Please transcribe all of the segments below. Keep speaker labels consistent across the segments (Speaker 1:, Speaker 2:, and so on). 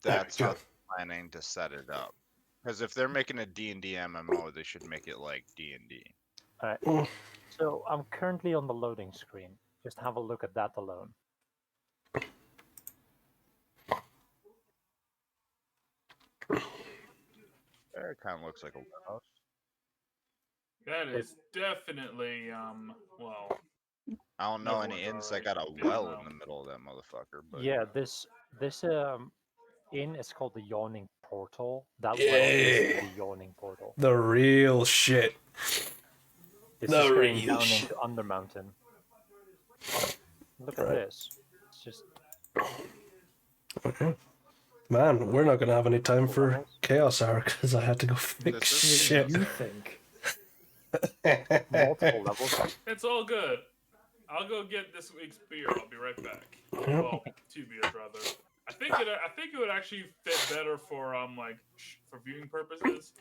Speaker 1: that's how they're planning to set it up. Because if they're making a D&D MMO, they should make it like D&D.
Speaker 2: Alright, so I'm currently on the loading screen. Just have a look at that alone.
Speaker 1: It kind of looks like a warehouse.
Speaker 3: That is definitely, well...
Speaker 1: I don't know any inns that got a well in the middle of that motherfucker, but...
Speaker 2: Yeah, this inn is called the Yawning Portal. That well is the Yawning Portal.
Speaker 4: The real shit.
Speaker 2: This is going down into Undermountain. Look at this. It's just...
Speaker 4: Okay. Man, we're not going to have any time for Chaos Hour because I had to go fix shit.
Speaker 2: You think? Multiple levels.
Speaker 3: It's all good. I'll go get this week's beer. I'll be right back. Well, 2 beers rather. I think it would actually fit better for for viewing purposes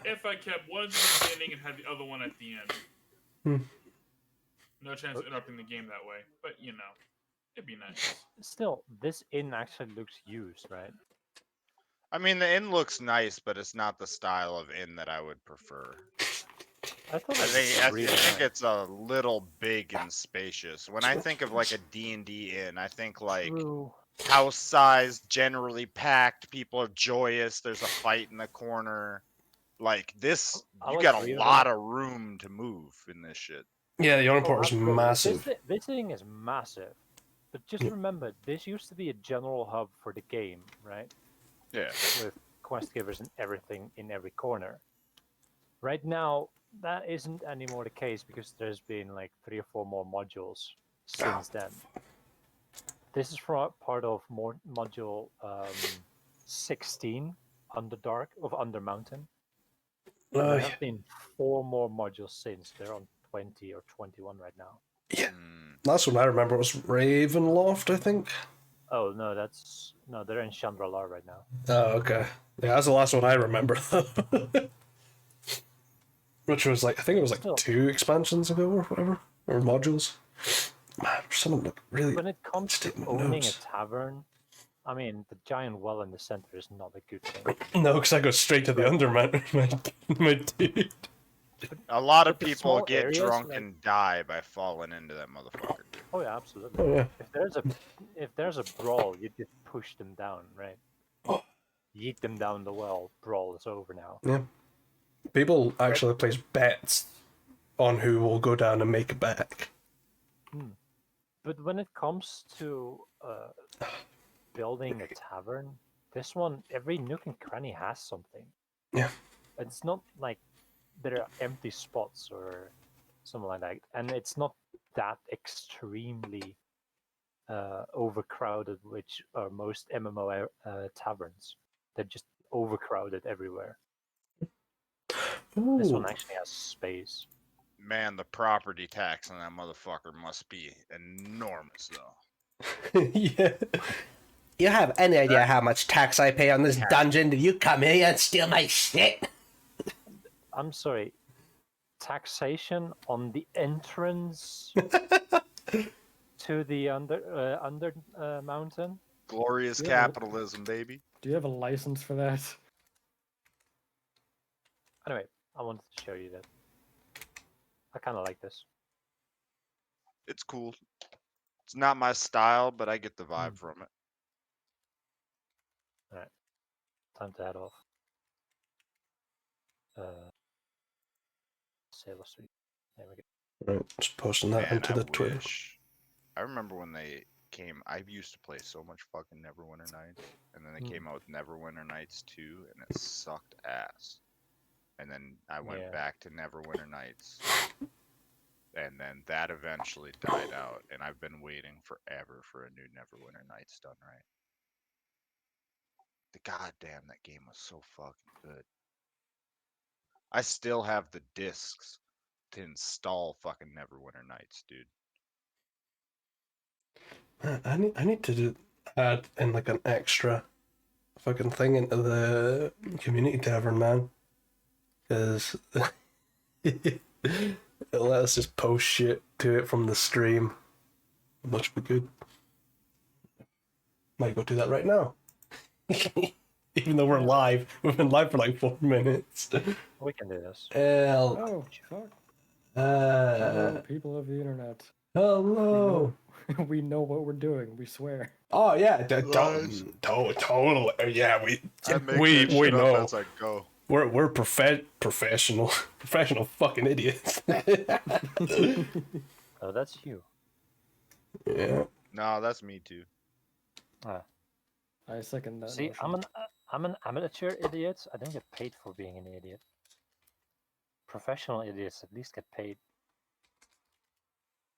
Speaker 3: if I kept one at the beginning and had the other one at the end. No chance of interrupting the game that way, but you know, it'd be nice.
Speaker 2: Still, this inn actually looks used, right?
Speaker 1: I mean, the inn looks nice, but it's not the style of inn that I would prefer.
Speaker 2: I
Speaker 1: think it's a little big and spacious. When I think of like a D&D inn, I think like house size, generally packed, people are joyous, there's a fight in the corner. Like this, you got a lot of room to move in this shit.
Speaker 4: Yeah, the Yawning Portal is massive.
Speaker 2: This thing is massive. But just remember, this used to be a general hub for the game, right?
Speaker 1: Yeah.
Speaker 2: With quest givers and everything in every corner. Right now, that isn't anymore the case because there's been like 3 or 4 more modules since then. This is part of module 16, Underdark of Undermountain. There have been 4 more modules since. They're on 20 or 21 right now.
Speaker 4: Yeah, last one I remember was Ravenloft, I think.
Speaker 2: Oh no, they're in Chandra-Lar right now.
Speaker 4: Oh, okay. Yeah, that's the last one I remember. Which was like, I think it was like 2 expansions ago or whatever, or modules. Man, someone look really.
Speaker 2: When it comes to owning a tavern, I mean, the giant well in the center is not a good thing.
Speaker 4: No, because I go straight to the Undermountain, my dude.
Speaker 1: A lot of people get drunk and die by falling into that motherfucker.
Speaker 2: Oh yeah, absolutely.
Speaker 4: Oh, yeah.
Speaker 2: If there's a brawl, you just push them down, right? Yeet them down the well. Brawl is over now.
Speaker 4: Yeah. People actually place bets on who will go down and make it back.
Speaker 2: But when it comes to building a tavern, this one, every nook and cranny has something.
Speaker 4: Yeah.
Speaker 2: It's not like there are empty spots or something like that. And it's not that extremely overcrowded, which are most MMO taverns. They're just overcrowded everywhere.
Speaker 4: Ooh.
Speaker 2: This one actually has space.
Speaker 1: Man, the property tax on that motherfucker must be enormous, though.
Speaker 4: Yeah. You have any idea how much tax I pay on this dungeon? Did you come here and steal my shit?
Speaker 2: I'm sorry. Taxation on the entrance to the under mountain?
Speaker 1: Glorious capitalism, baby.
Speaker 5: Do you have a license for that?
Speaker 2: Anyway, I wanted to show you that. I kind of like this.
Speaker 1: It's cool. It's not my style, but I get the vibe from it.
Speaker 2: Alright. Time to head off. Sailor Street. There we go.
Speaker 4: Right, just posting that into the Twitter.
Speaker 1: I remember when they came, I used to play so much fucking Neverwinter Nights, and then they came out with Neverwinter Nights 2, and it sucked ass. And then I went back to Neverwinter Nights, and then that eventually died out, and I've been waiting forever for a new Neverwinter Nights done right. The goddamn, that game was so fucking good. I still have the discs to install fucking Neverwinter Nights, dude.
Speaker 4: I need to add in like an extra fucking thing into the community tavern, man. Because it let us just post shit to it from the stream, which would be good. Might go do that right now. Even though we're live, we've been live for like 4 minutes.
Speaker 2: We can do this.
Speaker 5: Oh, fuck. Hello, people of the internet.
Speaker 4: Hello.
Speaker 5: We know what we're doing. We swear.
Speaker 4: Oh yeah,
Speaker 1: Lies.
Speaker 4: totally. Yeah, we
Speaker 1: I make
Speaker 4: we
Speaker 1: that shit
Speaker 4: know.
Speaker 1: up as I go.
Speaker 4: We're professional fucking idiots.
Speaker 2: Oh, that's you.
Speaker 4: Yeah.
Speaker 1: No, that's me too.
Speaker 5: I second that
Speaker 2: See,
Speaker 5: motion.
Speaker 2: I'm an amateur idiot. I don't get paid for being an idiot. Professional idiots at least get paid.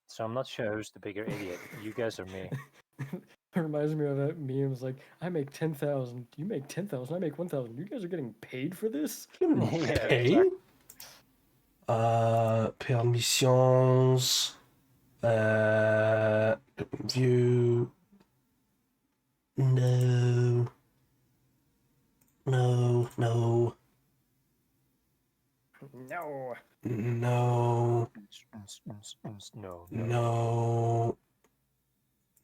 Speaker 2: So I'm not sure who's the bigger idiot. You guys or me?
Speaker 5: It reminds me of that meme. It's like, I make 10,000. You make 10,000. I make 1,000. You guys are getting paid for this?
Speaker 2: Yeah,
Speaker 4: Hey.
Speaker 2: exactly.
Speaker 4: Permissions. View. No. No. No.
Speaker 5: No.
Speaker 4: No.
Speaker 2: No.
Speaker 4: No.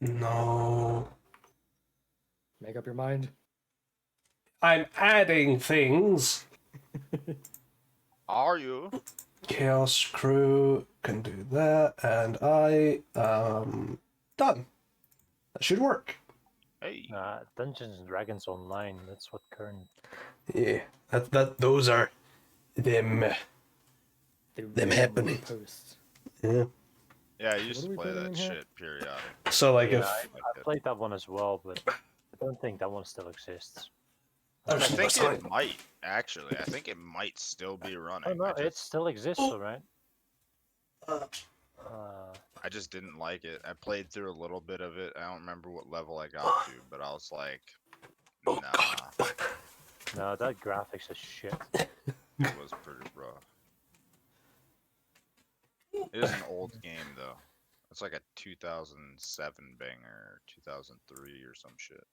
Speaker 4: No.
Speaker 5: Make up your mind.
Speaker 4: I'm adding things.
Speaker 1: Are you?
Speaker 4: Chaos Crew can do that, and I done. That should work.
Speaker 1: Hey.
Speaker 2: Dungeons and Dragons Online. That's what current.
Speaker 4: Yeah, those are them.
Speaker 5: The
Speaker 4: Them
Speaker 5: real
Speaker 4: happening.
Speaker 5: Posts.
Speaker 4: Yeah.
Speaker 1: Yeah, I used
Speaker 5: What are
Speaker 1: to
Speaker 5: we
Speaker 1: play
Speaker 5: putting
Speaker 1: that
Speaker 5: in here?
Speaker 1: shit periodically.
Speaker 4: So like
Speaker 2: Yeah,
Speaker 4: if
Speaker 2: I played that one as well, but I don't think that one still exists.
Speaker 1: I
Speaker 4: There's
Speaker 1: think
Speaker 4: some-
Speaker 1: it might actually. I think it might still be running.
Speaker 2: Oh no,
Speaker 1: I
Speaker 2: it still exists, all right.
Speaker 1: I just didn't like it. I played through a little bit of it. I don't remember what level I got to, but I was like,
Speaker 4: Oh
Speaker 1: nah,
Speaker 4: God.
Speaker 2: No, that graphics is shit.
Speaker 1: it was pretty rough. It is an old game though. It's like a 2007 banger, 2003 or some shit.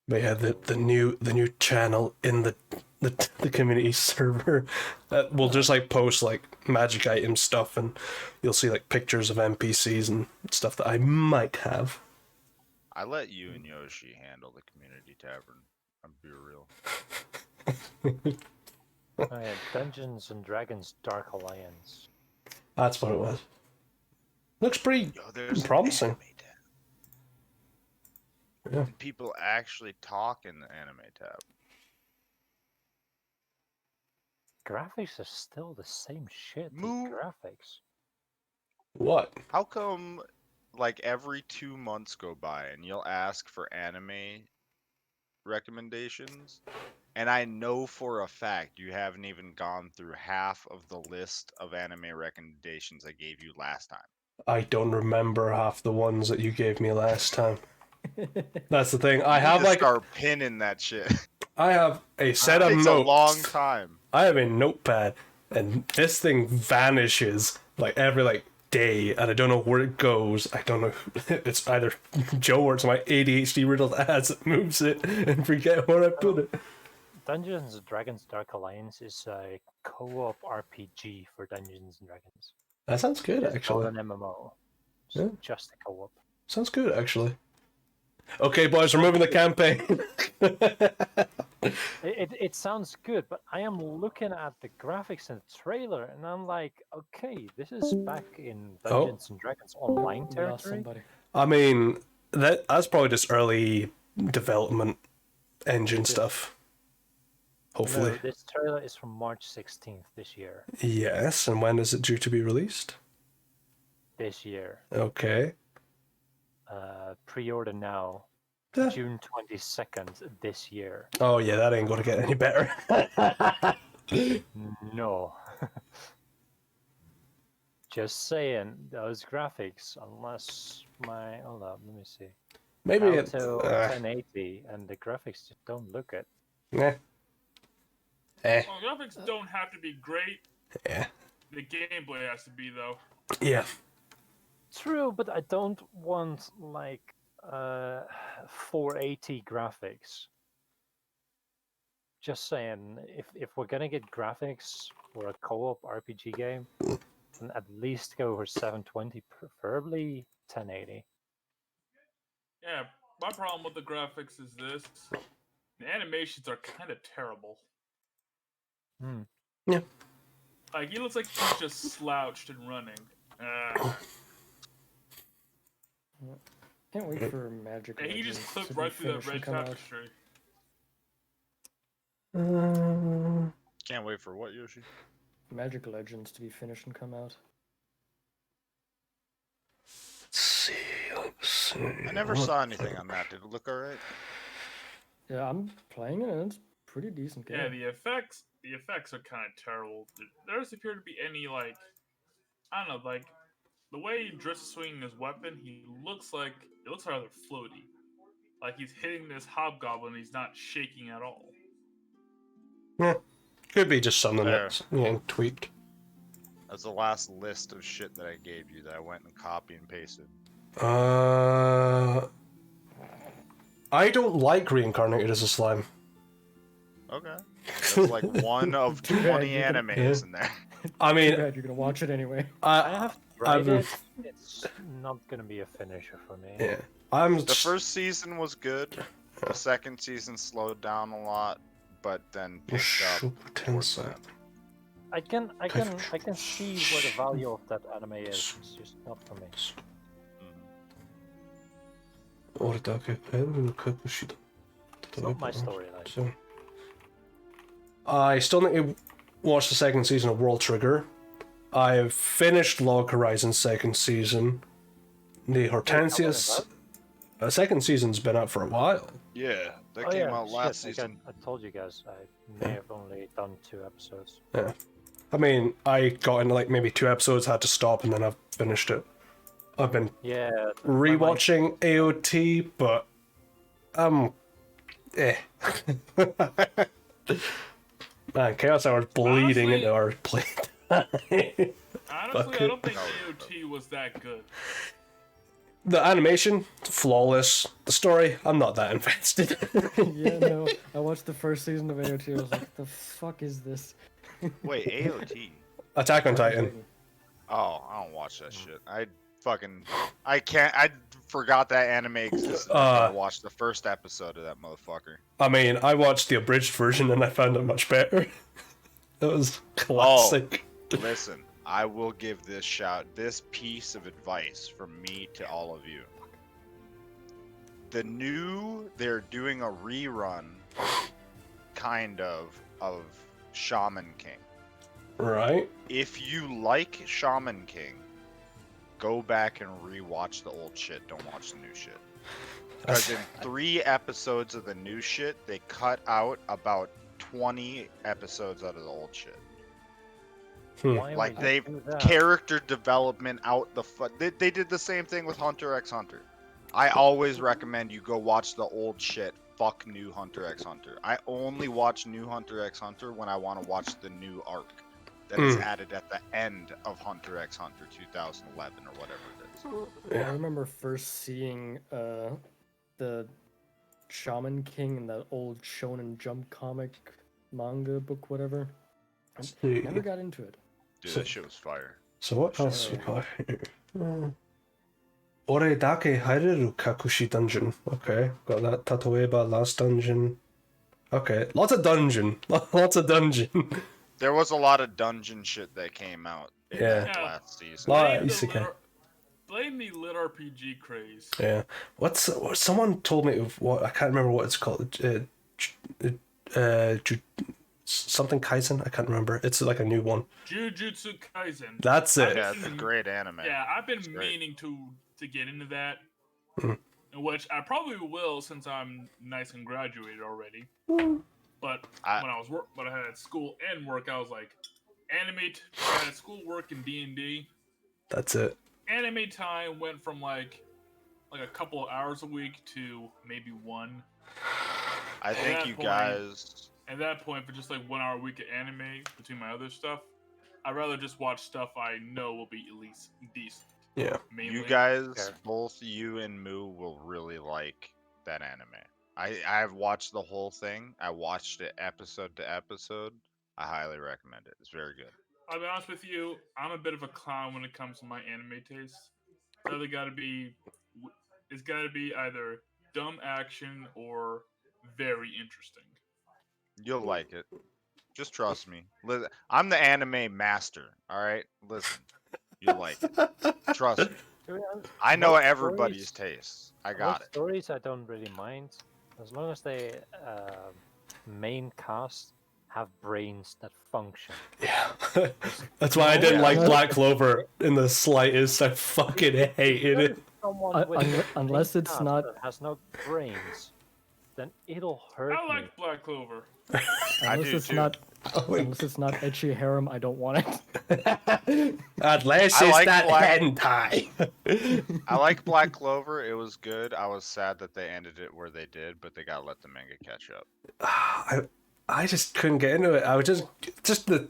Speaker 4: But yeah, the new channel in the community server that will just like post like magic item stuff, and you'll see like pictures of NPCs and stuff that I might have.
Speaker 1: I let you and Yoshi handle the community tavern. I'm be real.
Speaker 2: Oh, yeah, Dungeons and Dragons Dark Alliance.
Speaker 4: That's what it was. Looks pretty
Speaker 1: Yo, there's an
Speaker 4: promising.
Speaker 1: anime tab.
Speaker 4: Yeah.
Speaker 1: And people actually talk in the anime tab.
Speaker 2: Graphics are still the same shit. The
Speaker 1: Moo.
Speaker 2: graphics.
Speaker 4: What?
Speaker 1: How come, like, every 2 months go by and you'll ask for anime recommendations, and I know for a fact you haven't even gone through half of the list of anime recommendations I gave you last time.
Speaker 4: I don't remember half the ones that you gave me last time. That's the thing. I
Speaker 1: You
Speaker 4: have
Speaker 1: need to
Speaker 4: like
Speaker 1: start pinning that shit.
Speaker 4: I have a set
Speaker 1: It
Speaker 4: of
Speaker 1: takes
Speaker 4: notes.
Speaker 1: a long time.
Speaker 4: I have a notepad, and this thing vanishes like every like day, and I don't know where it goes. I don't know. It's either Joe or it's my ADHD riddled ass that moves it and forget where I put it.
Speaker 2: Dungeons and Dragons Dark Alliance is a co-op RPG for Dungeons and Dragons.
Speaker 4: That sounds good,
Speaker 2: It's
Speaker 4: actually.
Speaker 2: not an MMO. It's
Speaker 4: Yeah.
Speaker 2: just a co-op.
Speaker 4: Sounds good, actually. Okay, boys, we're moving the campaign.
Speaker 2: It sounds good, but I am looking at the graphics in the trailer, and I'm like, okay, this is back in Dungeons and Dragons Online
Speaker 5: We lost
Speaker 2: territory.
Speaker 5: somebody.
Speaker 4: I mean, that's probably just early development engine stuff. Hopefully.
Speaker 2: No, this trailer is from March 16th this year.
Speaker 4: Yes, and when is it due to be released?
Speaker 2: This year.
Speaker 4: Okay.
Speaker 2: Pre-order now.
Speaker 4: Yeah.
Speaker 2: June 22nd this year.
Speaker 4: Oh yeah, that ain't gonna get any better.
Speaker 2: No. Just saying, those graphics, unless my... Hold up, let me see.
Speaker 4: Maybe it.
Speaker 2: Auto 1080, and the graphics just don't look it.
Speaker 4: Eh. Eh.
Speaker 3: Well, graphics don't have to be great.
Speaker 4: Yeah.
Speaker 3: The gameplay has to be, though.
Speaker 4: Yeah.
Speaker 2: True, but I don't want, like, 480 graphics. Just saying, if we're gonna get graphics for a co-op RPG game, then at least go for 720, preferably 1080.
Speaker 3: Yeah, my problem with the graphics is this: the animations are kind of terrible.
Speaker 2: Hmm.
Speaker 4: Yeah.
Speaker 3: Like he looks like he's just slouched and running.
Speaker 5: Can't wait for Magic
Speaker 3: And he just
Speaker 5: Legends
Speaker 3: clipped
Speaker 5: to be
Speaker 3: right through that
Speaker 5: finished and
Speaker 3: red
Speaker 5: come out.
Speaker 3: tapestry.
Speaker 1: Can't wait for what, Yoshi?
Speaker 5: Magic Legends to be finished and come out.
Speaker 4: Let's see.
Speaker 1: I never saw anything on that. Did it look alright?
Speaker 5: Yeah, I'm playing it and it's pretty decent game.
Speaker 3: Yeah, the effects are kind of terrible. There doesn't appear to be any like, I don't know, like the way Driss is swinging his weapon. It looks rather floaty. Like he's hitting this hobgoblin, he's not shaking at all.
Speaker 4: Yeah. Could be just something
Speaker 1: There.
Speaker 4: that's getting tweaked.
Speaker 1: That's the last list of shit that I gave you that I went and copy and pasted.
Speaker 4: I don't like reincarnated as a slime.
Speaker 1: Okay. That's like one of
Speaker 5: Too bad
Speaker 1: 20
Speaker 5: you're gonna-
Speaker 1: animes in there.
Speaker 4: I
Speaker 5: Too
Speaker 4: mean,
Speaker 5: bad you're gonna watch it anyway.
Speaker 2: I have tried
Speaker 4: I've been-
Speaker 2: it. It's not gonna be a finisher for me.
Speaker 4: yeah, I'm.
Speaker 1: The first season was good. The second season slowed down a lot, but then picked up towards the end.
Speaker 2: I can see where the value of that anime is. It's just not for me. It's not my storyline.
Speaker 4: So, I still need to watch the second season of World Trigger. I've finished Log Horizon's second season. The Hortensia's second season's been out for a while.
Speaker 1: Yeah, that came out last
Speaker 2: shit,
Speaker 1: season.
Speaker 2: I told you guys I may have only done 2 episodes.
Speaker 4: Yeah. I mean, I got into like maybe 2 episodes, had to stop, and then I've finished it. I've been
Speaker 2: Yeah.
Speaker 4: rewatching AOT, but Man, Chaos Hour's bleeding
Speaker 3: Honestly-
Speaker 4: into our plate.
Speaker 3: Honestly,
Speaker 4: Fuck
Speaker 3: I
Speaker 4: it.
Speaker 3: don't think AOT was that good.
Speaker 4: The animation, flawless. The story, I'm not that invested.
Speaker 5: Yeah, no. I watched the first season of AOT. I was like, the fuck is this?
Speaker 1: Wait, AOT?
Speaker 4: Attack on Titan.
Speaker 1: Oh, I don't watch that shit. I forgot that anime existed. I watched the first episode of that motherfucker.
Speaker 4: I mean, I watched the abridged version and I found it much better. It was classic.
Speaker 1: Listen, I will give this piece of advice from me to all of you. They're doing a rerun, kind of Shaman King.
Speaker 4: Right?
Speaker 1: If you like Shaman King, go back and rewatch the old shit. Don't watch the new shit. Because in 3 episodes of the new shit, they cut out about 20 episodes out of the old shit.
Speaker 2: Why
Speaker 1: Like
Speaker 2: would you
Speaker 1: they've
Speaker 2: do that?
Speaker 1: character development out the they did the same thing with Hunter x Hunter. I always recommend you go watch the old shit. Fuck new Hunter x Hunter. I only watch new Hunter x Hunter when I want to watch the new arc that is added at the end of Hunter x Hunter 2011 or whatever it is.
Speaker 5: I remember first seeing the Shaman King in that old Shonen Jump comic manga book, whatever. I never got into it.
Speaker 1: Dude, that shit was fire.
Speaker 4: So what else we got here? Ore dake haireru kakushi dungeon. Okay, got that. Tatoeba last dungeon. Okay, lots of dungeon. Lots of dungeon.
Speaker 1: There was a lot of dungeon shit that came out in
Speaker 4: Yeah.
Speaker 1: that last season.
Speaker 4: Lot-
Speaker 3: Blame the
Speaker 4: isekai.
Speaker 3: lit- Blame the lit RPG craze.
Speaker 4: Yeah. What's someone told me of what I can't remember what it's called. Something Kaisen. I can't remember. It's like a new one.
Speaker 3: Jujutsu Kaisen.
Speaker 4: That's it.
Speaker 1: Yeah, it's a great anime.
Speaker 3: Yeah, I've been
Speaker 1: It's great.
Speaker 3: meaning to get into that,
Speaker 4: Mhm.
Speaker 3: which I probably will since I'm nice and graduated already. But when I had school and work, I was like, I had school, work, and D&D.
Speaker 4: That's it.
Speaker 3: Anime time went from like a couple of hours a week to maybe 1.
Speaker 1: I think
Speaker 3: that
Speaker 1: you
Speaker 3: point-
Speaker 1: guys.
Speaker 3: At that point, for just like 1 hour a week of anime between my other stuff, I'd rather just watch stuff I know will be at least decent.
Speaker 4: Yeah.
Speaker 3: Mainly.
Speaker 1: You guys,
Speaker 2: Okay.
Speaker 1: both you and Moo, will really like that anime. I've watched the whole thing. I watched it episode to episode. I highly recommend it. It's very good.
Speaker 3: I'll be honest with you, I'm a bit of a clown when it comes to my anime taste. It's it's got to be either dumb action or very interesting.
Speaker 1: You'll like it. Just trust me. I'm the anime master. All right, listen. You'll like it. Trust me.
Speaker 2: To be honest,
Speaker 1: I know
Speaker 2: most
Speaker 1: everybody's
Speaker 2: stories-
Speaker 1: tastes. I got
Speaker 2: most
Speaker 1: it.
Speaker 2: stories I don't really mind, as long as they main cast have brains that function.
Speaker 4: Yeah. That's why I didn't
Speaker 1: Yeah.
Speaker 4: like Black Clover in the slightest. I fucking hated it.
Speaker 2: Someone with a
Speaker 5: unless
Speaker 2: main
Speaker 5: it's
Speaker 2: cast
Speaker 5: not-
Speaker 2: that has no brains, then it'll hurt
Speaker 3: I
Speaker 2: me.
Speaker 3: like Black Clover.
Speaker 5: Unless
Speaker 1: do
Speaker 5: it's
Speaker 1: too.
Speaker 5: not
Speaker 4: Oh,
Speaker 5: unless it's not ecchi harem, I don't want it.
Speaker 4: unless
Speaker 1: I
Speaker 4: it's
Speaker 1: like
Speaker 4: that
Speaker 1: Black-
Speaker 4: hentai.
Speaker 1: I like Black Clover. It was good. I was sad that they ended it where they did, but they gotta let the manga catch up.
Speaker 4: I just couldn't get into it. I was just the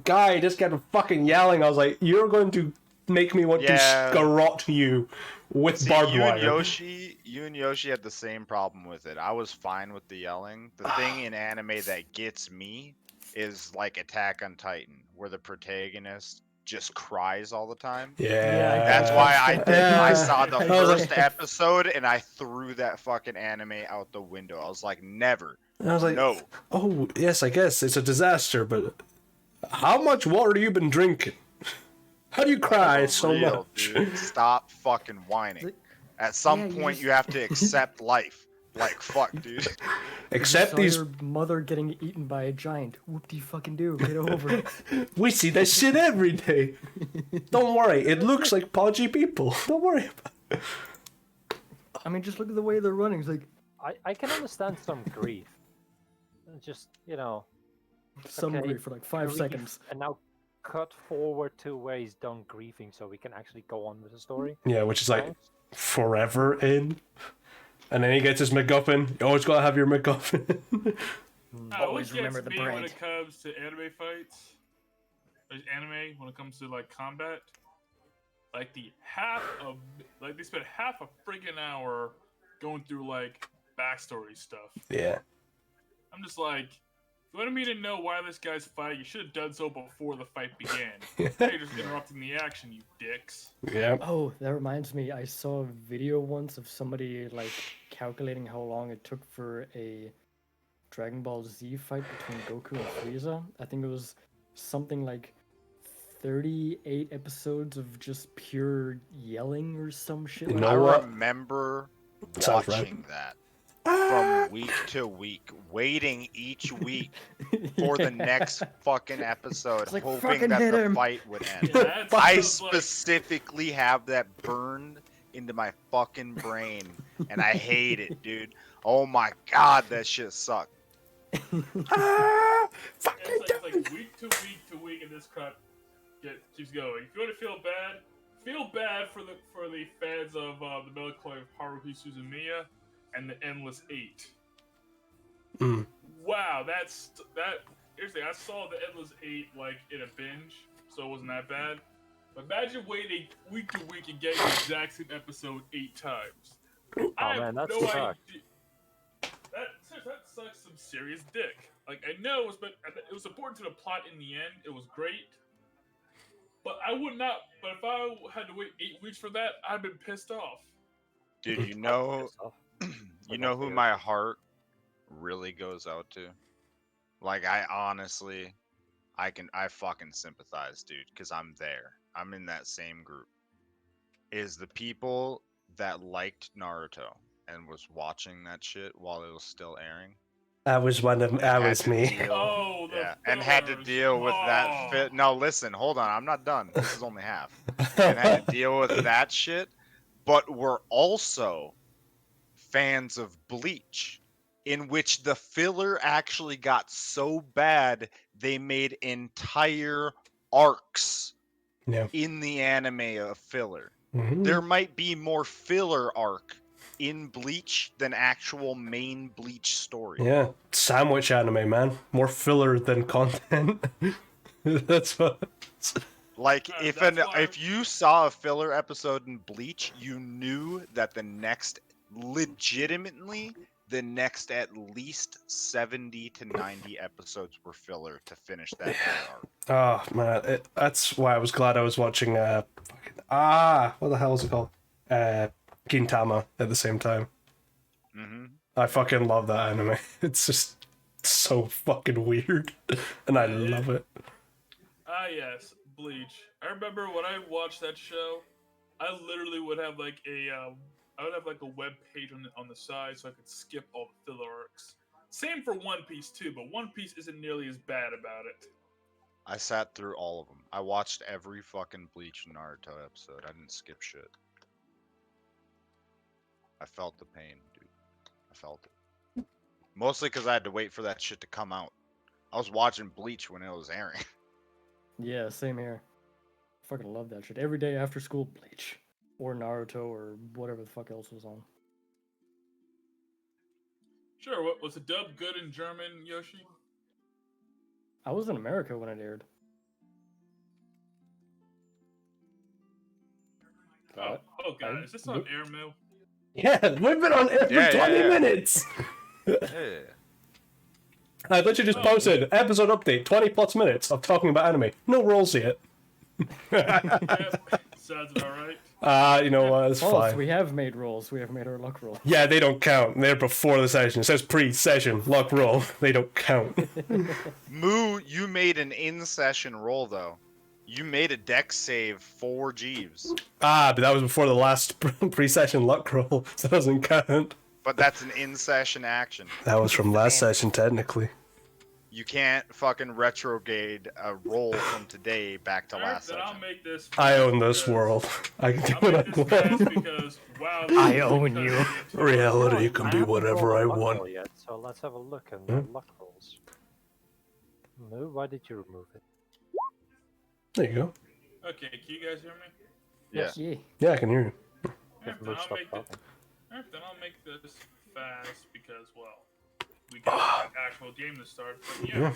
Speaker 4: guy just kept fucking yelling. I was like, "You're going to make me want
Speaker 1: Yeah.
Speaker 4: to garrote you with
Speaker 1: See,
Speaker 4: barbed
Speaker 1: you
Speaker 4: wire."
Speaker 1: and Yoshi had the same problem with it. I was fine with the yelling. The thing in anime that gets me is like Attack on Titan, where the protagonist just cries all the time.
Speaker 4: Yeah,
Speaker 1: That's why I saw the
Speaker 4: I was
Speaker 1: first
Speaker 4: like-
Speaker 1: episode and I threw that fucking anime out the window. I was like, never.
Speaker 4: I was like,
Speaker 1: No.
Speaker 4: "Oh yes, I guess it's a disaster, but how much water have you been drinking? How do you cry
Speaker 1: For
Speaker 4: so
Speaker 1: real,
Speaker 4: much?"
Speaker 1: dude. Stop fucking whining. At some
Speaker 5: Yeah, you
Speaker 1: point,
Speaker 5: just-
Speaker 1: you have to accept life. Like, fuck, dude.
Speaker 4: Except
Speaker 5: Saw
Speaker 4: these,
Speaker 5: your mother getting eaten by a giant. Whoop de fucking do. Get over it.
Speaker 4: we see that shit every day. Don't worry, it looks like podgy people. Don't worry about it.
Speaker 5: I mean, just look at the way they're running. It's like
Speaker 2: I can understand some grief. Just,
Speaker 5: some
Speaker 2: Okay,
Speaker 5: grief for like 5
Speaker 2: grief,
Speaker 5: seconds.
Speaker 2: and now cut forward to where he's done grieving so we can actually go on with the story.
Speaker 4: Yeah, which is like
Speaker 2: Right?
Speaker 4: forever in. And then he gets his MacGuffin. You always gotta have your MacGuffin.
Speaker 5: Always
Speaker 3: What
Speaker 5: remember
Speaker 3: gets
Speaker 5: the
Speaker 3: me when
Speaker 5: brand.
Speaker 3: it comes to anime fights, there's anime when it comes to like combat, like they spend half a freaking hour going through like backstory stuff.
Speaker 4: Yeah.
Speaker 3: I'm just like, if you wanted me to know why this guy's fighting, you should have done so before the fight began. Now you're just interrupting the action, you dicks.
Speaker 4: Yeah.
Speaker 5: Oh, that reminds me. I saw a video once of somebody like calculating how long it took for a Dragon Ball Z fight between Goku and Frieza. I think it was something like 38 episodes of just pure yelling or some shit.
Speaker 4: You
Speaker 5: like
Speaker 4: know
Speaker 1: I
Speaker 4: what?
Speaker 1: remember
Speaker 4: Sounds right.
Speaker 1: watching that from week to week, waiting each week
Speaker 5: that.
Speaker 1: for the
Speaker 5: Yeah.
Speaker 1: next fucking episode,
Speaker 5: It's like,
Speaker 1: hoping
Speaker 5: fucking
Speaker 1: that
Speaker 5: hit
Speaker 1: the
Speaker 5: him.
Speaker 1: fight would end.
Speaker 3: Yeah, that
Speaker 1: I
Speaker 3: sounds like-
Speaker 1: specifically have that burned into my fucking brain, and I hate it, dude. Oh my god, that shit sucked.
Speaker 4: Fucking
Speaker 3: It's like week to week to week, and this crap keeps going. If you want to feel bad for the fans of the melancholy of Haruhi Suzumiya and the Endless Eight.
Speaker 4: Mm.
Speaker 3: Wow, that. Seriously, I saw the Endless Eight like in a binge, so it wasn't that bad. But imagine waiting week to week and getting the exact same episode 8 times. I have
Speaker 2: man, that
Speaker 3: no
Speaker 2: sucked.
Speaker 3: idea. That sucks some serious dick. Like I know it was important to the plot in the end. It was great, but I would not. But if I had to wait 8 weeks for that, I'd been pissed off.
Speaker 1: Dude, you know who my heart really goes out to? Like, I honestly, I fucking sympathize, dude, because I'm there. I'm in that same group. Is the people that liked Naruto and was watching that shit while it was still airing.
Speaker 4: That was one of. That was me.
Speaker 3: Oh, the
Speaker 1: Yeah, and had to
Speaker 3: fillers.
Speaker 1: deal with that
Speaker 3: Oh.
Speaker 1: fit. No, listen, hold on, I'm not done. This is only half. And had to deal with that shit, but we're also fans of Bleach, in which the filler actually got so bad they made entire arcs
Speaker 4: Yeah.
Speaker 1: in the anime of filler.
Speaker 4: Mhm.
Speaker 1: There might be more filler arc in Bleach than actual main Bleach story.
Speaker 4: Yeah, sandwich anime, man. More filler than content. That's what.
Speaker 1: Like
Speaker 3: Yeah,
Speaker 1: if
Speaker 3: that's why-
Speaker 1: if you saw a filler episode in Bleach, you knew that the next at least 70 to 90 episodes were filler to finish that filler arc.
Speaker 4: Oh man, that's why I was glad I was watching. What the hell is it called? Gintama at the same time.
Speaker 1: Mm-hmm.
Speaker 4: I fucking love that anime. It's just so fucking weird, and I love it.
Speaker 3: Ah, yes, Bleach. I remember when I watched that show, I literally would have like I would have like a web page on the side so I could skip all the filler arcs. Same for One Piece too, but One Piece isn't nearly as bad about it.
Speaker 1: I sat through all of them. I watched every fucking Bleach and Naruto episode. I didn't skip shit. I felt the pain, dude. I felt it. Mostly because I had to wait for that shit to come out. I was watching Bleach when it was airing.
Speaker 5: Yeah, same here. Fucking love that shit. Every day after school, Bleach. Or Naruto, or whatever the fuck else was on.
Speaker 3: Sure, what was the dub good in German, Yoshi?
Speaker 5: I was in America when it aired.
Speaker 3: Oh god, is this on airmail?
Speaker 4: Yeah, we've been on air for 20 minutes.
Speaker 1: Yeah.
Speaker 4: I literally just posted episode update, 20 plus minutes of talking about anime. No rolls yet.
Speaker 3: Yep, sounds about right.
Speaker 4: You know what? It's fine.
Speaker 5: We have made rolls. We have made our luck roll.
Speaker 4: Yeah, they don't count. They're before the session. It says pre-session luck roll. They don't count.
Speaker 1: Moo, you made an in-session roll though. You made a deck save for Jeeves.
Speaker 4: But that was before the last pre-session luck roll, so that doesn't count.
Speaker 1: But that's an in-session action.
Speaker 4: That was from last session, technically.
Speaker 1: You can't fucking retrograde a roll from today back to last
Speaker 3: Then
Speaker 1: session.
Speaker 3: I'll make this
Speaker 4: I own this world. I can do
Speaker 3: I'll
Speaker 4: what I
Speaker 3: make this
Speaker 4: want.
Speaker 3: fast because wow.
Speaker 2: I own you.
Speaker 4: Reality can be
Speaker 2: haven't
Speaker 4: whatever I
Speaker 2: rolled a luck
Speaker 4: want.
Speaker 2: roll yet, so let's have a look at the luck rolls. No, why did you remove it?
Speaker 4: There you go.
Speaker 3: Okay, can you guys hear me?
Speaker 1: Yeah.
Speaker 5: Yeah.
Speaker 4: Yeah, I can hear you.
Speaker 2: If
Speaker 3: Then
Speaker 2: Moo
Speaker 3: I'll
Speaker 2: stopped
Speaker 3: make
Speaker 2: talking.
Speaker 3: then I'll make this fast because well, we got an actual game to start. But yeah,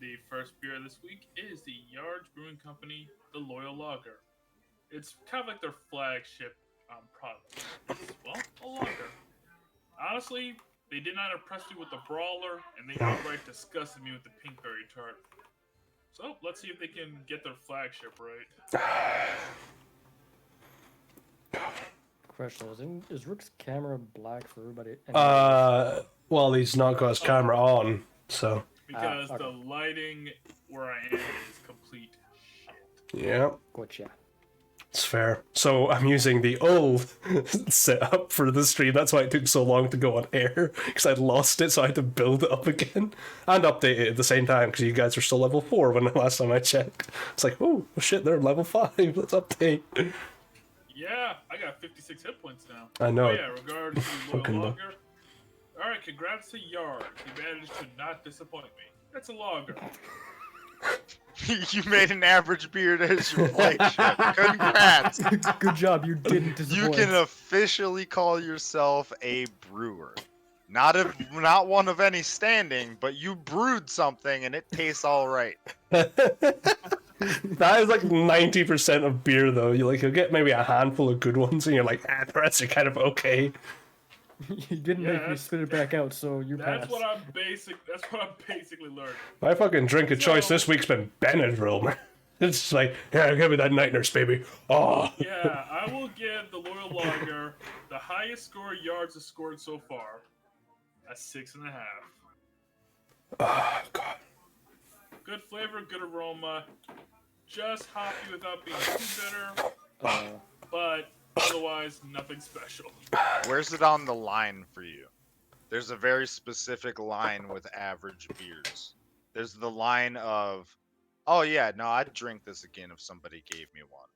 Speaker 3: the first beer this week is the Yards Brewing Company, the Loyal Lager. It's kind of like their flagship product. It's, well, a lager. Honestly, they did not impress me with the brawler, and they outright disgusted me with the pinkberry tart. So let's see if they can get their flagship right.
Speaker 5: Question is Rook's camera black for everybody?
Speaker 4: Well, he's not got his camera on, so.
Speaker 3: Because
Speaker 5: okay.
Speaker 3: the lighting where I am is complete shit.
Speaker 4: Yeah,
Speaker 5: Gotcha.
Speaker 4: it's fair. So I'm using the old setup for the stream. That's why it took so long to go on air, because I'd lost it, so I had to build it up again and update it at the same time, because you guys were still level 4 when the last time I checked. It's like, oh shit, they're level 5. Let's update.
Speaker 3: Yeah, I got 56 hit points now.
Speaker 4: I know.
Speaker 3: Oh yeah, regards to
Speaker 4: Fucking
Speaker 3: Loyal Lager. Alright, congrats to Yard. He managed to not disappoint me. It's a lager.
Speaker 1: You made an average beer as your flagship. Congrats.
Speaker 5: Good job, you didn't disappoint.
Speaker 1: You can officially call yourself a brewer. Not one of any standing, but you brewed something and it tastes all right.
Speaker 4: That is like 90% of beer, though. You'll get maybe a handful of good ones, and you're like, the rest are kind of okay.
Speaker 5: You didn't make me spit it back out, so you
Speaker 3: That's
Speaker 5: passed.
Speaker 3: what I'm basically learning.
Speaker 4: My fucking drink of choice this week's been Benadryl, man. It's just like, yeah, give me that night nurse, baby. Oh.
Speaker 3: Yeah, I will give the Loyal Lager the highest score Yards has scored so far. A 6.5.
Speaker 4: Oh, God.
Speaker 3: Good flavor, good aroma. Just hoppy without being too bitter. But otherwise, nothing special.
Speaker 1: Where's it on the line for you? There's a very specific line with average beers. There's the line of, oh yeah, no, I'd drink this again if somebody gave me one.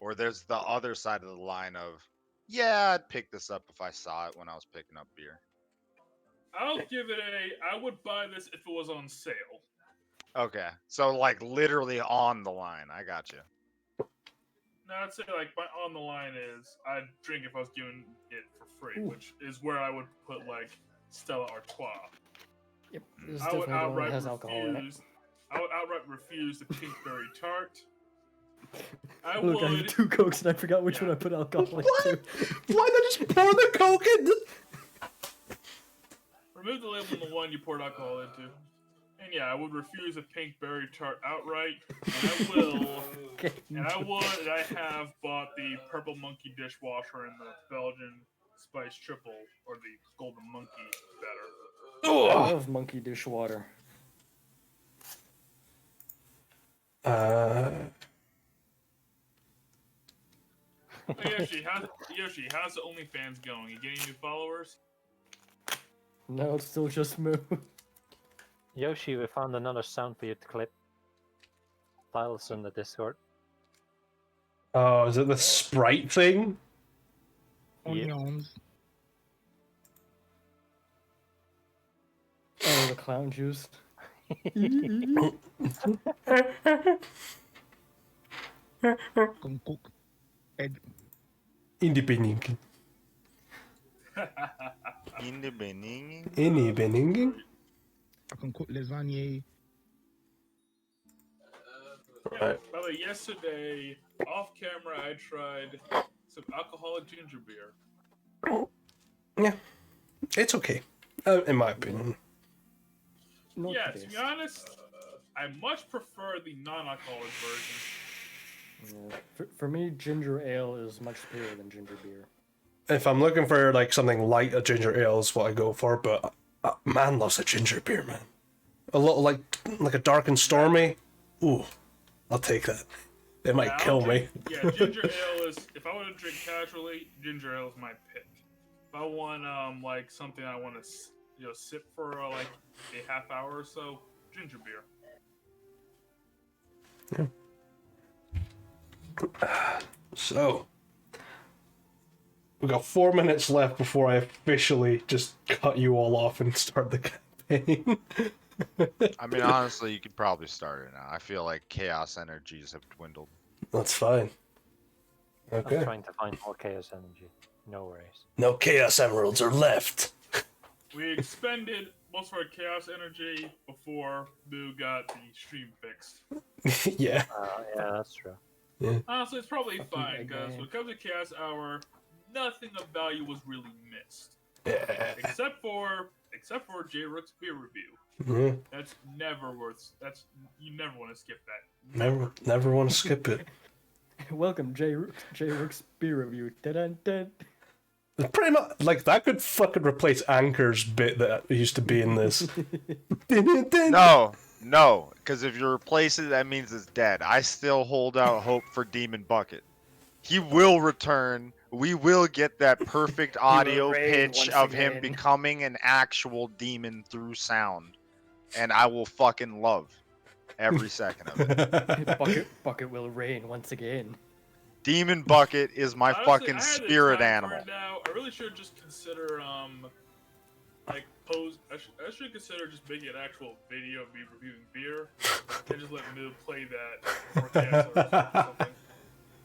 Speaker 1: Or there's the other side of the line of, yeah, I'd pick this up if I saw it when I was picking up beer.
Speaker 3: I'll give it I would buy this if it was on sale.
Speaker 1: Okay, so like literally on the line. I got you.
Speaker 3: No, I'd say like my on the line is I'd drink if I was given it for free, which is where I would put like Stella Artois.
Speaker 5: Yep, this is
Speaker 3: I would
Speaker 5: definitely the one
Speaker 3: outright
Speaker 5: that has alcohol in it.
Speaker 3: refuse the pinkberry tart. I
Speaker 5: Look, I
Speaker 3: would.
Speaker 5: had 2 Cokes and I forgot which one I put alcohol into.
Speaker 4: Why not just pour the Coke in?
Speaker 3: Remove the label on the one you poured alcohol into. And yeah, I would refuse a pink berry tart outright. And I will.
Speaker 5: Okay.
Speaker 3: And I have bought the purple monkey dishwasher and the Belgian spice triple or the golden monkey better.
Speaker 5: I
Speaker 4: Oh.
Speaker 5: love monkey dishwater.
Speaker 3: Hey, Yoshi, how's the OnlyFans going? You getting new followers?
Speaker 5: No, it's still just Moo.
Speaker 2: Yoshi, we found another sound for you to clip. Files in the Discord.
Speaker 4: Oh, is it the sprite thing?
Speaker 6: Onions.
Speaker 5: Oh, the clown juice.
Speaker 6: Can cook egg.
Speaker 4: Independent.
Speaker 1: In the beginning.
Speaker 4: Independent.
Speaker 6: I can cook lasagna.
Speaker 4: Right.
Speaker 3: By the way, yesterday, off camera, I tried some alcoholic ginger beer.
Speaker 4: Yeah, it's okay, in my opinion.
Speaker 5: Not
Speaker 3: Yeah,
Speaker 5: this.
Speaker 3: to be honest, I much prefer the non-alcoholic version.
Speaker 5: Yeah. For me, ginger ale is much superior than ginger beer.
Speaker 4: If I'm looking for like something light, a ginger ale is what I go for. But man loves a ginger beer, man. A little like a dark and stormy. Ooh, I'll take that. It might kill me.
Speaker 3: Yeah, ginger ale is. If I want to drink casually, ginger ale is my pick. If I want like something I want to sip for like a half hour or so, ginger beer.
Speaker 4: So, we got 4 minutes left before I officially just cut you all off and start the campaign.
Speaker 1: I mean, honestly, you could probably start it now. I feel like chaos energies have dwindled.
Speaker 4: That's fine.
Speaker 2: I'm
Speaker 4: Okay.
Speaker 2: trying to find more chaos energy. No worries.
Speaker 4: No chaos emeralds are left.
Speaker 3: We expended most of our chaos energy before Boo got the stream fixed.
Speaker 4: Yeah.
Speaker 2: Yeah, that's true.
Speaker 3: Honestly, it's probably fine
Speaker 5: egg
Speaker 3: because
Speaker 5: man.
Speaker 3: when it comes to Chaos Hour, nothing of value was really missed,
Speaker 4: Yeah.
Speaker 3: except for J Rook's beer review.
Speaker 4: Yeah.
Speaker 3: That's never worth. You never want to skip that.
Speaker 4: Never want to skip it.
Speaker 5: Welcome, J Rook's beer review. Dun-dun-dun.
Speaker 4: Pretty much, like, that could fucking replace Anchor's bit that used to be in this.
Speaker 1: No, because if you replace it, that means it's dead. I still hold out hope for Demon Bucket. He will return. We will get that perfect audio
Speaker 5: reign
Speaker 1: pitch
Speaker 5: once
Speaker 1: of him
Speaker 5: again.
Speaker 1: becoming an actual demon through sound. And I will fucking love every second of it.
Speaker 5: Bucket will reign once again.
Speaker 1: Demon Bucket is my
Speaker 3: Honestly,
Speaker 1: fucking
Speaker 3: I had the
Speaker 1: spirit
Speaker 3: time for
Speaker 1: animal.
Speaker 3: it now. I really should just consider like pose. I should consider just making an actual video of me reviewing beer and just let Moo play that for Chaos Hour or something.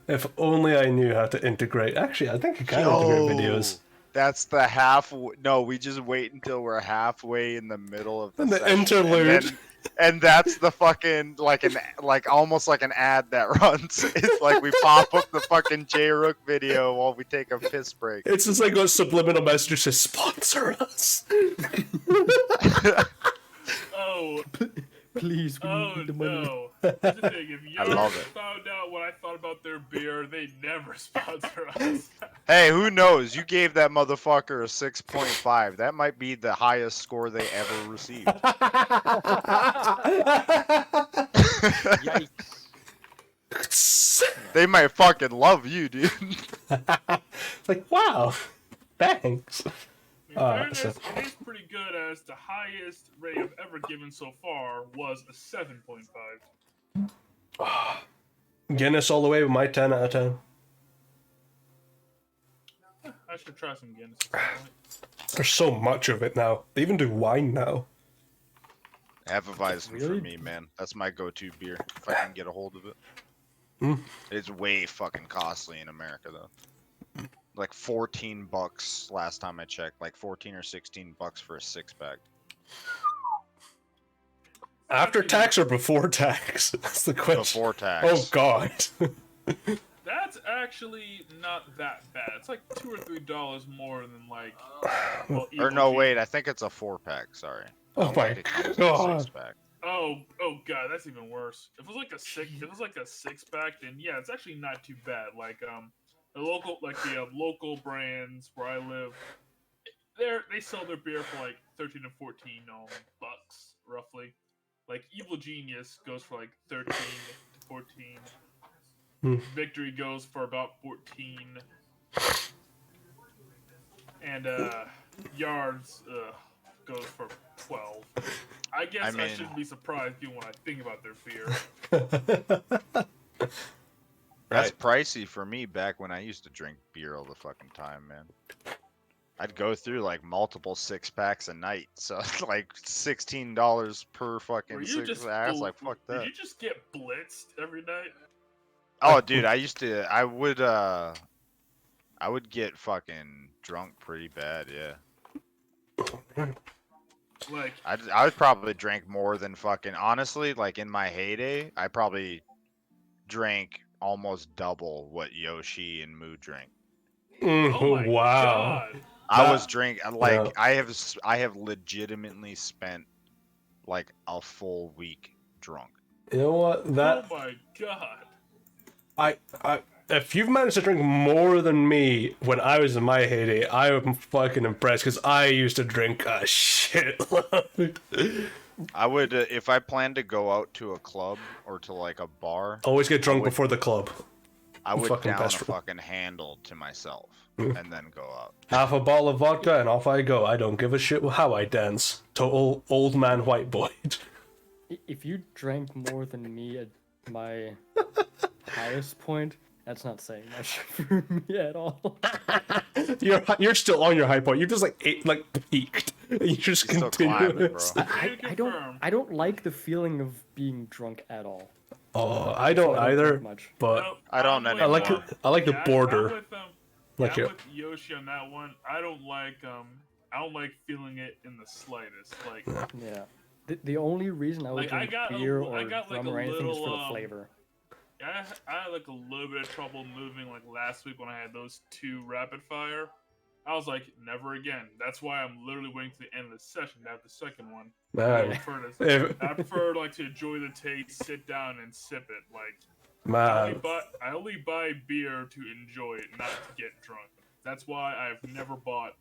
Speaker 4: If only I knew how to integrate. Actually, I think I can integrate videos.
Speaker 1: That's the half. No, we just wait until we're halfway in the middle of the,
Speaker 4: And the
Speaker 1: session,
Speaker 4: interlude.
Speaker 1: and that's the fucking like almost like an ad that runs. It's like we pop up the fucking J Rook video while we take a piss break.
Speaker 4: It's just like a subliminal message says, sponsor us.
Speaker 3: Oh,
Speaker 5: Please, we
Speaker 3: oh
Speaker 5: need the money.
Speaker 3: no! Here's the thing: if
Speaker 1: I
Speaker 3: you
Speaker 1: love it.
Speaker 3: found out what I thought about their beer, they'd never sponsor us.
Speaker 1: Hey, who knows? You gave that motherfucker a 6.5. That might be the highest score they ever received.
Speaker 2: Yikes.
Speaker 1: They might fucking love you, dude.
Speaker 4: Like, wow, thanks.
Speaker 3: In fairness, it is pretty good, as the highest rating I've ever given so far was a 7.5.
Speaker 4: Guinness all the way with my 10 out of 10.
Speaker 3: I should try some Guinness at some point.
Speaker 4: There's so much of it now. They even do wine now.
Speaker 1: Hefeweizen
Speaker 5: Really?
Speaker 1: for me, man. That's my go-to beer if I can get a hold of it.
Speaker 4: Mm.
Speaker 1: It's way fucking costly in America though. Like $14 last time I checked. Like 14 or 16 bucks for a 6-pack.
Speaker 4: After tax or before tax? That's the question.
Speaker 1: Before tax.
Speaker 4: Oh, God.
Speaker 3: That's actually not that bad. It's like $2 or $3 more than well,
Speaker 1: Or
Speaker 3: Evil
Speaker 1: no,
Speaker 3: Genius.
Speaker 1: wait. I think it's a 4-pack. Sorry. I
Speaker 4: Oh,
Speaker 1: don't
Speaker 4: my
Speaker 1: think it comes in a
Speaker 4: God.
Speaker 1: 6-pack.
Speaker 3: Oh god, that's even worse. If it was like a 6-pack, then yeah, it's actually not too bad. Like the local brands where I live, they sell their beer for like 13 to 14 bucks roughly. Like Evil Genius goes for like 13 to 14.
Speaker 4: Hmm.
Speaker 3: Victory goes for about 14. And Yards goes for 12. I guess I shouldn't be surprised given what I think about their beer.
Speaker 1: That's pricey for me back when I used to drink beer all the fucking time, man. I'd go through like multiple 6-packs a night, so like $16 per fucking 6-pack. Like fuck that.
Speaker 3: Did you just get blitzed every night?
Speaker 1: Oh, dude, I would get fucking drunk pretty bad, yeah.
Speaker 3: Like
Speaker 1: I would probably drink more than fucking, honestly, like in my heyday, I probably drank almost double what Yoshi and Moo drank.
Speaker 3: oh my
Speaker 4: Wow.
Speaker 3: god.
Speaker 1: I was drinking like
Speaker 4: yeah.
Speaker 1: I have legitimately spent like a full week drunk.
Speaker 4: You know what?
Speaker 3: Oh my god.
Speaker 4: I if you've managed to drink more than me when I was in my heyday, I am fucking impressed because I used to drink a shitload.
Speaker 1: I would if I planned to go out to a club or to like a bar.
Speaker 4: Always get drunk before the club.
Speaker 1: I would
Speaker 4: Fucking
Speaker 1: down a
Speaker 4: best
Speaker 1: fucking handle to myself and then go out.
Speaker 4: Half a bottle of vodka and off I go. I don't give a shit how I dance. Total old man white boy.
Speaker 5: If you drank more than me at my highest point, that's not saying much for me at all.
Speaker 4: You're still on your high point. You're just like peaked. You just
Speaker 1: You're still
Speaker 4: continue.
Speaker 1: climbing, bro.
Speaker 5: I don't like the feeling of being drunk at all.
Speaker 4: Oh, I don't
Speaker 5: So
Speaker 4: either.
Speaker 5: drink much.
Speaker 4: But
Speaker 3: No,
Speaker 1: I don't
Speaker 3: I'm
Speaker 1: anymore.
Speaker 3: with,
Speaker 4: I like the
Speaker 3: yeah,
Speaker 4: border.
Speaker 3: I'm with,
Speaker 4: Like
Speaker 3: I'm
Speaker 4: you.
Speaker 3: with Yoshi on that one. I don't like feeling it in the slightest. Like
Speaker 5: Yeah. The only reason I would
Speaker 3: Like, I
Speaker 5: drink
Speaker 3: got a-
Speaker 5: beer
Speaker 3: I
Speaker 5: or
Speaker 3: got, like,
Speaker 5: rum
Speaker 3: a
Speaker 5: or anything is for
Speaker 3: little,
Speaker 5: the flavor.
Speaker 3: I had like a little bit of trouble moving like last week when I had those 2 rapid fire. I was like, never again. That's why I'm literally waiting to the end of the session to have the second one.
Speaker 4: Man.
Speaker 3: I prefer like to enjoy the taste, sit down and sip it. Like
Speaker 4: Man.
Speaker 3: I only buy beer to enjoy it, not to get drunk. That's why I've never bought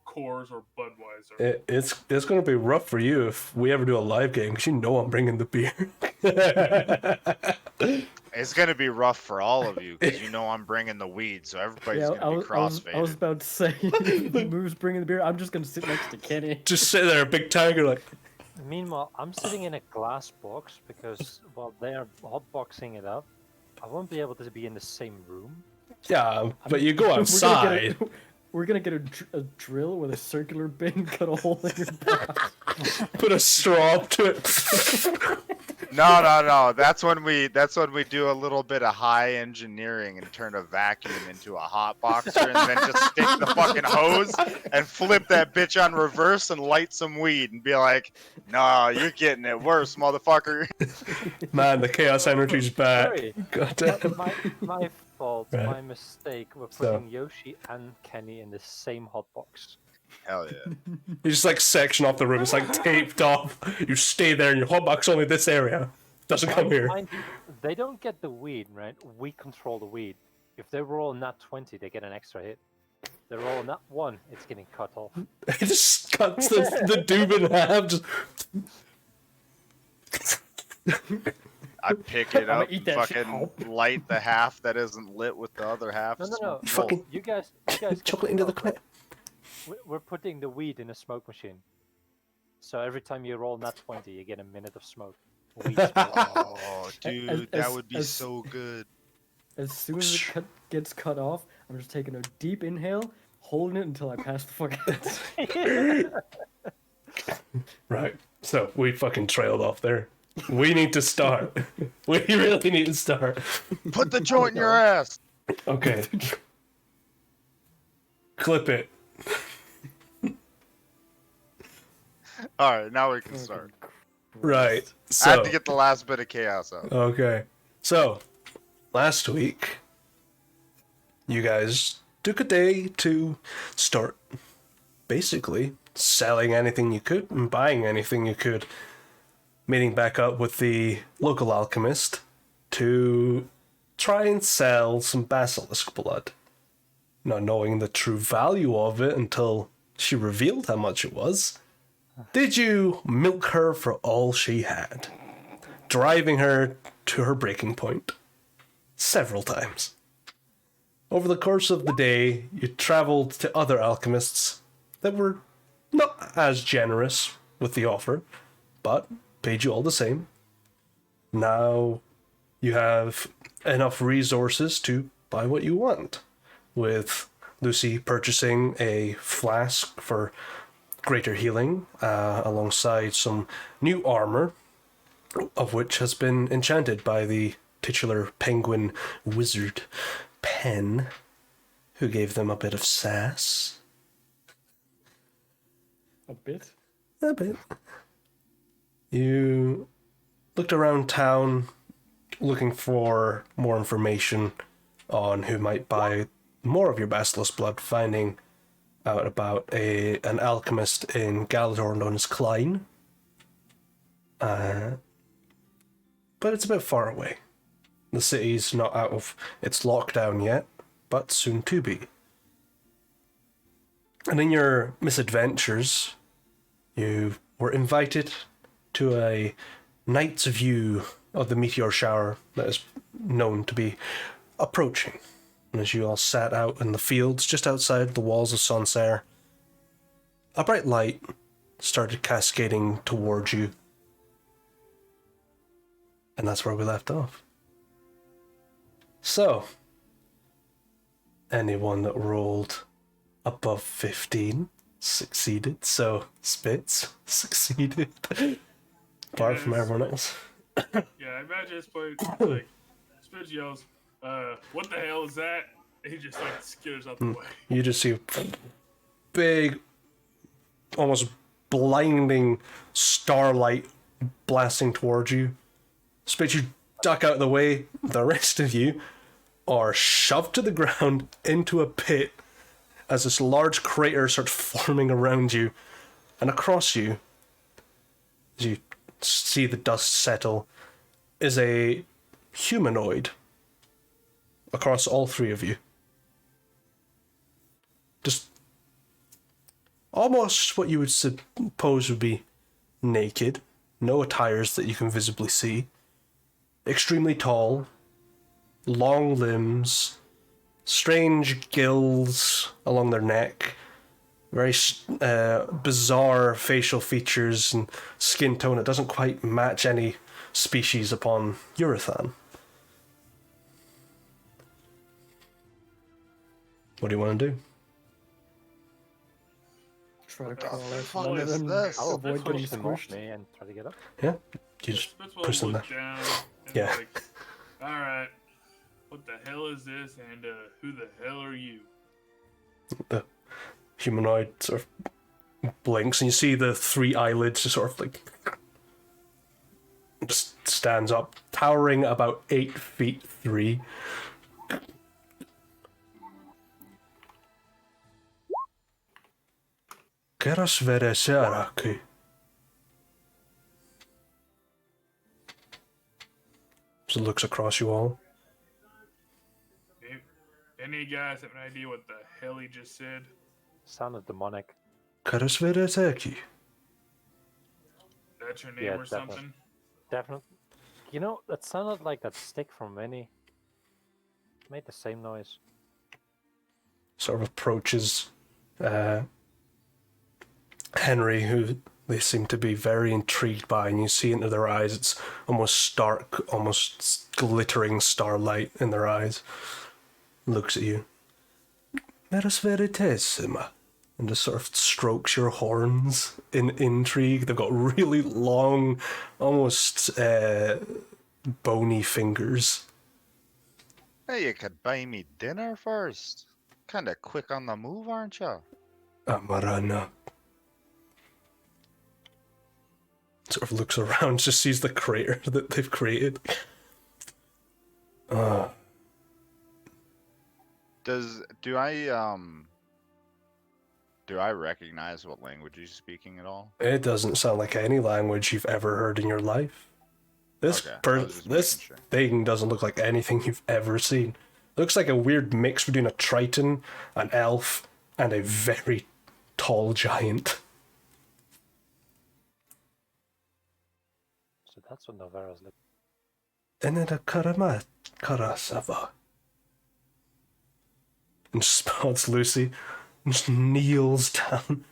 Speaker 3: Coors or Budweiser.
Speaker 4: It's gonna be rough for you if we ever do a live game because you know I'm bringing the beer.
Speaker 1: It's gonna be rough for all of you because you know I'm bringing the weed, so everybody's gonna be crossfaded.
Speaker 5: I was about to say, if Moo's bringing the beer, I'm just gonna sit next to Kenny.
Speaker 4: Just sit there, big tiger, like.
Speaker 2: Meanwhile, I'm sitting in a glass box because while they're hotboxing it up, I won't be able to be in the same room.
Speaker 4: Yeah, but you go outside.
Speaker 5: We're gonna get a drill with a circular bin, cut a hole in your box.
Speaker 4: Put a straw up to it.
Speaker 1: No. That's when we do a little bit of high engineering and turn a vacuum into a hot boxer and then just stick the fucking hose and flip that bitch on reverse and light some weed and be like, "No, you're getting it worse, motherfucker."
Speaker 4: Man, the chaos energy's back.
Speaker 2: Sorry.
Speaker 4: God damn.
Speaker 2: My fault,
Speaker 4: Right.
Speaker 2: my mistake. We're putting Yoshi and Kenny in the same hotbox.
Speaker 1: Hell yeah.
Speaker 4: You just like section off the room. It's like taped off. You stay there, and your hotbox only this area. Doesn't come here.
Speaker 2: Mind you, they don't get the weed, right? We control the weed. If they roll nat 20, they get an extra hit. If they roll nat 1, it's getting cut off.
Speaker 4: It just cuts the doob in half. Just...
Speaker 1: I pick it
Speaker 5: I'ma
Speaker 1: up,
Speaker 5: eat that
Speaker 1: fucking light the half that isn't lit with the other half.
Speaker 2: No.
Speaker 4: Fucking
Speaker 2: You guys
Speaker 4: chocolate into the clip.
Speaker 2: We're putting the weed in a smoke machine. So every time you roll nat 20, you get a minute of smoke. Weed smoke.
Speaker 1: Oh, dude, that would be
Speaker 5: as-
Speaker 1: so good.
Speaker 5: As soon as it gets cut off, I'm just taking a deep inhale, holding it until I pass the fuck out.
Speaker 4: Right. So we fucking trailed off there. We need to start. We really need to start.
Speaker 1: Put the joint in your ass.
Speaker 4: Okay. Clip it.
Speaker 1: All right, now we can start.
Speaker 4: Right.
Speaker 1: I
Speaker 4: So.
Speaker 1: have to get the last bit of chaos out.
Speaker 4: Okay. So, last week, you guys took a day to start basically selling anything you could and buying anything you could. meeting back up with the local alchemist to try and sell some basilisk blood. Not knowing the true value of it until she revealed how much it was, did you milk her for all she had, driving her to her breaking point several times? Over the course of the day, you traveled to other alchemists that were not as generous with the offer, but paid you all the same. Now you have enough resources to buy what you want, with Lucy purchasing a flask for greater healing, alongside some new armor, of which has been enchanted by the titular penguin wizard Pen, who gave them a bit of sass.
Speaker 5: A bit?
Speaker 4: A bit. You looked around town looking for more information on who might buy more of your basilisk blood, finding out about an alchemist in Galador known as Klein. But it's a bit far away. The city's not out of its lockdown yet, but soon to be. And in your misadventures, you were invited to a night's view of the meteor shower that is known to be approaching. And as you all sat out in the fields just outside the walls of Sancerre, a bright light started cascading towards you. And that's where we left off. So, anyone that rolled above 15 succeeded. So, Spitz succeeded. Apart from everyone else.
Speaker 3: Yeah, I imagine it's like Spitz yells, what the hell is that? And he just like skitters out the way.
Speaker 4: You just see big, almost blinding starlight blasting towards you. Spitz, you duck out of the way. The rest of you are shoved to the ground into a pit as this large crater starts forming around you. And across you, as you see the dust settle, is a humanoid across all three of you. Just almost what you would suppose would be naked. No attires that you can visibly see. Extremely tall, long limbs, strange gills along their neck, very bizarre facial features and skin tone that doesn't quite match any species upon Eurithanian. What do you want to do?
Speaker 5: Try to
Speaker 1: the
Speaker 5: crawl
Speaker 1: fuck
Speaker 5: out. None of
Speaker 1: is
Speaker 5: them
Speaker 1: this?
Speaker 2: I'll
Speaker 5: avoid getting
Speaker 2: push them off
Speaker 5: squished.
Speaker 2: me and try to get up.
Speaker 4: Yeah? You just
Speaker 3: Spitz will
Speaker 4: push them
Speaker 3: look
Speaker 4: there.
Speaker 3: down and
Speaker 4: Yeah.
Speaker 3: like, alright, what the hell is this and who the hell are you?
Speaker 4: The humanoid sort of blinks and you see the three eyelids just sort of like just stands up, towering about 8'3". Siras Vethkari. So looks across you all.
Speaker 3: Any guys have an idea what the hell he just said?
Speaker 2: Sounded demonic.
Speaker 4: Siras Vethkari.
Speaker 3: That's your name
Speaker 2: Yeah,
Speaker 3: or something?
Speaker 2: Definitely. You know, that sounded like that stick from Vinny. Made the same noise.
Speaker 4: Sort of approaches Henry, who they seem to be very intrigued by, and you see into their eyes, it's almost stark, almost glittering starlight in their eyes. Looks at you. Meras veritissima. And just sort of strokes your horns in intrigue. They've got really long, almost bony fingers.
Speaker 1: Hey, you could buy me dinner first. Kinda quick on the move, aren't you?
Speaker 4: Amarana. Sort of looks around, just sees the crater that they've created.
Speaker 1: Do Do I recognize what language he's speaking at all?
Speaker 4: It doesn't sound like any language you've ever heard in your life. This
Speaker 1: Okay, I was just
Speaker 4: this
Speaker 1: making sure.
Speaker 4: thing doesn't look like anything you've ever seen. Looks like a weird mix between a triton, an elf, and a very tall giant.
Speaker 2: So that's what Novara's like.
Speaker 4: And then a karasava. And spots Lucy and just kneels down.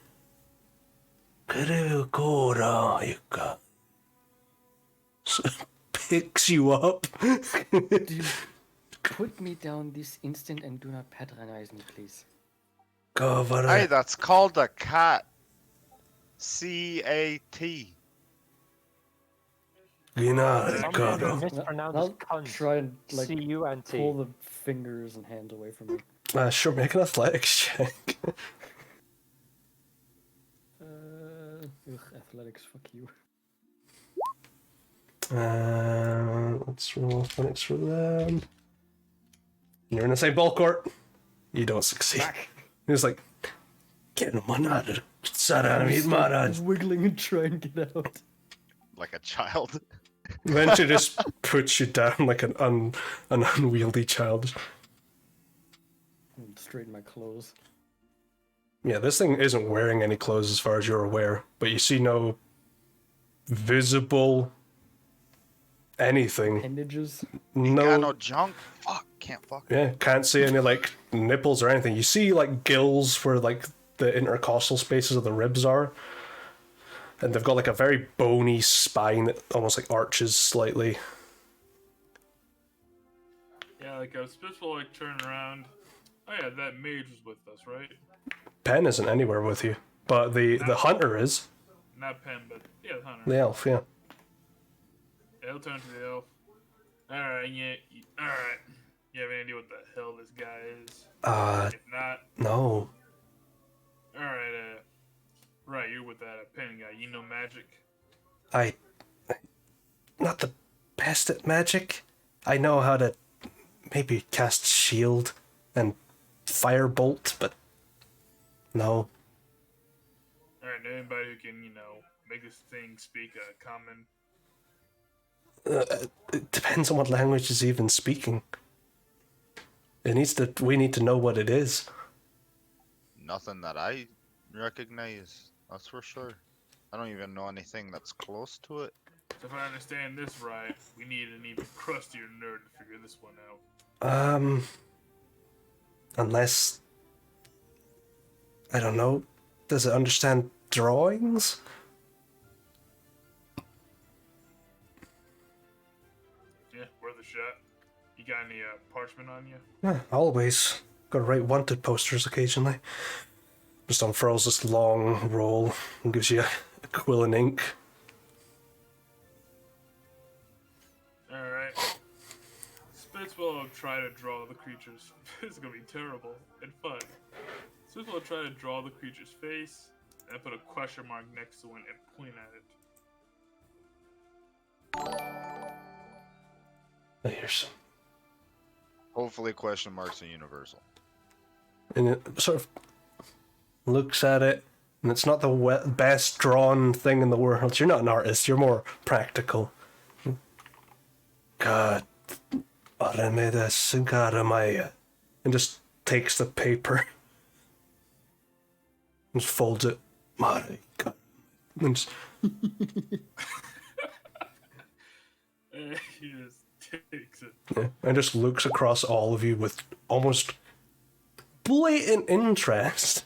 Speaker 4: So picks you up.
Speaker 5: Dude, put me down this instant and do not patronize me, please.
Speaker 1: Hey, that's called a cat. C-A-T.
Speaker 2: Some
Speaker 5: Mis-
Speaker 2: mispronounce
Speaker 5: I'll
Speaker 2: cunt.
Speaker 5: try and like
Speaker 2: C-U-N-T.
Speaker 5: pull the fingers and hands away from me.
Speaker 4: Sure, make an athletics check.
Speaker 5: Athletics, fuck you.
Speaker 4: Let's roll athletics for them. You're in the same ball court. You don't succeed. He's like, get him out of
Speaker 5: Wiggling and trying to get out.
Speaker 1: Like a child.
Speaker 4: Eventually just puts you down like an unwieldy child.
Speaker 5: And straighten my clothes.
Speaker 4: Yeah, this thing isn't wearing any clothes as far as you're aware, but you see no visible anything.
Speaker 5: Appendages.
Speaker 1: Got no junk. Fuck, can't fuck it.
Speaker 4: Yeah, can't see any like nipples or anything. You see like gills where like the intercostal spaces of the ribs are. And they've got like a very bony spine that almost like arches slightly.
Speaker 3: Yeah, like I was supposed to like turn around. Oh yeah, that mage was with us, right?
Speaker 4: Pen isn't anywhere with you, but the hunter is.
Speaker 3: Not Pen, but yeah, the hunter.
Speaker 4: The elf, yeah.
Speaker 3: Yeah, he'll turn to the elf. Alright, yeah, alright. You have any idea what the hell this guy is? If not,
Speaker 4: No.
Speaker 3: alright, right, you're with that pen guy. You know magic?
Speaker 4: I not the best at magic. I know how to maybe cast shield and firebolt, but no.
Speaker 3: Alright, anybody who can, make this thing speak a common.
Speaker 4: It depends on what language is even speaking. We need to know what it is.
Speaker 1: Nothing that I recognize, that's for sure. I don't even know anything that's close to it.
Speaker 3: So if I understand this right, we need an even crustier nerd to figure this one out.
Speaker 4: Unless, I don't know, does it understand drawings?
Speaker 3: Yeah, worth a shot. You got any parchment on you?
Speaker 4: Yeah, always. Gotta write wanted posters occasionally. Just unfurls this long roll and gives you a quill and ink.
Speaker 3: Alright. Spitz will try to draw the creature's... This is gonna be terrible and fun. Spitz will try to draw the creature's face, and put a question mark next to it and point at it.
Speaker 4: Here's.
Speaker 1: Hopefully question marks are universal.
Speaker 4: And it sort of looks at it, and it's not the best drawn thing in the world. You're not an artist, you're more practical. God, and just takes the paper and just folds it. And just,
Speaker 3: He just takes it.
Speaker 4: yeah, and just looks across all of you with almost blatant interest.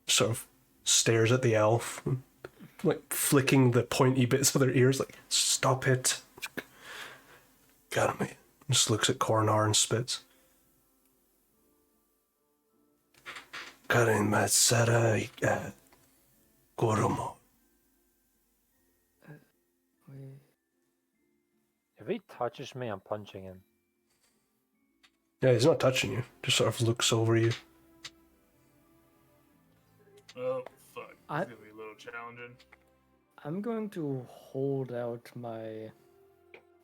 Speaker 4: Sort of stares at the elf, like flicking the pointy bits of their ears, like, stop it. Got me. Just looks at Coronar and spits. Karin Matsara Goromo.
Speaker 5: Wait.
Speaker 2: If he touches me, I'm punching him.
Speaker 4: Yeah, he's not touching you. Just sort of looks over you.
Speaker 3: Oh, fuck. It's
Speaker 5: I-
Speaker 3: gonna be a little challenging.
Speaker 5: I'm going to hold out my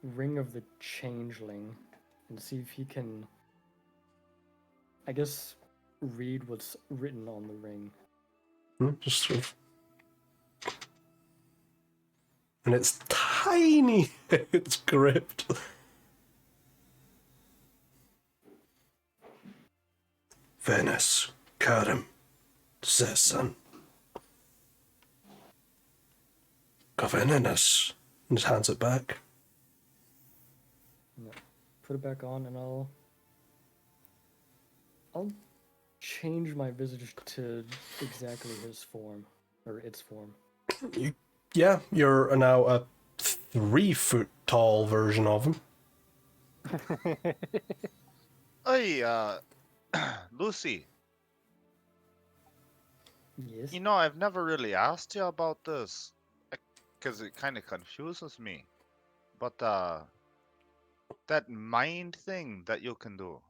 Speaker 5: Ring of the Changeling and see if he can I guess read what's written on the ring.
Speaker 4: Just sort of. And it's tiny. It's gripped. Venice, Karim, Zesan. Governance. And just hands it back.
Speaker 5: Yeah. Put it back on, and I'll change my visage to exactly his form, or its form.
Speaker 4: Yeah, you're now a 3-foot tall version of him.
Speaker 1: Hey, Lucy,
Speaker 5: Yes.
Speaker 1: you know, I've never really asked you about this, because it kind of confuses me. But, that mind thing that you can do,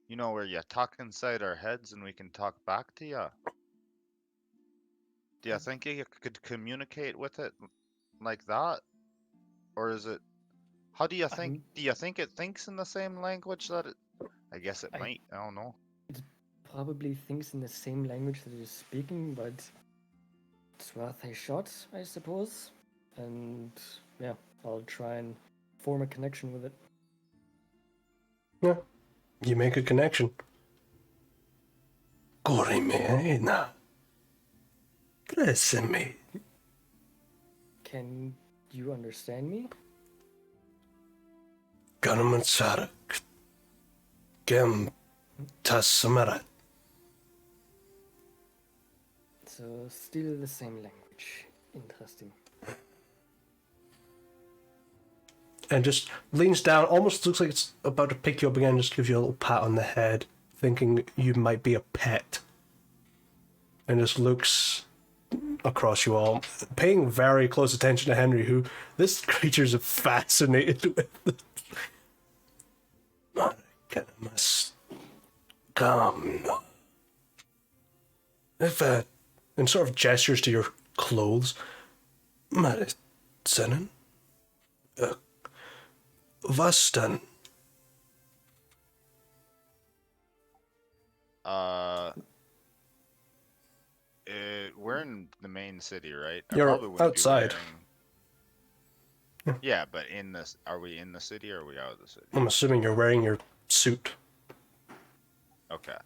Speaker 1: you know, where you talk inside our heads and we can talk back to you. Do you think you could communicate with it like that? Or is it, how do you think, do you think it thinks in the same language that it, I guess it might, I don't know.
Speaker 5: It probably thinks in the same language that it is speaking, but it's worth a shot, I suppose. And yeah, I'll try and form a connection with it.
Speaker 4: Yeah, you make a connection. Gorimena. Me.
Speaker 5: Can you understand me?
Speaker 4: Ganamatsara. Gem Tasamarat.
Speaker 5: So still the same language. Interesting.
Speaker 4: And just leans down, almost looks like it's about to pick you up again, just gives you a little pat on the head, thinking you might be a pet. And just looks across you all, paying very close attention to Henry, who this creature's fascinated with. Must come. If and sort of gestures to your clothes. Maritsenen. Vastan.
Speaker 1: We're in the main city, right?
Speaker 4: You're
Speaker 1: probably wouldn't be
Speaker 4: outside.
Speaker 1: wearing- Yeah, but in this, are we in the city or are we out of the city?
Speaker 4: I'm assuming you're wearing your suit.
Speaker 1: Okay.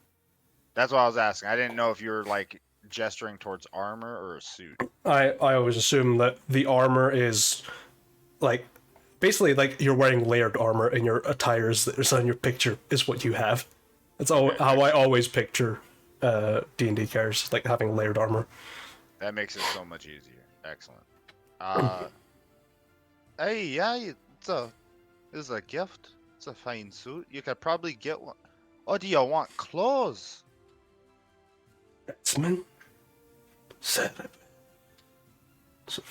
Speaker 1: That's what I was asking. I didn't know if you were like gesturing towards armor or a suit.
Speaker 4: I always assume that the armor is like basically like you're wearing layered armor and your attires that is on your picture is what you have. That's how I always picture D&D characters, like having layered armor.
Speaker 1: That makes it so much easier. Excellent. Hey, yeah, it's a gift. It's a fine suit. You could probably get one. Oh, do you want clothes?
Speaker 4: Batsman. Sarah. So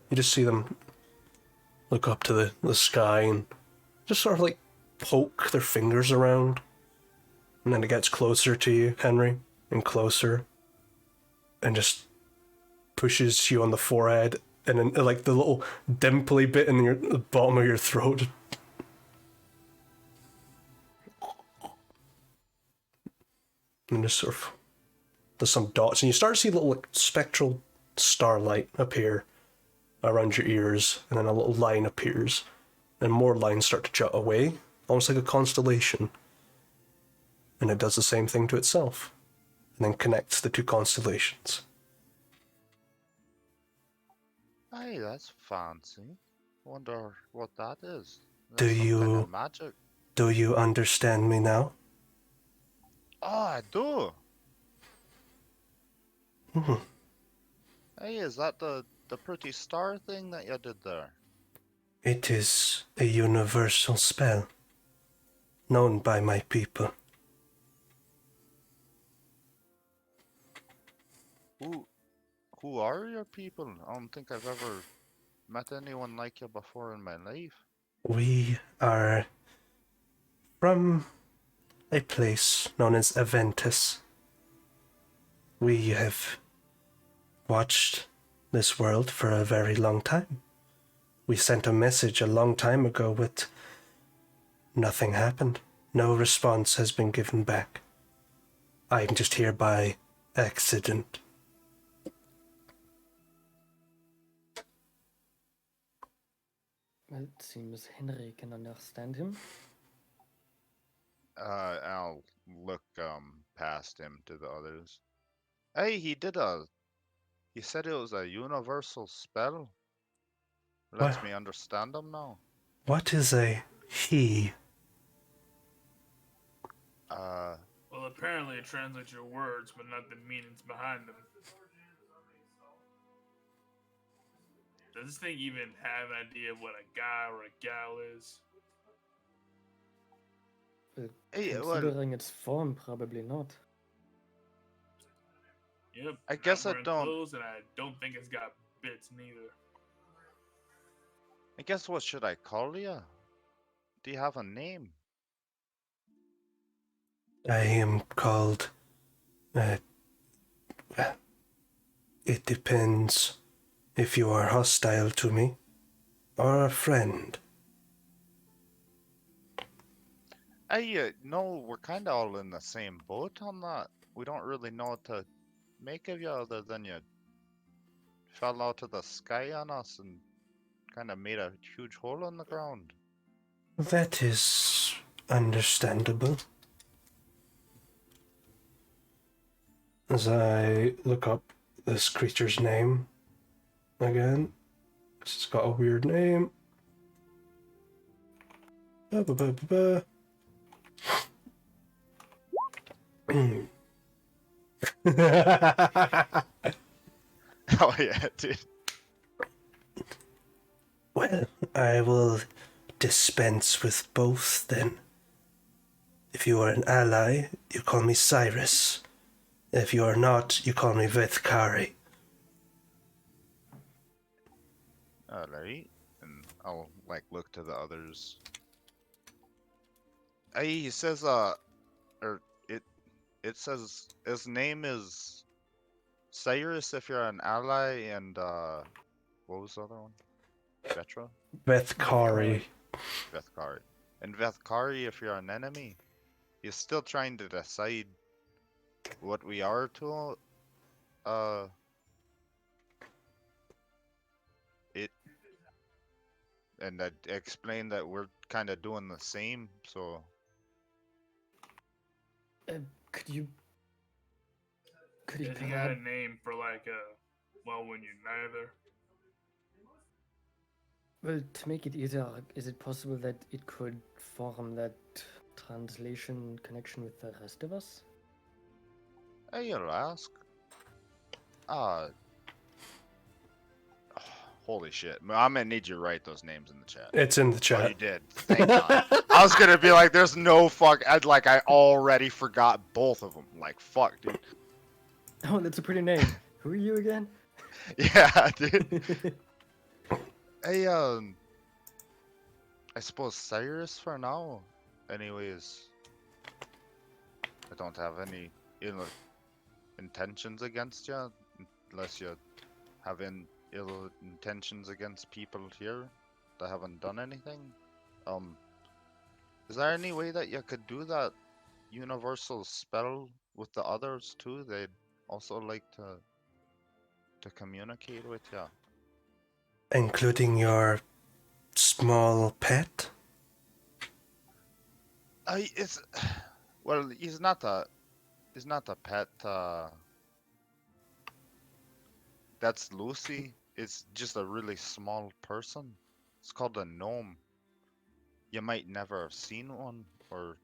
Speaker 4: you just see them look up to the sky and just sort of like poke their fingers around. And then it gets closer to you, Henry, and closer. And just pushes you on the forehead. And then like the little dimply bit in the bottom of your throat. And just sort of there's some dots, and you start to see little like, spectral starlight appear around your ears, and then a little line appears, and more lines start to jut away, almost like a constellation. And it does the same thing to itself, and then connects the two constellations.
Speaker 1: Hey, that's fancy. Wonder what that is.
Speaker 4: Do
Speaker 1: That's some kind
Speaker 4: you-
Speaker 1: of magic?
Speaker 4: Do you understand me now?
Speaker 1: Oh, I do.
Speaker 4: Mhm.
Speaker 1: Hey, is that the pretty star thing that you did there?
Speaker 4: It is a universal spell, known by my people.
Speaker 1: Who are your people? I don't think I've ever met anyone like you before in my life.
Speaker 4: We are from a place known as Aventus. We have watched this world for a very long time. We sent a message a long time ago, but nothing happened. No response has been given back. I'm just here by accident.
Speaker 5: Well, it seems Henry can understand him.
Speaker 1: I'll look past him to the others. Hey, he said it was a universal spell. Lets
Speaker 4: What?
Speaker 1: me understand him now.
Speaker 4: What is a he?
Speaker 3: Well, apparently it translates your words, but not the meanings behind them. Does this thing even have an idea of what a guy or a gal is?
Speaker 1: Hey,
Speaker 5: Considering its form, probably not.
Speaker 3: Yep.
Speaker 1: I
Speaker 3: not
Speaker 1: guess I
Speaker 3: wearing
Speaker 1: don't-
Speaker 3: Clothes, and I don't think it's got bits neither.
Speaker 1: I guess what should I call you? Do you have a name?
Speaker 4: I am called. It depends if you are hostile to me or a friend.
Speaker 1: Hey, no, we're kind of all in the same boat on that. We don't really know what to make of you other than you fell out of the sky on us and kind of made a huge hole in the ground.
Speaker 4: That is understandable. As I look up this creature's name again, it's got a weird name. Ba, ba, ba, ba, ba.
Speaker 1: Oh yeah, dude.
Speaker 4: Well, I will dispense with both then. If you are an ally, you call me Siras. If you are not, you call me Vethkari.
Speaker 1: Alright. And I'll look to the others. Hey, he says or it says his name is Cyrus if you're an ally, and what was the other one? Vetra?
Speaker 4: Vethkari.
Speaker 1: Vethkari. And Vethkari if you're an enemy. He's still trying to decide what we are to it, and I explained that we're kind of doing the same, so
Speaker 5: Could you
Speaker 3: Has he got a name for when you're neither?
Speaker 5: Well, to make it easier, is it possible that it could form that translation connection with the rest of us?
Speaker 1: hey, you'll ask. Holy shit. I'm gonna need you to write those names in the chat.
Speaker 4: It's in the
Speaker 1: Oh,
Speaker 4: chat.
Speaker 1: you did. Thank God. I was gonna be like, there's no fuck. I already forgot both of them. Like, fuck, dude.
Speaker 5: Oh, that's a pretty name. Who are you again?
Speaker 1: Yeah, dude. Hey, I suppose Cyrus for now. Anyways, I don't have any intentions against you, unless you have ill intentions against people here that haven't done anything. Is there any way that you could do that universal spell with the others too? They'd also like to communicate with you.
Speaker 4: Including your small pet?
Speaker 1: It's well, he's not a pet. That's Lucy. It's just a really small person. It's called a gnome. You might never have seen one, or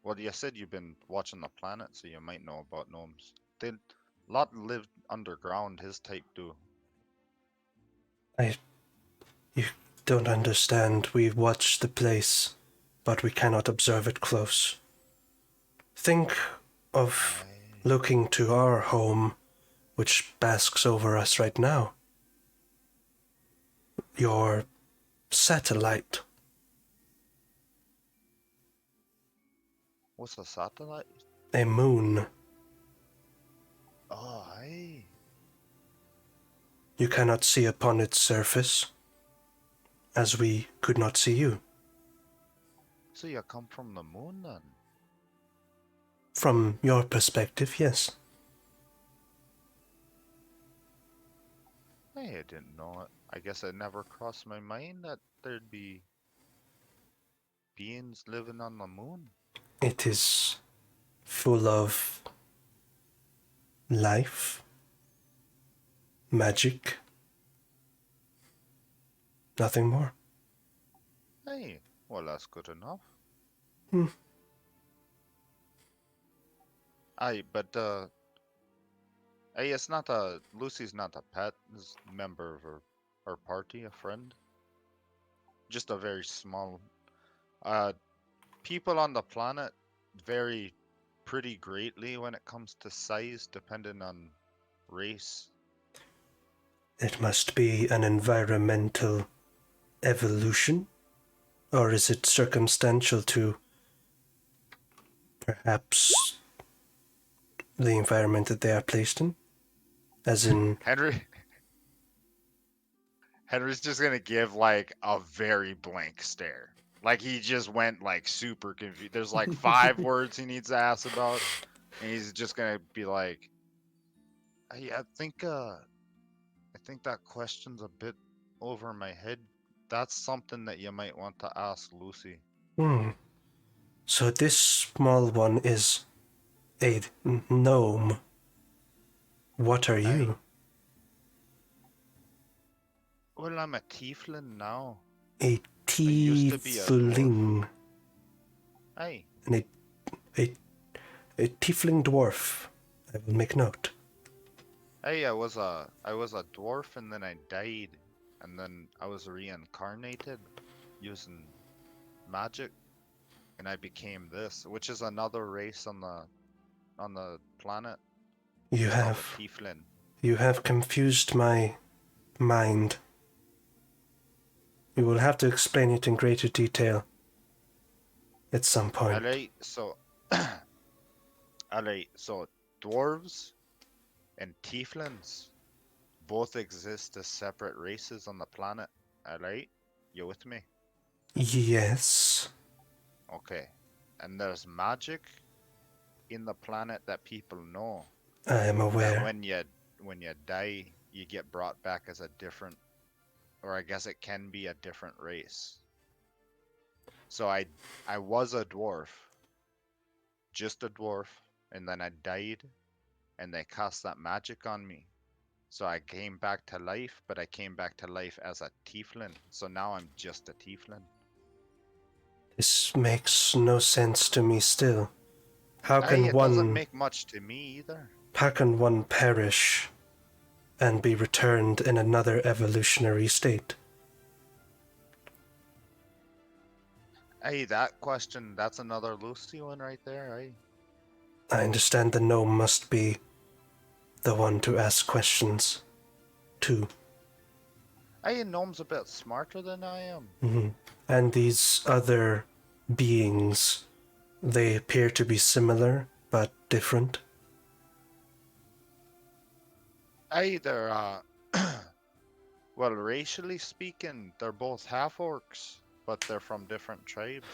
Speaker 1: well, you said you've been watching the planet, so you might know about gnomes. They lot live underground. His type do.
Speaker 4: You don't understand. We watch the place, but we cannot observe it close. Think of looking to our home, which basks over us right now. Your satellite.
Speaker 1: What's a satellite?
Speaker 4: A moon.
Speaker 1: Oh, hey.
Speaker 4: You cannot see upon its surface, as we could not see you.
Speaker 1: So you come from the moon then?
Speaker 4: From your perspective, yes.
Speaker 1: Hey, I didn't know it. I guess it never crossed my mind that there'd be beings living on the moon.
Speaker 4: It is full of life, magic, nothing more.
Speaker 1: Hey, well, that's good enough.
Speaker 4: Hmm.
Speaker 1: Aye, but hey, it's not Lucy's not a pet. Is a member of her party, a friend. Just a very small. People on the planet vary pretty greatly when it comes to size, depending on race.
Speaker 4: It must be an environmental evolution, or is it circumstantial to perhaps the environment that they are placed in? As in,
Speaker 1: Henry's just gonna give like a very blank stare. Like he just went like super confused. There's like 5 words he needs to ask about, and he's just gonna be like, I think that question's a bit over my head. That's something that you might want to ask Lucy.
Speaker 4: So this small one is a gnome. What are you?
Speaker 1: Well, I'm a tiefling now.
Speaker 4: A
Speaker 1: used to be a
Speaker 4: tiefling.
Speaker 1: Aye.
Speaker 4: And a tiefling dwarf. I will make note.
Speaker 1: Hey, I was a dwarf and then I died, and then I was reincarnated using magic, and I became this, which is another race on the planet.
Speaker 4: You
Speaker 1: called
Speaker 4: have
Speaker 1: a tiefling.
Speaker 4: You have confused my mind. You will have to explain it in greater detail at some point.
Speaker 1: Alright, so so dwarves and tieflings both exist as separate races on the planet. Alright? You with me?
Speaker 4: Yes.
Speaker 1: Okay. And there's magic in the planet that people know.
Speaker 4: I am aware.
Speaker 1: That when you die, you get brought back as a different, or I guess it can be a different race. So I was a dwarf, just a dwarf, and then I died, and they cast that magic on me. So I came back to life, but I came back to life as a tiefling. So now I'm just a tiefling.
Speaker 4: This makes no sense to me still. How
Speaker 1: Hey,
Speaker 4: can
Speaker 1: it doesn't make much to me either.
Speaker 4: How can one perish and be returned in another evolutionary state?
Speaker 1: Hey, that question, that's another Lucy one right there, hey?
Speaker 4: I understand the gnome must be the one to ask questions, too.
Speaker 1: Hey, gnome's a bit smarter than I am.
Speaker 4: Mm-hmm. And these other beings, they appear to be similar, but different?
Speaker 1: Hey, they're, well, racially speaking, they're both half-orcs, but they're from different tribes.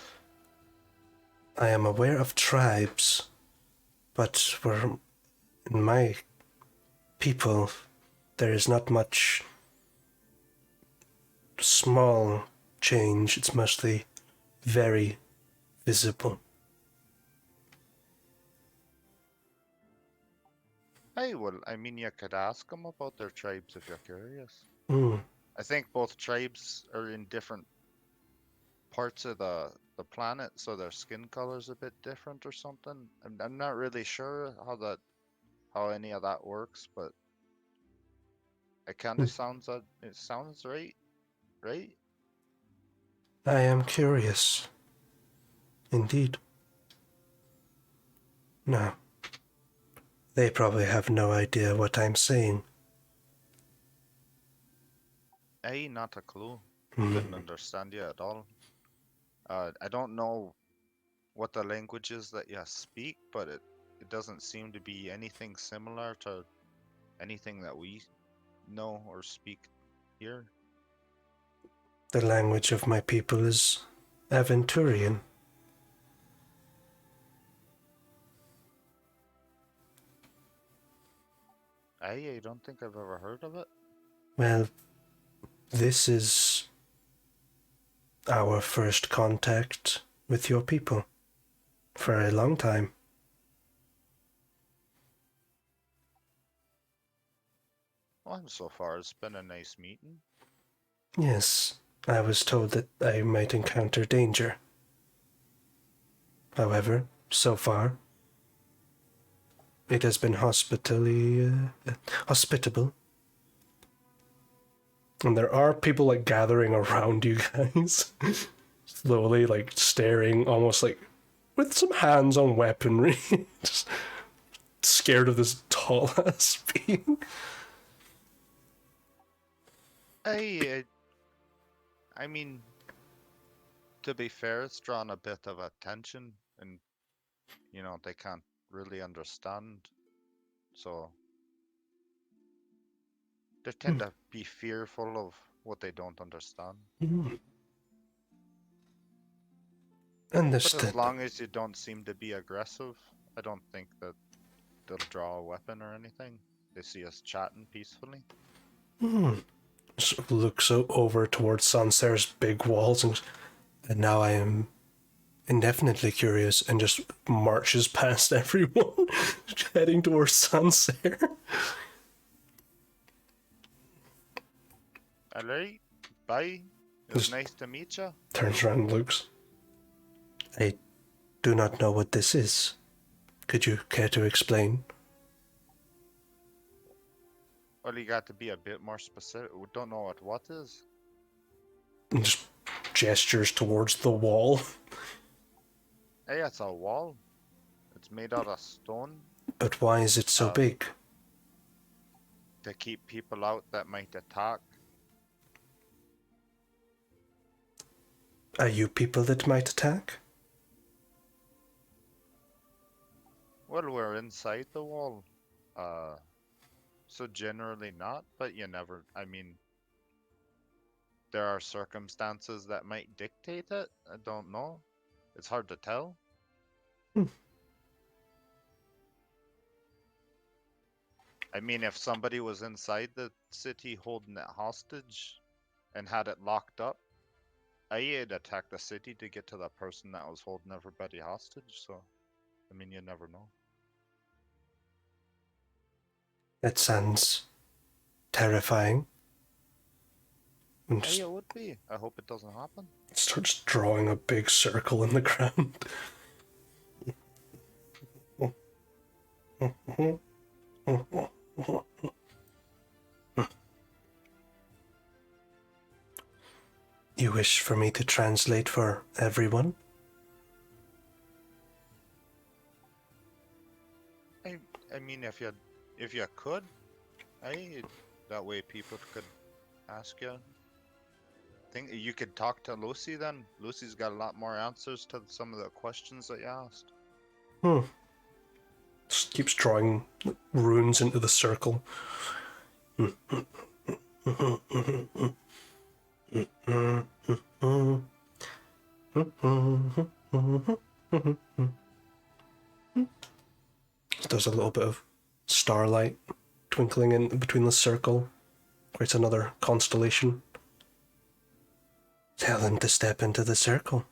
Speaker 4: I am aware of tribes, but in my people, there is not much small change. It's mostly very visible.
Speaker 1: Hey, well, I mean, you could ask them about their tribes if you're curious.
Speaker 4: Mm.
Speaker 1: I think both tribes are in different parts of the planet, so their skin color's a bit different or something. I'm not really sure how any of that works, but it kind of sounds right, right?
Speaker 4: I am curious. Indeed. No. They probably have no idea what I'm saying.
Speaker 1: Hey, not a clue. Couldn't understand you at all. I don't know what the language is that you speak, but it doesn't seem to be anything similar to anything that we know or speak here.
Speaker 4: The language of my people is Aventurian.
Speaker 1: I don't think I've ever heard of it.
Speaker 4: Well, this is our first contact with your people for a long time.
Speaker 1: Well, so far it's been a nice meeting.
Speaker 4: Yes, I was told that I might encounter danger. However, so far, it has been hospitable. And there are people like gathering around you guys, slowly like staring, almost like with some hands on weaponry, just scared of this tall ass being.
Speaker 1: I mean, to be fair, it's drawn a bit of attention, and they can't really understand, so they tend to be fearful of what they don't understand. But
Speaker 4: Understood.
Speaker 1: as long as you don't seem to be aggressive, I don't think that they'll draw a weapon or anything. They see us chatting peacefully.
Speaker 4: Just looks over towards Sancerre's big walls and now I am indefinitely curious and just marches past everyone, heading towards Sancerre.
Speaker 1: Alright, bye. It was nice to meet you.
Speaker 4: Turns around and looks. I do not know what this is. Could you care to explain?
Speaker 1: Well, you got to be a bit more specific. We don't know what is.
Speaker 4: And just gestures towards the wall.
Speaker 1: Hey, it's a wall. It's made out of stone
Speaker 4: But why is it so big?
Speaker 1: to keep people out that might attack.
Speaker 4: Are you people that might attack?
Speaker 1: Well, we're inside the wall. So generally not, but you never, there are circumstances that might dictate it. I don't know. It's hard to tell. If somebody was inside the city holding it hostage and had it locked up, I'd attack the city to get to the person that was holding everybody hostage, so, you never know.
Speaker 4: That sounds terrifying.
Speaker 1: Hey, it would be. I hope it doesn't happen.
Speaker 4: Starts drawing a big circle in the ground. You wish for me to translate for everyone?
Speaker 1: If you could, that way people could ask you. Think you could talk to Lucy then. Lucy's got a lot more answers to some of the questions that you asked.
Speaker 4: Just keeps drawing runes into the circle. There's a little bit of starlight twinkling in between the circle. Creates another constellation. Tell him to step into the circle.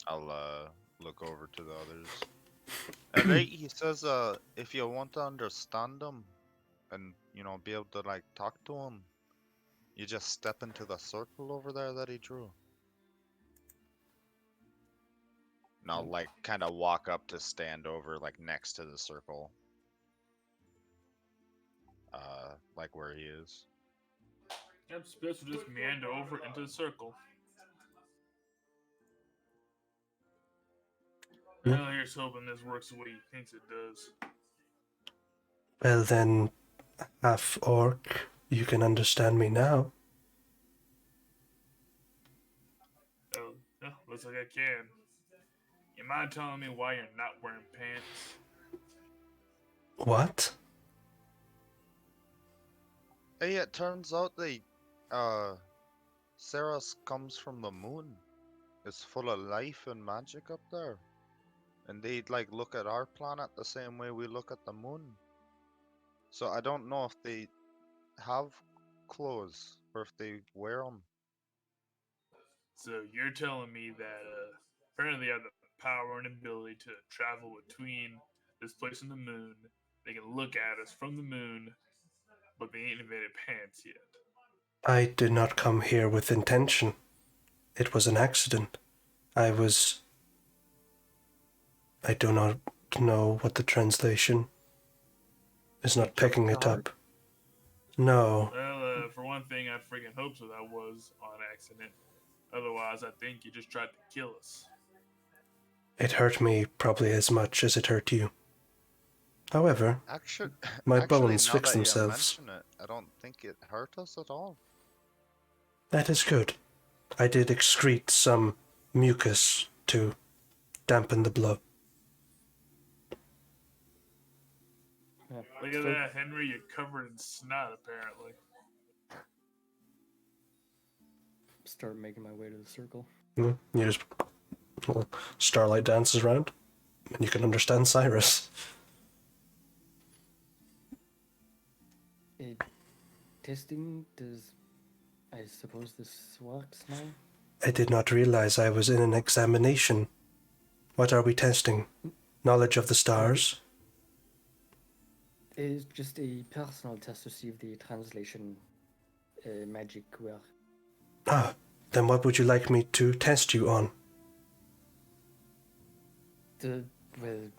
Speaker 1: I'll look over to the others. Alright, he says if you want to understand him and be able to talk to him, you just step into the circle over there that he drew. And I'll kind of walk up to stand over next to the circle. Where he is.
Speaker 3: Yep, Spitz will just meander over into the circle. Well, here's hoping this works the way he thinks it does.
Speaker 4: Well then, half orc, you can understand me now.
Speaker 3: Oh, looks like I can. You mind telling me why you're not wearing pants?
Speaker 4: What?
Speaker 1: Hey, it turns out Siras comes from the moon. It's full of life and magic up there. And they look at our planet the same way we look at the moon. So I don't know if they have clothes or if they wear them.
Speaker 3: So you're telling me that apparently they have the power and ability to travel between this place and the moon. They can look at us from the moon, but they ain't invaded pants yet.
Speaker 4: I did not come here with intention. It was an accident. I do not know what the translation is not picking it up. No.
Speaker 3: Well, for one thing, I freaking hope so that was on accident. Otherwise, I think you just tried to kill us.
Speaker 4: It hurt me probably as much as it hurt you. However,
Speaker 1: Actually,
Speaker 4: my
Speaker 1: actually,
Speaker 4: bones
Speaker 1: now
Speaker 4: fix
Speaker 1: that you
Speaker 4: themselves.
Speaker 1: mention it, I don't think it hurt us at all.
Speaker 4: That is good. I did excrete some mucus to dampen the blow.
Speaker 5: Yeah.
Speaker 3: Look at that, Henry. You're covered in snot, apparently.
Speaker 5: Start making my way to the circle.
Speaker 4: You just starlight dances around, and you can understand Cyrus.
Speaker 5: Testing, does I suppose this works now?
Speaker 4: I did not realize I was in an examination. What are we testing? Knowledge of the stars?
Speaker 5: It's just a personal test to see if the translation magic works.
Speaker 4: Ah, then what would you like me to test you on?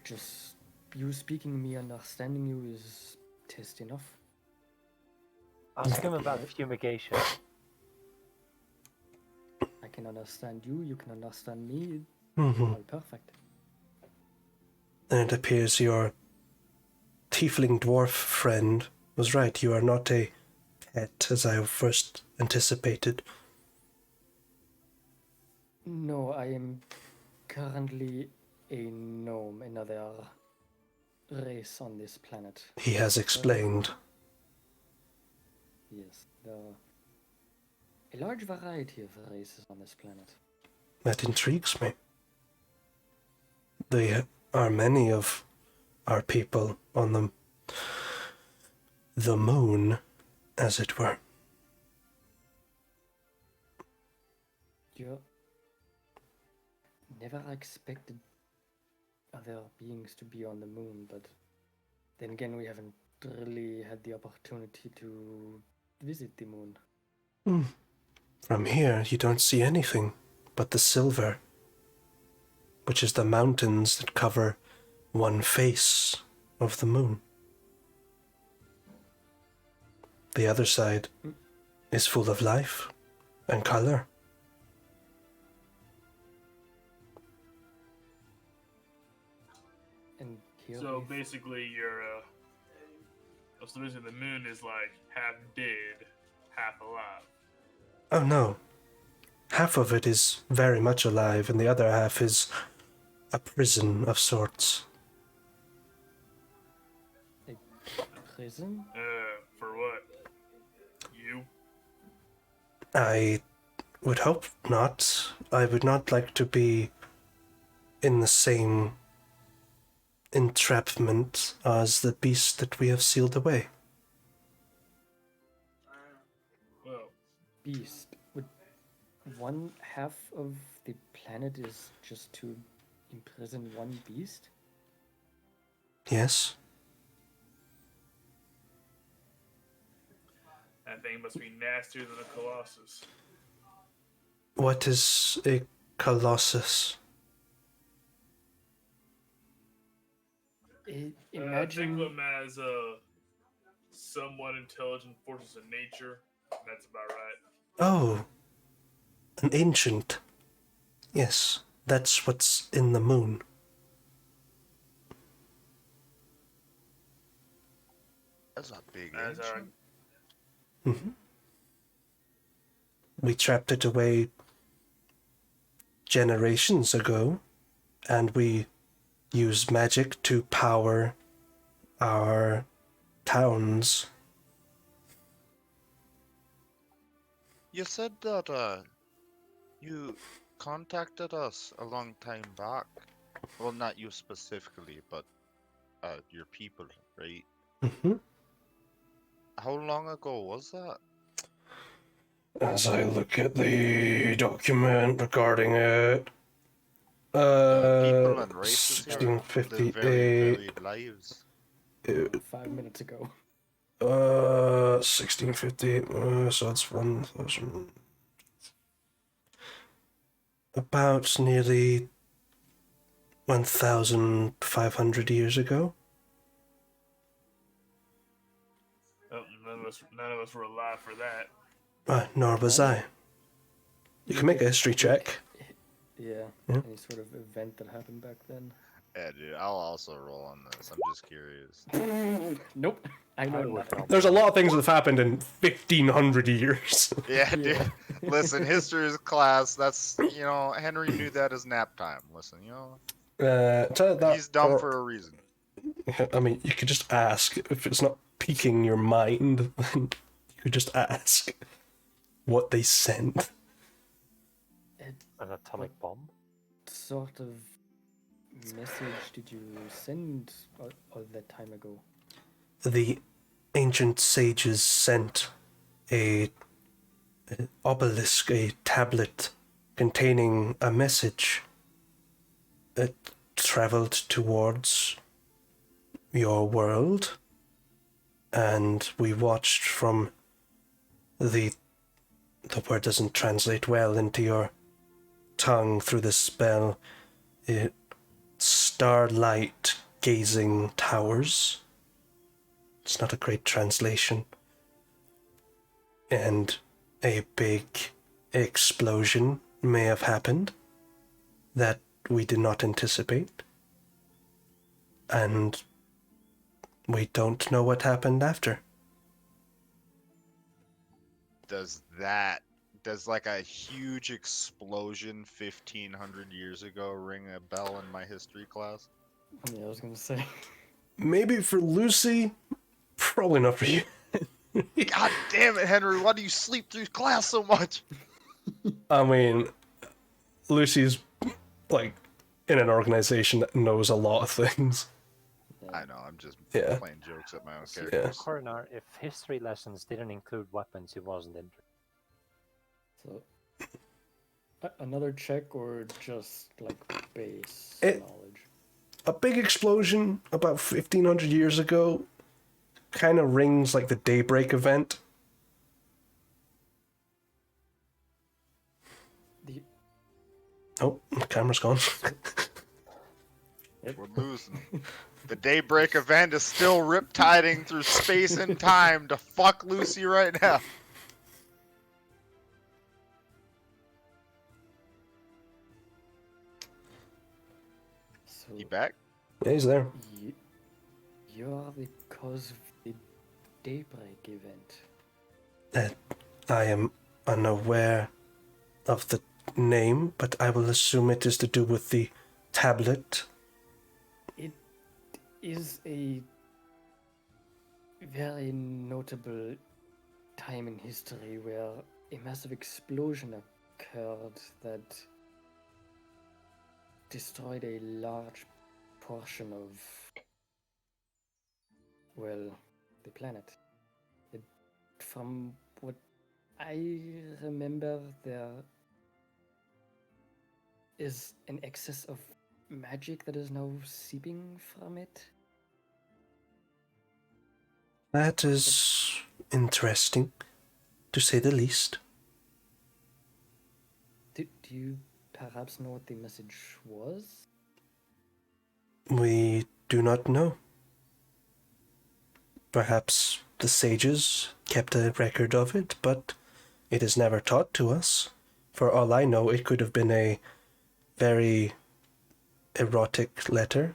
Speaker 5: Just you speaking, me understanding you is test enough.
Speaker 2: Ask him about fumigation.
Speaker 5: I can understand you, you can understand me.
Speaker 4: Mm-hmm.
Speaker 5: All perfect.
Speaker 4: Then it appears your tiefling dwarf friend was right. You are not a pet, as I first anticipated.
Speaker 5: No, I am currently a gnome, another race on this planet.
Speaker 4: He has explained.
Speaker 5: Yes, there are a large variety of races on this planet.
Speaker 4: That intrigues me. There are many of our people on the moon, as it were.
Speaker 5: You never expected other beings to be on the moon, but then again, we haven't really had the opportunity to visit the moon.
Speaker 4: From here, you don't see anything but the silver, which is the mountains that cover one face of the moon. The other side is full of life and color.
Speaker 5: And here
Speaker 3: So basically, so the reason the moon is like half dead, half alive.
Speaker 4: Oh no. Half of it is very much alive, and the other half is a prison of sorts.
Speaker 5: a prison?
Speaker 3: For what? You?
Speaker 4: I would hope not. I would not like to be in the same entrapment as the beast that we have sealed away.
Speaker 3: Well,
Speaker 5: Beast. Would one half of the planet is just to imprison one beast?
Speaker 4: Yes?
Speaker 3: that thing must be nastier than a colossus.
Speaker 4: What is a colossus?
Speaker 3: Think
Speaker 5: Imagine.
Speaker 3: of them as somewhat intelligent forces of nature. That's about right.
Speaker 4: Oh, an ancient. Yes, that's what's in the moon.
Speaker 1: That's a big
Speaker 3: As our
Speaker 1: ancient.
Speaker 4: Mm-hmm. We trapped it away generations ago, and we used magic to power our towns.
Speaker 1: You said that you contacted us a long time back. Well, not you specifically, but your people, right?
Speaker 4: Mm-hmm.
Speaker 1: How long ago was that?
Speaker 4: As I look at the document regarding it,
Speaker 1: People and races here live very
Speaker 4: 1658.
Speaker 1: varied lives.
Speaker 5: 5 minutes ago.
Speaker 4: 1658. So it's 1,000. About nearly 1,500 years ago.
Speaker 3: Oh, none of us were alive for that.
Speaker 4: Nor was I. You can make a history check.
Speaker 5: Yeah,
Speaker 4: Yeah.
Speaker 5: any sort of event that happened back then.
Speaker 1: Yeah, dude, I'll also roll on this. I'm just curious.
Speaker 5: Nope, I know
Speaker 2: I would
Speaker 5: nothing.
Speaker 2: not.
Speaker 4: There's a lot of things that have happened in 1,500 years.
Speaker 1: Yeah, dude.
Speaker 5: Yeah.
Speaker 1: Listen, history is class. That's, Henry knew that as nap time. Listen, he's dumb for a reason.
Speaker 4: I mean, you could just ask. If it's not piquing your mind, then you could just ask what they sent.
Speaker 2: An atomic bomb?
Speaker 5: Sort of message did you send all that time ago?
Speaker 4: The ancient sages sent an obelisk, a tablet containing a message. It traveled towards your world, and we watched from the word doesn't translate well into your tongue through the spell. Starlight gazing towers. It's not a great translation. And a big explosion may have happened that we did not anticipate. And we don't know what happened after.
Speaker 1: Does like a huge explosion 1,500 years ago ring a bell in my history class?
Speaker 5: Yeah, I was gonna say.
Speaker 4: Maybe for Lucy, probably not for you.
Speaker 1: God damn it, Henry! Why do you sleep through class so much?
Speaker 4: I mean, Lucy's like in an organization that knows a lot of things.
Speaker 1: I know. I'm just
Speaker 4: Yeah.
Speaker 1: playing jokes at my own
Speaker 4: Yeah.
Speaker 1: characters.
Speaker 2: Coroner, if history lessons didn't include weapons, he wasn't interested.
Speaker 5: So, another check or just like base
Speaker 4: It-
Speaker 5: knowledge?
Speaker 4: A big explosion about 1,500 years ago kind of rings like the Daybreak event.
Speaker 5: The
Speaker 4: Oh, the camera's gone.
Speaker 1: We're losing. The Daybreak event is still riptiding through space and time to fuck Lucy right now.
Speaker 5: so
Speaker 1: He back?
Speaker 4: Yeah, he's there.
Speaker 5: you are the cause of the Daybreak event.
Speaker 4: I am unaware of the name, but I will assume it is to do with the tablet.
Speaker 5: It is a very notable time in history where a massive explosion occurred that destroyed a large portion of, well, the planet. From what I remember, there is an excess of magic that is now seeping from it.
Speaker 4: That is interesting, to say the least.
Speaker 5: Do you perhaps know what the message was?
Speaker 4: We do not know. Perhaps the sages kept a record of it, but it is never taught to us. For all I know, it could have been a very erotic letter,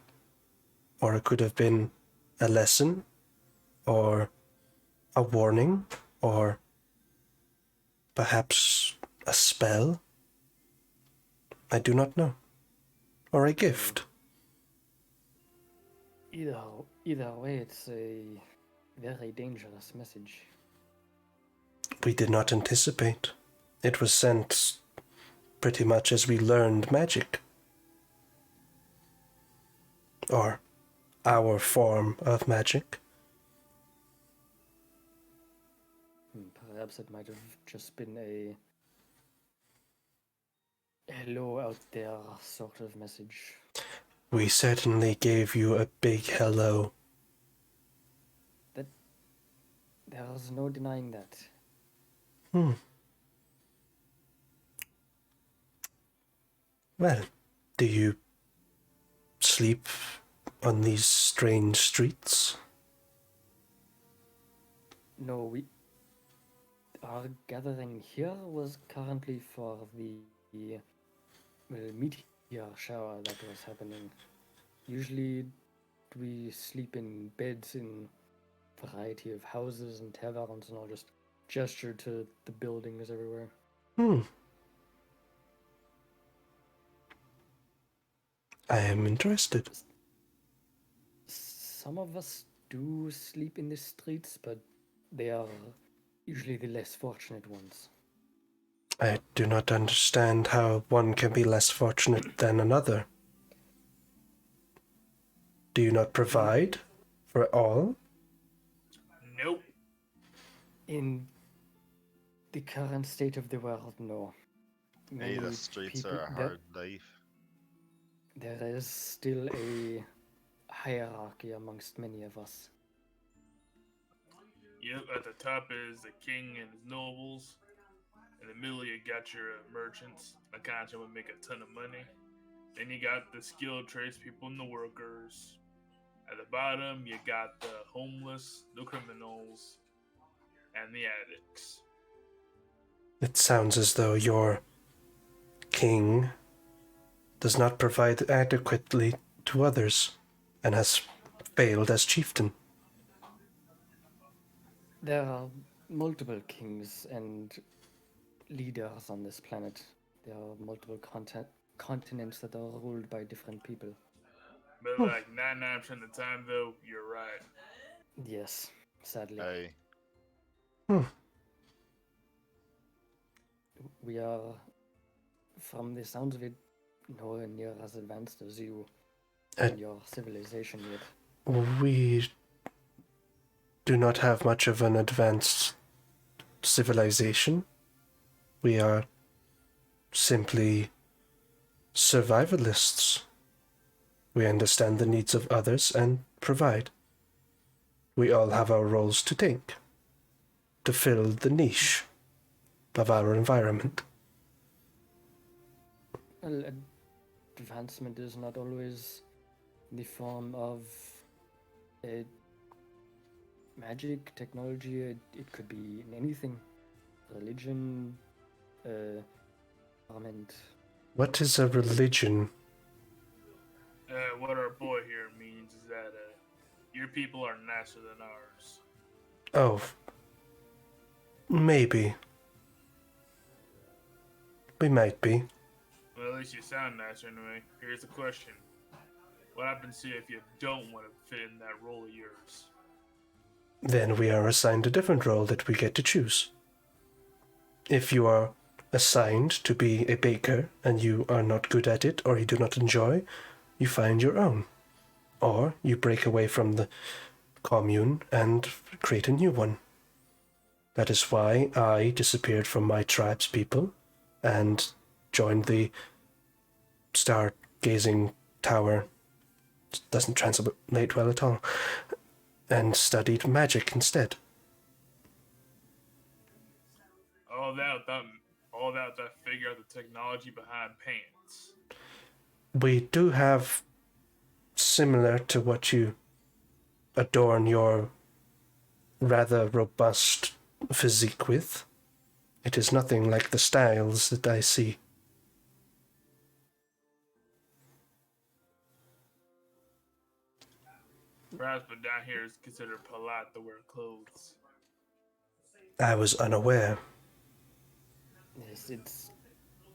Speaker 4: or it could have been a lesson, or a warning, or perhaps a spell. I do not know. Or a gift.
Speaker 5: Either way, it's a very dangerous message.
Speaker 4: We did not anticipate. It was sent pretty much as we learned magic. Or our form of magic.
Speaker 5: Perhaps it might have just been a hello out there sort of message.
Speaker 4: We certainly gave you a big hello.
Speaker 5: There's no denying that.
Speaker 4: Well, do you sleep on these strange streets?
Speaker 5: No, our gathering here was currently for the meteor shower that was happening. Usually we sleep in beds in variety of houses and taverns, and I'll just gesture to the buildings everywhere.
Speaker 4: I am interested.
Speaker 5: Some of us do sleep in the streets, but they are usually the less fortunate ones.
Speaker 4: I do not understand how one can be less fortunate than another. Do you not provide for all?
Speaker 3: Nope.
Speaker 5: In the current state of the world, no.
Speaker 1: Hey, the
Speaker 5: Many
Speaker 1: streets
Speaker 5: people-
Speaker 1: are a hard life.
Speaker 5: There is still a hierarchy amongst many of us.
Speaker 3: Yep, at the top is the king and his nobles. In the middle, you got your merchants. The kind of would make a ton of money. Then you got the skilled tradespeople and the workers. At the bottom, you got the homeless, the criminals, and the addicts.
Speaker 4: It sounds as though your king does not provide adequately to others and has failed as chieftain.
Speaker 5: There are multiple kings and leaders on this planet. There are multiple continents that are ruled by different people.
Speaker 3: But like 99% of the time, though, you're right.
Speaker 5: Yes, sadly.
Speaker 1: Hey,
Speaker 5: We are, from the sounds of it, nowhere near as advanced as you and your civilization yet.
Speaker 4: We do not have much of an advanced civilization. We are simply survivalists. We understand the needs of others and provide. We all have our roles to take, to fill the niche of our environment.
Speaker 5: Well, advancement is not always in the form of magic, technology. It could be in anything. Religion, government.
Speaker 4: What is a religion?
Speaker 3: What our boy here means is that your people are nicer than ours.
Speaker 4: Oh, maybe. We might be.
Speaker 3: Well, at least you sound nicer anyway. Here's the question. What happens to you if you don't want to fit in that role of yours?
Speaker 4: Then we are assigned a different role that we get to choose. If you are assigned to be a baker and you are not good at it or you do not enjoy, you find your own. Or you break away from the commune and create a new one. That is why I disappeared from my tribe's people and joined the stargazing tower. Doesn't translate well at all. And studied magic instead.
Speaker 3: All that without figure out the technology behind pants.
Speaker 4: We do have similar to what you adorn your rather robust physique with. It is nothing like the styles that I see.
Speaker 3: Perhaps, but down here it's considered polite to wear clothes.
Speaker 4: I was unaware.
Speaker 5: Yes, it's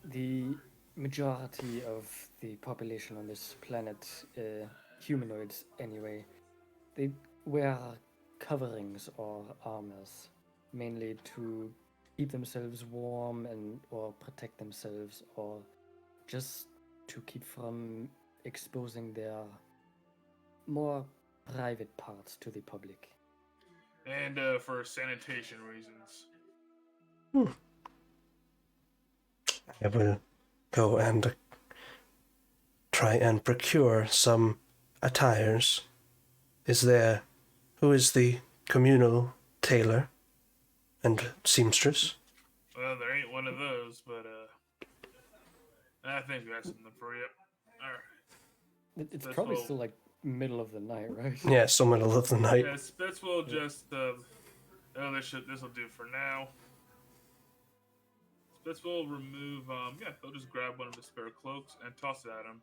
Speaker 5: the majority of the population on this planet, humanoids anyway. They wear coverings or armors, mainly to keep themselves warm and or protect themselves, or just to keep from exposing their more private parts to the public.
Speaker 3: And for sanitation reasons.
Speaker 4: I will go and try and procure some attires. Who is the communal tailor and seamstress?
Speaker 3: Well, there ain't one of those, but I think that's something for you. All right.
Speaker 5: It's
Speaker 3: That's
Speaker 5: probably
Speaker 3: well-
Speaker 5: still like middle of the night, right?
Speaker 4: Yeah, so middle of the night.
Speaker 3: Yeah, Spitz will just. This will do for now. Spitz will remove. They'll just grab one of the spare cloaks and toss it at him.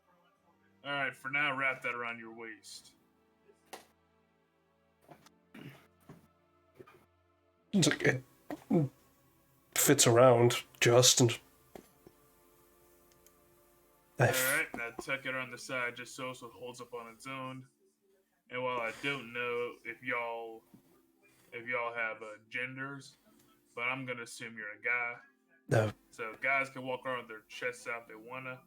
Speaker 3: All right, for now, wrap that around your waist.
Speaker 4: It fits around just and.
Speaker 3: Alright, now tuck it on the side just so it holds up on its own. And while I don't know if y'all have genders, but I'm gonna assume you're a guy.
Speaker 4: No,
Speaker 3: So guys can walk around with their chests out if they wanna,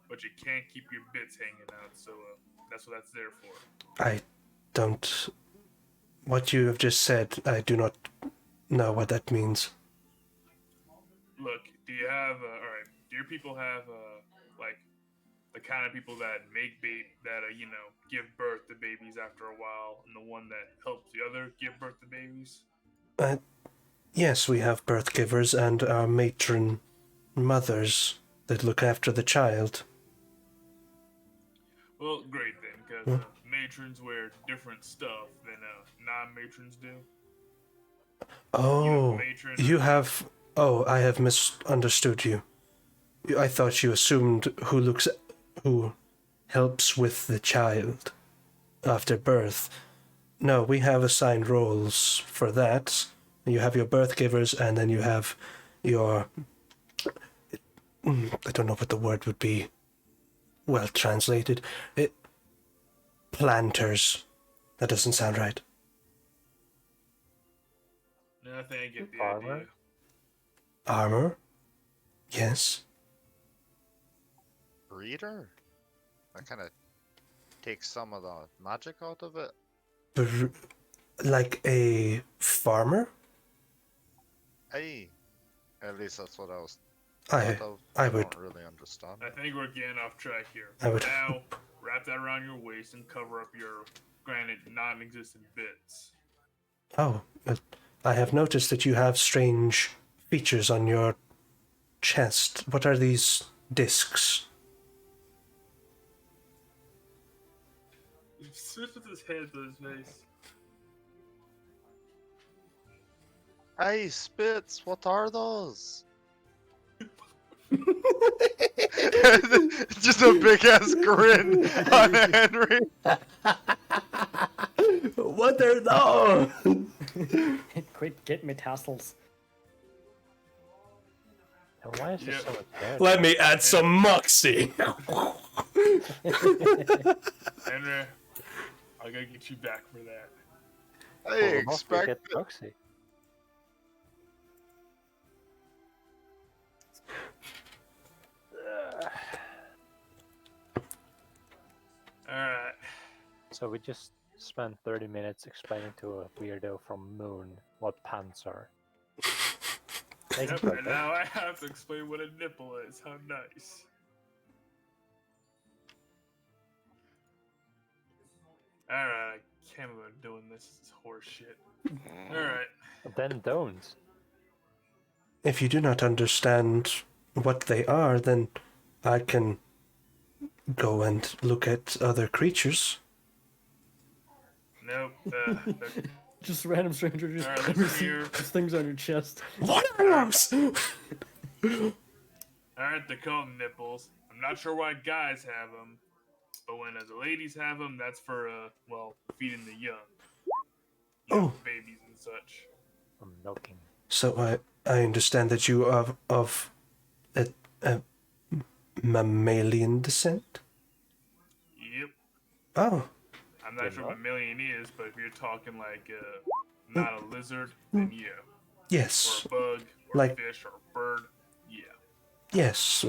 Speaker 3: but you can't keep your bits hanging out. So that's what that's there for.
Speaker 4: I don't. What you have just said, I do not know what that means.
Speaker 3: Look, do you have alright? Do your people have like the kind of people that give birth to babies after a while, and the one that helps the other give birth to babies?
Speaker 4: Yes, we have birth givers and our matron mothers that look after the child.
Speaker 3: Well, great then, because matrons wear different stuff than non-matrons do.
Speaker 4: Oh,
Speaker 3: matron
Speaker 4: you
Speaker 3: or-
Speaker 4: have. Oh, I have misunderstood you. I thought you assumed who helps with the child after birth. No, we have assigned roles for that. You have your birth givers, and then you have your. I don't know what the word would be. Well translated. Planters. That doesn't sound right.
Speaker 3: No, I think I get the
Speaker 2: Farmer?
Speaker 3: idea.
Speaker 4: Armor? Yes.
Speaker 1: Breeder? That kind of takes some of the magic out of it.
Speaker 4: Like a farmer?
Speaker 1: Hey, at least that's what I was.
Speaker 4: I
Speaker 1: thought of.
Speaker 4: I would-
Speaker 1: don't really understand.
Speaker 3: I think we're getting off track here.
Speaker 4: I would-
Speaker 3: Now, wrap that around your waist and cover up your, granted, non-existent bits.
Speaker 4: Oh, I have noticed that you have strange features on your chest. What are these discs?
Speaker 3: He sits with his hands on his face.
Speaker 1: Hey, Spitz, what are those? Just a big ass grin on Henry.
Speaker 4: What are those?
Speaker 5: Quick, get me tassels.
Speaker 2: And why is there
Speaker 3: Yeah.
Speaker 2: so much hair?
Speaker 4: Let me add some moxie.
Speaker 3: Henry, I gotta get you back for that.
Speaker 1: Hey,
Speaker 2: Well,
Speaker 1: expect
Speaker 2: get proxy.
Speaker 3: Alright.
Speaker 2: So we just spent 30 minutes explaining to a weirdo from Moon what pants are. Thank
Speaker 3: Yep,
Speaker 2: you,
Speaker 3: and
Speaker 2: okay?
Speaker 3: now I have to explain what a nipple is. How nice. Alright, I can't believe I'm doing this. This is horse shit. Alright.
Speaker 2: Then don't.
Speaker 4: If you do not understand what they are, then I can go and look at other creatures.
Speaker 3: Nope.
Speaker 5: Just random stranger just
Speaker 3: Alright,
Speaker 5: never
Speaker 3: listen
Speaker 5: see
Speaker 3: here.
Speaker 5: those things on your chest.
Speaker 4: What are those?
Speaker 3: Alright, they call them nipples. I'm not sure why guys have them, but when the ladies have them, that's for, feeding the young.
Speaker 4: Oh.
Speaker 3: Babies and such.
Speaker 2: I'm milking.
Speaker 4: So I understand that you are of a mammalian descent?
Speaker 3: Yep.
Speaker 4: Oh,
Speaker 3: I'm not
Speaker 2: You're
Speaker 3: sure
Speaker 2: not?
Speaker 3: what million is, but if you're talking like not a lizard, then yeah.
Speaker 4: yes.
Speaker 3: Or a bug, or
Speaker 4: Like-
Speaker 3: a fish, or a bird, yeah.
Speaker 4: Yes,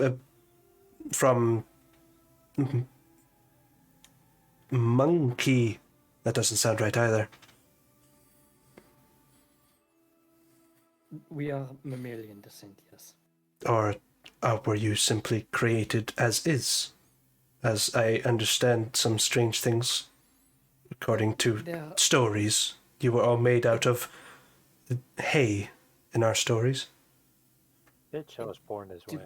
Speaker 4: from monkey. That doesn't sound right either.
Speaker 5: We are mammalian descent, yes.
Speaker 4: Or were you simply created as is? As I understand some strange things, according to
Speaker 5: There,
Speaker 4: stories, you were all made out of hay in our stories.
Speaker 2: Bitch, I was born this
Speaker 5: Did-
Speaker 2: way.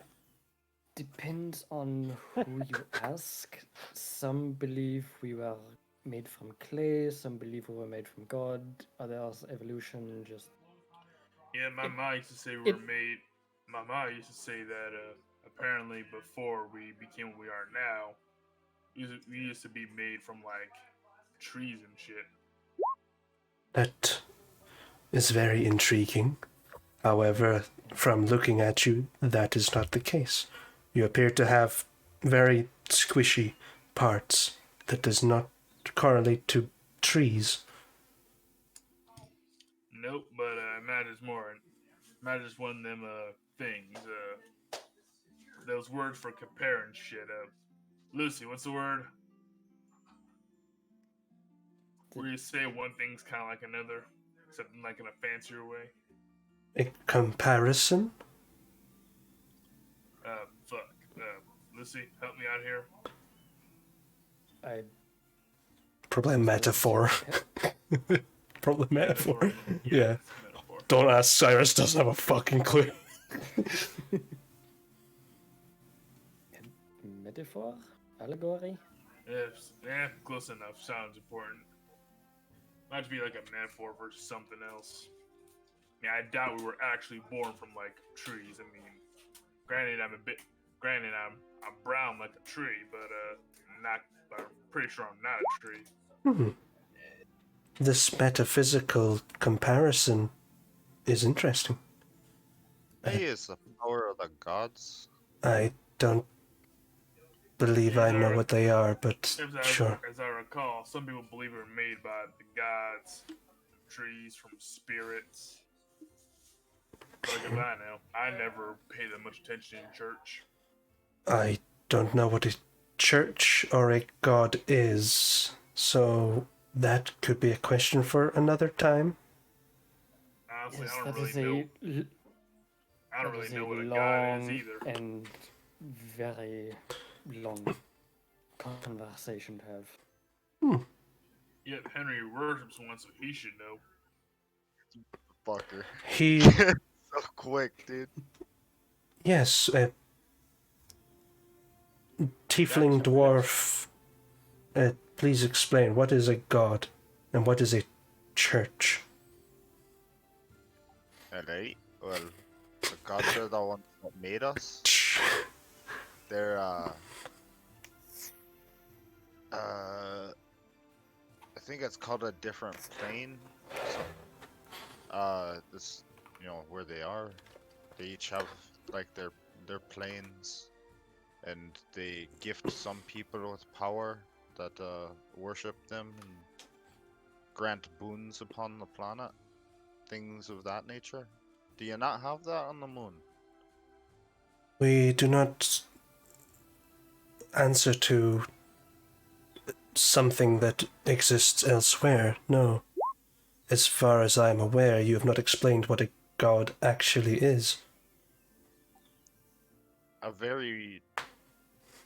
Speaker 5: depends on who you ask. Some believe we were made from clay, some believe we were made from God, others evolution just
Speaker 3: Yeah, my
Speaker 5: It-
Speaker 3: mom used to say we were
Speaker 5: it-
Speaker 3: made. My mom used to say that apparently before we became what we are now, we used to be made from like trees and shit.
Speaker 4: That is very intriguing. However, from looking at you, that is not the case. You appear to have very squishy parts that does not correlate to trees.
Speaker 3: Nope, but matters more. Matters one of them things. Those words for comparing shit. Lucy, what's the word? Where you say one thing's kind of like another, except like in a fancier way.
Speaker 4: A comparison?
Speaker 3: Fuck. Lucy, help me out here.
Speaker 5: I
Speaker 4: Probably a metaphor. Probably a metaphor. Yeah.
Speaker 3: it's a metaphor.
Speaker 4: Don't ask, Cyrus doesn't have a fucking clue.
Speaker 5: metaphor? Allegory?
Speaker 3: Yeah, close enough. Sounds important. Might be like a metaphor for something else. Yeah, I doubt we were actually born from like trees. I mean, granted, I'm brown like a tree, but I'm pretty sure I'm not a tree.
Speaker 4: This metaphysical comparison is interesting.
Speaker 1: Hey, is the power of the gods?
Speaker 4: I don't believe I know what they are, but sure.
Speaker 3: As I recall, some people believe we were made by the gods, trees, from spirits. Like as I know, I never paid that much attention in church.
Speaker 4: I don't know what a church or a god is, so that could be a question for another time.
Speaker 3: Honestly,
Speaker 5: Yes,
Speaker 3: I
Speaker 5: that
Speaker 3: don't
Speaker 5: is
Speaker 3: really know.
Speaker 5: a
Speaker 3: I don't
Speaker 5: that
Speaker 3: really
Speaker 5: is
Speaker 3: know
Speaker 5: a
Speaker 3: what a god is
Speaker 5: long
Speaker 3: either.
Speaker 5: and very long conversation to have.
Speaker 3: Yet Henry worships one, so he should know.
Speaker 1: Fucker.
Speaker 4: He,
Speaker 1: So quick, dude.
Speaker 4: yes, a tiefling dwarf. Please explain, what is a god and what is a church?
Speaker 1: Alright, well, the gods are the ones that made us. They're, I think it's called a different plane. This, where they are. They each have, like, their planes, and they gift some people with power that, worship them and grant boons upon the planet. Things of that nature. Do you not have that on the moon?
Speaker 4: We do not answer to something that exists elsewhere, no. As far as I am aware, you have not explained what a god actually is.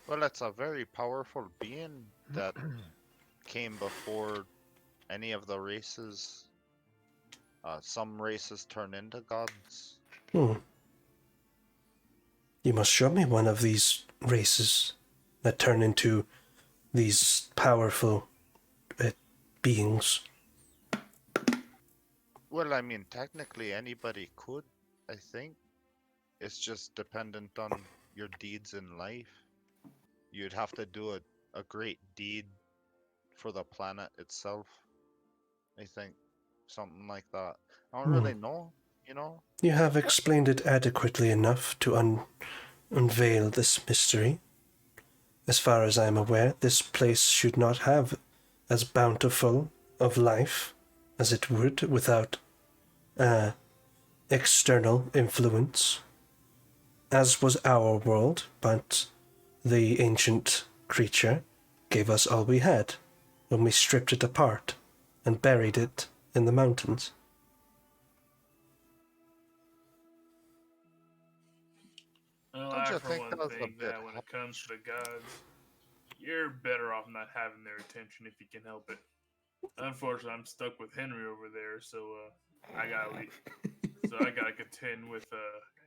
Speaker 1: It's a very powerful being that came before any of the races. Some races turn into gods.
Speaker 4: You must show me one of these races that turn into these powerful beings.
Speaker 1: Well, I mean, technically anybody could, I think. It's just dependent on your deeds in life. You'd have to do a great deed for the planet itself, I think. Something like that. I don't really know,
Speaker 4: You have explained it adequately enough to unveil this mystery. As far as I am aware, this place should not have as bountiful of life as it would without external influence, as was our world, but the ancient creature gave us all we had when we stripped it apart and buried it in the mountains.
Speaker 1: Don't you
Speaker 3: for
Speaker 1: think
Speaker 3: one
Speaker 1: that was a
Speaker 3: think
Speaker 1: bit
Speaker 3: that when it comes to the gods, you're better off not having their attention if you can help it. Unfortunately, I'm stuck with Henry over there, so I gotta leave. So I gotta contend with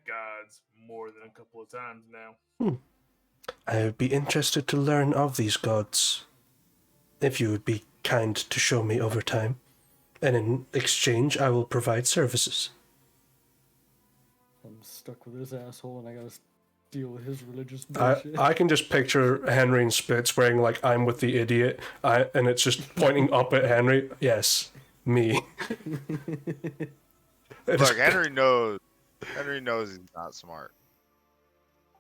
Speaker 3: gods more than a couple of times now.
Speaker 4: I would be interested to learn of these gods, if you would be kind to show me over time, and in exchange I will provide services.
Speaker 5: I'm stuck with this asshole, and I gotta deal with his religious
Speaker 4: I,
Speaker 5: bullshit.
Speaker 4: I can just picture Henry in splits wearing like I'm with the idiot, and it's just pointing up at Henry. Yes, me.
Speaker 1: Look, Henry knows. Henry knows he's not smart.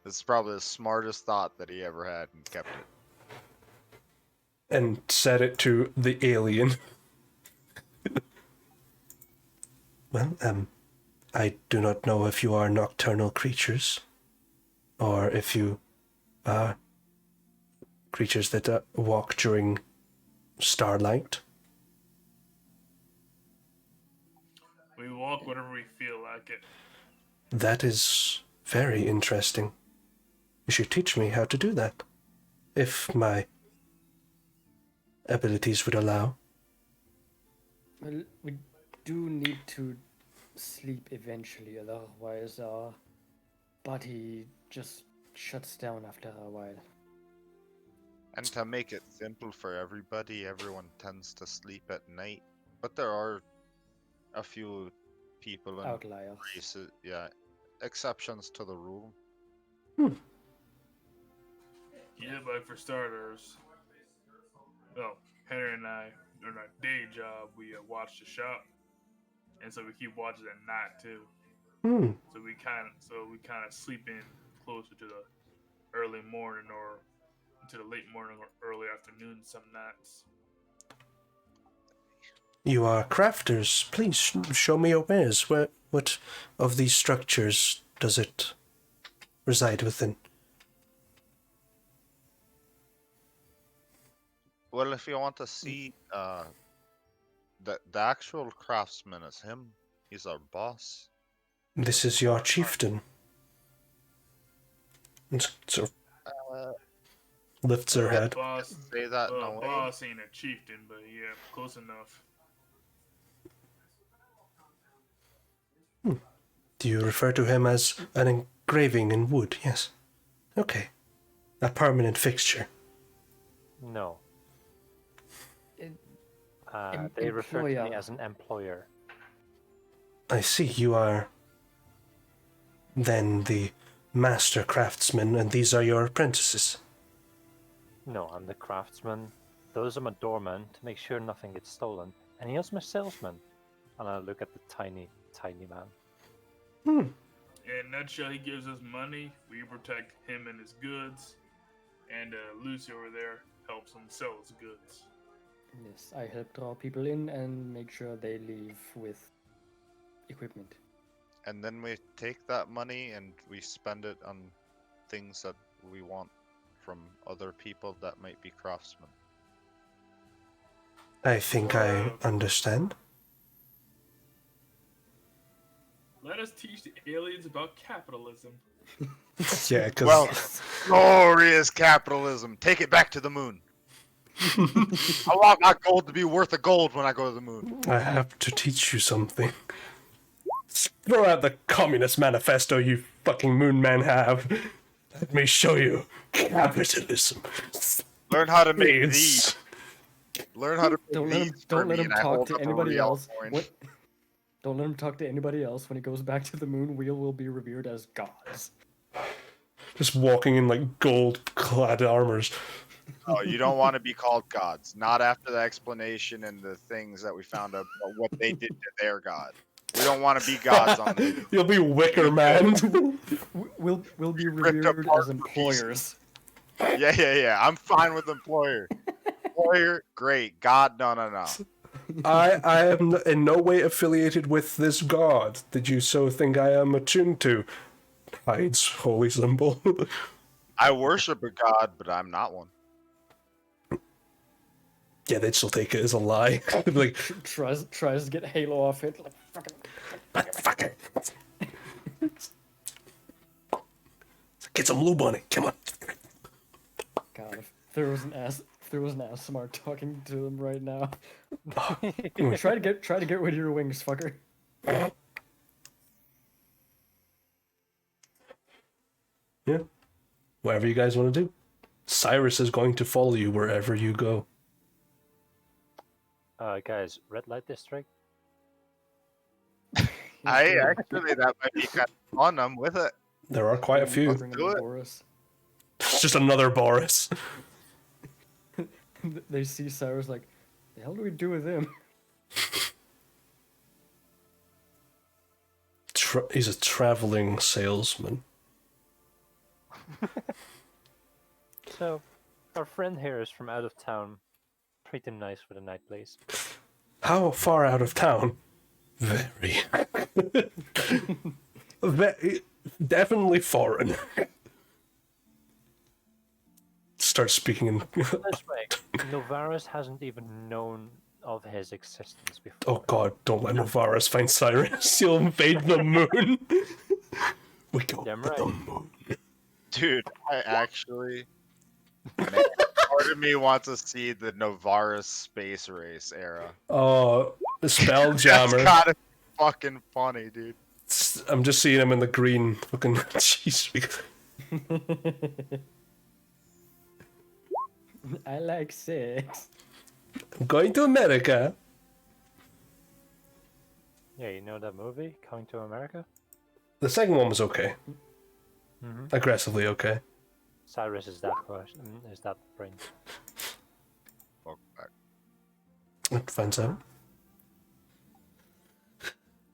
Speaker 1: This is probably the smartest thought that he ever had and kept it.
Speaker 4: And said it to the alien. Well, I do not know if you are nocturnal creatures, or if you are creatures that walk during starlight.
Speaker 3: We walk whenever we feel like it.
Speaker 4: That is very interesting. You should teach me how to do that, if my abilities would allow.
Speaker 5: Well, we do need to sleep eventually, otherwise our body just shuts down after a while.
Speaker 1: And to make it simple for everybody, everyone tends to sleep at night. But there are a few people and
Speaker 5: Outliers.
Speaker 1: races, yeah, exceptions to the rule.
Speaker 3: Yeah, but for starters, well, Henry and I, on our day job, we watch the shop, and so we keep watching at night too. So we kind of sleep in closer to the early morning or to the late morning or early afternoon some nights.
Speaker 4: You are crafters. Please show me your wares. What of these structures does it reside within?
Speaker 1: Well, if you want to see, the actual craftsman is him. He's our boss.
Speaker 4: This is your chieftain. And sort of lifts her head.
Speaker 3: Boss,
Speaker 1: Say that in a way.
Speaker 3: boss ain't a chieftain, but yeah, close enough.
Speaker 4: Do you refer to him as an engraving in wood? Yes. Okay. A permanent fixture.
Speaker 2: No.
Speaker 5: It-
Speaker 2: They refer to me
Speaker 5: employer.
Speaker 2: as an employer.
Speaker 4: I see you are then the master craftsman, and these are your apprentices.
Speaker 2: No, I'm the craftsman. Those are my doormen to make sure nothing gets stolen. And here's my salesman. And I look at the tiny man.
Speaker 3: In a nutshell, he gives us money. We protect him and his goods, and Lucy over there helps him sell his goods.
Speaker 5: Yes, I help draw people in and make sure they leave with equipment.
Speaker 1: And then we take that money and we spend it on things that we want from other people that might be craftsmen.
Speaker 4: I think I
Speaker 3: Wow.
Speaker 4: understand.
Speaker 3: Let us teach the aliens about capitalism.
Speaker 4: Yeah, because
Speaker 1: Well, glorious capitalism. Take it back to the moon. I want my gold to be worth a gold when I go to the moon.
Speaker 4: I have to teach you something. Throw out the Communist Manifesto you fucking moon men have. Let me show you capitalism.
Speaker 1: Learn how to make
Speaker 4: Please.
Speaker 1: these. Learn how to make
Speaker 5: Don't let him.
Speaker 1: these for
Speaker 5: Don't let
Speaker 1: me,
Speaker 5: him
Speaker 1: and I
Speaker 5: talk
Speaker 1: hold
Speaker 5: to
Speaker 1: up a
Speaker 5: anybody
Speaker 1: real
Speaker 5: else.
Speaker 1: coin.
Speaker 5: What? Don't let him talk to anybody else. When he goes back to the moon, we will be revered as gods.
Speaker 4: Just walking in like gold-clad armors.
Speaker 1: Oh, you don't want to be called gods. Not after the explanation and the things that we found out about what they did to their god. We don't want to be gods on the
Speaker 4: You'll be Wicker Man.
Speaker 5: We'll be
Speaker 1: ripped
Speaker 5: revered
Speaker 1: apart
Speaker 5: as
Speaker 1: for
Speaker 5: employers.
Speaker 1: Yeah. I'm fine with employer. Employer, great. God, no.
Speaker 4: I am in no way affiliated with this god. Did you so think I am attuned to? Hides holy symbol.
Speaker 1: I worship a god, but I'm not one.
Speaker 4: Yeah, they'd still take it as a lie. They'd be like,
Speaker 5: Tries to get Halo off it. Like fucking.
Speaker 4: fuck it. Get some lube on it. Come on.
Speaker 5: God, if there was an ASMR talking to them right now. try to get rid of your wings, fucker.
Speaker 4: Yeah. Whatever you guys want to do. Cyrus is going to follow you wherever you go.
Speaker 2: Guys, red light district.
Speaker 1: Actually, that might be kind of fun. I'm with it.
Speaker 4: There are quite a few.
Speaker 5: Bring
Speaker 1: do
Speaker 5: in
Speaker 1: it.
Speaker 5: Boris.
Speaker 4: It's just another Boris.
Speaker 5: They see Cyrus like, the hell do we do with him?
Speaker 4: He's a traveling salesman.
Speaker 2: So, our friend here is from out of town. Treat him nice for the night, please.
Speaker 4: How far out of town? Very. Definitely foreign. Start speaking in.
Speaker 2: This way, Novaris hasn't even known of his existence before.
Speaker 4: Oh god, don't let Novaris find Cyrus. He'll invade the moon. We go
Speaker 2: Damn
Speaker 4: to
Speaker 2: right.
Speaker 4: the moon.
Speaker 1: Dude, I actually... Man, part of me wants to see the Novaris space race era.
Speaker 4: Oh, the
Speaker 1: That's
Speaker 4: Spelljammer.
Speaker 1: gotta be fucking funny, dude.
Speaker 4: I'm just seeing him in the green. Fucking jeez.
Speaker 5: I like sex.
Speaker 4: I'm going to America.
Speaker 2: Yeah, you know that movie, Coming to America?
Speaker 4: The second one was okay.
Speaker 2: Mm-hmm.
Speaker 4: Aggressively okay.
Speaker 2: Cyrus is that person, is that brain.
Speaker 1: Fuck back.
Speaker 4: It finds out.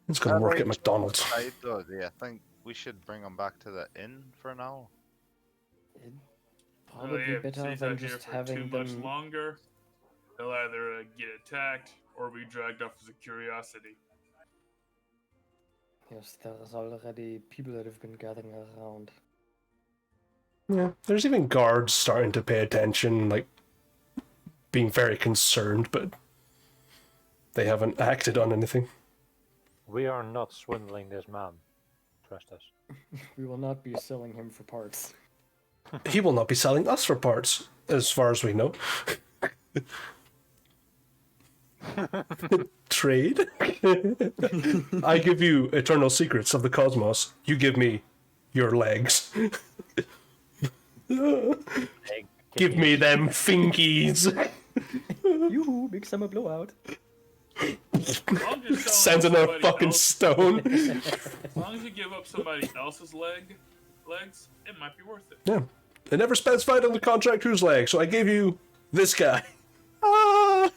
Speaker 4: He's gonna work at McDonald's.
Speaker 1: Do you think we should bring him back to the inn for now?
Speaker 5: Probably
Speaker 3: if
Speaker 5: better
Speaker 3: he's
Speaker 5: than
Speaker 3: out here
Speaker 5: just
Speaker 3: for
Speaker 5: having
Speaker 3: too much
Speaker 5: them.
Speaker 3: longer, they'll either get attacked or be dragged off as a curiosity.
Speaker 5: Yes, there's already people that have been gathering around.
Speaker 4: Yeah, there's even guards starting to pay attention, like being very concerned, but they haven't acted on anything.
Speaker 2: We are not swindling this man. Trust us.
Speaker 5: We will not be selling him for parts.
Speaker 4: He will not be selling us for parts, as far as we know. Trade? I give you eternal secrets of the cosmos. You give me your legs. Give me them finkies.
Speaker 5: Yoo-hoo, big summer blowout.
Speaker 4: Sends in a fucking stone.
Speaker 3: As long as you give up somebody else's legs, it might be worth it.
Speaker 4: Yeah. It never specified on the contract whose leg, so I gave you this guy. Ah!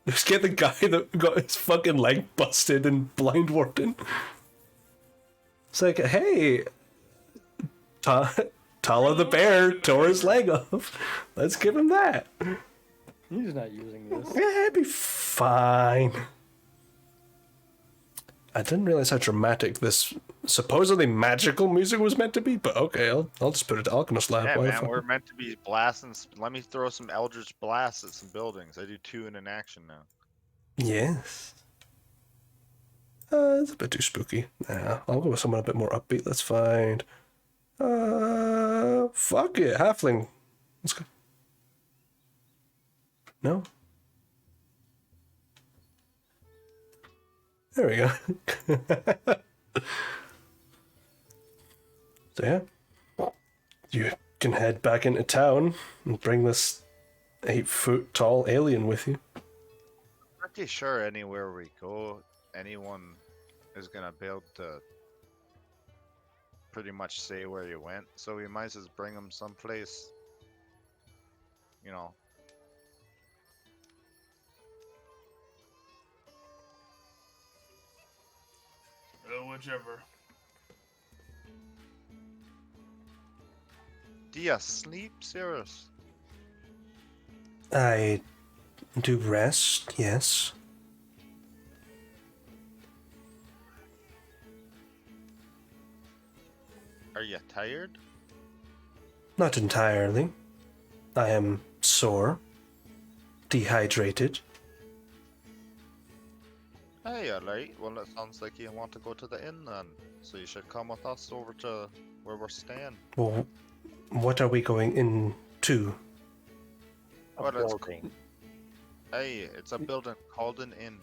Speaker 4: Just get the guy that got his fucking leg busted and blind warden. It's like, hey, Tala the bear tore his leg off. Let's give him that.
Speaker 5: He's not using this.
Speaker 4: Yeah, it'd be fine. I didn't realize how dramatic this supposedly magical music was meant to be, but okay, I'll just put it to Alchemist Lab.
Speaker 1: Yeah,
Speaker 4: Why the
Speaker 1: man,
Speaker 4: fuck?
Speaker 1: we're meant to be blasting. Let me throw some Eldritch Blasts at some buildings. I do 2 in an action now.
Speaker 4: Yes. It's a bit too spooky. Nah, I'll go with someone a bit more upbeat. Let's find. Fuck it, halfling. Let's go. No. There we go. So yeah, you can head back into town and bring this 8-foot tall alien with you.
Speaker 1: Pretty sure anywhere we go, anyone is gonna be able to pretty much say where you went. So we might as well bring them someplace, you know.
Speaker 3: Whichever.
Speaker 1: Do you sleep, Siras?
Speaker 4: I do rest, yes.
Speaker 1: Are you tired?
Speaker 4: Not entirely. I am sore, dehydrated.
Speaker 1: Hey, alright. Well, it sounds like you want to go to the inn then. So you should come with us over to where we're staying.
Speaker 4: Well, what are we going into?
Speaker 2: A
Speaker 1: Well, it's
Speaker 2: building.
Speaker 1: Hey, it's a building called an inn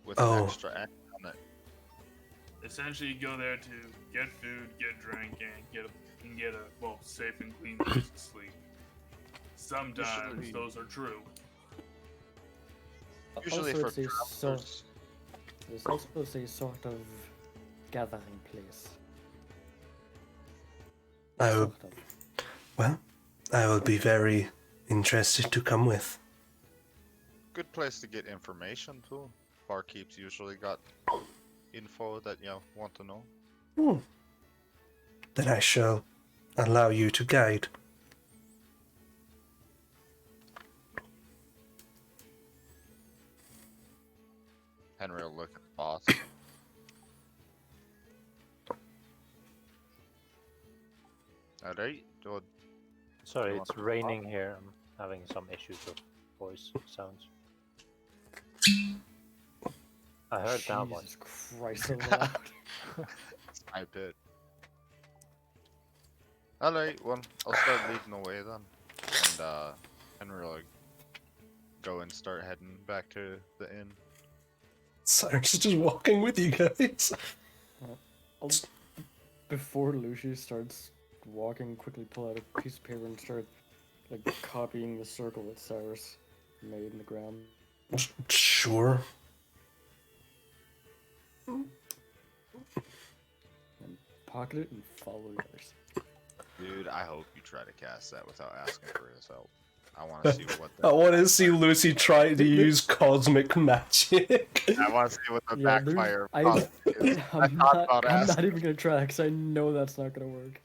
Speaker 1: with
Speaker 4: Oh.
Speaker 1: an extra N on it.
Speaker 3: Essentially, you go there to get food, get drink, and get a well safe and clean place to sleep. Sometimes
Speaker 1: Usually-
Speaker 3: those are true.
Speaker 1: Usually
Speaker 5: Also,
Speaker 1: for
Speaker 5: it's a
Speaker 1: travelers.
Speaker 5: There's also a sort of gathering place.
Speaker 4: I will,
Speaker 5: Sort of.
Speaker 4: well, I will be very interested to come with.
Speaker 1: Good place to get information too. Barkeep's usually got info that you want to know.
Speaker 4: Then I shall allow you to guide.
Speaker 1: Henry will look at the boss. Alright, so
Speaker 2: Sorry,
Speaker 1: You
Speaker 2: it's
Speaker 1: want to-
Speaker 2: raining here. I'm having some issues with voice sounds. I heard that one.
Speaker 5: Jesus Christ, so loud.
Speaker 1: I did. Alright, well, I'll start leading the way then. And Henry will go and start heading back to the inn.
Speaker 4: Cyrus is just walking with you guys.
Speaker 5: I'll- Before Lucy starts walking, quickly pull out a piece of paper and start like copying the circle that Cyrus made in the ground.
Speaker 4: Sure.
Speaker 5: And pocket it and follow the others.
Speaker 1: Dude, I hope you try to cast that without asking for his help. I want to see what
Speaker 4: I
Speaker 1: the
Speaker 4: want to see Lucy try to use cosmic magic.
Speaker 1: I want to see what the
Speaker 5: Yeah, there's-
Speaker 1: backfire
Speaker 5: I-
Speaker 1: cost is.
Speaker 5: I'm
Speaker 1: thought
Speaker 5: not,
Speaker 1: about
Speaker 5: I'm not
Speaker 1: asking.
Speaker 5: even gonna try because I know that's not gonna work.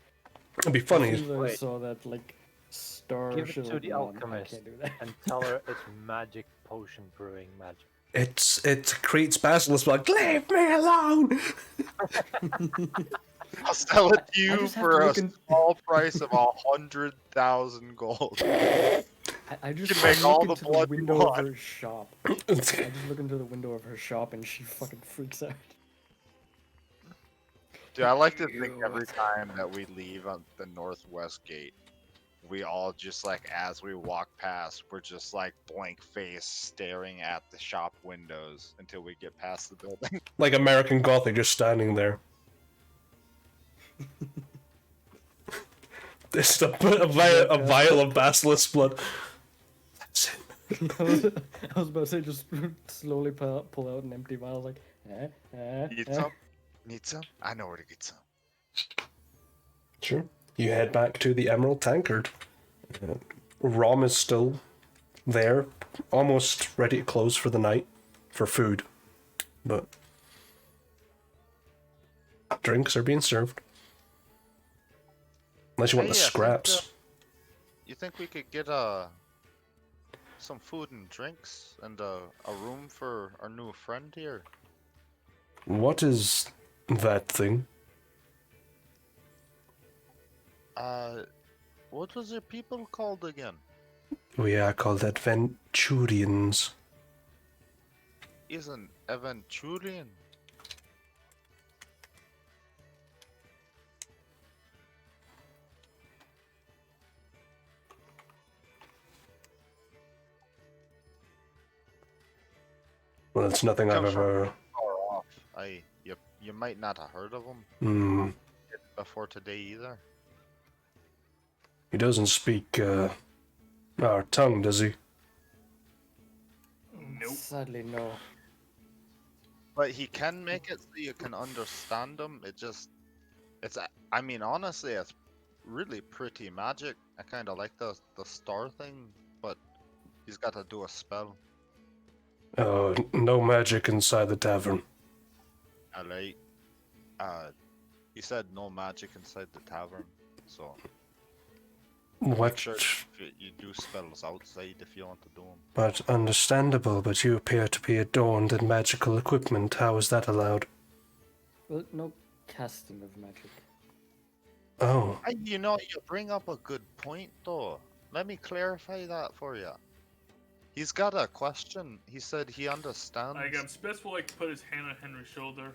Speaker 4: It'd be
Speaker 5: As
Speaker 4: funny.
Speaker 5: soon as I
Speaker 2: Wait.
Speaker 5: saw that like star
Speaker 2: Give it
Speaker 5: show
Speaker 2: to
Speaker 5: up,
Speaker 2: the
Speaker 5: no, I
Speaker 2: alchemist.
Speaker 5: can't do that.
Speaker 2: And tell her it's magic potion brewing magic.
Speaker 4: It creates basilisk blood. Leave me alone.
Speaker 1: I'll sell it to
Speaker 5: I
Speaker 1: you
Speaker 5: just have
Speaker 1: for
Speaker 5: to
Speaker 1: a
Speaker 5: look in-
Speaker 1: small price of 100,000 gold.
Speaker 5: I just
Speaker 1: can make
Speaker 5: I
Speaker 1: all
Speaker 5: look
Speaker 1: the
Speaker 5: into
Speaker 1: blood
Speaker 5: the
Speaker 1: you
Speaker 5: window of
Speaker 1: want.
Speaker 5: her shop. I just look into the window of her shop and she fucking freaks out.
Speaker 1: Dude, I like to think
Speaker 5: Ew.
Speaker 1: every time that we leave on the northwest gate, we all just like as we walk past, we're just like blank face staring at the shop windows until we get past the building.
Speaker 4: Like American Gothic, just standing there. This is a vial of basilisk blood. That's it.
Speaker 5: I was about to say just slowly pull out an empty vial like
Speaker 1: Need some? Need some? I know where to get some.
Speaker 4: Sure. You head back to the Emerald Tankard. Rom is still there, almost ready to close for the night for food. But drinks are being served. Unless you want
Speaker 1: Hey,
Speaker 4: the
Speaker 1: I think,
Speaker 4: scraps.
Speaker 1: You think we could get some food and drinks and a room for our new friend here?
Speaker 4: What is that thing?
Speaker 1: What was your people called again?
Speaker 4: We are called Adventurians.
Speaker 1: Isn't Aventurian?
Speaker 4: Well, it's nothing I've
Speaker 1: Comes from-
Speaker 4: ever.
Speaker 1: Far off. You might not have heard of him
Speaker 4: Hmm.
Speaker 1: before today either.
Speaker 4: He doesn't speak our tongue, does he?
Speaker 3: Nope.
Speaker 5: sadly no.
Speaker 1: But he can make it so you can understand him. I mean, honestly, it's really pretty magic. I kind of like the star thing, but he's got to do a spell.
Speaker 4: No magic inside the tavern.
Speaker 1: Alright. He said no magic inside the tavern, so make
Speaker 4: What?
Speaker 1: sure you do spells outside if you want to do them.
Speaker 4: But understandable, but you appear to be adorned in magical equipment. How is that allowed?
Speaker 5: Well, no casting of magic.
Speaker 4: Oh,
Speaker 1: You bring up a good point though. Let me clarify that for you. He's got a question. He said he understands.
Speaker 3: Like, Spitz will like put his hand on Henry's shoulder.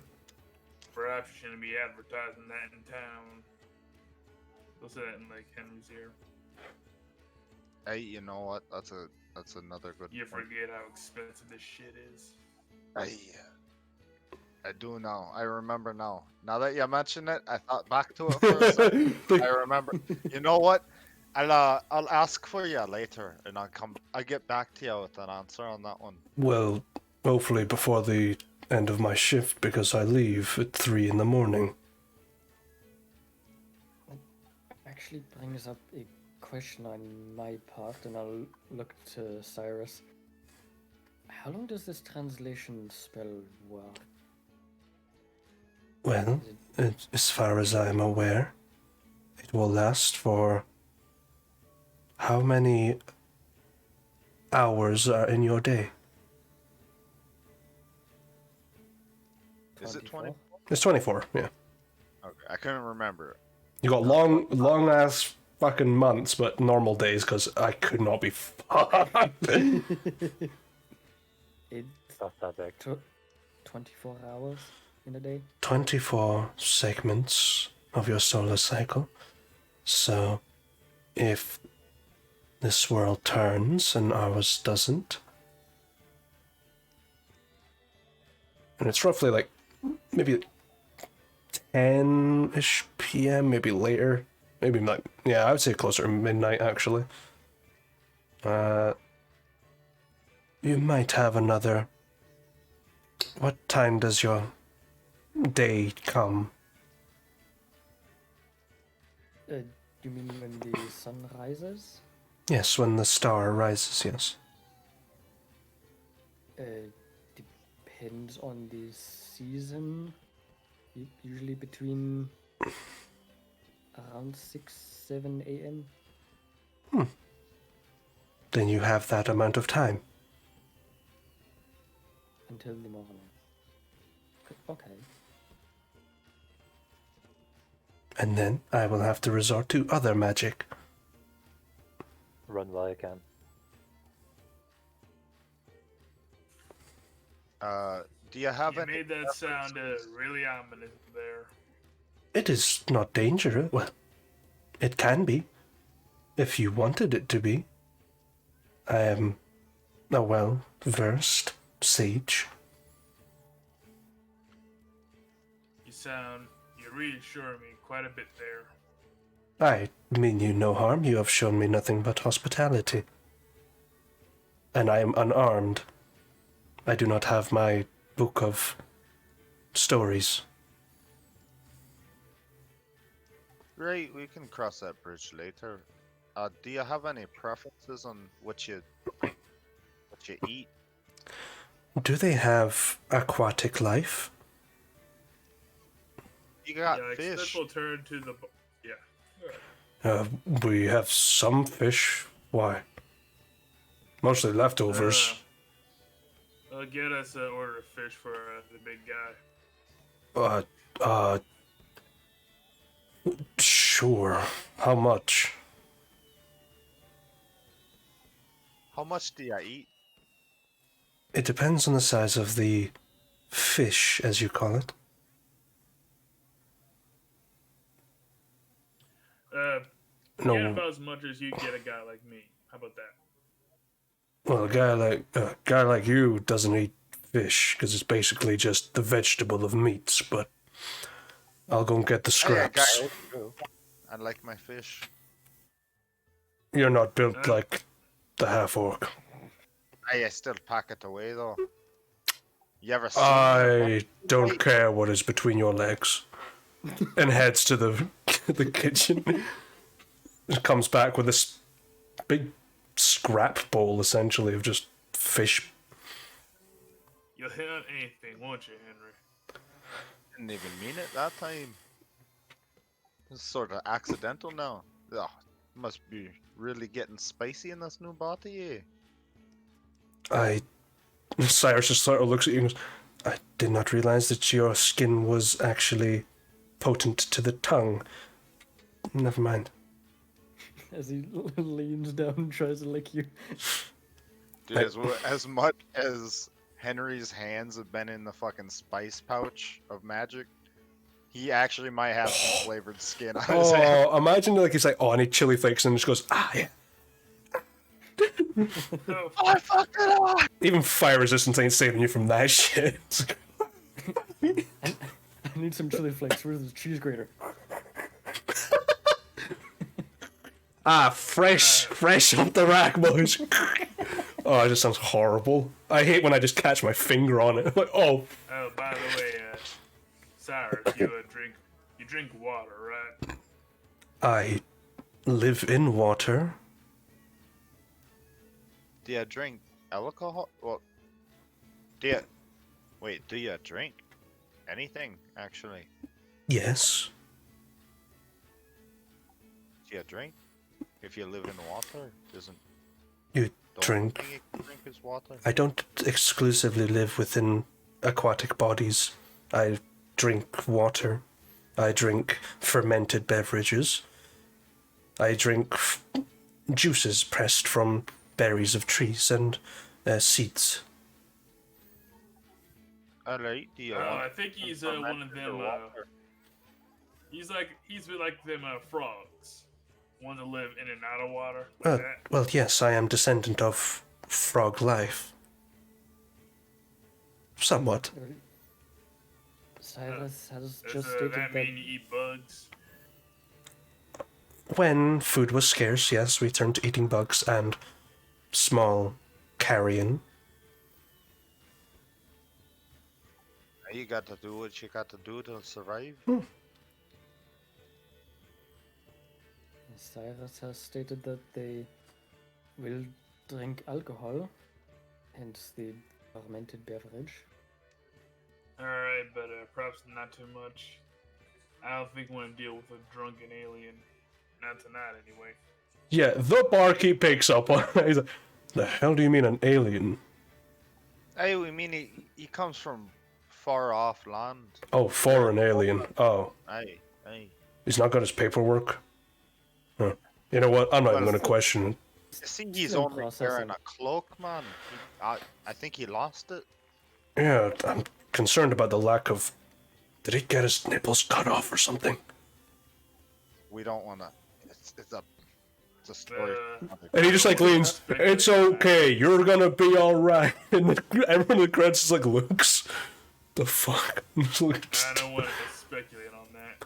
Speaker 3: Perhaps you shouldn't be advertising that in town. He'll say that in like Henry's ear.
Speaker 1: Hey, you know what? That's another good.
Speaker 3: You
Speaker 1: point.
Speaker 3: forget how expensive this shit is.
Speaker 1: I do now. I remember now. Now that you mention it, I thought back to it for a second. I remember. You know what? I'll ask for you later, and I'll get back to you with an answer on that one.
Speaker 4: Well, hopefully before the end of my shift, because I leave at 3 in the morning.
Speaker 5: Actually brings up a question on my part, and I'll look to Cyrus. How long does this translation spell work?
Speaker 4: Well, as far as I'm aware, it will last for... How many hours are in your day?
Speaker 1: Is it 20?
Speaker 4: It's 24, yeah.
Speaker 1: Okay, I couldn't remember.
Speaker 4: You got long ass fucking months, but normal days, because I could not be fucked.
Speaker 5: It's
Speaker 2: Not that big.
Speaker 5: 24 hours in a day?
Speaker 4: 24 segments of your solar cycle. So, if this world turns and ours doesn't, and it's roughly like maybe 10-ish p.m., maybe later, maybe like, yeah, I would say closer to midnight actually. You might have another... What time does your day come?
Speaker 5: You mean when the sun rises?
Speaker 4: Yes, when the star rises, yes.
Speaker 5: Depends on the season. Usually between around 6-7 a.m.
Speaker 4: Then you have that amount of time.
Speaker 5: Until the morning. Okay.
Speaker 4: And then I will have to resort to other magic.
Speaker 2: Run while you can.
Speaker 1: Do you have
Speaker 3: You
Speaker 1: any?
Speaker 3: made that sound really ominous there.
Speaker 4: It is not dangerous. Well, it can be. If you wanted it to be. I am a well-versed sage.
Speaker 3: You're reassuring me quite a bit there.
Speaker 4: I mean you no harm. You have shown me nothing but hospitality. And I am unarmed. I do not have my book of stories.
Speaker 1: Right, we can cross that bridge later. Do you have any preferences on what you eat?
Speaker 4: Do they have aquatic life?
Speaker 1: You got
Speaker 3: Yeah, like
Speaker 1: fish.
Speaker 3: Spitz will turn to the. Yeah.
Speaker 4: We have some fish. Why? Mostly leftovers.
Speaker 3: Get us an order of fish for the big guy.
Speaker 4: Sure. How much?
Speaker 1: How much do you eat?
Speaker 4: It depends on the size of the fish, as you call it.
Speaker 3: Get about as much as you get a guy like me. How about that?
Speaker 4: Well, a guy like you doesn't eat fish because it's basically just the vegetable of meats. But I'll go and get the scraps.
Speaker 1: Hey, I like my fish.
Speaker 4: You're not built like the half-orc.
Speaker 1: I still pack it away though. You ever seen
Speaker 4: I don't care what is between your legs. And heads to the kitchen. Comes back with this big scrap bowl, essentially, of just fish.
Speaker 3: You'll hit on anything, won't you, Henry?
Speaker 1: Didn't even mean it that time. It's sort of accidental now. Oh, must be really getting spicy in this new body.
Speaker 4: Cyrus just sort of looks at you and goes, I did not realize that your skin was actually potent to the tongue. Never mind.
Speaker 5: As he leans down and tries to lick you.
Speaker 1: Dude, as much as Henry's hands have been in the fucking spice pouch of magic, he actually might have some flavored skin on his hand.
Speaker 4: Oh, imagine like he's like, oh, I need chili flakes, and just goes, ah, yeah.
Speaker 3: Oh,
Speaker 1: I fucked it up!
Speaker 4: Even fire resistance ain't saving you from that shit.
Speaker 5: I need some chili flakes. Where's the cheese grater?
Speaker 4: Ah, fresh off the rack, boys. Oh, it just sounds horrible. I hate when I just catch my finger on it. Like, oh,
Speaker 3: oh, by the way, Cyrus, you drink water, right?
Speaker 4: I live in water.
Speaker 1: Do you drink alcohol? Well, do you drink anything, actually?
Speaker 4: Yes.
Speaker 1: Do you drink? If you live in water,
Speaker 4: You
Speaker 1: the
Speaker 4: drink.
Speaker 1: only thing you can drink is water?
Speaker 4: I don't exclusively live within aquatic bodies. I drink water. I drink fermented beverages. I drink juices pressed from berries of trees and seeds.
Speaker 1: Alright, do you
Speaker 3: I
Speaker 1: want
Speaker 3: think he's
Speaker 1: some
Speaker 3: one of
Speaker 1: fermented
Speaker 3: them.
Speaker 1: or water?
Speaker 3: He's like them frogs, one that live in and out of water. Like that.
Speaker 4: Well, yes, I am descendant of frog life. Somewhat.
Speaker 5: Cyrus has
Speaker 3: Does
Speaker 5: just stated
Speaker 3: that
Speaker 5: that
Speaker 3: mean you eat bugs?
Speaker 4: When food was scarce, yes, we turned to eating bugs and small carrion.
Speaker 1: You got to do what you got to do to survive.
Speaker 5: Cyrus has stated that they will drink alcohol, hence the fermented beverage.
Speaker 3: Alright, but perhaps not too much. I don't think we want to deal with a drunken alien. Not tonight, anyway.
Speaker 4: Yeah, the barkeep picks up on it. He's like, the hell do you mean an alien?
Speaker 1: Hey, we mean he comes from far off land.
Speaker 4: Oh, foreign alien. Oh,
Speaker 1: Hey.
Speaker 4: he's not got his paperwork? Huh. You know what? I'm not even
Speaker 1: Well,
Speaker 4: going to question it.
Speaker 1: I think he's
Speaker 5: Still
Speaker 1: only
Speaker 5: processing.
Speaker 1: wearing a cloak, man. I think he lost it.
Speaker 4: Yeah, I'm concerned about the lack of... Did he get his nipples cut off or something?
Speaker 1: We don't want to. It's a story.
Speaker 4: And he just like leans, it's okay, you're gonna be alright. And everyone in the credits just like looks. The fuck? Just like,
Speaker 3: I don't want to speculate on that.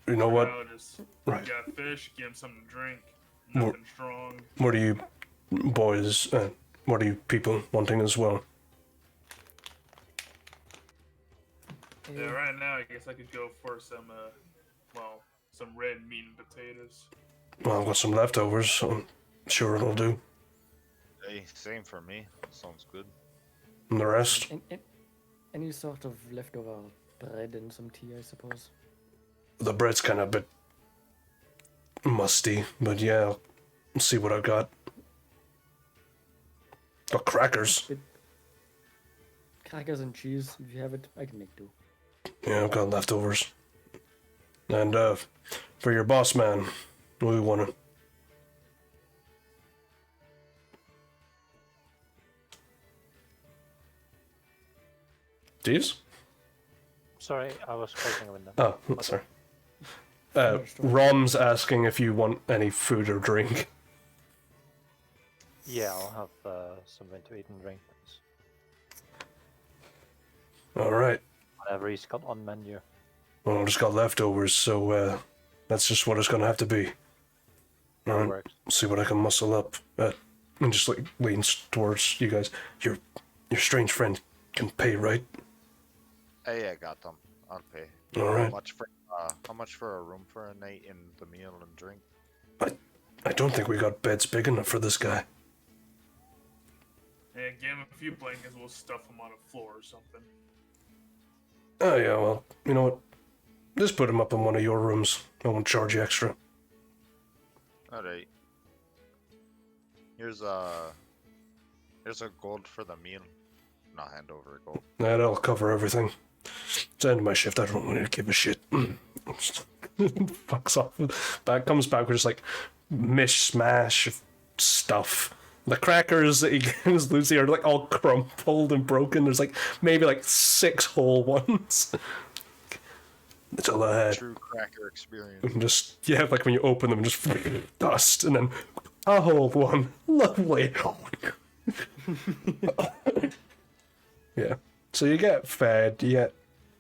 Speaker 4: you know what?
Speaker 3: I'll just
Speaker 4: Right.
Speaker 3: got fish, give him something to drink.
Speaker 4: More-
Speaker 3: Nothing strong.
Speaker 4: What are you boys, what are you people wanting as well?
Speaker 3: Yeah, right now I guess I could go for some some red meat and potatoes.
Speaker 4: Well, I've got some leftovers, so I'm sure it'll do.
Speaker 1: Hey, same for me. Sounds good.
Speaker 4: And the rest?
Speaker 5: Any sort of leftover bread and some tea, I suppose.
Speaker 4: The bread's kind of a bit musty, but yeah, I'll see what I got. Got crackers.
Speaker 5: Crackers and cheese, if you have it, I can make do.
Speaker 4: Yeah, I've got leftovers. And, for your boss man, what do we want to... Jeeves?
Speaker 2: Sorry, I was closing a window.
Speaker 4: Oh, sorry. Rom's asking if you want any food or drink.
Speaker 2: Yeah, I'll have something to eat and drink.
Speaker 4: Alright.
Speaker 2: Whatever he's got on menu.
Speaker 4: Well, I just got leftovers, so, that's just what it's gonna have to be.
Speaker 2: That
Speaker 4: Alright,
Speaker 2: works.
Speaker 4: see what I can muscle up. And just, like, leans towards you guys. Your strange friend can pay, right?
Speaker 1: Hey, I got them. I'll pay.
Speaker 4: Alright.
Speaker 1: How much for a room for a night in the meal and drink?
Speaker 4: I don't think we got beds big enough for this guy.
Speaker 3: Yeah, give him a few blankets, we'll stuff him on a floor or something.
Speaker 4: Oh, yeah, well, you know what? Just put him up in one of your rooms. I won't charge you extra.
Speaker 1: Alright. Here's a gold for the meal. Not hand over a gold.
Speaker 4: That'll cover everything. It's the end of my shift. I don't really give a shit. Fucks off. Comes back with just like mishmash of stuff. The crackers that he gives Lucy are like all crumpled and broken. There's like maybe like 6 whole ones. That's all I had.
Speaker 1: True cracker experience.
Speaker 4: And just, yeah, like when you open them, just dust, and then a whole one. Lovely. Yeah. So you get fed, you get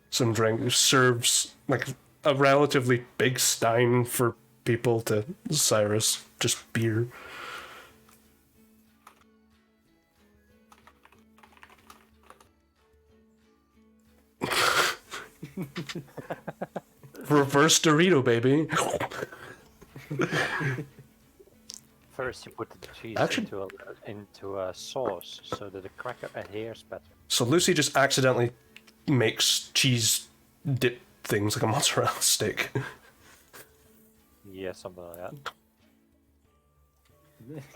Speaker 4: some drink. It serves like a relatively big stein for people to Cyrus, just beer. Reverse Dorito, baby.
Speaker 2: First, you put the cheese
Speaker 4: Actually-
Speaker 2: into a sauce so that the cracker adheres better.
Speaker 4: So Lucy just accidentally makes cheese dip things like a mozzarella stick.
Speaker 2: Yeah, something like that.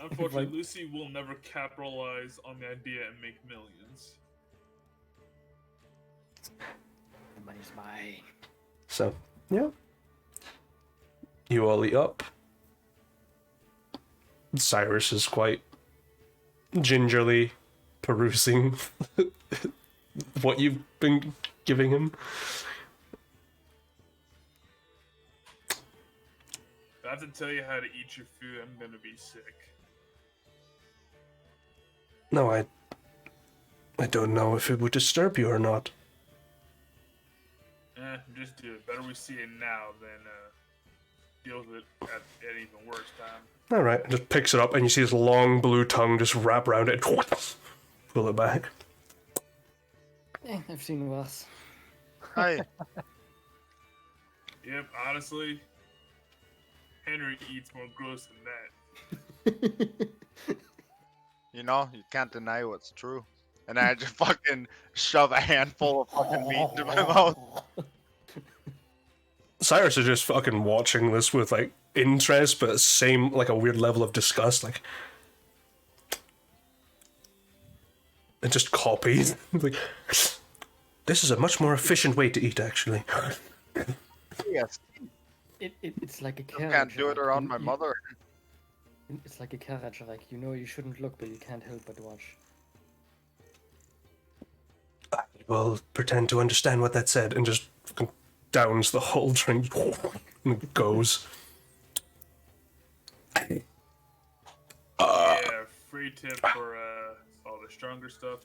Speaker 3: Unfortunately,
Speaker 5: Like-
Speaker 3: Lucy will never capitalize on the idea and make millions.
Speaker 5: The money's mine.
Speaker 4: So, yeah. You all eat up. Cyrus is quite gingerly perusing what you've been giving him.
Speaker 3: If I have to tell you how to eat your food, I'm gonna be sick.
Speaker 4: No, I don't know if it would disturb you or not.
Speaker 3: Just do it. Better we see it now than deal with it at an even worse time.
Speaker 4: Alright, just picks it up and you see this long blue tongue just wrap around it. Pull it back.
Speaker 5: I've seen worse.
Speaker 1: Hi.
Speaker 3: Yep, honestly, Henry eats more gross than that.
Speaker 1: You know, you can't deny what's true. And I just fucking shove a handful of fucking meat into my mouth.
Speaker 4: Cyrus is just fucking watching this with like interest, but same like a weird level of disgust. Like it just copies. Like this is a much more efficient way to eat, actually.
Speaker 1: Yes,
Speaker 5: It's like a
Speaker 1: you
Speaker 5: carrot.
Speaker 1: can't do it
Speaker 5: like,
Speaker 1: around
Speaker 5: you-
Speaker 1: my
Speaker 5: you-
Speaker 1: mother.
Speaker 5: It's like a carrot, like you know you shouldn't look, but you can't help but watch.
Speaker 4: I will pretend to understand what that said and just fucking downs the whole drink and it goes.
Speaker 3: Yeah, free tip for all the stronger stuff.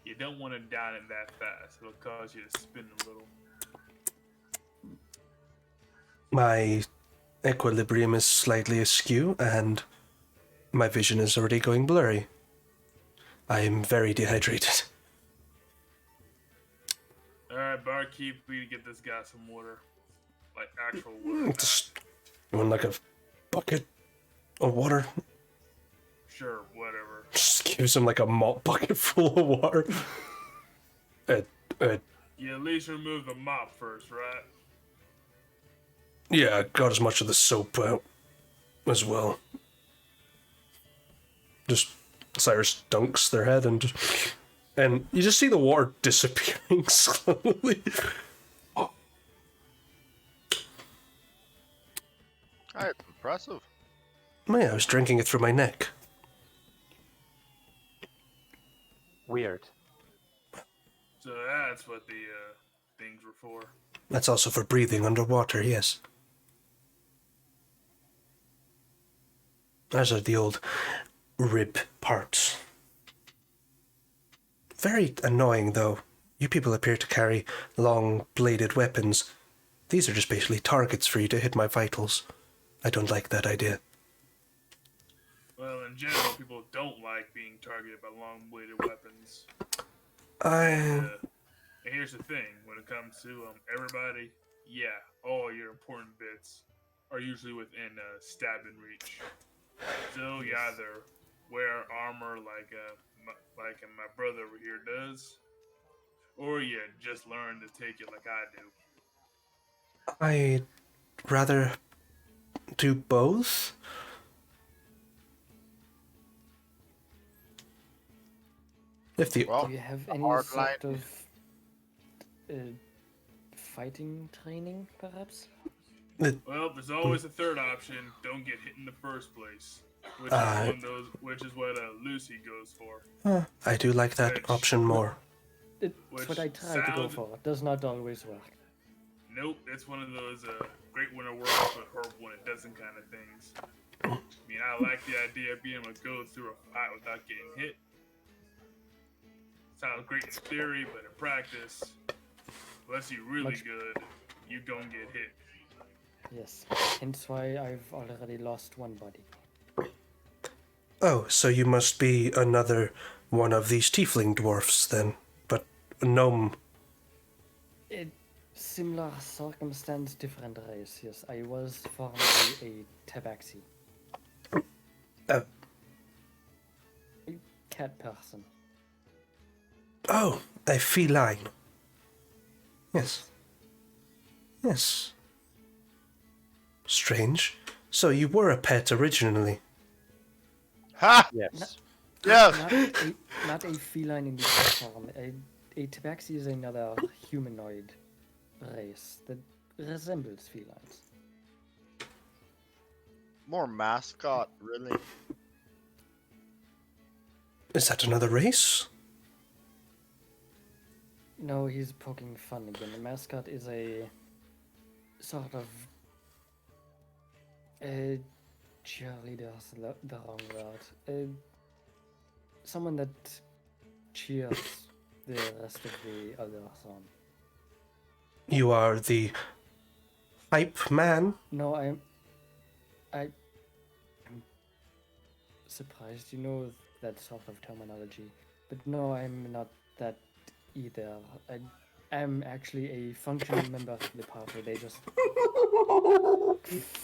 Speaker 3: You don't want to down it that fast. It'll cause you to spin a little.
Speaker 4: My equilibrium is slightly askew and my vision is already going blurry. I am very dehydrated.
Speaker 3: Alright, barkeep, we need to get this guy some water. Like actual water. not-
Speaker 4: Just want like a bucket of water.
Speaker 3: Sure, whatever.
Speaker 4: Just gives him like a mop bucket full of water.
Speaker 3: You at least remove the mop first, right?
Speaker 4: Yeah, I got as much of the soap out as well. Just Cyrus dunks their head and you just see the water disappearing slowly.
Speaker 1: That's impressive.
Speaker 4: Man, I was drinking it through my neck.
Speaker 2: Weird.
Speaker 3: So that's what the things were for.
Speaker 4: That's also for breathing underwater, yes. Those are the old rib parts. Very annoying, though. You people appear to carry long-bladed weapons. These are just basically targets for you to hit my vitals. I don't like that idea.
Speaker 3: Well, in general, people don't like being targeted by long-bladed weapons.
Speaker 4: I...
Speaker 3: And here's the thing: when it comes to everybody, yeah, all your important bits are usually within stabbing reach. So you either wear armor like my brother over here does, or you just learn to take it like I do.
Speaker 4: I'd rather do both. If the...
Speaker 1: Well,
Speaker 5: Do you have any
Speaker 1: hard
Speaker 5: sort
Speaker 1: line.
Speaker 5: of fighting training, perhaps?
Speaker 3: Well, there's always a third option. Don't get hit in the first place. which is what Lucy goes for.
Speaker 4: I do like that
Speaker 3: Which-
Speaker 4: option more.
Speaker 5: It's
Speaker 3: Which
Speaker 5: what I try to go
Speaker 3: sound-
Speaker 5: for. It does not always work.
Speaker 3: Nope, it's one of those great when it works, but horrible when it doesn't kind of things. I mean, I like the idea of being able to go through a fight without getting hit. Sounds great in theory, but in practice, unless you're really good, you gon' get hit.
Speaker 5: Yes. Hence why I've already lost one body.
Speaker 4: Oh, so you must be another one of these tiefling dwarfs then, but gnome.
Speaker 5: Similar circumstance, different race. Yes, I was formerly a tabaxi.
Speaker 4: Uh,
Speaker 5: A cat person.
Speaker 4: Oh, a feline. Yes. Yes. Strange. So you were a pet originally.
Speaker 1: Ha!
Speaker 2: Yes.
Speaker 1: Yes!
Speaker 5: Not a feline in the form. A tabaxi is another humanoid race that resembles felines.
Speaker 1: More mascot, really.
Speaker 4: Is that another race?
Speaker 5: No, he's poking fun again. The mascot is a sort of a cheerleader's the wrong word. Someone that cheers the rest of the others on.
Speaker 4: You are the hype man?
Speaker 5: No, I'm surprised you know that sort of terminology. But no, I'm not that either. I'm actually a functional member of the party. They just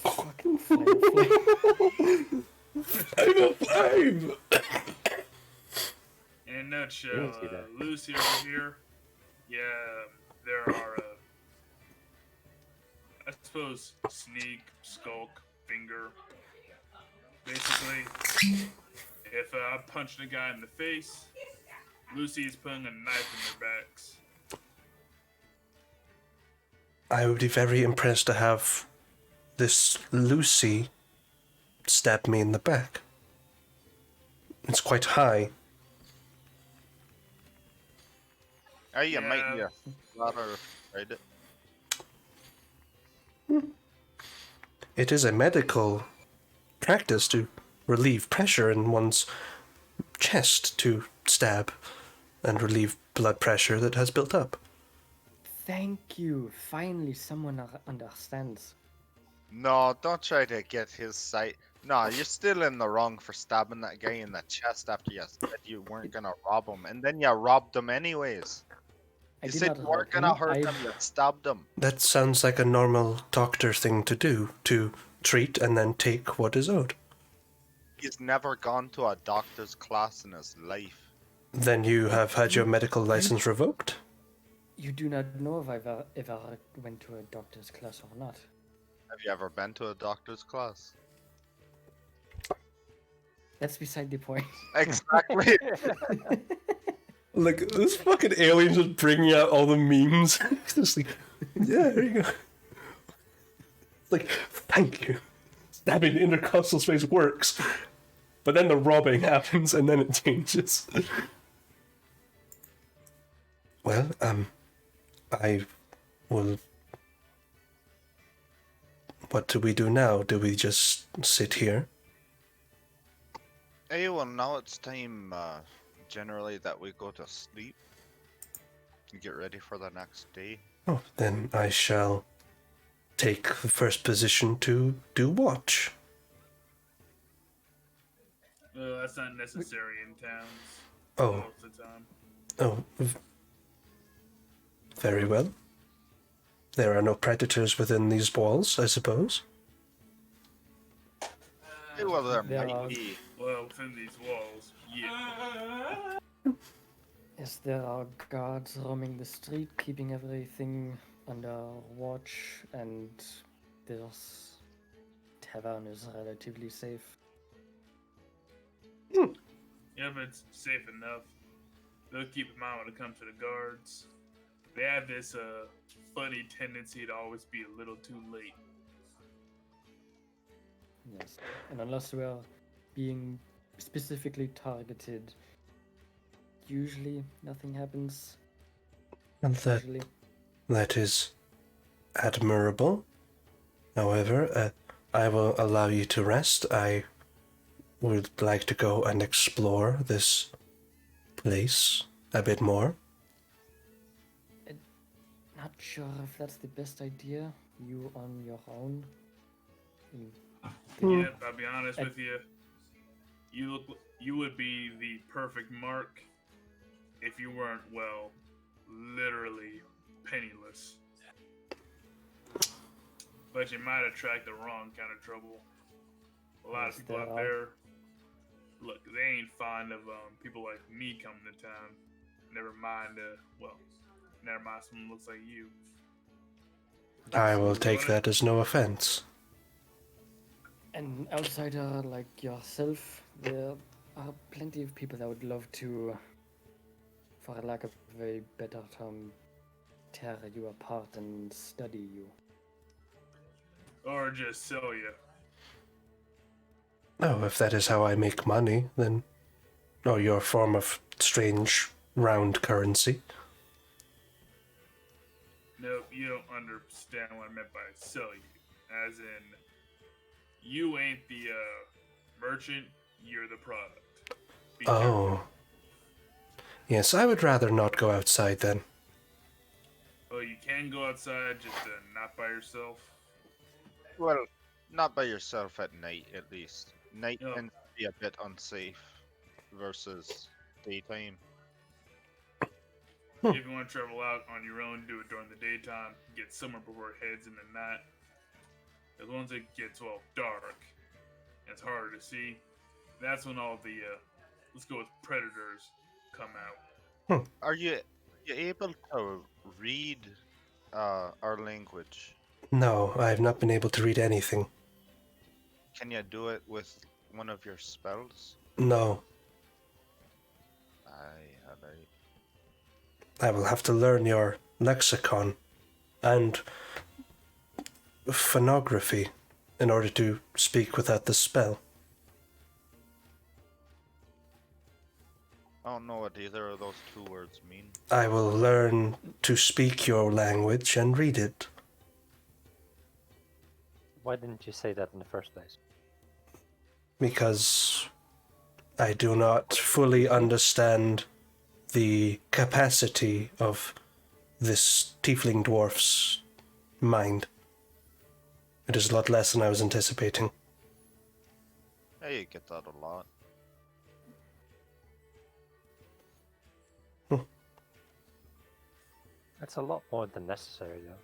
Speaker 5: fucking flame.
Speaker 4: I'm a flame!
Speaker 3: In a nutshell,
Speaker 2: You don't see that.
Speaker 3: Lucy over here, yeah, there are, I suppose, sneak, skulk, finger. Basically, if I'm punching a guy in the face, Lucy's putting a knife in their backs.
Speaker 4: I would be very impressed to have this Lucy stab me in the back. It's quite high.
Speaker 1: Oh, you might
Speaker 3: Yeah.
Speaker 1: be a flatter, right?
Speaker 4: It is a medical practice to relieve pressure in one's chest to stab and relieve blood pressure that has built up.
Speaker 5: Thank you. Finally, someone understands.
Speaker 1: No, don't try to get his side. No, you're still in the wrong for stabbing that guy in the chest after you said you weren't gonna rob him, and then you robbed him anyways.
Speaker 5: I
Speaker 1: You
Speaker 5: did
Speaker 1: said
Speaker 5: not
Speaker 1: you
Speaker 5: rob
Speaker 1: weren't gonna
Speaker 5: him.
Speaker 1: hurt him, you stabbed him.
Speaker 4: That sounds like a normal doctor thing to do, to treat and then take what is owed.
Speaker 1: He's never gone to a doctor's class in his life.
Speaker 4: Then you have had your medical license revoked?
Speaker 5: You do not know if I've ever went to a doctor's class or not.
Speaker 1: Have you ever been to a doctor's class?
Speaker 5: That's beside the point.
Speaker 1: Exactly.
Speaker 4: Like, this fucking alien just bringing out all the memes. Just like, yeah, there you go. Like, thank you. Stabbing the intercostal space works. But then the robbing happens and then it changes. Well, I will... What do we do now? Do we just sit here?
Speaker 1: Hey, well, now it's time, generally, that we go to sleep. And get ready for the next day.
Speaker 4: Oh, then I shall take the first position to do watch.
Speaker 3: That's not necessary in towns.
Speaker 4: Oh,
Speaker 3: Most of the time.
Speaker 4: Very well. There are no predators within these walls, I suppose.
Speaker 1: Hey, well, there
Speaker 5: There
Speaker 1: might
Speaker 5: are-
Speaker 1: be.
Speaker 3: Well, within these walls, yeah.
Speaker 5: Yes, there are guards roaming the street, keeping everything under watch, and this tavern is relatively safe.
Speaker 3: Yeah, but it's safe enough. They'll keep in mind when it comes to the guards. They have this funny tendency to always be a little too late.
Speaker 5: Yes, and unless we are being specifically targeted, usually nothing happens.
Speaker 4: And
Speaker 5: Usually.
Speaker 4: that is admirable. However, I will allow you to rest. I would like to go and explore this place a bit more.
Speaker 5: Not sure if that's the best idea. You on your own.
Speaker 3: Yeah, I'll be honest with you. You would be the perfect mark if you weren't, well, literally penniless. But you might attract the wrong kind of trouble. A lot of people out there, look, they ain't fond of people like me coming to town. Never mind, never mind someone looks like you.
Speaker 4: I will take that as no offense.
Speaker 5: An outsider like yourself, there are plenty of people that would love to, for lack of a very better term, tear you apart and study you.
Speaker 3: Or just sell you.
Speaker 4: Oh, if that is how I make money, then... or your form of strange round currency.
Speaker 3: Nope, you don't understand what I meant by sell you. As in, you ain't the merchant, you're the product. Be careful.
Speaker 4: Yes, I would rather not go outside then.
Speaker 3: Well, you can go outside, just not by yourself.
Speaker 1: Well, not by yourself at night, at least. Night
Speaker 3: No.
Speaker 1: tends to be a bit unsafe versus daytime.
Speaker 3: If you want to travel out on your own, do it during the daytime. Get somewhere before it heads in the night. Because once it gets, well, dark, and it's harder to see, that's when all the, let's go with predators come out.
Speaker 1: Are you able to read our language?
Speaker 4: No, I have not been able to read anything.
Speaker 1: Can you do it with one of your spells?
Speaker 4: No, I will have to learn your lexicon and phonography in order to speak without the spell.
Speaker 1: I don't know what either of those two words mean.
Speaker 4: I will learn to speak your language and read it.
Speaker 2: Why didn't you say that in the first place?
Speaker 4: Because I do not fully understand the capacity of this tiefling dwarf's mind. It is a lot less than I was anticipating.
Speaker 1: Hey, you get that a lot.
Speaker 2: That's a lot more than necessary, though.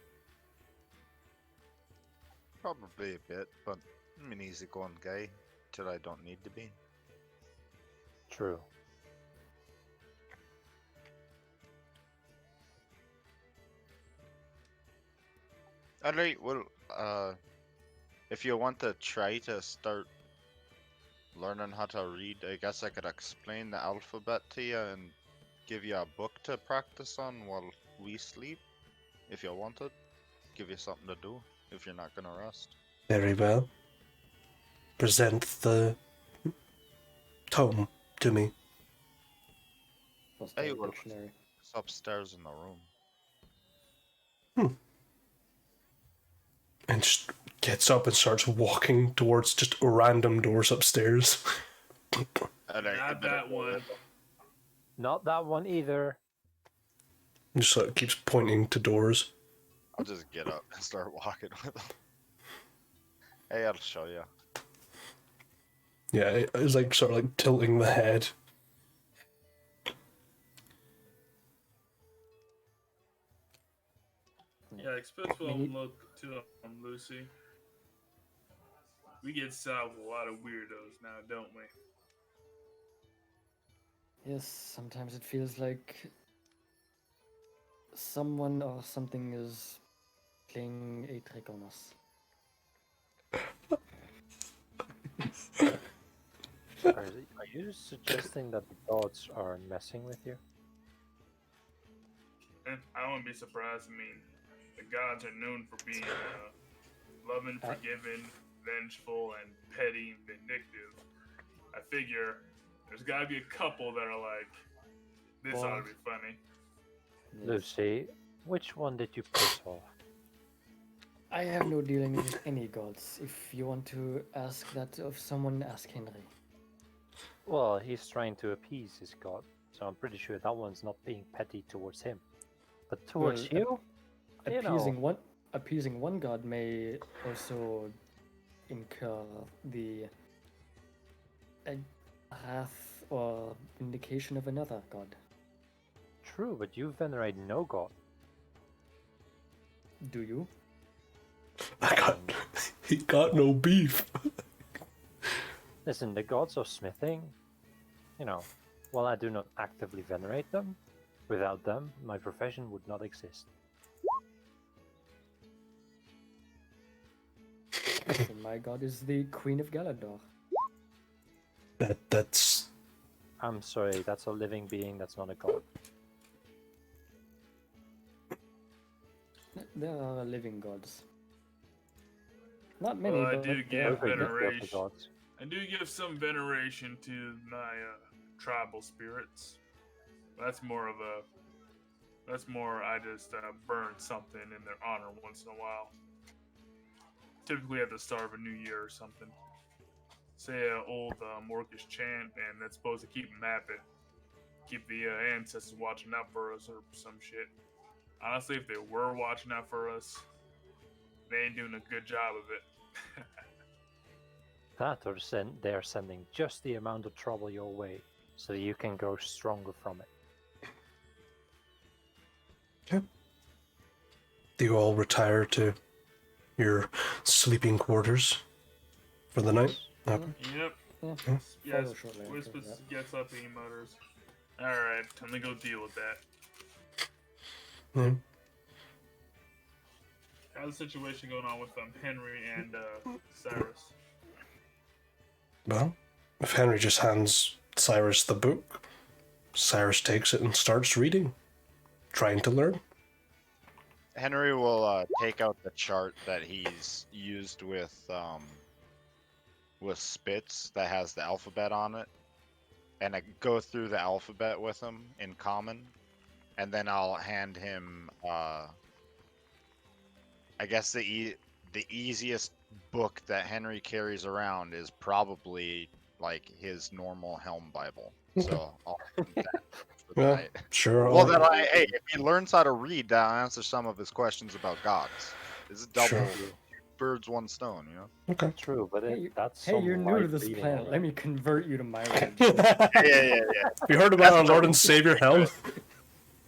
Speaker 1: Probably a bit, but I'm an easygoing guy till I don't need to be.
Speaker 2: True.
Speaker 1: Alright, well, if you want to try to start learning how to read, I guess I could explain the alphabet to you and give you a book to practice on while we sleep, if you wanted. Give you something to do, if you're not gonna rest.
Speaker 4: Very well. Present the tome to me.
Speaker 5: What's
Speaker 1: Hey,
Speaker 5: the
Speaker 1: well,
Speaker 5: dictionary?
Speaker 1: it's upstairs in the room.
Speaker 4: And just gets up and starts walking towards just random doors upstairs.
Speaker 3: Not that one.
Speaker 2: Not that one either.
Speaker 4: Just like keeps pointing to doors.
Speaker 1: I'll just get up and start walking with him. Hey, I'll show you.
Speaker 4: Yeah, it's like sort of like tilting the head.
Speaker 3: Yeah, expect we'll look to Lucy. We get south with a lot of weirdos now, don't we?
Speaker 5: Yes, sometimes it feels like someone or something is playing a trick on us.
Speaker 2: Are you suggesting that the gods are messing with you?
Speaker 3: And I wouldn't be surprised. I mean, the gods are known for being loving, forgiving, vengeful, and petty and vindictive. I figure there's got to be a couple that are like, this ought to be funny.
Speaker 5: Yes.
Speaker 2: Lucy, which one did you piss off?
Speaker 5: I have no dealings with any gods. If you want to ask that of someone, ask Henry.
Speaker 2: Well, he's trying to appease his god, so I'm pretty sure that one's not being petty towards him. But towards
Speaker 5: Well,
Speaker 2: you know.
Speaker 5: Appeasing one god may also incur the wrath or vindication of another god.
Speaker 2: True, but you venerate no god.
Speaker 5: Do you?
Speaker 4: He got no beef.
Speaker 2: Listen, the gods of smithing, you know, while I do not actively venerate them, without them, my profession would not exist.
Speaker 5: And my god is the Queen of Galador.
Speaker 4: That's
Speaker 2: I'm sorry, that's a living being, that's not a god.
Speaker 5: There are living gods. Not many,
Speaker 3: Well, I
Speaker 5: but
Speaker 3: do
Speaker 5: there
Speaker 3: give
Speaker 5: are.
Speaker 2: Those are the
Speaker 3: veneration.
Speaker 2: gods.
Speaker 3: I do give some veneration to my tribal spirits. That's more I just burn something in their honor once in a while. Typically at the start of a new year or something. Say an old Orcish chant, and that's supposed to keep them happy. Keep the ancestors watching out for us or some shit. Honestly, if they were watching out for us, they ain't doing a good job of it.
Speaker 2: That or they're sending just the amount of trouble your way, so you can grow stronger from it.
Speaker 4: okay. Do you all retire to your sleeping quarters for the night? Okay.
Speaker 3: Yep.
Speaker 5: Yeah.
Speaker 3: Yes.
Speaker 5: Follow shortly after
Speaker 3: Whispers
Speaker 5: that.
Speaker 3: gets up and he mutters. Alright, time to go deal with that.
Speaker 4: Yeah.
Speaker 3: How's the situation going on with Henry and Cyrus?
Speaker 4: Well, if Henry just hands Cyrus the book, Cyrus takes it and starts reading, trying to learn.
Speaker 1: Henry will take out the chart that he's used with Spitz that has the alphabet on it, and I go through the alphabet with him in common, and then I'll hand him I guess the easiest book that Henry carries around is probably like his normal Helm Bible. So I'll hand that for the
Speaker 4: Yeah,
Speaker 1: night.
Speaker 4: sure.
Speaker 1: Well, then hey, if he learns how to read, that'll answer some of his questions about gods. This is double
Speaker 4: Sure.
Speaker 1: birds, one stone, you know?
Speaker 4: Okay.
Speaker 2: True, but that's
Speaker 5: Hey,
Speaker 2: some
Speaker 5: you're new to
Speaker 2: light
Speaker 5: this
Speaker 2: reading
Speaker 5: planet. Let
Speaker 2: already.
Speaker 5: me convert you to my religion.
Speaker 1: Yeah.
Speaker 4: You heard about our Lord and Savior Helm?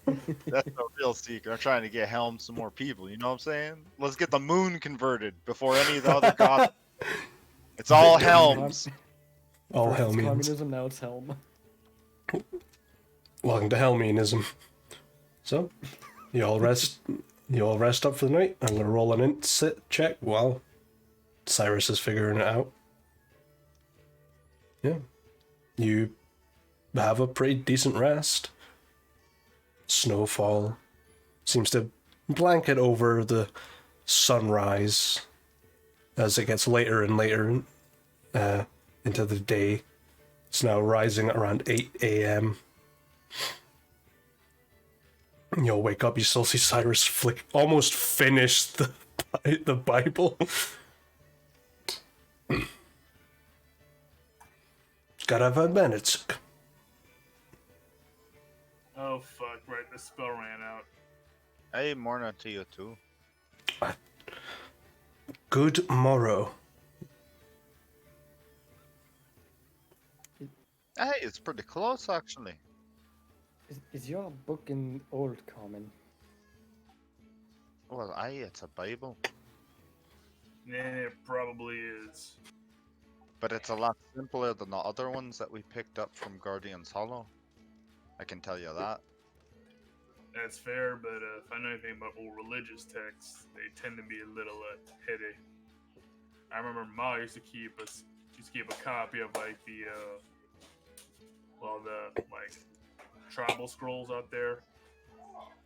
Speaker 1: That's the real secret. I'm trying to get Helm some more people, you know what I'm saying? Let's get the moon converted before any of the other gods. It's all Helms.
Speaker 4: All
Speaker 5: First it's
Speaker 4: Helmians.
Speaker 5: communism, now it's Helm.
Speaker 4: Welcome to Helmianism. So, you all rest up for the night. I'm gonna roll an int check while Cyrus is figuring it out. Yeah. You have a pretty decent rest. Snowfall seems to blanket over the sunrise as it gets later and later into the day. It's now rising at around 8 a.m. You'll wake up, you still see Cyrus almost finish the Bible. Gotta have minutes.
Speaker 3: Oh fuck, right, the spell ran out.
Speaker 1: Hey, morning to you too.
Speaker 4: Good morrow.
Speaker 1: Hey, it's pretty close actually.
Speaker 5: Is your book in Old Common?
Speaker 1: Well, it's a Bible,
Speaker 3: Yeah, it probably is.
Speaker 1: but it's a lot simpler than the other ones that we picked up from Guardian's Hollow. I can tell you that.
Speaker 3: That's fair, but if I know anything about old religious texts, they tend to be a little heady. I remember Ma used to keep a copy of like the tribal scrolls out there.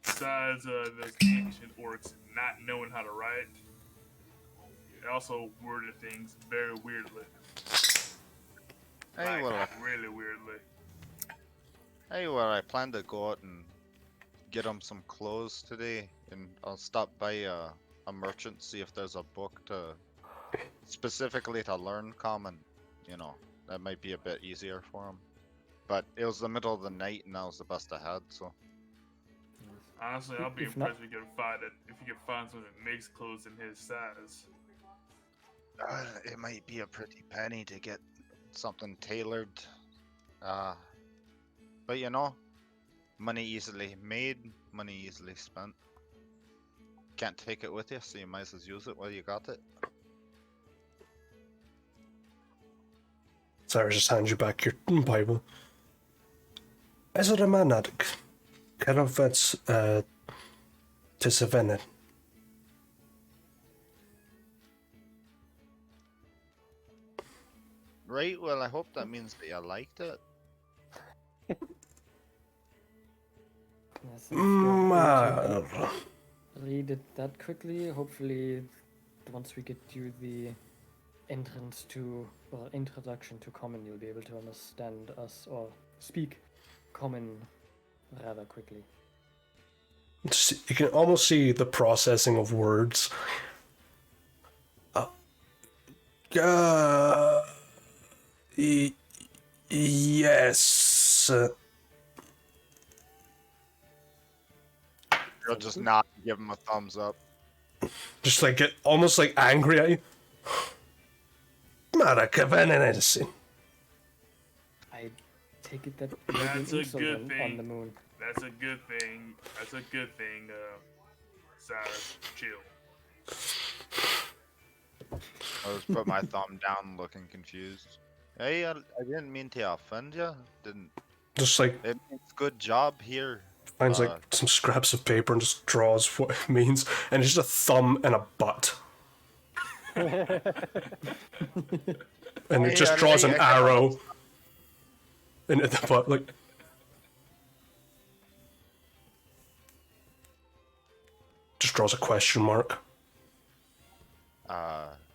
Speaker 3: Besides those ancient orcs not knowing how to write, they also worded things very weirdly.
Speaker 1: Hey, well,
Speaker 3: really weirdly.
Speaker 1: I plan to go out and get him some clothes today, and I'll stop by a merchant, see if there's a book to specifically to learn common. You know, that might be a bit easier for him. But it was the middle of the night, and that was the best I had. So
Speaker 3: Honestly, I'll be
Speaker 5: If not-
Speaker 3: impressed if you can find it. If you can find someone that makes clothes in his size.
Speaker 1: it might be a pretty penny to get something tailored. But you know, money easily made, money easily spent. Can't take it with you, so you might as well use it while you got it.
Speaker 4: Sarah just hands you back your Bible. Is it a manadik? Karavets Tisavenet.
Speaker 1: Right, well, I hope that means that you liked it.
Speaker 5: Yes, if you're able to
Speaker 4: Mar.
Speaker 5: read it that quickly, hopefully, once we get you the entrance to or introduction to common, you'll be able to understand us or speak common rather quickly.
Speaker 4: You can almost see the processing of words. Yes.
Speaker 1: You'll just not give him a thumbs up.
Speaker 4: Just like get almost like angry at you. Marakavanenesi.
Speaker 5: I take it that
Speaker 3: That's
Speaker 5: you're
Speaker 3: a good
Speaker 5: on
Speaker 3: thing.
Speaker 5: the moon.
Speaker 3: That's a good thing. That's a good thing, Silas. Chill.
Speaker 1: I just put my thumb down, looking confused. Hey, I didn't mean to offend you. Didn't.
Speaker 4: Just like
Speaker 1: It means good job here.
Speaker 4: finds like some scraps of paper and just draws what it means, and it's just a thumb and a butt. And it just draws an arrow into the butt, like. Just draws a question mark.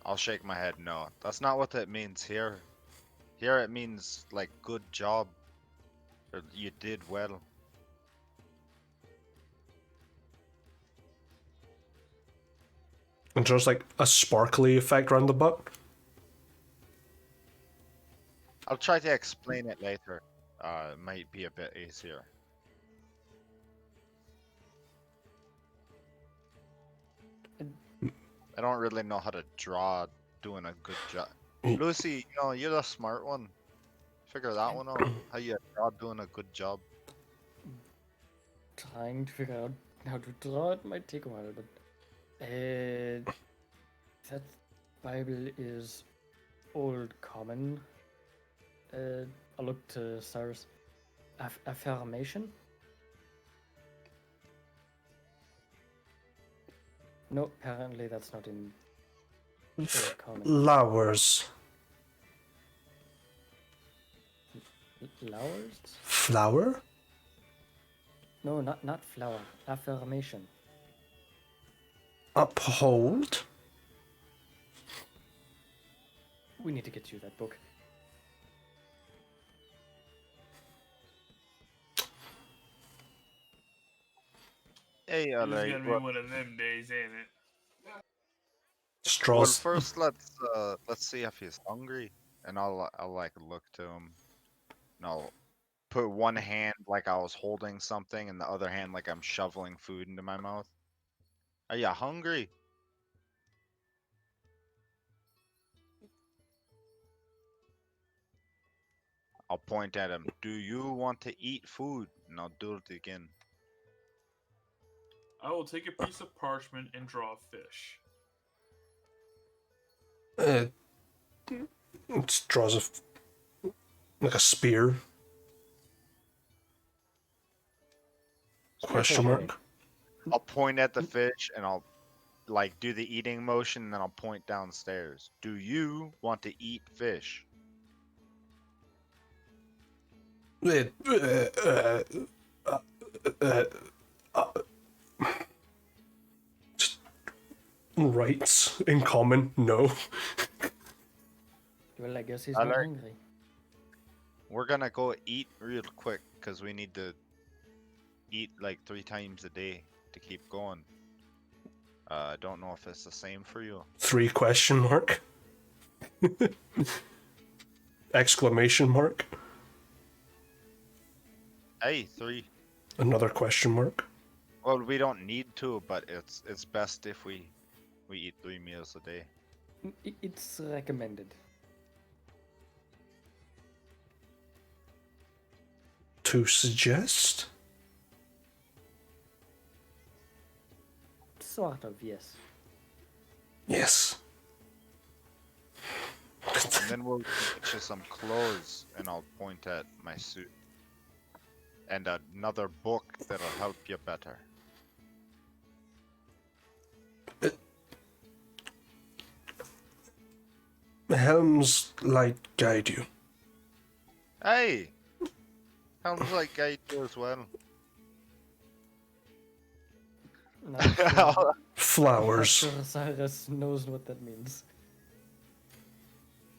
Speaker 1: I'll shake my head. No, that's not what it means here. Here it means like good job. Or you did well.
Speaker 4: And draws like a sparkly effect around the butt.
Speaker 1: I'll try to explain it later. It might be a bit easier. I don't really know how to draw doing a good job. Lucy, you know, you're the smart one. Figure that one out. How you draw doing a good job.
Speaker 5: Trying to figure out how to draw it might take a while, but that Bible is old common. I'll look to Cyrus. Affirmation? No, apparently that's not in old common.
Speaker 4: Flowers.
Speaker 5: Flowers?
Speaker 4: Flower?
Speaker 5: No, not flower. Affirmation.
Speaker 4: Uphold?
Speaker 5: We need to get you that book.
Speaker 1: Hey,
Speaker 3: This is
Speaker 1: alright.
Speaker 3: gonna be one of them days, ain't it?
Speaker 4: Just
Speaker 1: Well,
Speaker 4: draws.
Speaker 1: first let's see if he's hungry, and I'll like look to him, and I'll put one hand like I was holding something, and the other hand like I'm shoveling food into my mouth. Are you hungry? I'll point at him. Do you want to eat food? And I'll do it again.
Speaker 3: I will take a piece of parchment and draw a fish.
Speaker 4: It draws like a spear. Question mark.
Speaker 1: I'll point at the fish, and I'll like do the eating motion, and then I'll point downstairs. Do you want to eat fish?
Speaker 4: Rights in common, no.
Speaker 5: Well, I guess he's
Speaker 1: I
Speaker 5: not
Speaker 1: learned-
Speaker 5: hungry.
Speaker 1: we're gonna go eat real quick because we need to eat like 3 times a day to keep going. I don't know if it's the same for you.
Speaker 4: 3 question mark? Exclamation mark?
Speaker 1: Hey, 3.
Speaker 4: Another question mark?
Speaker 1: Well, we don't need to, but it's best if we eat 3 meals a day.
Speaker 5: It's recommended.
Speaker 4: To suggest?
Speaker 5: Sort of, yes.
Speaker 4: Yes.
Speaker 1: And then we'll get you some clothes, and I'll point at my suit. And another book that'll help you better.
Speaker 4: Helm's light guide you.
Speaker 1: Hey! Helm's like guide you as well.
Speaker 4: Flowers.
Speaker 5: Cyrus knows what that means.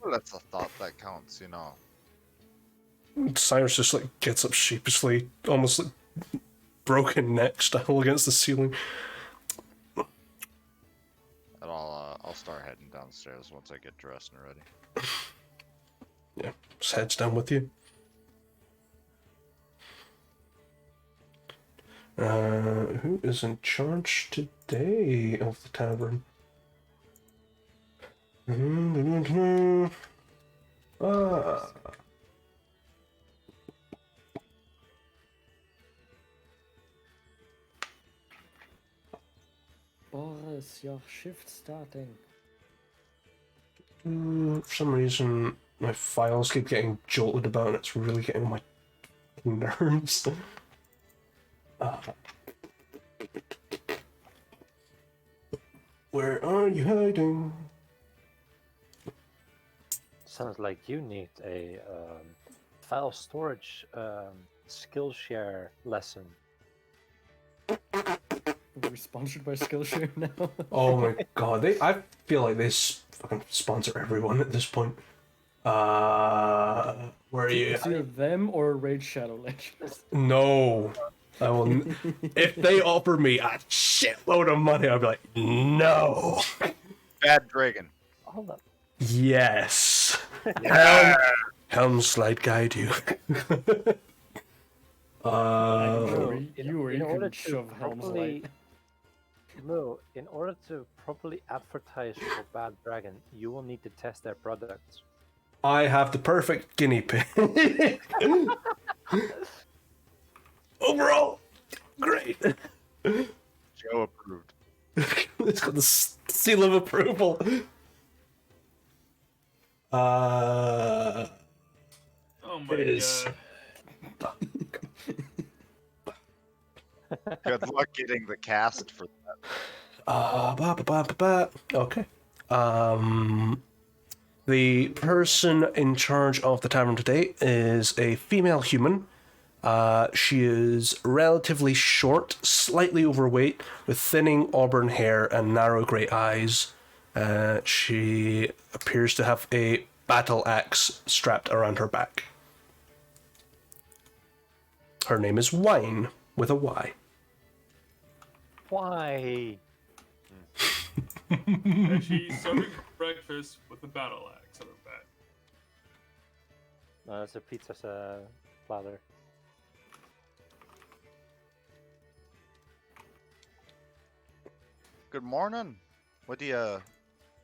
Speaker 1: Well, that's a thought that counts, you know.
Speaker 4: Cyrus just like gets up sheepishly, almost like broken neck style against the ceiling.
Speaker 1: And I'll start heading downstairs once I get dressed and ready.
Speaker 4: Yeah, just heads down with you. Who is in charge today of the tavern?
Speaker 5: Boris, your shift starting.
Speaker 4: For some reason, my files keep getting jolted about and it's really getting on my nerves. Where are you hiding?
Speaker 2: Sounds like you need a file storage Skillshare lesson.
Speaker 5: We're sponsored by Skillshare now.
Speaker 4: Oh my god, I feel like they fucking sponsor everyone at this point. Where are you?
Speaker 5: It's either them or Raid Shadow Legends.
Speaker 4: No. I will. If they offer me a shitload of money, I'll be like, no.
Speaker 1: Bad dragon.
Speaker 2: Hold up.
Speaker 4: Yes. Helm's light guide you.
Speaker 5: You can shove Helm's Light.
Speaker 2: No, in order to properly advertise for Bad Dragon, you will need to test their products.
Speaker 4: I have the perfect guinea pig. Overall, great.
Speaker 1: Joe approved.
Speaker 4: It's got the seal of approval.
Speaker 3: Oh my
Speaker 4: is-
Speaker 3: god.
Speaker 1: Good luck getting the cast for that.
Speaker 4: Okay. The person in charge of the tavern today is a female human. She is relatively short, slightly overweight, with thinning auburn hair and narrow grey eyes. She appears to have a battle axe strapped around her back. Her name is Wine, with a Y.
Speaker 2: Why?
Speaker 3: And she's serving breakfast with a battle axe on her back.
Speaker 2: No, it's a pizza platter.
Speaker 1: Good morning. What do you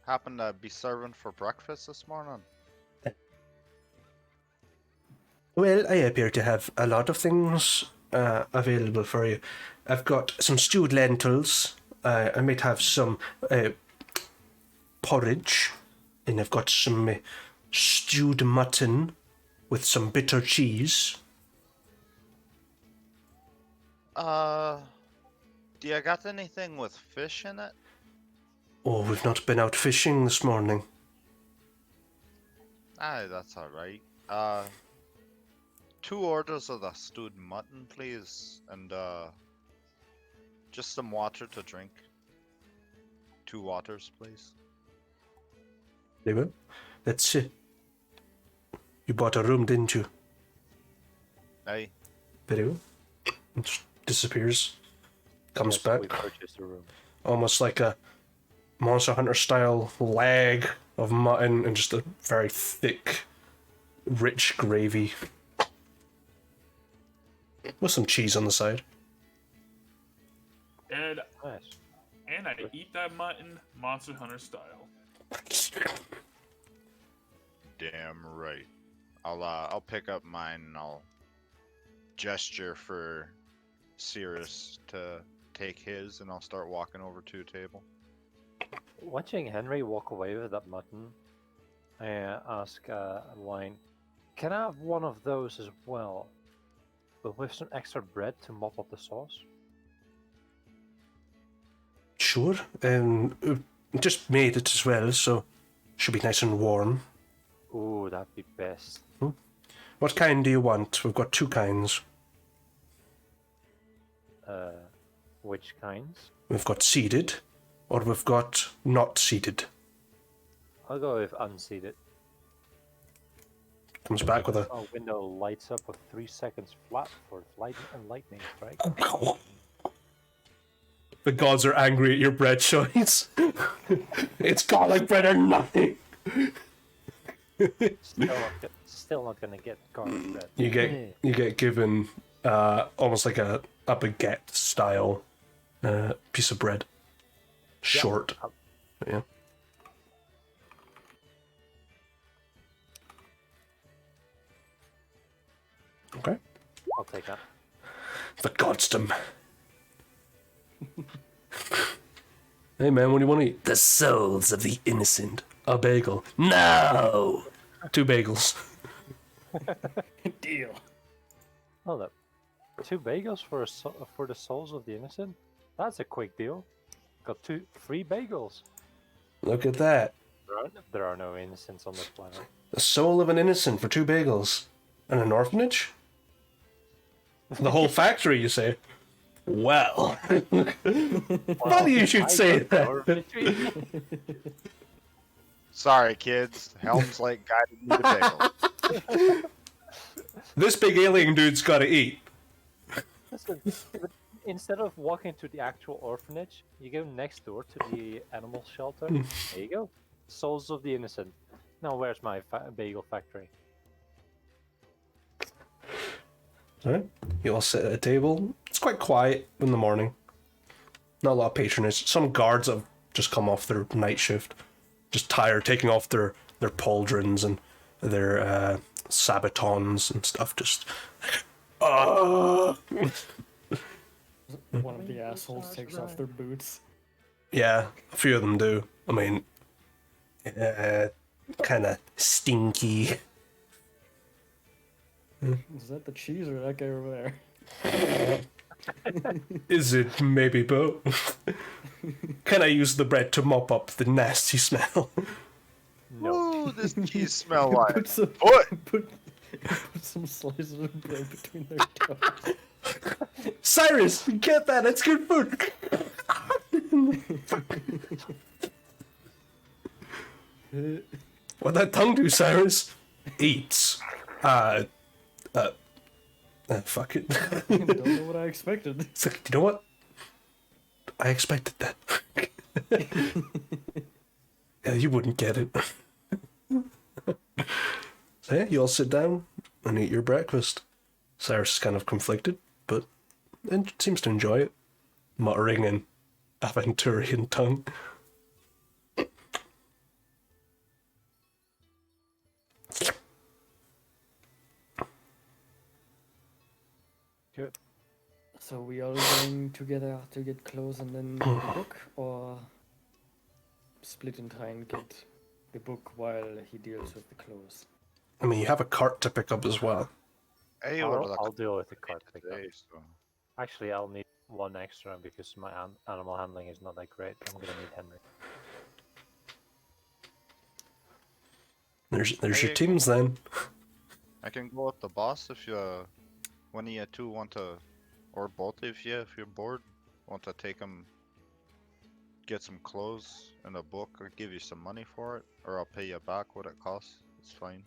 Speaker 1: happen to be serving for breakfast this morning?
Speaker 4: Well, I appear to have a lot of things available for you. I've got some stewed lentils. I might have some porridge. And I've got some stewed mutton with some bitter cheese.
Speaker 1: Do you got anything with fish in it?
Speaker 4: Oh, we've not been out fishing this morning.
Speaker 1: Aye, that's alright. 2 orders of the stewed mutton, please. And, just some water to drink. 2 waters, please.
Speaker 4: They will. Let's see. You bought a room, didn't you?
Speaker 1: Hey,
Speaker 4: Video. It just disappears. Comes
Speaker 2: Yes,
Speaker 4: back.
Speaker 2: we purchased a room.
Speaker 4: Almost like a Monster Hunter style leg of mutton and just a very thick, rich gravy. With some cheese on the side.
Speaker 3: And
Speaker 2: Nice.
Speaker 3: I eat that mutton Monster Hunter style.
Speaker 1: damn right. I'll pick up mine and I'll gesture for Siras to take his, and I'll start walking over to a table.
Speaker 2: Watching Henry walk away with that mutton, I ask Wine, can I have one of those as well? But with some extra bread to mop up the sauce?
Speaker 4: Sure. Just made it as well, so should be nice and warm.
Speaker 2: Ooh, that'd be best.
Speaker 4: What kind do you want? We've got two kinds.
Speaker 2: Which kinds?
Speaker 4: We've got seeded, or we've got not seeded.
Speaker 2: I'll go with unseated.
Speaker 4: Comes back with a...
Speaker 2: Our window lights up with 3 seconds flat for lightning strike.
Speaker 4: The gods are angry at your bread choice. It's garlic bread or nothing.
Speaker 2: Still not gonna get garlic bread.
Speaker 4: You get given almost like a baguette style piece of bread. Short. Yeah. Okay.
Speaker 2: I'll take that.
Speaker 4: The godsdom. Hey man, what do you want to eat? The souls of the innocent. A bagel. No! 2 bagels.
Speaker 5: Deal.
Speaker 2: Hold up. 2 bagels for for the souls of the innocent? That's a quick deal. Got 3 bagels.
Speaker 4: Look at that.
Speaker 2: There are no innocents on this planet.
Speaker 4: The soul of an innocent for 2 bagels. And an orphanage? The whole factory, you say? Well. Funny you should say that.
Speaker 1: Sorry, kids. Helm's like guided me to bagel.
Speaker 4: This big alien dude's gotta eat.
Speaker 2: Listen, instead of walking to the actual orphanage, you go next door to the animal shelter. There you go. Souls of the innocent. Now where's my bagel factory?
Speaker 4: Alright. You all sit at a table. It's quite quiet in the morning. Not a lot of patronage. Some guards have just come off their night shift. Just tired, taking off their pauldrons and their sabatons and stuff. Just...
Speaker 5: One of the assholes takes off their boots.
Speaker 4: Yeah, a few of them do. I mean... kind of stinky.
Speaker 5: Is that the cheese or that guy over there?
Speaker 4: Is it maybe both? Can I use the bread to mop up the nasty smell?
Speaker 2: No.
Speaker 1: Ooh, this cheese smell like
Speaker 5: Put some,
Speaker 1: foot.
Speaker 5: put some slices of bread between their toes.
Speaker 4: Cyrus, get that, that's good food! What'd that tongue do, Cyrus? Eats. Fuck it.
Speaker 5: Don't know what I expected.
Speaker 4: It's like, you know what? I expected that. Yeah, you wouldn't get it. So yeah, you all sit down and eat your breakfast. Cyrus is kind of conflicted, but it seems to enjoy it. Muttering in Aventurian tongue.
Speaker 2: Good.
Speaker 5: So we all going together to get clothes and then the book, or split and try and get the book while he deals with the clothes?
Speaker 4: I mean, you have a cart to pick up as well.
Speaker 1: Hey,
Speaker 2: I'll deal with the cart pickup.
Speaker 1: today, so.
Speaker 2: Actually, I'll need 1 extra because my animal handling is not that great. I'm gonna need Henry.
Speaker 4: There's your
Speaker 1: Hey.
Speaker 4: teams then.
Speaker 1: I can go with the boss if you, one of you two want to, or both of you, if you're bored, want to take him, get some clothes and a book, or give you some money for it, or I'll pay you back what it costs. It's fine.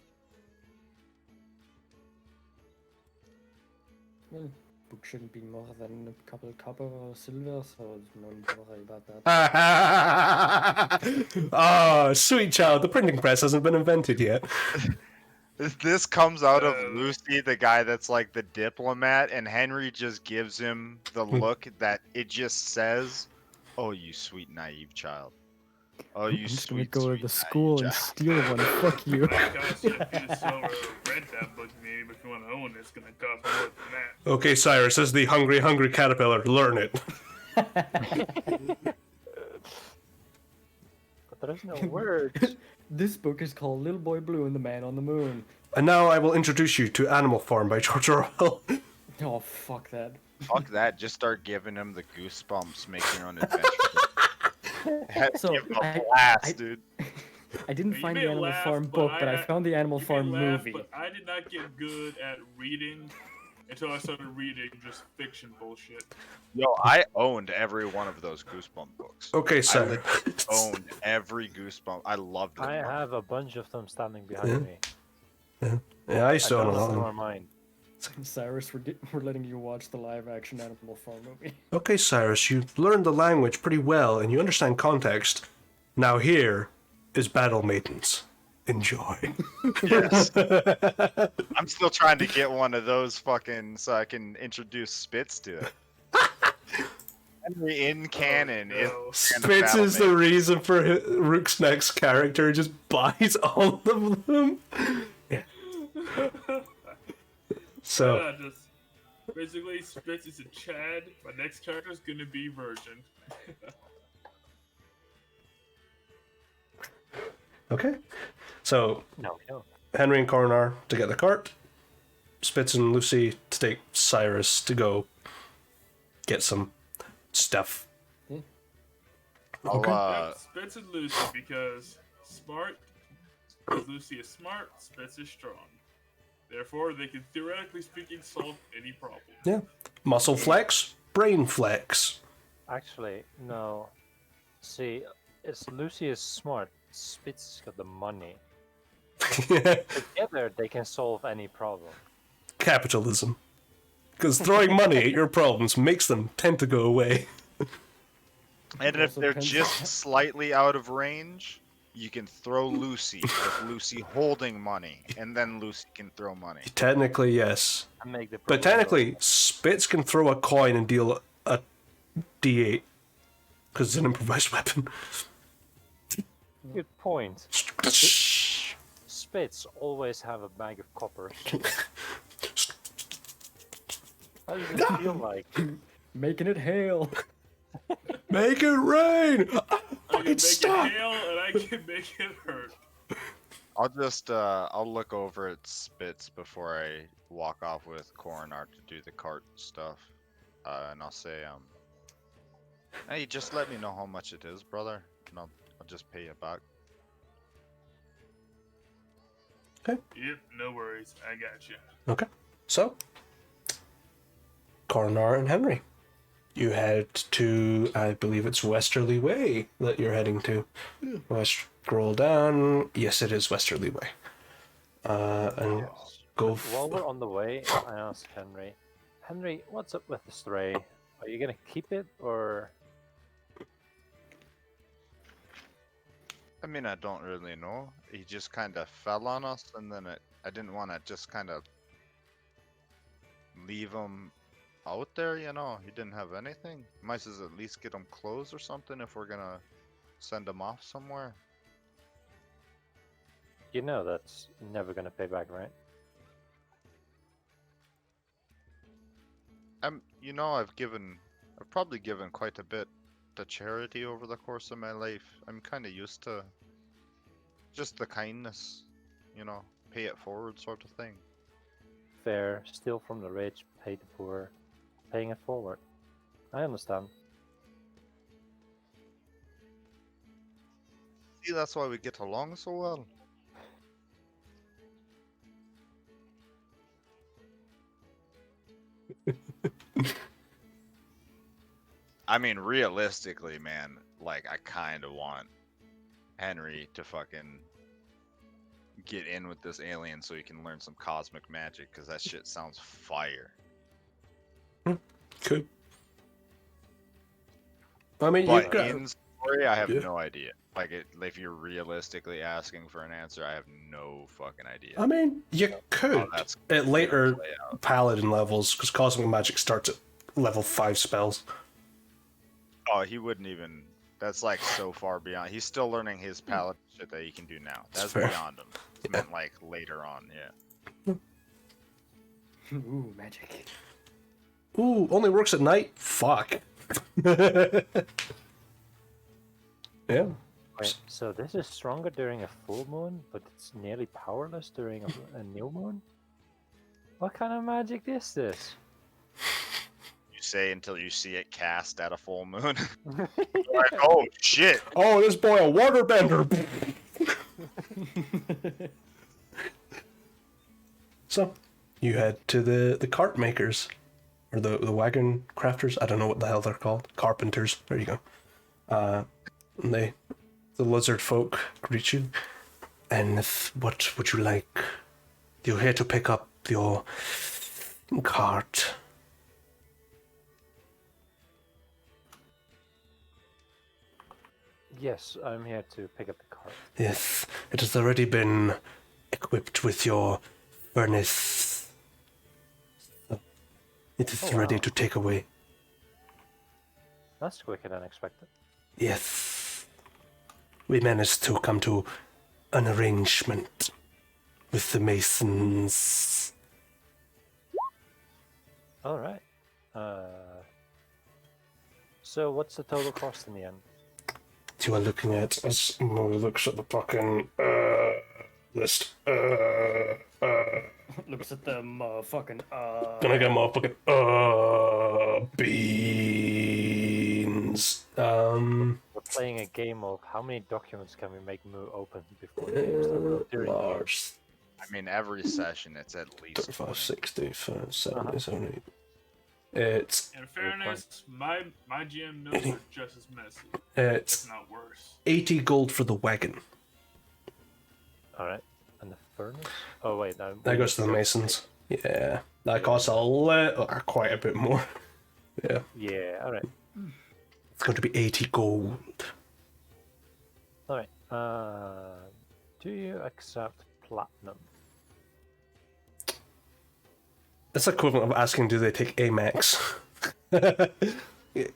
Speaker 5: Well, book shouldn't be more than a couple copper or silver, so no need to worry about that.
Speaker 4: Oh, sweet child, the printing press hasn't been invented yet.
Speaker 1: This comes out of Lucy, the guy that's like the diplomat, and Henry just gives him the look that it just says, "Oh, you sweet naive child. Oh, you
Speaker 5: I'm just gonna
Speaker 1: sweet,
Speaker 5: go to
Speaker 1: sweet
Speaker 5: the
Speaker 1: naive
Speaker 5: school and
Speaker 1: child."
Speaker 5: steal one. Fuck you.
Speaker 3: It costs you a few silver to rent that book, maybe, but if you want to own it, it's gonna cost more than that.
Speaker 4: Okay, Cyrus, as the hungry, hungry caterpillar, learn it.
Speaker 2: But there's no words.
Speaker 5: This book is called Little Boy Blue and the Man on the Moon.
Speaker 4: And now I will introduce you to Animal Farm by George Orwell.
Speaker 5: Oh, fuck that.
Speaker 1: Fuck that. Just start giving him the goosebumps, make your own adventure.
Speaker 5: So,
Speaker 1: Give him a
Speaker 5: I-
Speaker 1: blast, dude.
Speaker 5: I didn't
Speaker 3: You
Speaker 5: find
Speaker 3: may
Speaker 5: the Animal
Speaker 3: laugh,
Speaker 5: Farm
Speaker 3: but
Speaker 5: book, but I
Speaker 3: I-
Speaker 5: found the Animal
Speaker 3: You
Speaker 5: Farm
Speaker 3: may laugh,
Speaker 5: movie.
Speaker 3: but I did not get good at reading until I started reading just fiction bullshit.
Speaker 1: Yo, I owned every one of those Goosebump books.
Speaker 4: Okay,
Speaker 1: I
Speaker 4: Cyrus.
Speaker 1: legit owned every Goosebump. I loved them.
Speaker 2: I have a bunch of them standing behind me.
Speaker 4: Yeah, I used to own a
Speaker 2: None
Speaker 4: lot
Speaker 2: of
Speaker 4: of
Speaker 2: them
Speaker 4: them.
Speaker 2: are mine.
Speaker 5: Cyrus, we're letting you watch the live-action Animal Farm movie.
Speaker 4: Okay, Cyrus, you learned the language pretty well and you understand context. Now here is Battle Maidens. Enjoy.
Speaker 1: Yes. I'm still trying to get one of those fucking so I can introduce Spitz to it. Henry in canon is
Speaker 3: No.
Speaker 4: Spitz is the reason for Rook's next character. He just buys all of them. Yeah. So,
Speaker 3: Just basically, Spitz is a Chad. My next character is gonna be Virgin.
Speaker 4: okay. So,
Speaker 2: No, we don't.
Speaker 4: Henry and Coronar to get the cart. Spitz and Lucy to take Cyrus to go get some stuff.
Speaker 1: I'll,
Speaker 3: Yep, Spitz and Lucy because smart. Because Lucy is smart, Spitz is strong. Therefore, they can theoretically speaking solve any problem.
Speaker 4: Yeah. Muscle flex, brain flex.
Speaker 2: Actually, no. See, it's Lucy is smart. Spitz got the money. Together, they can solve any problem.
Speaker 4: Capitalism. Because throwing money at your problems makes them tend to go away.
Speaker 1: and if
Speaker 5: also
Speaker 1: they're
Speaker 5: depends-
Speaker 1: just slightly out of range, you can throw Lucy with Lucy holding money, and then Lucy can throw money.
Speaker 4: Technically, yes.
Speaker 2: And make the
Speaker 4: But
Speaker 2: problem
Speaker 4: technically, Spitz can throw a coin and deal a d8. Because it's an improvised weapon.
Speaker 2: go. Good point. Spitz always have a bag of coppers. How does it feel like?
Speaker 5: Making it hail.
Speaker 4: Make it rain!
Speaker 3: I can
Speaker 4: Fucking
Speaker 3: make
Speaker 4: stop!
Speaker 3: it hail and I can make it hurt.
Speaker 1: I'll just I'll look over at Spitz before I walk off with Coronar to do the cart stuff, and I'll say hey, just let me know how much it is, brother, and I'll just pay you back.
Speaker 3: Yep, no worries. I got you.
Speaker 4: Okay. So, Coronar and Henry. You head to, I believe it's Westerly Way that you're heading to. Let's scroll down. Yes, it is Westerly Way. And go.
Speaker 2: While we're on the way, I asked Henry, Henry, what's up with the stray? Are you gonna keep it or?
Speaker 1: I mean, I don't really know. He just kind of fell on us, and then I didn't want to just kind of leave him out there, you know. He didn't have anything. Might as well at least get him clothes or something if we're gonna send him off somewhere.
Speaker 2: You know that's never gonna pay back, right?
Speaker 1: You know, I've probably given quite a bit to charity over the course of my life. I'm kind of used to just the kindness, you know, pay it forward sort of thing.
Speaker 2: Fair, steal from the rich, pay the poor, paying it forward. I understand.
Speaker 1: See, that's why we get along so well. I mean, realistically, man, like, I kind of want Henry to fucking get in with this alien so he can learn some cosmic magic, because that shit sounds fire.
Speaker 4: Cool. I mean,
Speaker 1: But
Speaker 4: you got.
Speaker 1: in story, I have
Speaker 4: Yeah.
Speaker 1: no idea. Like, if you're realistically asking for an answer, I have no fucking idea.
Speaker 4: I mean, you could
Speaker 1: that's
Speaker 4: at
Speaker 1: gonna
Speaker 4: later
Speaker 1: play out.
Speaker 4: paladin levels, because cosmic magic starts at level 5 spells.
Speaker 1: Oh, he wouldn't even. That's like so far beyond. He's still learning his paladin shit that he can do now. That's
Speaker 4: fair.
Speaker 1: beyond him. It's meant like later on, yeah.
Speaker 5: Ooh, magic.
Speaker 4: Ooh, only works at night? Fuck. Yeah.
Speaker 2: Wait, so this is stronger during a full moon, but it's nearly powerless during a new moon? What kind of magic is this?
Speaker 1: You say until you see it cast at a full moon. Like, oh shit!
Speaker 4: Oh, this boy a waterbender. So, you head to the cart makers, or the wagon crafters. I don't know what the hell they're called. Carpenters. There you go. And the lizard folk greet you. And what would you like? You're here to pick up your cart.
Speaker 2: Yes, I'm here to pick up the cart.
Speaker 4: Yes, it has already been equipped with your furnace. It is
Speaker 2: Oh,
Speaker 4: ready
Speaker 2: wow.
Speaker 4: to take away.
Speaker 2: That's quicker than expected.
Speaker 4: Yes. We managed to come to an arrangement with the masons.
Speaker 2: Alright. So what's the total cost in the end?
Speaker 4: You are looking at, as Mo looks at the fucking list.
Speaker 5: Looks at the motherfucking
Speaker 4: Gonna get motherfucking beans.
Speaker 2: We're playing a game of how many documents can we make Moo open before the game starts? During the game.
Speaker 4: Large.
Speaker 1: I mean, every session it's at least
Speaker 4: 35,
Speaker 1: 20.
Speaker 4: 60, 70,
Speaker 2: Uh-huh.
Speaker 4: 70. It's
Speaker 3: In fairness, my GM notes are just as messy,
Speaker 4: it's
Speaker 3: if not worse.
Speaker 4: 80 gold for the wagon.
Speaker 2: Alright. And the furnace? Oh wait, no.
Speaker 4: That goes to the masons. Yeah, that costs a little, quite a bit more. Yeah,
Speaker 2: Yeah, alright.
Speaker 4: it's going to be 80 gold.
Speaker 2: Alright. Do you accept platinum?
Speaker 4: It's equivalent of asking, do they take Amex?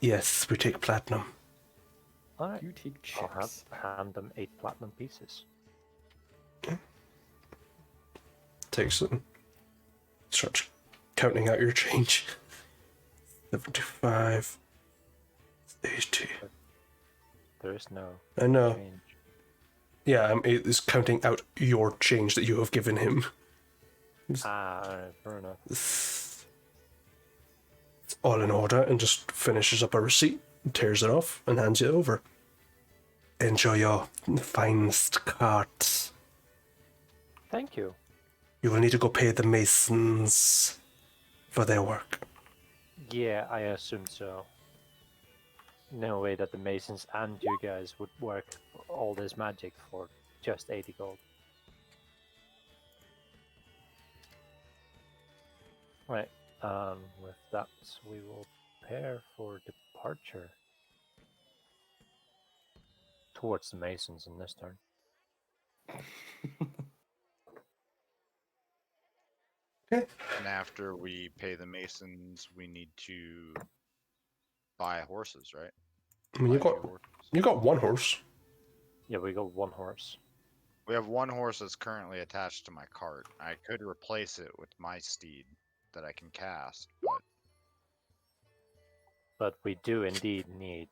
Speaker 4: Yes, we take platinum.
Speaker 2: Alright.
Speaker 5: You take
Speaker 2: I'll
Speaker 5: checks.
Speaker 2: hand them 8 platinum pieces.
Speaker 4: Takes them. Starts counting out your change. 75. 80.
Speaker 2: There is no
Speaker 4: I know.
Speaker 2: change.
Speaker 4: Yeah, it is counting out your change that you have given him.
Speaker 2: Alright, fair enough.
Speaker 4: It's all in order, and just finishes up a receipt, tears it off, and hands it over. Enjoy your finest cart.
Speaker 2: Thank you.
Speaker 4: You will need to go pay the masons for their work.
Speaker 2: Yeah, I assumed so. No way that the masons and you guys would work all this magic for just 80 gold. Right, with that we will prepare for departure towards the masons in this turn.
Speaker 1: And after we pay the masons, we need to buy horses, right?
Speaker 4: I mean, you
Speaker 1: Buy a
Speaker 4: got
Speaker 1: few horses.
Speaker 4: you got one horse.
Speaker 2: Yeah, we got one horse.
Speaker 1: We have one horse that's currently attached to my cart. I could replace it with my steed that I can cast, but
Speaker 2: But we do indeed need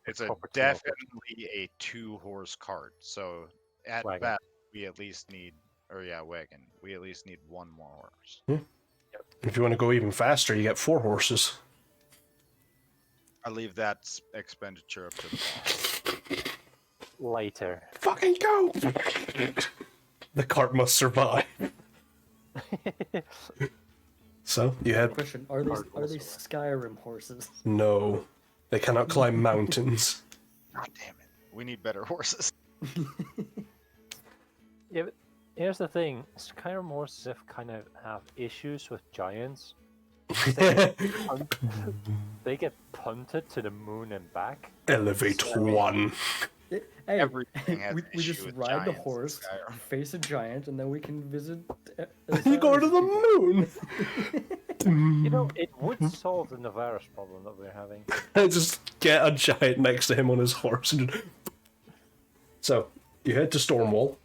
Speaker 1: it's a
Speaker 2: proper team of horses.
Speaker 1: definitely a 2-horse cart. So at
Speaker 2: Wagon.
Speaker 1: best, we at least need, wagon. We at least need one more horse.
Speaker 4: If you want to go even faster, you get 4 horses.
Speaker 1: I leave that expenditure up to the boss.
Speaker 2: Later.
Speaker 4: Fucking go! The cart must survive. So you had
Speaker 5: Question: Are these Skyrim horses?
Speaker 4: no. They cannot climb mountains.
Speaker 1: God damn it. We need better horses.
Speaker 2: Yeah, but here's the thing: Skyrim horses kind of have issues with giants, They get punted to the moon and back.
Speaker 4: Elevate one.
Speaker 5: Hey,
Speaker 1: Everything has
Speaker 5: we
Speaker 1: an issue
Speaker 5: just
Speaker 1: with
Speaker 5: ride the
Speaker 1: giants in
Speaker 5: horse,
Speaker 1: Skyrim.
Speaker 5: face a giant, and then we can visit.
Speaker 4: You go to the moon.
Speaker 2: You know, it would solve the Navarus problem that we're having.
Speaker 4: Just get a giant next to him on his horse. So you head to Stormwall,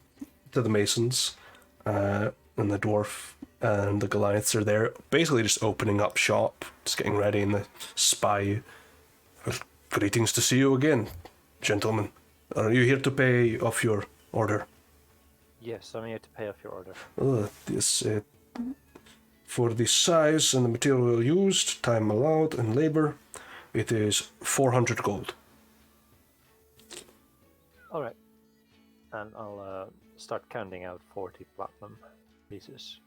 Speaker 4: to the Masons, and the dwarf and the Goliaths are there, basically just opening up shop, just getting ready, and the spy. Greetings to see you again, gentlemen. Are you here to pay off your order?
Speaker 2: Yes, I'm here to pay off your order.
Speaker 4: This for the size and the material used, time allowed, and labor, it is 400 gold.
Speaker 2: All right, and I'll start counting out 40 platinum pieces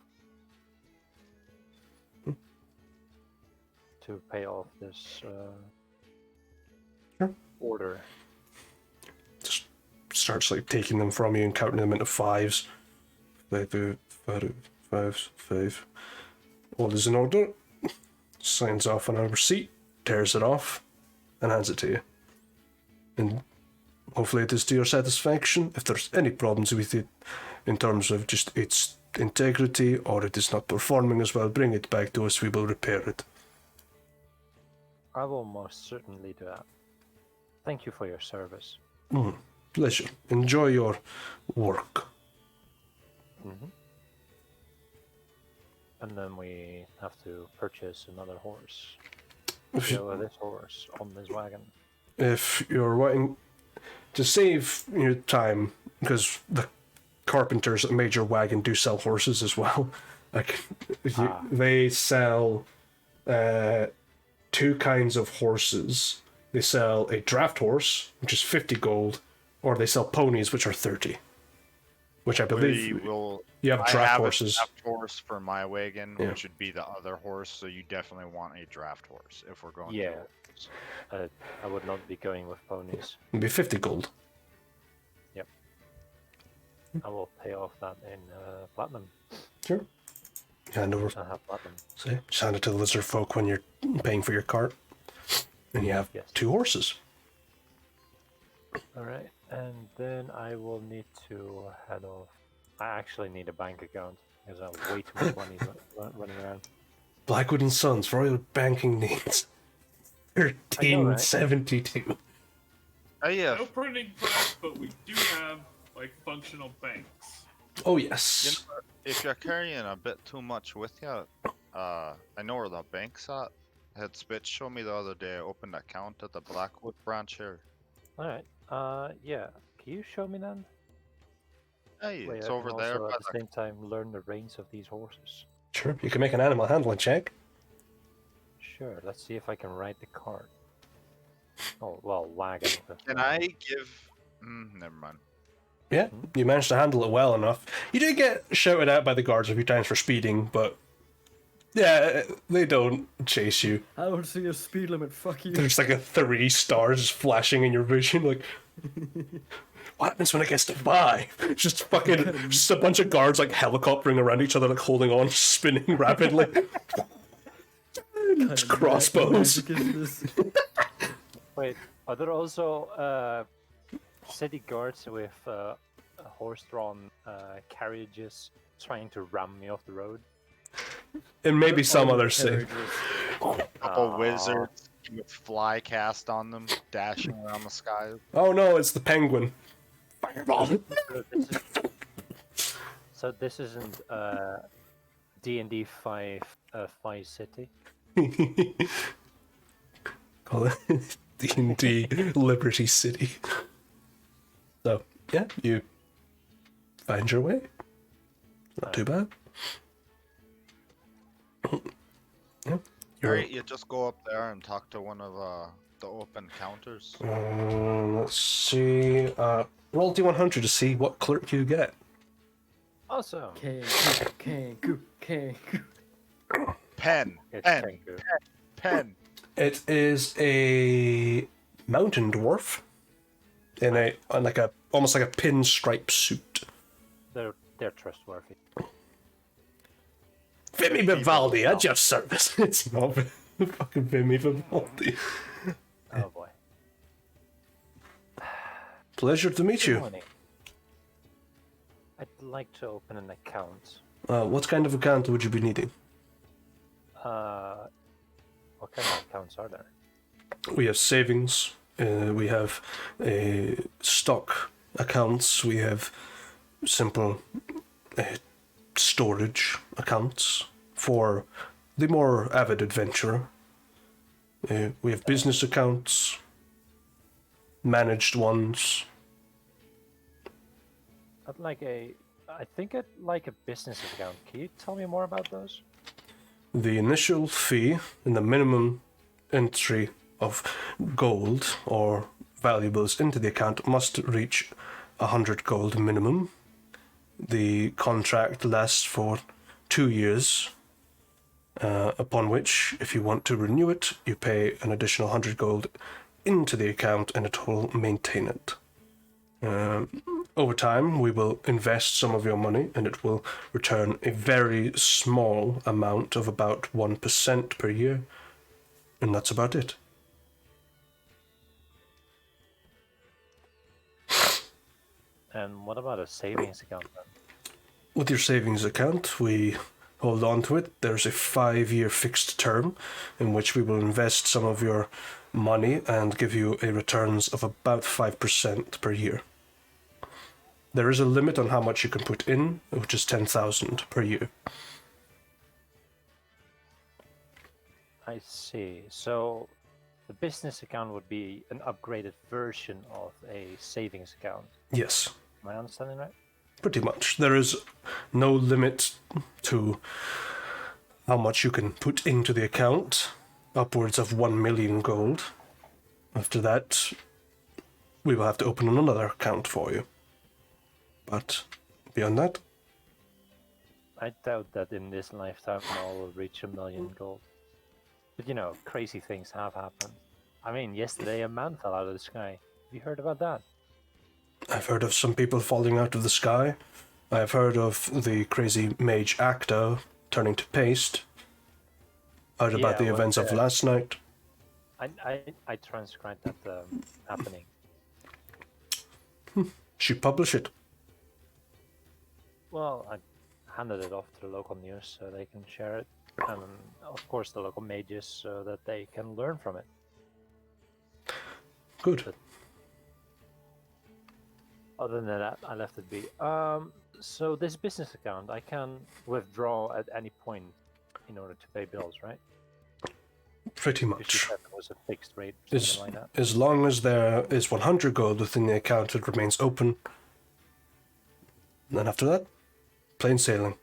Speaker 2: to pay off this
Speaker 4: Sure.
Speaker 2: order.
Speaker 4: Just starts like taking them from you and counting them into fives. 5, 5. All is in order. Signs off on a receipt, tears it off, and hands it to you. And hopefully it is to your satisfaction. If there's any problems with it in terms of just its integrity or it is not performing as well, bring it back to us, we will repair it.
Speaker 2: I will most certainly do that. Thank you for your service.
Speaker 4: Pleasure. Enjoy your work.
Speaker 2: Mm-hmm. And then we have to purchase another horse. Go with this horse on this wagon.
Speaker 4: If you're wanting to save your time, because the carpenters at Major Wagon do sell horses as well. Like they sell two kinds of horses. They sell a draft horse, which is 50 gold, or they sell ponies, which are 30. Which I believe you have draft horses.
Speaker 1: I have a draft horse for my wagon,
Speaker 4: Yeah.
Speaker 1: which would be the other horse. So you definitely want a draft horse if we're going.
Speaker 2: Yeah. I would not be going with ponies.
Speaker 4: It'd be 50 gold.
Speaker 2: I will pay off that in platinum.
Speaker 4: Sure. Hand over.
Speaker 2: I have platinum.
Speaker 4: See, just hand it to the lizard folk when you're paying for your cart. And you have
Speaker 2: Yes.
Speaker 4: 2 horses.
Speaker 2: All right, and then I will need to head off. I actually need a bank account because I have way too much money running around.
Speaker 4: Blackwood and Sons for all your banking needs. 1372.
Speaker 1: Oh yeah.
Speaker 3: No printing press, but we do have like functional banks.
Speaker 4: Oh,
Speaker 1: You
Speaker 4: yes.
Speaker 1: know, if you're carrying a bit too much with you, I know where the bank's at. Had Spitz show me the other day. I opened an account at the Blackwood branch here.
Speaker 2: All right, yeah. Can you show me then?
Speaker 1: Hey,
Speaker 2: Wait,
Speaker 1: it's
Speaker 2: I can
Speaker 1: over
Speaker 2: also
Speaker 1: there.
Speaker 2: at
Speaker 1: By
Speaker 2: the same time learn the reins of these horses.
Speaker 4: Sure, you can make an animal handling check.
Speaker 2: Sure, let's see if I can ride the cart. Oh, well, wagon. but-
Speaker 1: Can I give? Never mind.
Speaker 4: Yeah, you managed to handle it well enough. You did get shouted at by the guards a few times for speeding, but yeah, they don't chase you.
Speaker 5: I don't see a speed limit. Fuck you.
Speaker 4: There's like a 3 stars just flashing in your vision, like. What happens when it gets to 5? Just fucking, just a bunch of guards like helicoptering around each other, like holding on, spinning rapidly. Just crossbows.
Speaker 5: Magic is this?
Speaker 2: Wait, are there also city guards with horse-drawn carriages trying to ram me off the road?
Speaker 4: And maybe some
Speaker 5: Oh,
Speaker 4: other city.
Speaker 5: carriages.
Speaker 1: Couple wizards with fly cast on them, dashing around the sky.
Speaker 4: Oh no, it's the penguin. Fireball.
Speaker 2: So this isn't D&D 5 City.
Speaker 4: Call it D&D Liberty City. So, yeah, you find your way. Not too bad. Yeah.
Speaker 1: Alright, you just go up there and talk to one of the open counters.
Speaker 4: Let's see. Roll D100 to see what clerk you get.
Speaker 2: Awesome.
Speaker 5: K.
Speaker 1: Pen,
Speaker 2: It's
Speaker 1: pen,
Speaker 2: Kenku.
Speaker 1: pen.
Speaker 4: It is a mountain dwarf in almost like a pinstripe suit.
Speaker 2: They're trustworthy.
Speaker 4: Vimy
Speaker 1: People
Speaker 4: Vivaldi
Speaker 1: will
Speaker 4: at your service. It's not fucking Vimy Vivaldi.
Speaker 2: Oh boy.
Speaker 4: Pleasure to meet
Speaker 2: Good
Speaker 4: you.
Speaker 2: morning. I'd like to open an account.
Speaker 4: What kind of account would you be needing?
Speaker 2: What kind of accounts are there?
Speaker 4: We have savings. We have stock accounts. We have simple storage accounts for the more avid adventurer. We have business accounts, managed ones.
Speaker 2: I think I'd like a business account. Can you tell me more about those?
Speaker 4: The initial fee and the minimum entry of gold or valuables into the account must reach 100 gold minimum. The contract lasts for 2 years, upon which, if you want to renew it, you pay an additional 100 gold into the account and it will maintain it. Over time, we will invest some of your money and it will return a very small amount of about 1% per year. And that's about it.
Speaker 2: And what about a savings account then?
Speaker 4: With your savings account, we hold on to it. There's a 5-year fixed term in which we will invest some of your money and give you a returns of about 5% per year. There is a limit on how much you can put in, which is 10,000 per year.
Speaker 2: I see. So the business account would be an upgraded version of a savings account.
Speaker 4: Yes,
Speaker 2: Am I understanding right?
Speaker 4: pretty much. There is no limit to how much you can put into the account, upwards of 1 million gold. After that, we will have to open another account for you. But beyond that,
Speaker 2: I doubt that in this lifetime I will reach 1 million gold. But you know, crazy things have happened. I mean, yesterday a man fell out of the sky. Have you heard about that?
Speaker 4: I've heard of some people falling out of the sky. I've heard of the crazy mage actor turning to paste. Heard about the
Speaker 2: well,
Speaker 4: events of last night.
Speaker 2: I transcribed that happening.
Speaker 4: Should publish it.
Speaker 2: Well, I handed it off to the local news so they can share it. And of course the local mages so that they can learn from it.
Speaker 4: Good.
Speaker 2: Other than that, I left it be. So this business account, I can withdraw at any point in order to pay bills, right?
Speaker 4: Pretty
Speaker 2: Because you
Speaker 4: much.
Speaker 2: said it was a fixed rate, or
Speaker 4: As,
Speaker 2: something like that.
Speaker 4: as long as there is 100 gold within the account, it remains open. And then after that, plain sailing.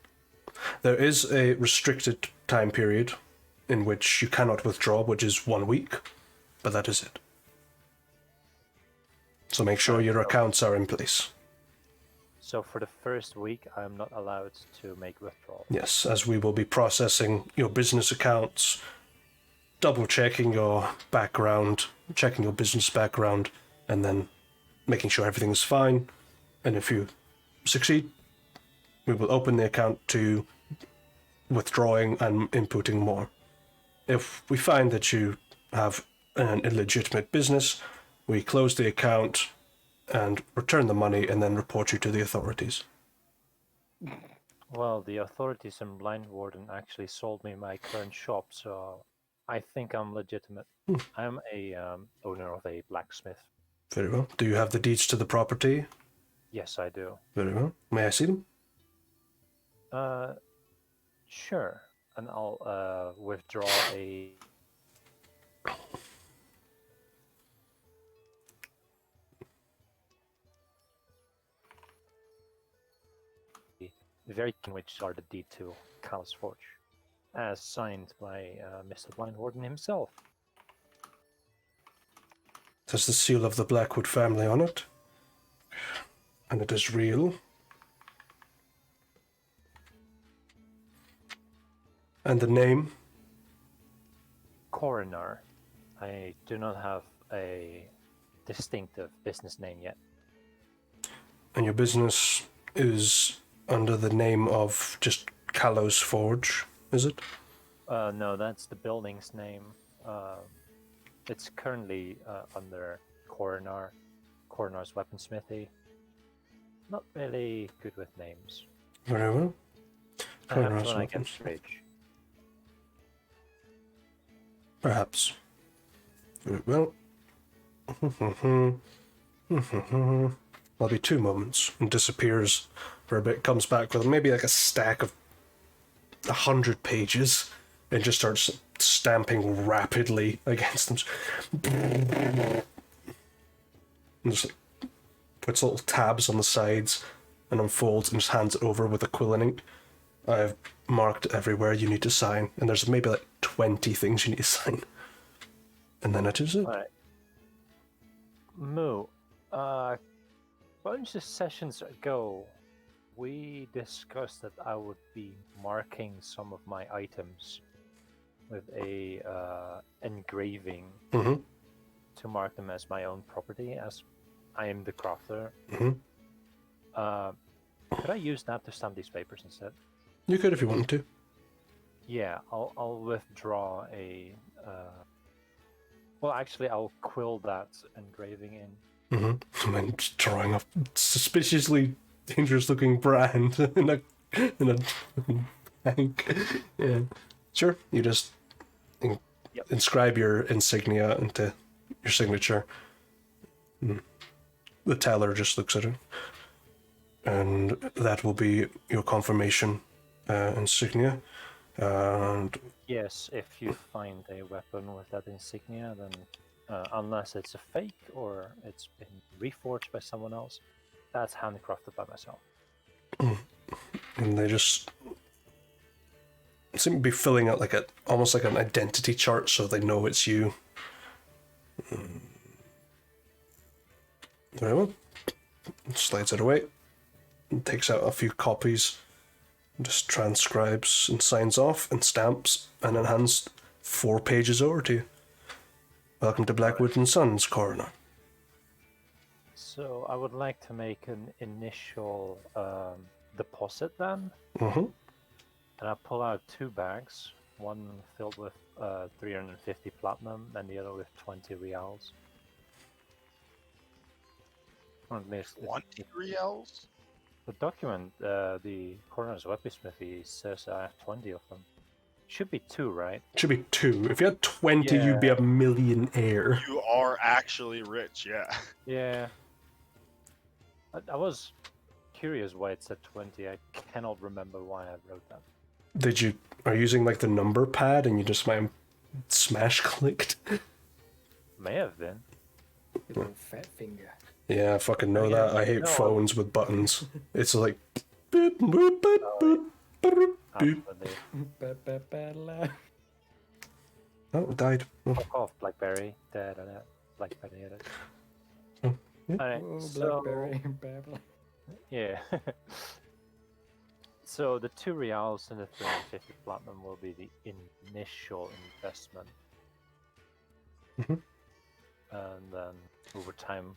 Speaker 4: There is a restricted time period in which you cannot withdraw, which is 1 week, but that is it. So make sure your accounts are in place.
Speaker 2: So for the first week, I'm not allowed to make withdrawal.
Speaker 4: Yes, as we will be processing your business accounts, double checking your background, checking your business background, and then making sure everything's fine. And if you succeed, we will open the account to withdrawing and inputting more. If we find that you have an illegitimate business, we close the account and return the money and then report you to the authorities.
Speaker 2: Well, the authorities in Blind Warden actually sold me my current shop, so I think I'm legitimate. I'm a owner of a blacksmith.
Speaker 4: Very well. Do you have the deeds to the property?
Speaker 2: Yes, I do.
Speaker 4: Very well. May I see them?
Speaker 2: Sure. And I'll withdraw a very which are the deed to Cal's Forge, as signed by Mr. Blind Warden himself.
Speaker 4: It has the seal of the Blackwood family on it. And it is real. And the name?
Speaker 2: Coroner. I do not have a distinctive business name yet.
Speaker 4: And your business is under the name of just Callow's Forge. is it?
Speaker 2: No, that's the building's name. It's currently under Coronar's weaponsmithy. Not really good with names.
Speaker 4: Very well.
Speaker 2: Perhaps when I get
Speaker 4: Weapons.
Speaker 2: rich.
Speaker 4: Perhaps. Very well. There'll be 2 moments and disappears for a bit, comes back with maybe like a stack of 100 pages and just starts stamping rapidly against them. And just puts little tabs on the sides and unfolds and just hands it over with a quill and ink. I've marked everywhere you need to sign, and there's maybe like 20 things you need to sign. And then it is it.
Speaker 2: Alright. Moo, bunch of sessions ago, we discussed that I would be marking some of my items with a engraving
Speaker 4: Mm-hmm.
Speaker 2: to mark them as my own property, as I am the crafter.
Speaker 4: Mm-hmm.
Speaker 2: Could I use that to stamp these papers instead?
Speaker 4: You could if you wanted to.
Speaker 2: Yeah, I'll withdraw a. Well, actually, I'll quill that engraving in.
Speaker 4: Mm-hmm. And then just drawing a suspiciously dangerous-looking brand in a bank. Yeah, sure. You just inscribe your insignia into your signature. The teller just looks at it, and that will be your confirmation insignia. And
Speaker 2: Yes, if you find a weapon with that insignia, then unless it's a fake or it's been reforged by someone else, that's handcrafted by myself.
Speaker 4: and they just seem to be filling out like almost like an identity chart, so they know it's you. Very well. Slides it away, and takes out a few copies, and just transcribes and signs off and stamps, and then hands 4 pages over to you. Welcome to Blackwood and Sons, Coroner.
Speaker 2: So I would like to make an initial deposit then,
Speaker 4: Mm-hmm.
Speaker 2: and I pull out 2 bags, one filled with 350 platinum and the other with 20 reals. Or at least
Speaker 1: 20 reals?
Speaker 2: the document, the coroner's weaponsmithy says I have 20 of them. Should be 2, right?
Speaker 4: Should be 2. If you had 20, you'd be a millionaire.
Speaker 1: You are actually rich, yeah.
Speaker 2: Yeah. I was curious why it said 20. I cannot remember why I wrote that.
Speaker 4: Are you using like the number pad and you just might have smash clicked?
Speaker 2: May have been.
Speaker 5: With your fat finger.
Speaker 4: Yeah, I fucking know that. I hate
Speaker 2: No,
Speaker 4: phones with buttons. It's like boop, boop, boop, boop, boop, boop.
Speaker 2: Absolutely.
Speaker 4: Oh, it died. Oh.
Speaker 2: Fuck off, Blackberry. Blackberry edit.
Speaker 4: Oh, yeah.
Speaker 2: Alright,
Speaker 5: Oh,
Speaker 2: so...
Speaker 5: Blackberry. Babble.
Speaker 2: Yeah. So the 2 reals and the 350 platinum will be the initial investment.
Speaker 4: Mhm.
Speaker 2: And then over time,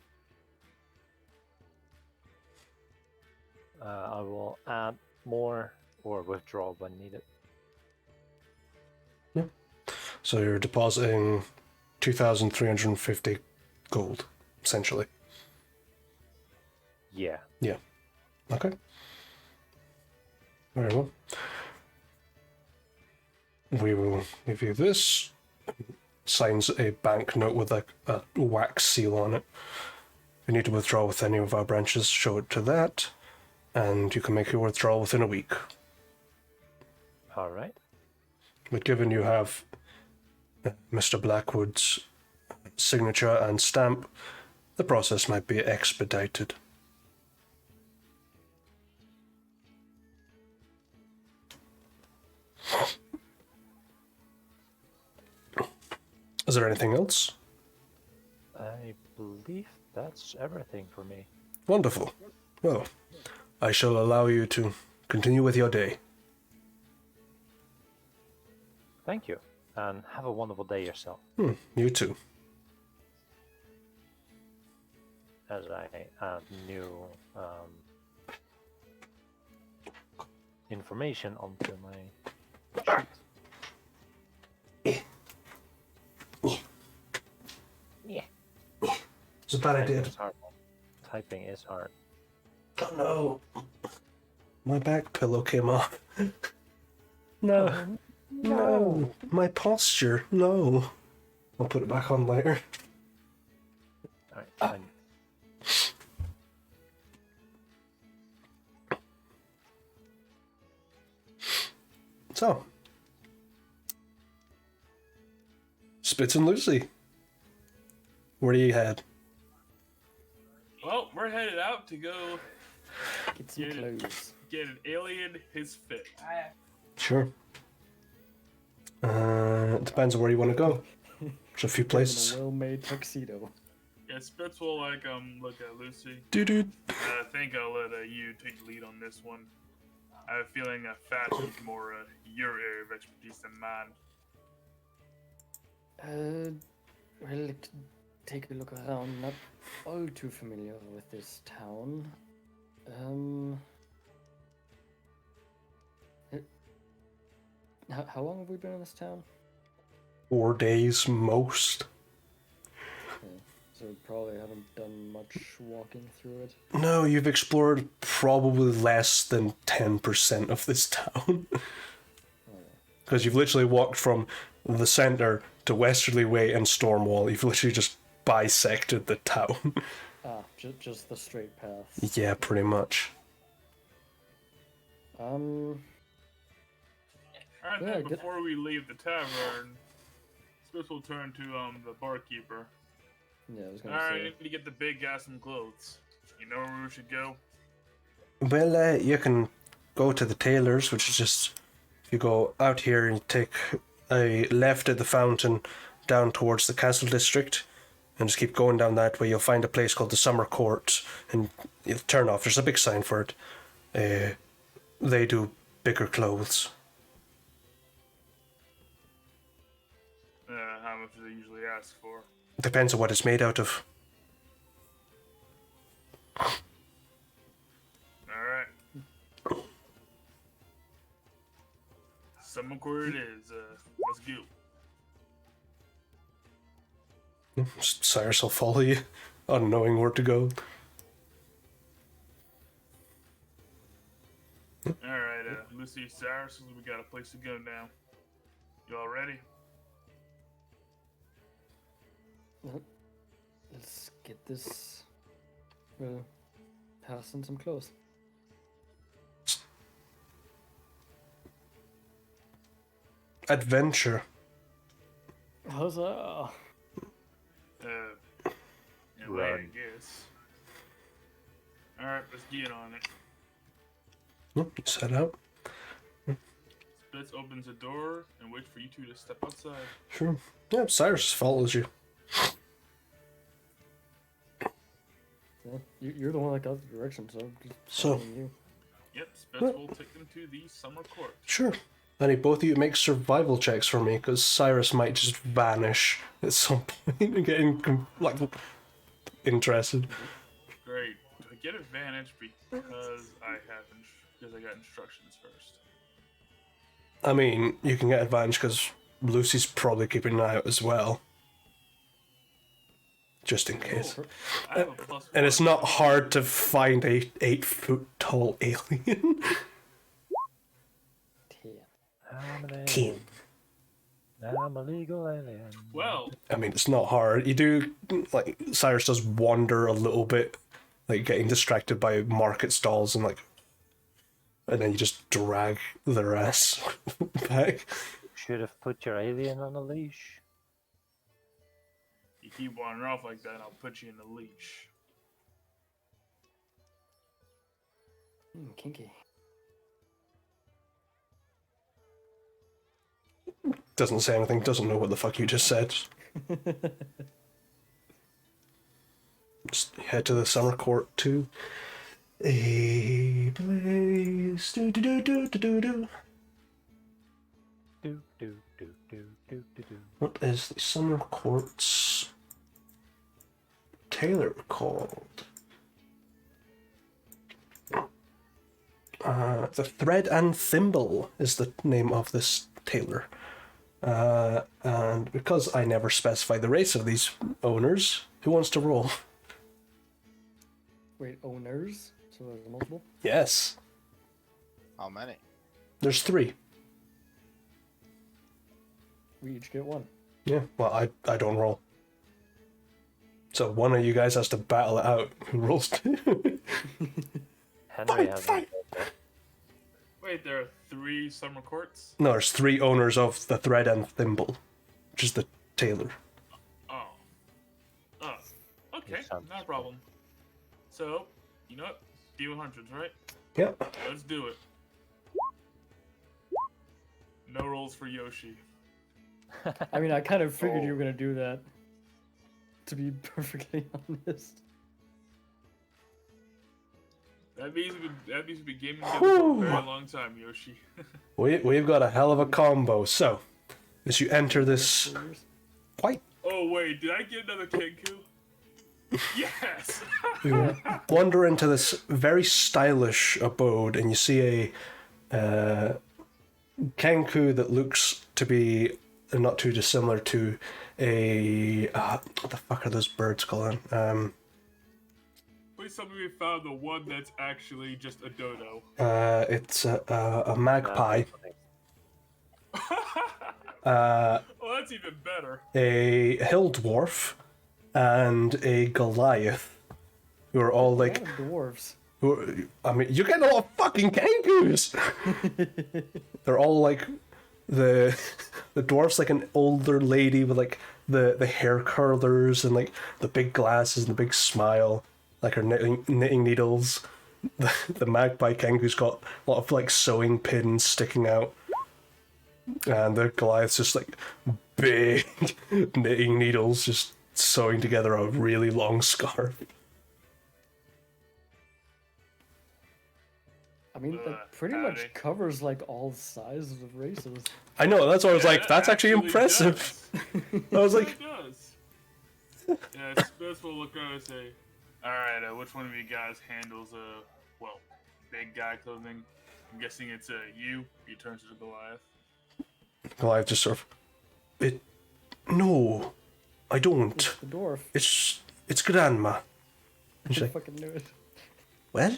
Speaker 2: I will add more or withdraw when needed.
Speaker 4: So you're depositing 2,350 gold, essentially.
Speaker 2: Yeah.
Speaker 4: Okay. Very well. We will give you this. Signs a banknote with a wax seal on it. If you need to withdraw with any of our branches, show it to that, and you can make your withdrawal within a week.
Speaker 2: Alright.
Speaker 4: But given you have Mr. Blackwood's signature and stamp, the process might be expedited. Is there anything else?
Speaker 2: I believe that's everything for me.
Speaker 4: Wonderful. Well, I shall allow you to continue with your day.
Speaker 2: Thank you, and have a wonderful day yourself.
Speaker 4: You too.
Speaker 2: As I add new information onto my
Speaker 4: It's a bad idea.
Speaker 2: Typing is hard. Typing is hard.
Speaker 4: Oh no. My back pillow came off. No. No. My posture. No. I'll put it back on later.
Speaker 2: Alright, fine.
Speaker 4: So. Spitz and Lucy. Where do you head?
Speaker 3: Well, we're headed out to go
Speaker 5: Get some clothes.
Speaker 3: get an alien his fit.
Speaker 4: Sure. It depends on where you want to go. There's a few
Speaker 5: In
Speaker 4: places.
Speaker 5: a well-made tuxedo.
Speaker 3: Yeah, Spitz will look at Lucy.
Speaker 4: Doo-doo.
Speaker 3: I think I'll let you take the lead on this one. I have a feeling that fashion's more your area of expertise than mine.
Speaker 5: Well, take a look around. Not all too familiar with this town. How long have we been in this town?
Speaker 4: 4 days most.
Speaker 5: So we probably haven't done much walking through it.
Speaker 4: No, you've explored probably less than 10% of this town. Because you've literally walked from the center to Westerly Way and Stormwall. You've literally just bisected the town.
Speaker 5: Just the straight path.
Speaker 4: Yeah, pretty much.
Speaker 3: Alright,
Speaker 5: Yeah,
Speaker 3: then
Speaker 5: good.
Speaker 3: before we leave the tavern, Spitz will turn to the barkeeper.
Speaker 5: Yeah, I was gonna
Speaker 3: Alright, I
Speaker 5: say.
Speaker 3: need to get the big guy some clothes. You know where we should go?
Speaker 4: Well, you can go to the tailor's, which is just... If you go out here and take a left at the fountain down towards the castle district, and just keep going down that way, you'll find a place called the Summer Court, and you'll turn off. There's a big sign for it. They do bigger clothes.
Speaker 3: How much do they usually ask for?
Speaker 4: Depends on what it's made out of.
Speaker 3: Alright. Summer Court it is. Let's go.
Speaker 4: Cyrus will follow you, unknowing where to go.
Speaker 3: Alright, Lucy, Cyrus, we got a place to go now. You all ready?
Speaker 5: Let's get this. Well, pass in some clothes.
Speaker 4: Adventure.
Speaker 5: Huzzah!
Speaker 3: In a way, I guess. Alright, let's get on it.
Speaker 4: Set out.
Speaker 3: Spitz opens the door and waits for you two to step outside.
Speaker 4: Sure. Yeah, Cyrus follows you.
Speaker 5: Yeah, you're the one that got the direction, so I'm just
Speaker 4: So-
Speaker 5: following you.
Speaker 3: Yep, Spitz will take them to the Summer Court.
Speaker 4: Sure. I need both of you to make survival checks for me, because Cyrus might just vanish at some point and get interested.
Speaker 3: Great. Do I get advantage because I got instructions first?
Speaker 4: I mean, you can get advantage because Lucy's probably keeping an eye out as well. Just in case.
Speaker 3: I have a plus
Speaker 4: And it's
Speaker 3: one.
Speaker 4: not hard to find a 8-foot tall alien. 10.
Speaker 2: I'm a legal alien.
Speaker 3: Well,
Speaker 4: I mean, it's not hard. You do, like, Cyrus does wander a little bit, like, getting distracted by market stalls and, like, and then you just drag their ass back.
Speaker 2: Should have put your alien on a leash.
Speaker 3: you keep wandering off like that, and I'll put you in the leash.
Speaker 5: Kinky.
Speaker 4: Doesn't say anything, doesn't know what the fuck you just said. Just head to the Summer Court to a place. Do do do do do do do.
Speaker 2: Do do do do do do do.
Speaker 4: What is the Summer Court's tailor called? The Thread and Thimble is the name of this tailor. And because I never specify the race of these owners, who wants to roll?
Speaker 5: Wait, owners? So there's multiple?
Speaker 4: Yes.
Speaker 1: How many?
Speaker 4: There's 3.
Speaker 5: We each get one.
Speaker 4: Yeah, well, I don't roll. So one of you guys has to battle it out. Who rolls 2?
Speaker 2: Henry has
Speaker 4: Fine.
Speaker 3: Wait, there are 3 summer courts?
Speaker 4: No, there's 3 owners of the Thread and Thimble, which is the tailor.
Speaker 3: Oh. Oh. Okay,
Speaker 2: Sounds
Speaker 3: not a problem. So, you know what? D100s, right?
Speaker 4: Yep.
Speaker 3: Let's do it. No rolls for Yoshi.
Speaker 5: I mean, I kind of figured
Speaker 1: Oh.
Speaker 5: you were gonna do that. To be perfectly honest.
Speaker 3: That means we've been gaming together for a
Speaker 4: Whew.
Speaker 3: very long time, Yoshi.
Speaker 4: We've got a hell of a combo. So, as you enter this
Speaker 5: 4 years.
Speaker 4: quite
Speaker 3: Oh wait, did I get another Kenku? Yes!
Speaker 4: you wander into this very stylish abode, and you see a Kenku that looks to be not too dissimilar to a what the fuck are those birds called?
Speaker 3: Please tell me we found the one that's actually just a dodo.
Speaker 4: It's a magpie,
Speaker 3: Oh, that's even better.
Speaker 4: a hill dwarf, and a Goliath, who are all
Speaker 5: A lot
Speaker 4: like,
Speaker 5: of dwarves.
Speaker 4: I mean, you're getting a lot of fucking Kenkus. They're all like the dwarf's like an older lady with like the hair curlers and like the big glasses and the big smile, like her knitting needles. The magpie Kenku's got a lot of like sewing pins sticking out, and the Goliath's just like big knitting needles just sewing together a really long scarf.
Speaker 5: I mean, that pretty much
Speaker 3: howdy.
Speaker 5: covers like all sizes of races.
Speaker 4: I know, that's why I was like,
Speaker 3: Yeah,
Speaker 4: that's actually impressive. I was like,
Speaker 3: It does. Yeah, it's supposed to look around and say, alright, which one of you guys handles, well, big guy clothing? I'm guessing it's, you. You turn to the Goliath.
Speaker 4: Goliath just sort of, no, I don't.
Speaker 5: It's the dwarf.
Speaker 4: It's Grandma. And she's
Speaker 5: I
Speaker 4: like,
Speaker 5: fucking knew it.
Speaker 4: well,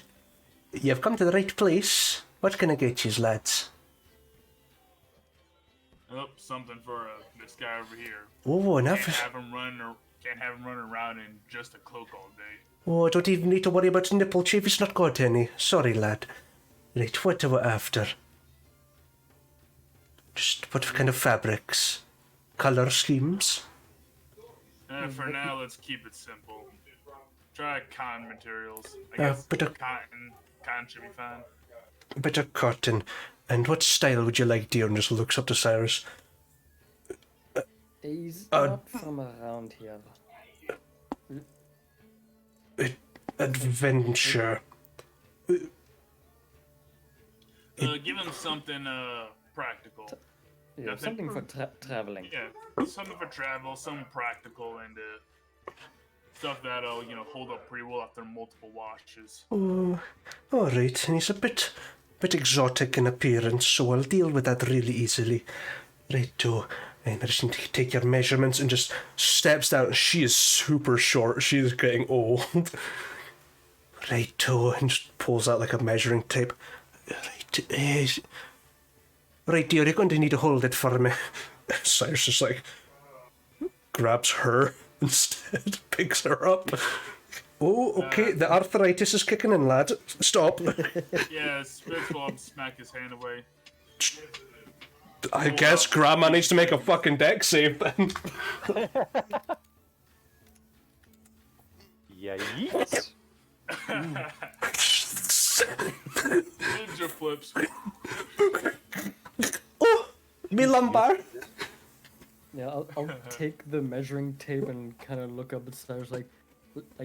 Speaker 4: you've come to the right place. What can I get you, lads?
Speaker 3: Oh, something for, this guy over here.
Speaker 4: Oh,
Speaker 3: Can't
Speaker 4: enough.
Speaker 3: have him run around in just a cloak all day.
Speaker 4: Oh, I don't even need to worry about nipple chief. It's not got any. Sorry, lad. Right, what are we after? Just what kind of fabrics? Colour schemes?
Speaker 3: For now, let's keep it simple. Try cotton materials. I
Speaker 4: Yeah,
Speaker 3: guess
Speaker 4: but
Speaker 3: cotton should be fine.
Speaker 4: A bit of cotton. And what style would you like, dear? And just looks up to Cyrus.
Speaker 5: He's not from around here.
Speaker 4: Adventure.
Speaker 3: Give him something practical.
Speaker 5: Yeah,
Speaker 3: Nothing.
Speaker 5: something for traveling.
Speaker 3: Yeah, something for travel, something practical, and stuff that'll hold up pretty well after multiple washes.
Speaker 4: Oh, all right. And he's a bit exotic in appearance, so I'll deal with that really easily. Righto. And I just need to take your measurements, and just steps down. She is super short. She's getting old. Righto. And just pulls out like a measuring tape. Right, right, dear, you're going to need to hold it for me. Cyrus just like grabs her instead, picks her up. Oh, okay, the arthritis is kicking in, lad. Stop.
Speaker 3: Yeah, Spitz will smack his hand away.
Speaker 4: I guess Grandma needs to make a fucking deck save then.
Speaker 2: Yikes.
Speaker 3: Ninja flips.
Speaker 4: Oh, me lumbar.
Speaker 5: Yeah, I'll take the measuring tape and kind of look up at Cyrus like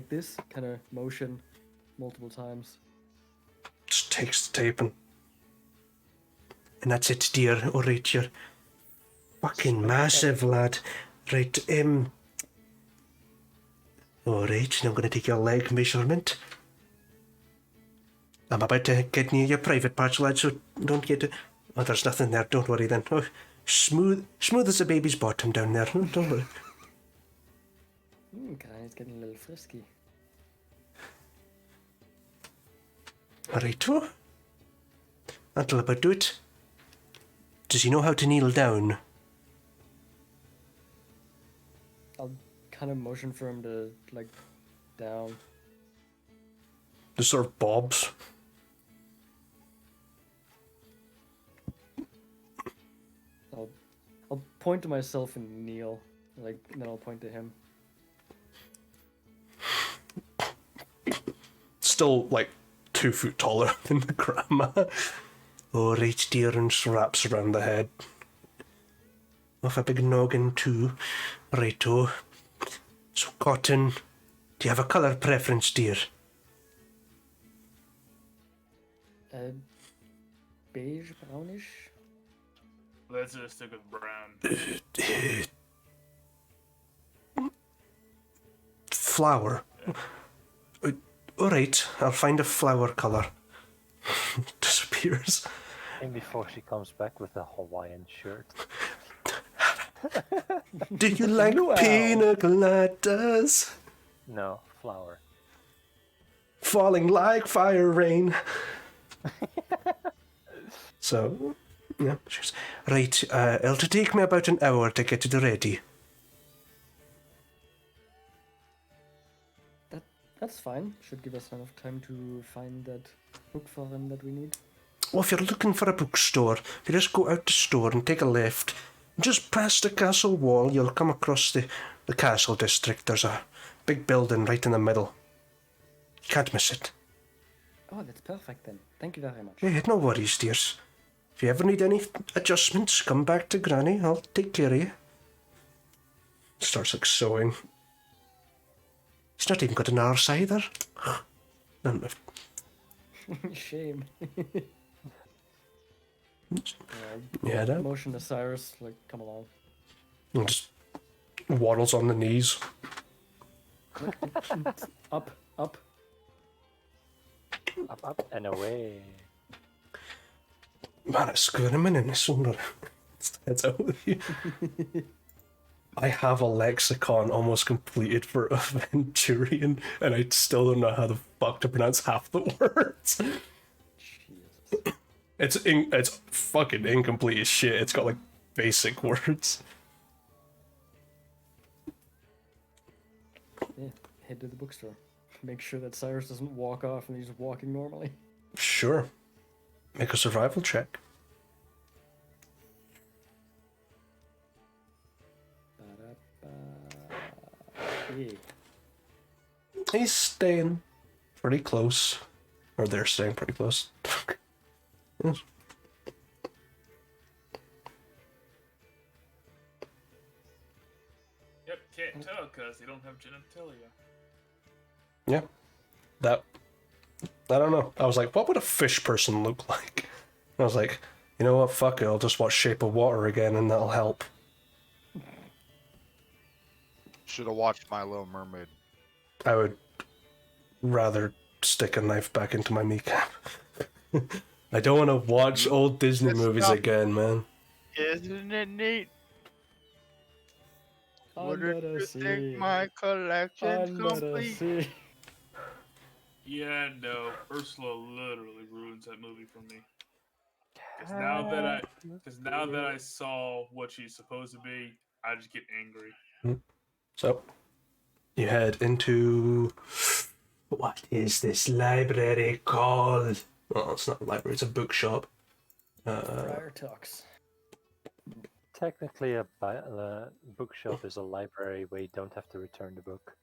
Speaker 5: this, kind of motion multiple times.
Speaker 4: Just takes the tape and that's it, dear. All right, you're fucking massive, lad. Right, all right, now I'm gonna take your leg measurement. I'm about to get near your private parts, lad, so don't get it. Oh, there's nothing there. Don't worry then. Oh, smooth as a baby's bottom down there. Don't worry.
Speaker 5: It's getting a little frisky.
Speaker 4: Righto. That'll about do it. Does he know how to kneel down?
Speaker 5: I'll kind of motion for him to, like, down.
Speaker 4: Just sort of bobs.
Speaker 5: I'll point to myself and kneel, like, and then I'll point to him.
Speaker 4: Still, like, 2 foot taller than the grandma. Oh, right, dear, and wraps around the head. With a big noggin, too. Righto. So, Cotton, do you have a colour preference, dear?
Speaker 5: Beige, brownish?
Speaker 3: Let's just stick with brown.
Speaker 4: Flower. Alright, I'll find a flower colour. Disappears.
Speaker 2: And before she comes back with a Hawaiian shirt.
Speaker 4: Do you like pina coladas?
Speaker 2: No, flower.
Speaker 4: Falling like fire rain. So, yeah, she's right. It'll take me about an hour to get it ready.
Speaker 5: That's fine. Should give us enough time to find that book for him that we need.
Speaker 4: Well, if you're looking for a bookstore, you just go out the store and take a left. Just past the castle wall, you'll come across the castle district. There's a big building right in the middle. You can't miss it.
Speaker 5: Oh, that's perfect then. Thank you very much.
Speaker 4: Yeah, no worries, dears. If you ever need any adjustments, come back to Granny. I'll take care of you. Starts like sewing. He's not even got an arse either.
Speaker 5: Shame.
Speaker 4: Yeah, that.
Speaker 5: Motion to Cyrus, like, come along.
Speaker 4: And just waddles on the knees.
Speaker 5: Up, up.
Speaker 2: Up, and away.
Speaker 4: Man, it's good a minute. It's out with you. I have a lexicon almost completed for Aventurian, and I still don't know how the fuck to pronounce half the words.
Speaker 5: Jesus.
Speaker 4: It's fucking incomplete as shit. It's got like basic words.
Speaker 5: Yeah, head to the bookstore. Make sure that Cyrus doesn't walk off and he's walking normally.
Speaker 4: Sure. Make a survival check.
Speaker 5: Yeah.
Speaker 4: He's staying pretty close. Or they're staying pretty close. Yes.
Speaker 3: Yep, can't tell because they don't have genitalia.
Speaker 4: Yeah. That. I don't know. I was like, what would a fish person look like? I was like, you know what? Fuck it. I'll just watch Shape of Water again and that'll help.
Speaker 1: Should have watched My Little Mermaid.
Speaker 4: I would rather stick a knife back into my kneecap. I don't want to watch old Disney movies again, man.
Speaker 1: Isn't it neat?
Speaker 5: Under the
Speaker 1: you
Speaker 5: sea.
Speaker 1: think my collection's
Speaker 5: Under the
Speaker 1: complete?
Speaker 5: sea.
Speaker 3: Yeah, no, Ursula literally ruins that movie for me. Because now that I saw what she's supposed to be, I just get angry.
Speaker 4: So, you head into... What is this library called? Well, it's not a library, it's a bookshop.
Speaker 5: Friar Talks.
Speaker 2: Technically, a bookshop is a library where you don't have to return the book.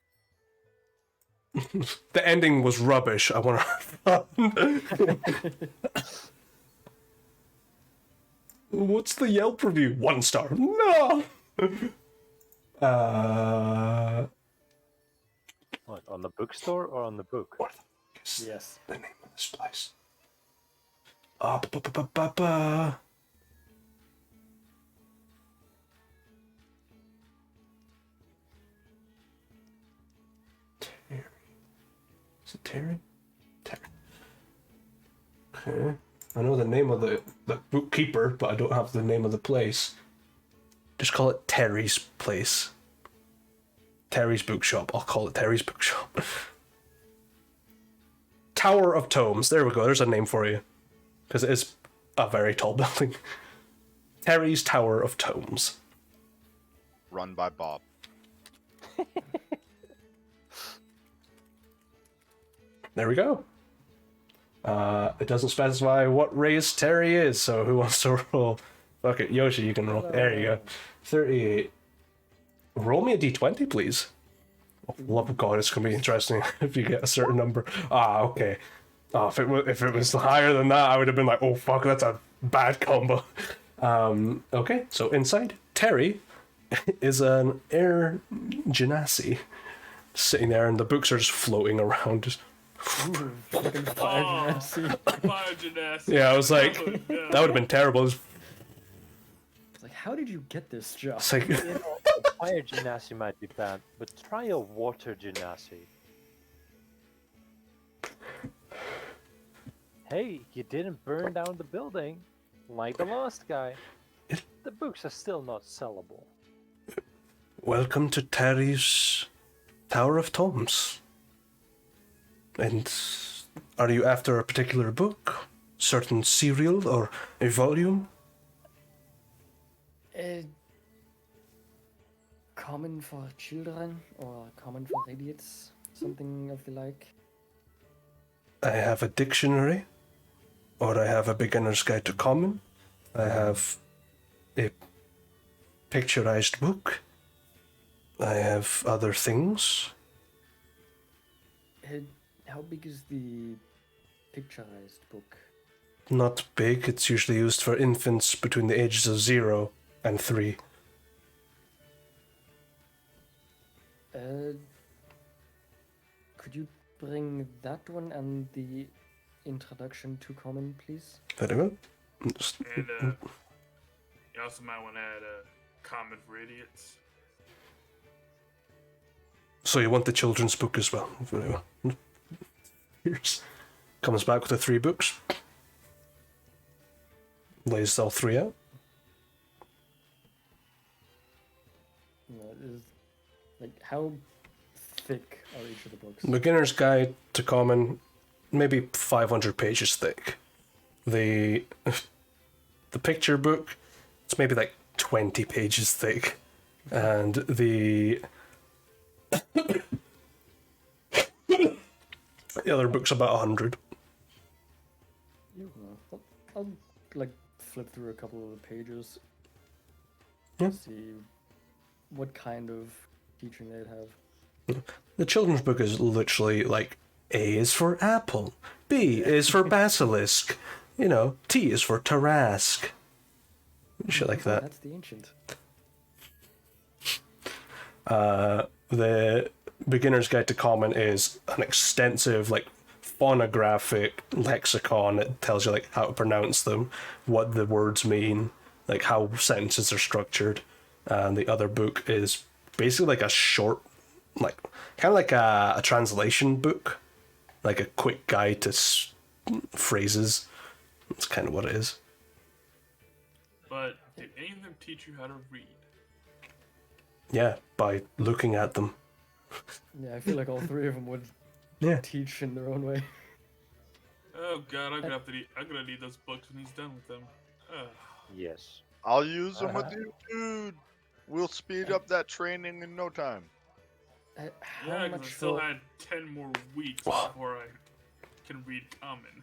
Speaker 4: The ending was rubbish. I want to... What's the Yelp review? 1 star. No!
Speaker 2: What, on the bookstore or on the book?
Speaker 4: What the fuck is
Speaker 5: Yes.
Speaker 4: the name of this place? Ba-ba-ba-ba-ba. Terry. Is it Terry? Terry. Okay. I know the name of the bookkeeper, but I don't have the name of the place. Just call it Terry's place. Terry's bookshop. I'll call it Terry's bookshop. Tower of Tomes. There we go. There's a name for you. Because it is a very tall building. Terry's Tower of Tomes.
Speaker 1: Run by Bob.
Speaker 4: There we go. It doesn't specify what race Terry is, so who wants to roll? Fuck it, Yoshi, you can roll. There you go. 38. Roll me a d20, please. Oh, love of God, it's gonna be interesting if you get a certain number. Ah, okay. Oh, if it was higher than that, I would have been like, oh fuck, that's a bad combo. Okay, so inside, Terry is an air genasi sitting there, and the books are just floating around. Just...
Speaker 5: Ooh, fucking fire genasi.
Speaker 3: Fire genasi.
Speaker 4: Yeah, I was like,
Speaker 3: Oh, no.
Speaker 4: that would have been terrible.
Speaker 5: It's like, how did you get this job?
Speaker 4: It's like,
Speaker 2: You know, fire genasi might be bad, but try a water genasi. Hey, you didn't burn down the building, like the last guy. The books are still not sellable.
Speaker 4: welcome to Terry's Tower of Tomes. And are you after a particular book? Certain serial or a volume?
Speaker 5: Common for children or common for idiots, something of the like.
Speaker 4: I have a dictionary, or I have a beginner's guide to common. I have a picturized book. I have other things.
Speaker 5: How big is the picturized book?
Speaker 4: Not big, it's usually used for infants between the ages of 0 and 3.
Speaker 5: Could you bring that one and the introduction to common, please?
Speaker 4: Very well.
Speaker 3: And you also might want to add a common for idiots.
Speaker 4: So you want the children's book as well. Very well. Here's comes back with the 3 books. Lays all 3 out.
Speaker 5: Like, how thick are each of the books?
Speaker 4: Beginner's Guide to Common, maybe 500 pages thick. The picture book, it's maybe like 20 pages thick. And the other book's about 100.
Speaker 5: I'll like flip through a couple of the pages.
Speaker 4: Yeah.
Speaker 5: See what kind of teaching they'd have.
Speaker 4: The children's book is literally like A is for apple, B is for basilisk, you know, T is for Tarask. Shit like that.
Speaker 5: That's the ancient.
Speaker 4: The Beginner's Guide to Common is an extensive, like, phonographic lexicon. It tells you, like, how to pronounce them, what the words mean, like, how sentences are structured. And the other book is basically like a short, like, kind of like a translation book, like a quick guide to phrases. That's kind of what it is.
Speaker 3: But did any of them teach you how to read?
Speaker 4: Yeah, by looking at them.
Speaker 5: Yeah, I feel like all 3 of them would
Speaker 4: Yeah.
Speaker 5: teach in their own way.
Speaker 3: Oh god, I'm gonna need those books when he's done with them. Ugh.
Speaker 2: Yes.
Speaker 1: I'll use them with you, dude. We'll speed up that training in no time.
Speaker 5: How
Speaker 3: Yeah, because I
Speaker 5: much
Speaker 3: still
Speaker 5: for
Speaker 3: had 10 more weeks before I can read common.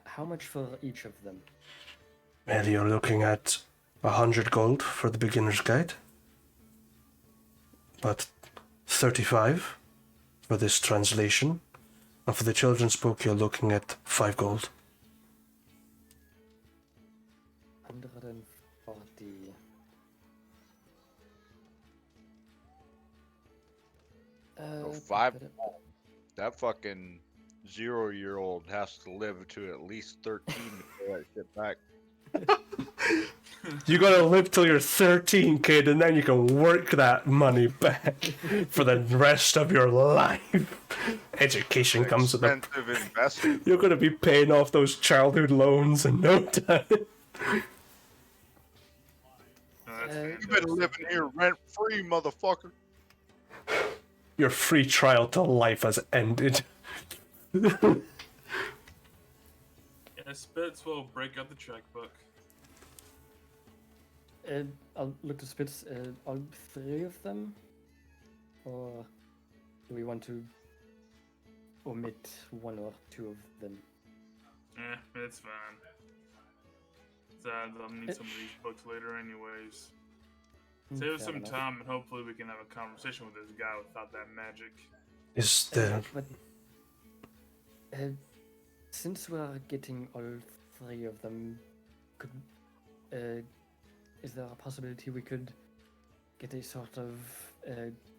Speaker 5: how much for each of them?
Speaker 4: Well, you're looking at 100 gold for the beginner's guide, but 35 for this translation, and for the children's book you're looking at 5 gold.
Speaker 5: 140.
Speaker 1: So 5. That fucking 0-year-old has to live to at least 13 to pay that shit back.
Speaker 4: You gotta live till you're 13, kid, and then you can work that money back for the rest of your life. Education comes with a...
Speaker 1: Expensive investment.
Speaker 4: You're gonna be paying off those childhood loans in no time.
Speaker 1: You've been living here rent free, motherfucker.
Speaker 4: Your free trial to life has ended.
Speaker 3: Yeah, Spitz will break out the checkbook.
Speaker 5: I'll look to Spitz. All 3 of them, or do we want to omit 1 or 2 of them?
Speaker 3: It's fine. I'll need some of these books later, anyways. Save us some time, and hopefully we can have a conversation with this guy without that magic.
Speaker 4: Is the...
Speaker 5: But since we're getting all 3 of them, could is there a possibility we could get a sort of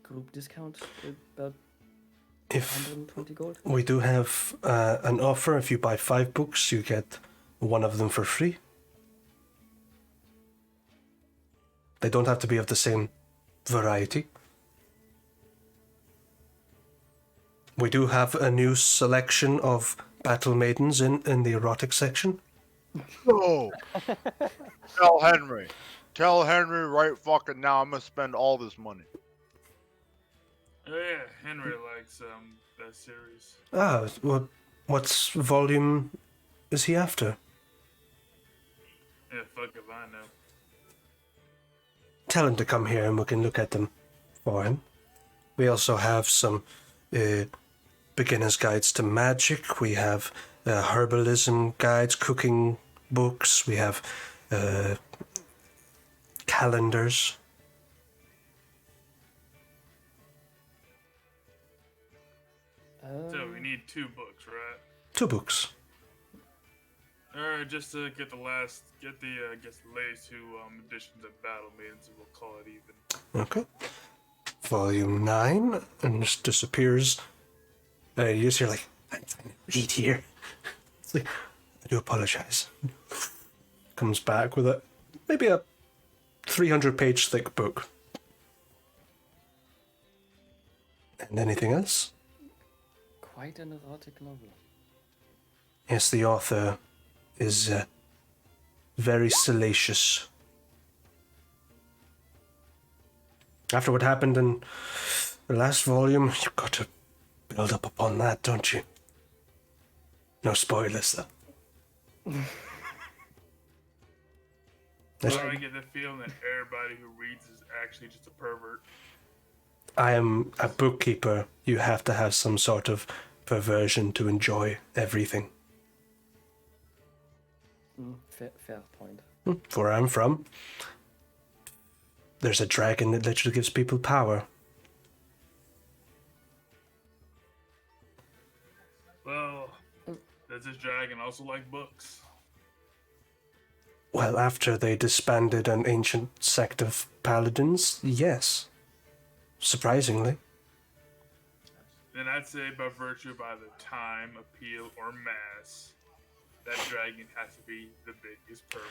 Speaker 5: group discount, about
Speaker 4: If
Speaker 5: 120 gold?
Speaker 4: we do have an offer, if you buy 5 books, you get 1 of them for free. They don't have to be of the same variety. We do have a new selection of battle maidens in the erotic section.
Speaker 1: No. Tell Henry. Tell Henry right fucking now. I'm gonna spend all this money.
Speaker 3: Oh yeah, Henry likes that series.
Speaker 4: Ah, what's volume is he after?
Speaker 3: Yeah, fuck if I know.
Speaker 4: Tell him to come here and we can look at them for him. We also have some beginner's guides to magic. We have herbalism guides, cooking books. We have calendars.
Speaker 3: So we need 2 books, right?
Speaker 4: 2 books.
Speaker 3: Alright, just to get the latest 2 editions of Battle Maidens, and we'll call it even.
Speaker 4: Okay. Volume 9, and just disappears. You just hear like, I'm trying to read here. It's like, I do apologize. Comes back with maybe a 300-page thick book. And anything else?
Speaker 5: Quite an erotic novel.
Speaker 4: Yes, the author is very salacious. After what happened in the last volume, you've got to build up upon that, don't you? No spoilers, though.
Speaker 3: I get the feeling that everybody who reads is actually just a pervert.
Speaker 4: I am a bookkeeper. You have to have some sort of perversion to enjoy everything.
Speaker 5: Fair point.
Speaker 4: Where I'm from, there's a dragon that literally gives people power.
Speaker 3: Well, does this dragon also like books?
Speaker 4: Well, after they disbanded an ancient sect of paladins, yes. Surprisingly.
Speaker 3: Then I'd say by virtue of either time, appeal, or mass, that dragon has to be the biggest pervert.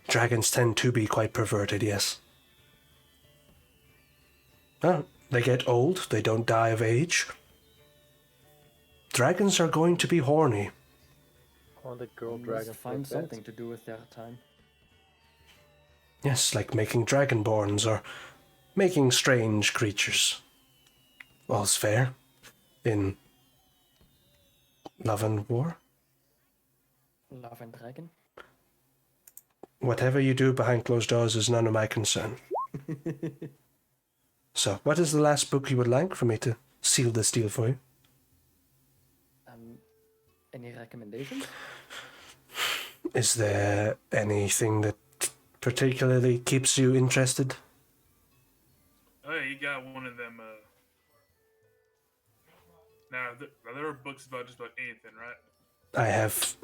Speaker 4: Dragons tend to be quite perverted, yes. Well, they get old, they don't die of age. Dragons are going to be horny.
Speaker 2: Or the girl
Speaker 5: We
Speaker 2: dragon.
Speaker 5: must find something to do with their time.
Speaker 4: Yes, like making dragonborns or making strange creatures. All's fair in love and war.
Speaker 5: Love and Dragon?
Speaker 4: Whatever you do behind closed doors is none of my concern. So, what is the last book you would like for me to seal this deal for you?
Speaker 5: Any recommendations?
Speaker 4: Is there anything that particularly keeps you interested?
Speaker 3: Oh yeah, you got one of them, Now, there are books about just about anything, right?
Speaker 4: I have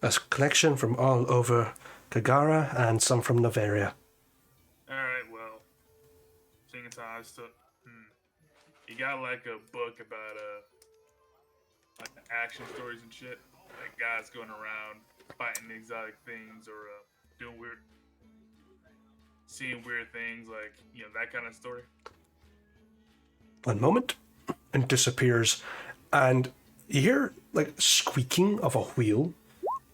Speaker 4: a collection from all over Kagara and some from Noveria.
Speaker 3: Alright, well, seeing as how I still, you got like a book about, like action stories and shit? Like guys going around fighting exotic things or, doing weird, seeing weird things, like that kind of story.
Speaker 4: One moment, and disappears, and you hear like squeaking of a wheel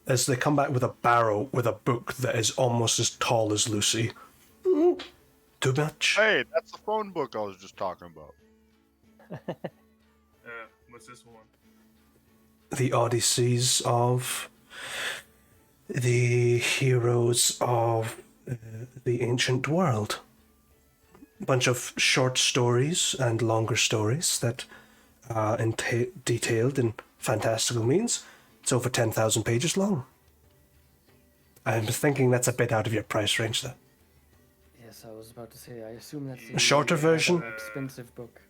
Speaker 4: as they come back with a barrow with a book that is almost as tall as Lucy. Too much.
Speaker 1: Hey, that's the phone book I was just talking about.
Speaker 3: What's this one?
Speaker 4: The Odysseys of the heroes of the ancient world. Bunch of short stories and longer stories that are detailed in fantastical means. It's over 10,000 pages long. I'm thinking that's a bit out of your price range, though.
Speaker 5: Yes, I was about to say. I assume that's
Speaker 4: A shorter version?
Speaker 5: expensive book.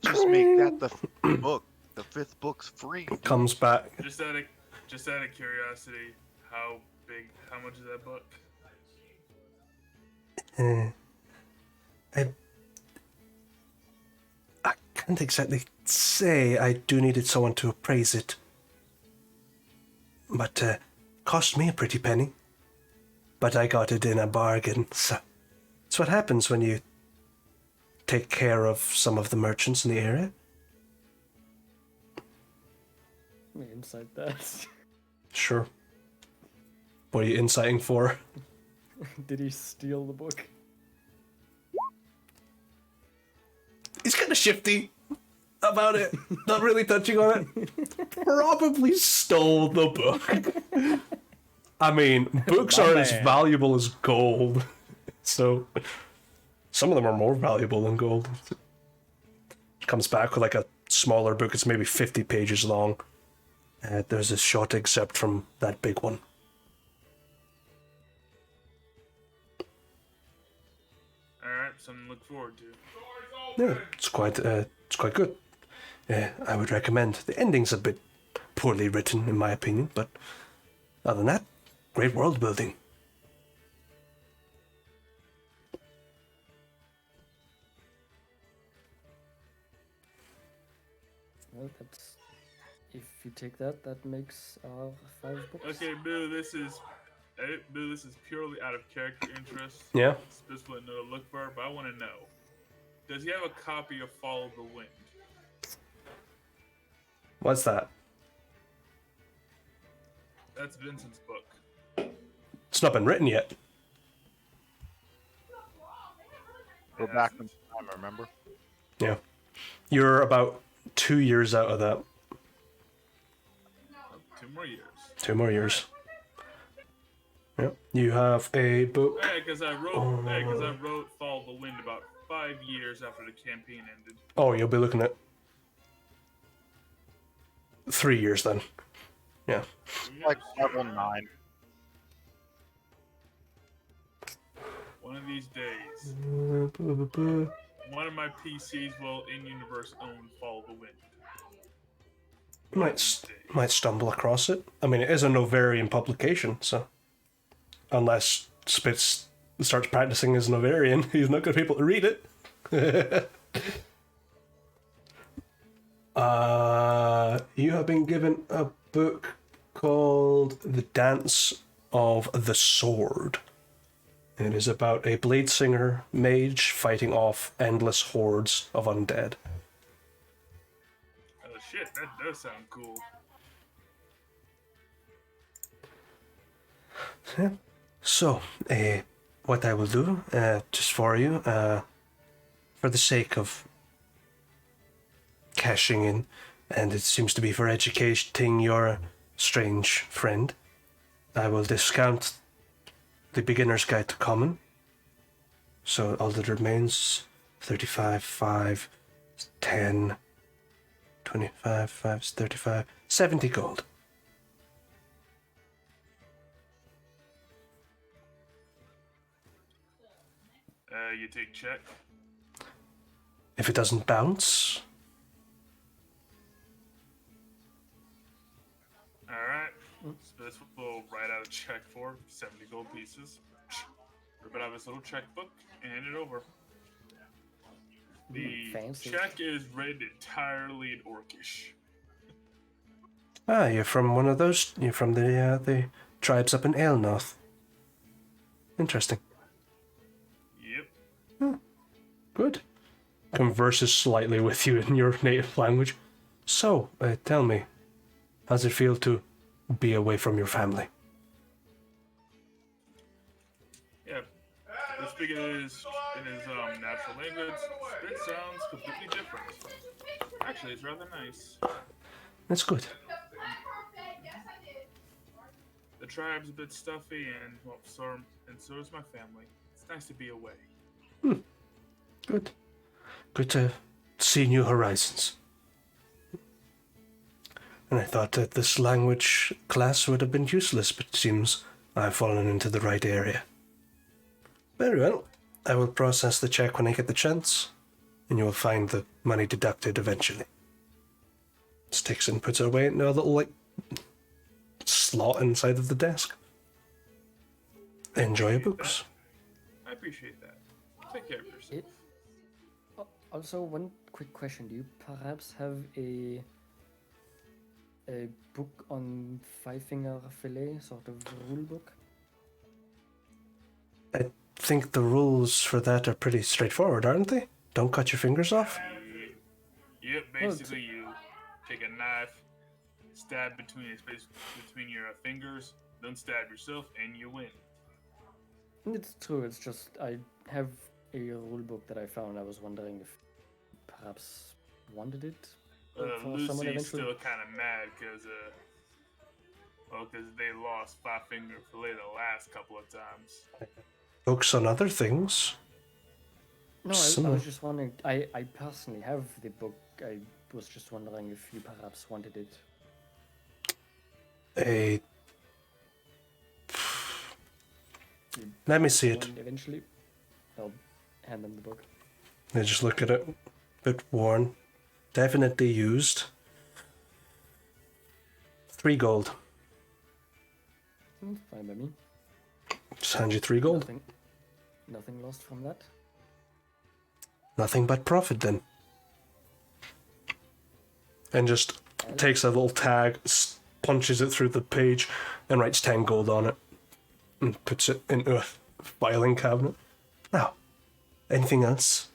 Speaker 1: Just make that the fifth book. The fifth book's free.
Speaker 4: Comes back.
Speaker 3: Just out of curiosity, how much is that book?
Speaker 4: I can't exactly say. I do needed someone to appraise it. But cost me a pretty penny. But I got it in a bargain, so it's what happens when you take care of some of the merchants in the area.
Speaker 5: Let me insight that.
Speaker 4: Sure. What are you inciting for?
Speaker 5: Did he steal the book?
Speaker 4: He's kind of shifty about it. Not really touching on it. Probably stole the book. I mean, books
Speaker 5: My
Speaker 4: are as
Speaker 5: man.
Speaker 4: valuable as gold. So, some of them are more valuable than gold. Comes back with like a smaller book. It's maybe 50 pages long. There's a short excerpt from that big one.
Speaker 3: Alright, something to look forward to.
Speaker 4: Yeah, it's quite good. I would recommend. The ending's a bit poorly written, in my opinion, but other than that, great world building.
Speaker 5: Well, that's if you take that, that makes 5 books.
Speaker 3: Okay, Boo, this is purely out of character interest.
Speaker 4: Yeah.
Speaker 3: Specifically no to look for, but I want to know: does he have a copy of Follow the Wind?
Speaker 4: What's that?
Speaker 3: That's Vincent's book.
Speaker 4: It's not been written yet.
Speaker 1: We're back in time, remember?
Speaker 4: Yeah. You're about 2 years out of that.
Speaker 3: 2 more years.
Speaker 4: 2 more years. Yep. You have a book.
Speaker 3: Yeah, because I wrote Follow the Wind about 5 years after the campaign ended.
Speaker 4: Oh, you'll be looking at 3 years then. Yeah.
Speaker 1: Like level 9.
Speaker 3: One of these days, one of my PCs will in-universe own Follow the Wind.
Speaker 4: Might stumble across it. I mean, it is a Novarian publication, so unless Spitz starts practicing as Novarian, he's not going to be able to read it. You have been given a book called The Dance of the Sword. It is about a blade singer mage fighting off endless hordes of undead.
Speaker 3: Oh shit, that does sound cool.
Speaker 4: Yeah. So, what I will do, just for you, for the sake of cashing in, and it seems to be for educating your strange friend, I will discount the beginner's guide to common. So all that remains, 35, 5, 10, 25, 5, 35, 70 gold.
Speaker 3: You take check.
Speaker 4: If it doesn't bounce,
Speaker 3: Alright. So this will write out a check for 70 gold pieces. Rip it out of his little checkbook and hand it over. The
Speaker 5: Fancy.
Speaker 3: check is written entirely in Orcish.
Speaker 4: you're from one of those. You're from the tribes up in Elnoth. Interesting.
Speaker 3: Yep.
Speaker 4: Good. Converses slightly with you in your native language. So, tell me, how's it feel to be away from your family?
Speaker 3: Yeah. But speaking in his natural language, it sounds completely different. Actually, it's rather nice.
Speaker 4: That's good.
Speaker 3: The tribe's a bit stuffy, and well, so is my family. It's nice to be away.
Speaker 4: Good. Good to see new horizons. And I thought that this language class would have been useless, but it seems I've fallen into the right area. Very well. I will process the check when I get the chance, and you will find the money deducted eventually. Sticks and puts it away into a little, slot inside of the desk. Enjoy your books.
Speaker 3: I appreciate that. Take care of yourself.
Speaker 5: Also, one quick question: do you perhaps have a book on five-finger fillet, sort of rule book?
Speaker 4: I think the rules for that are pretty straightforward, aren't they? Don't cut your fingers off.
Speaker 3: Yep, basically you take a knife, stab between your fingers, then stab yourself, and you win.
Speaker 5: It's true. It's just I have a rule book that I found. I was wondering if perhaps wanted it for someone
Speaker 3: Lucy's
Speaker 5: eventually.
Speaker 3: still kind of mad because they lost five-finger fillet the last couple of times.
Speaker 4: Books on other things.
Speaker 5: No, I was just wondering. I personally have the book. I was just wondering if you perhaps wanted it.
Speaker 4: Let me see it.
Speaker 5: Eventually, I'll hand them the book.
Speaker 4: I just look at it. Bit worn. Definitely used. 3 gold.
Speaker 5: Fine by me.
Speaker 4: Just hand you 3 gold.
Speaker 5: Nothing lost from that.
Speaker 4: Nothing but profit then. And just takes a little tag, punches it through the page, and writes 10 gold on it. And puts it into a filing cabinet. Now, anything else?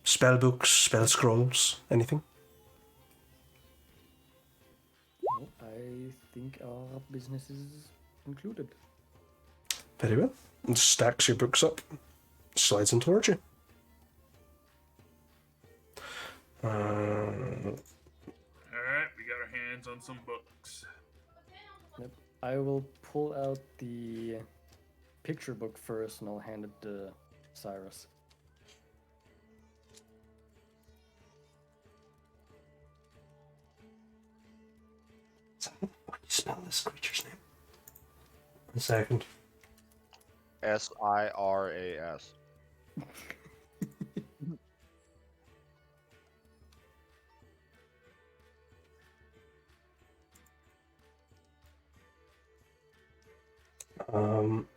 Speaker 4: Spell books, spell scrolls, anything?
Speaker 5: No, I think our business is concluded.
Speaker 4: Very well. And stacks your books up. Slides them towards you.
Speaker 3: Alright, we got our hands on some books.
Speaker 5: Yep. I will pull out the picture book first, and I'll hand it to Cyrus.
Speaker 4: What do you spell this creature's name? A second.
Speaker 1: Siras.
Speaker 4: Um.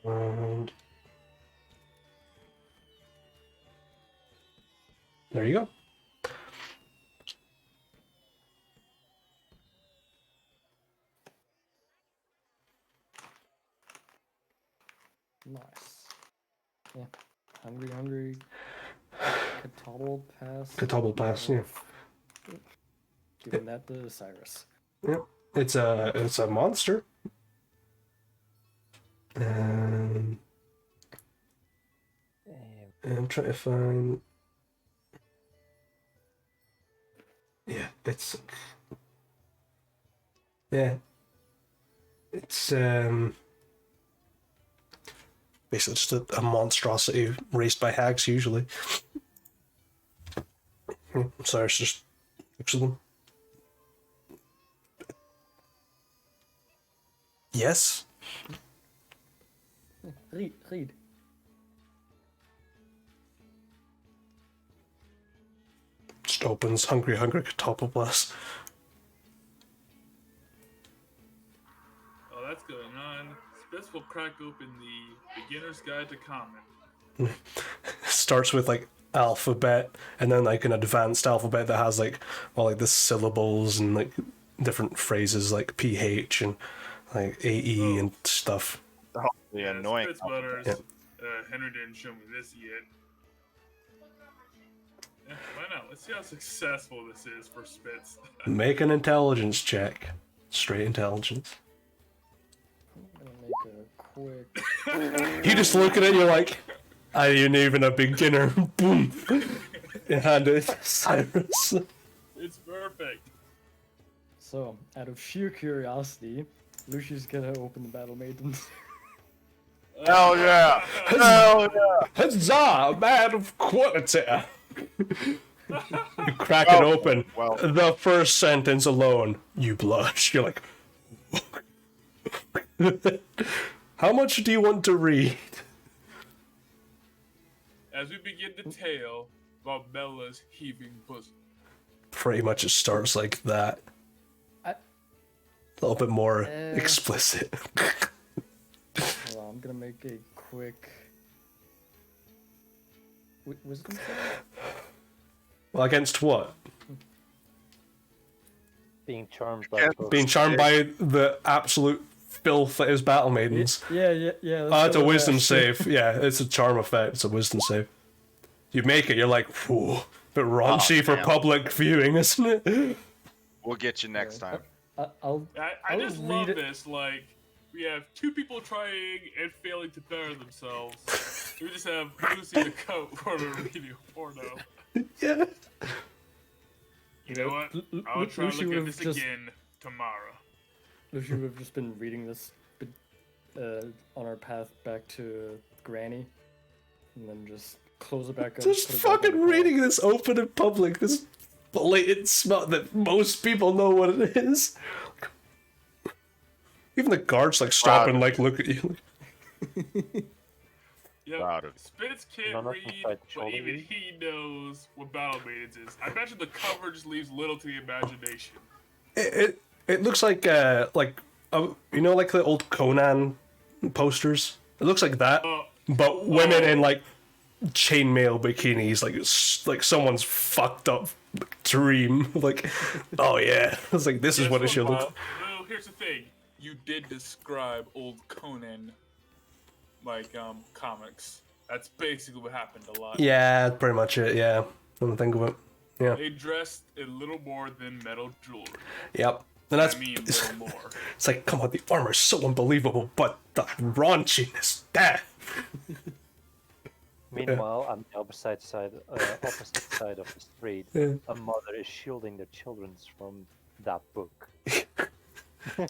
Speaker 4: And there you go.
Speaker 5: Nice. Yeah. Hungry. Catobble pass.
Speaker 4: Catobble pass, yeah.
Speaker 5: Giving that to Cyrus.
Speaker 4: Yep. It's a monster. I'm trying to find. Yeah, it's basically just a monstrosity raised by hags usually. Cyrus just looks at them. Yes.
Speaker 5: Read.
Speaker 4: Just opens Hungry Catopoplas.
Speaker 3: Oh, that's going on. Spitz will crack open the Beginner's Guide to Common.
Speaker 4: Starts with like alphabet, and then like an advanced alphabet that has like all like the syllables and like different phrases like PH and like AE and stuff.
Speaker 1: The annoying.
Speaker 3: Spitz butters.
Speaker 4: Yeah.
Speaker 3: Henry didn't show me this yet. Yeah, why not? Let's see how successful this is for Spitz.
Speaker 4: Make an intelligence check. Straight intelligence.
Speaker 5: I'm gonna make a quick.
Speaker 4: You just look at it, you're like, I ain't even a beginner. Boom. You hand it to Cyrus.
Speaker 3: It's perfect.
Speaker 5: So, out of sheer curiosity, Lucius gonna open the Battle Maidens.
Speaker 1: Hell yeah! Hell yeah!
Speaker 4: Huzzah, man of quality. You crack it open.
Speaker 1: Well,
Speaker 4: The first sentence alone, you blush. You're like, how much do you want to read?
Speaker 3: As we begin the tale about Bella's heaving bosom.
Speaker 4: Pretty much it starts like that.
Speaker 5: I-
Speaker 4: A little bit more explicit.
Speaker 5: Hold on, I'm gonna make a quick. Wisdom save?
Speaker 4: Well, against what?
Speaker 2: Being charmed by
Speaker 1: Yeah,
Speaker 2: both.
Speaker 4: Being charmed by the absolute filth that is Battle Maidens.
Speaker 5: Yeah.
Speaker 4: It's a wisdom save. Yeah, it's a charm effect. It's a wisdom save. You make it, you're like, whoa. Bit raunchy for
Speaker 1: damn.
Speaker 4: public viewing, isn't it?
Speaker 1: we'll get you next time.
Speaker 5: I'll
Speaker 3: I
Speaker 5: I'll
Speaker 3: just
Speaker 5: read
Speaker 3: love
Speaker 5: it.
Speaker 3: this. Like, we have two people trying and failing to better themselves. We just have Lucy the coat for the reading porno.
Speaker 4: Yeah.
Speaker 3: You know what? I'll try to
Speaker 5: Lucy
Speaker 3: look at
Speaker 5: would've
Speaker 3: this
Speaker 5: just-
Speaker 3: again tomorrow.
Speaker 5: Lucy would have just been reading this on our path back to Granny, and then just close it back up.
Speaker 4: Just
Speaker 5: put it back on
Speaker 4: fucking
Speaker 5: the car.
Speaker 4: reading this open in public, this blatant smut that most people know what it is. Even the guards like stop and like look at you.
Speaker 3: Yep.
Speaker 1: Proud of you.
Speaker 3: Spitz can't
Speaker 2: None of them
Speaker 3: read,
Speaker 2: fight
Speaker 3: but
Speaker 2: shoulder
Speaker 3: even
Speaker 2: lead.
Speaker 3: he knows what Battle Maidens is. I imagine the cover just leaves little to the imagination.
Speaker 4: It looks like you know, like the old Conan posters. It looks like that, but women in like chainmail bikinis, like someone's fucked up dream. Like, oh yeah, it's like this is
Speaker 3: Guess
Speaker 4: what it should look.
Speaker 3: Well, here's the thing. You did describe old Conan, like, comics. That's basically what happened a lot.
Speaker 4: Yeah, pretty much it. Yeah, when I think of it. Yeah.
Speaker 3: They dressed in little more than metal jewelry.
Speaker 4: Yep. And that's
Speaker 3: I mean, little more.
Speaker 4: it's like, come on, the armor's so unbelievable, but the raunchiness, that.
Speaker 2: Meanwhile, on the opposite side of the street,
Speaker 4: Yeah.
Speaker 2: a mother is shielding their children from that book.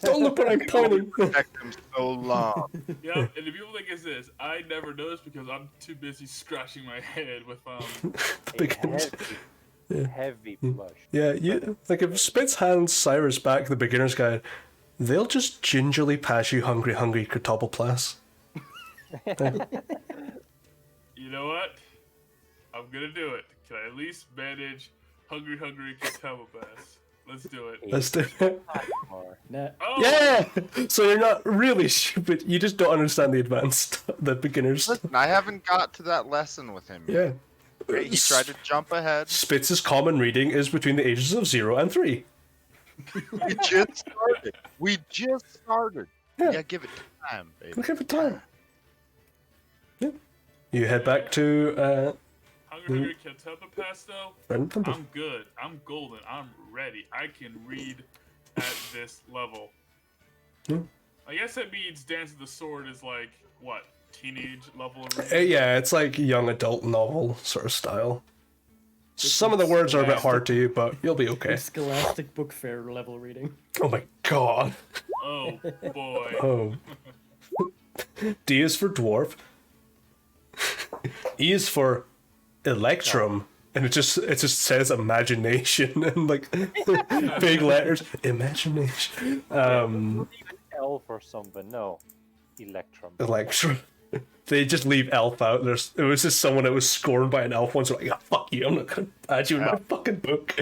Speaker 4: Don't look what I'm pointing.
Speaker 1: Protect them so long.
Speaker 3: Yeah, and the people think it's this. I never noticed because I'm too busy scratching my head with
Speaker 2: A
Speaker 4: Beginners.
Speaker 2: heavy blush.
Speaker 4: Yeah, like if Spitz hands Cyrus back the beginner's guide, they'll just gingerly pass you hungry Catopoplas.
Speaker 3: You know what? I'm gonna do it. Can I at least manage hungry Catopoplas? Let's do it.
Speaker 4: Let's do it.
Speaker 2: Or
Speaker 5: Nah,
Speaker 3: Oh,
Speaker 4: Yeah! So you're not really stupid, you just don't understand the advanced, the beginners.
Speaker 1: Listen, I haven't got to that lesson with him yet.
Speaker 4: Yeah.
Speaker 1: He tried to jump ahead.
Speaker 4: Spitz's common reading is between the ages of 0 and 3.
Speaker 1: We just started. We just started.
Speaker 4: Yeah.
Speaker 1: Yeah, give it time, baby.
Speaker 4: Look at the time. Yeah. You head back to
Speaker 3: hungry Catopoplas though.
Speaker 4: Brendan Temple.
Speaker 3: I'm good. I'm golden. I'm ready. I can read at this level.
Speaker 4: Yeah.
Speaker 3: I guess that means Dance of the Sword is like, what, teenage level of reading?
Speaker 4: Yeah, it's like young adult novel sort of style. Some of the words are a bit hard to you, but you'll be okay.
Speaker 5: Scholastic Book Fair level reading.
Speaker 4: Oh my god.
Speaker 3: Oh, boy.
Speaker 4: Oh. D is for dwarf. E is for electrum. And it just says imagination and like big letters. Imagination.
Speaker 2: L for something. No, Electrum.
Speaker 4: Electrum. They just leave elf out. It was just someone that was scorned by an elf once. So like, oh, fuck you, I'm not gonna add you in my fucking book.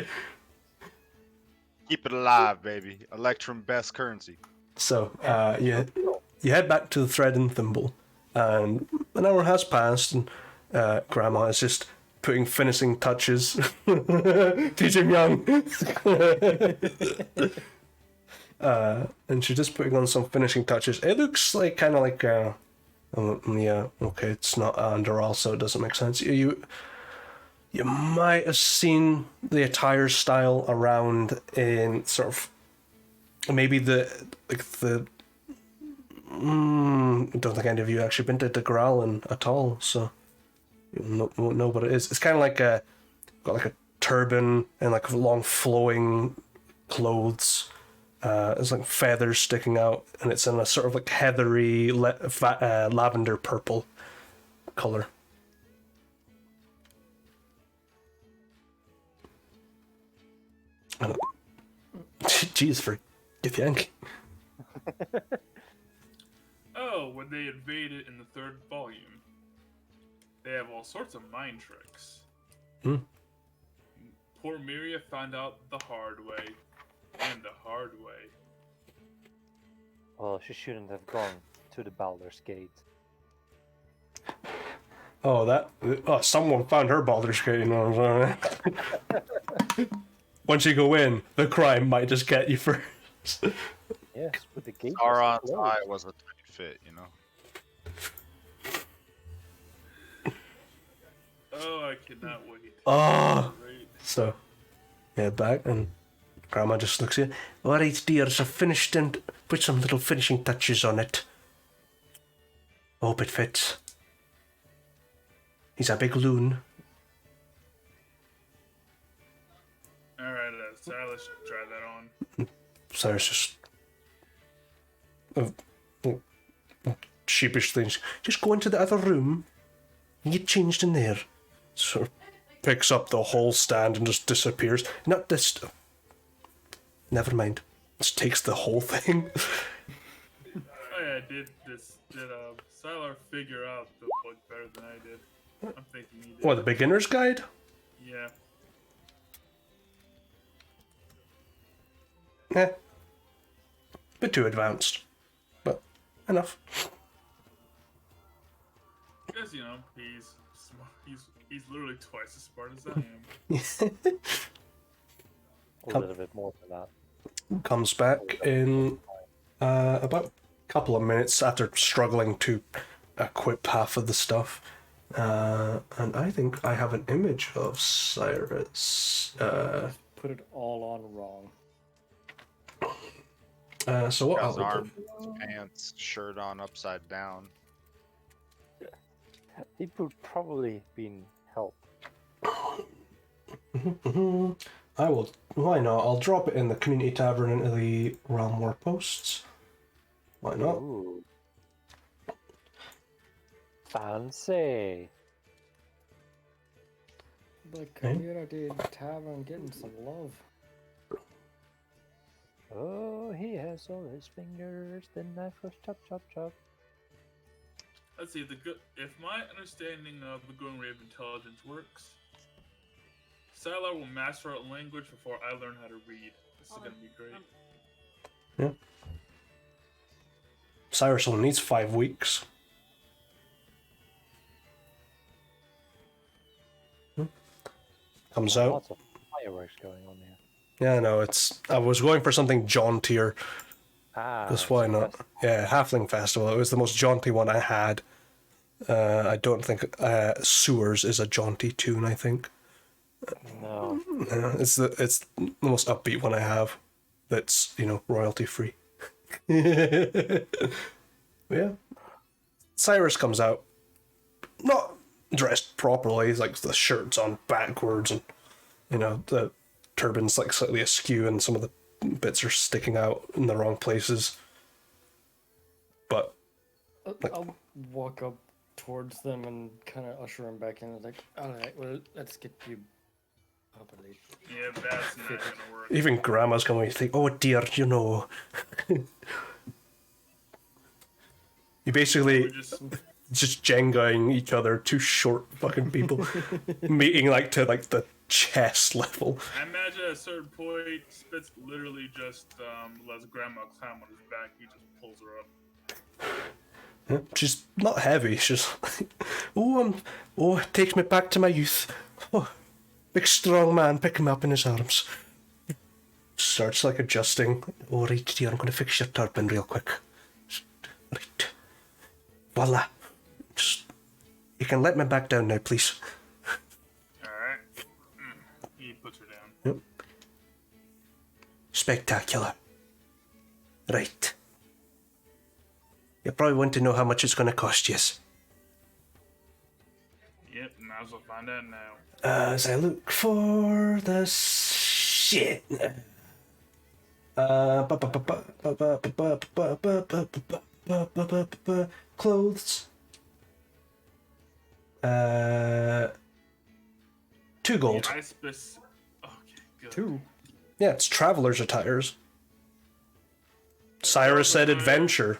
Speaker 1: Keep it alive, baby. Electrum best currency.
Speaker 4: So, you head back to the Thread and Thimble, and an hour has passed, and Grandma is just putting finishing touches. Teach him young. And she's just putting on some finishing touches. It looks like kind of like, yeah, okay, it's not Andorral, so it doesn't make sense. You might have seen the attire style around in sort of maybe I don't think any of you actually been to De Gralen at all, so you won't know what it is. It's kind of like got like a turban and like long flowing clothes. There's like feathers sticking out, and it's in a sort of like heathery lavender purple color. Jeez, for Eurithanian.
Speaker 3: Oh, when they invaded in the 3rd volume, they have all sorts of mind tricks. Poor Miria found out the hard way, and the hard way.
Speaker 2: Well, she shouldn't have gone to the Baldur's Gate.
Speaker 4: Someone found her Baldur's Gate, you know what I'm saying? Once you go in, the crime might just get you first.
Speaker 2: Yes, but the gate.
Speaker 1: Sauron's eye was a tight fit, you know.
Speaker 3: Oh, I cannot wait.
Speaker 4: Oh,
Speaker 3: Great.
Speaker 4: so yeah, back and Grandma just looks at you. All right, dear, so finished and put some little finishing touches on it. Hope it fits. He's a big loon.
Speaker 3: Alright, Silas should try that on.
Speaker 4: Cyrus just sheepish things. Just go into the other room and get changed in there. Sort of picks up the whole stand and just disappears. Not this. Never mind. Just takes the whole thing.
Speaker 3: Oh yeah, did Sylar figure out the book better than I did? I'm thinking he did.
Speaker 4: What, the beginner's guide?
Speaker 3: Yeah.
Speaker 4: Bit too advanced. But enough.
Speaker 3: Because, you know, he's smart. He's literally twice as smart as I am.
Speaker 2: A little bit more than that.
Speaker 4: Comes back in about a couple of minutes after struggling to equip half of the stuff. And I think I have an image of Cyrus.
Speaker 5: Put it all on wrong.
Speaker 4: So what
Speaker 1: Got his
Speaker 4: I'll
Speaker 1: arms, pants, shirt on upside down.
Speaker 2: It would probably been help.
Speaker 4: I will. Why not? I'll drop it in the community tavern into the Realm War posts. Why not?
Speaker 2: Ooh. Fancy.
Speaker 5: The community tavern getting some love.
Speaker 2: Oh, he has all his fingers. The knife was chop, chop, chop.
Speaker 3: Let's see, if my understanding of the going rate of intelligence works, Sylar will master a language before I learn how to read. This is gonna be great.
Speaker 4: Yeah. Cyrus only needs 5 weeks. Comes out.
Speaker 2: Lots of fireworks going on here.
Speaker 4: Yeah, no, I was going for something jauntier. Because why not? Yeah, Halfling Festival. It was the most jaunty one I had. I don't think Sewers is a jaunty tune, I think.
Speaker 2: No.
Speaker 4: It's the most upbeat one I have that's, royalty free. Yeah. Cyrus comes out, not dressed properly, like the shirt's on backwards and, the turban's like slightly askew and some of the bits are sticking out in the wrong places. But
Speaker 5: I'll walk up towards them and kind of usher them back in. Like, all right, well, let's get you properly.
Speaker 3: Yeah, that's not gonna work.
Speaker 4: even Grandma's coming to think, oh dear, You basically,
Speaker 3: We just
Speaker 4: just Jengaing each other, two short fucking people meeting like to like the chest level.
Speaker 3: I imagine at a certain point, Spitz literally just lets Grandma climb on his back. He just pulls her up.
Speaker 4: Yeah, she's not heavy. She's like, oh, it takes me back to my youth. Oh, big strong man, pick him up in his arms. Starts like adjusting. Oh, right, dear, I'm going to fix your turban real quick. Right. Voila. Just, you can let me back down now, please.
Speaker 3: Alright. He puts her down.
Speaker 4: Yep. Spectacular. Right. You probably want to know how much it's going to cost you.
Speaker 3: Yep, might as well find out now.
Speaker 4: As I look for the shit. Clothes. 2 gold.
Speaker 3: Yeah, okay, good.
Speaker 5: 2.
Speaker 4: Yeah, it's traveler's attires. Cyrus said adventure.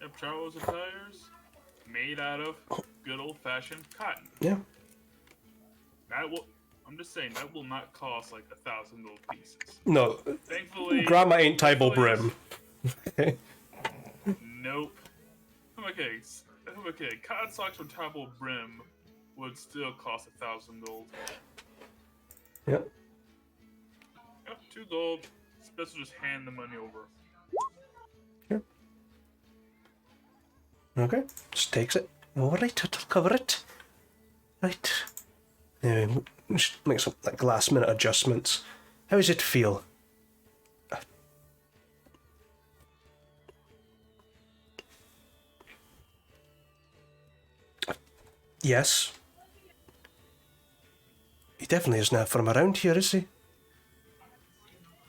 Speaker 3: Yep, Charles attires made out of good old-fashioned cotton.
Speaker 4: Yeah.
Speaker 3: I'm just saying that will not cost like 1,000 gold pieces.
Speaker 4: No,
Speaker 3: Thankfully,
Speaker 4: Grandma ain't table brim.
Speaker 3: Nope. Okay. Cotton socks from table brim would still cost 1,000 gold.
Speaker 4: Yep.
Speaker 3: Yep, 2 gold. Spitz will just hand the money over.
Speaker 4: Here. Okay, just takes it. Alright, it'll cover it. Right. Just make some like last minute adjustments. How does it feel? Yes. He definitely is not from around here, is he?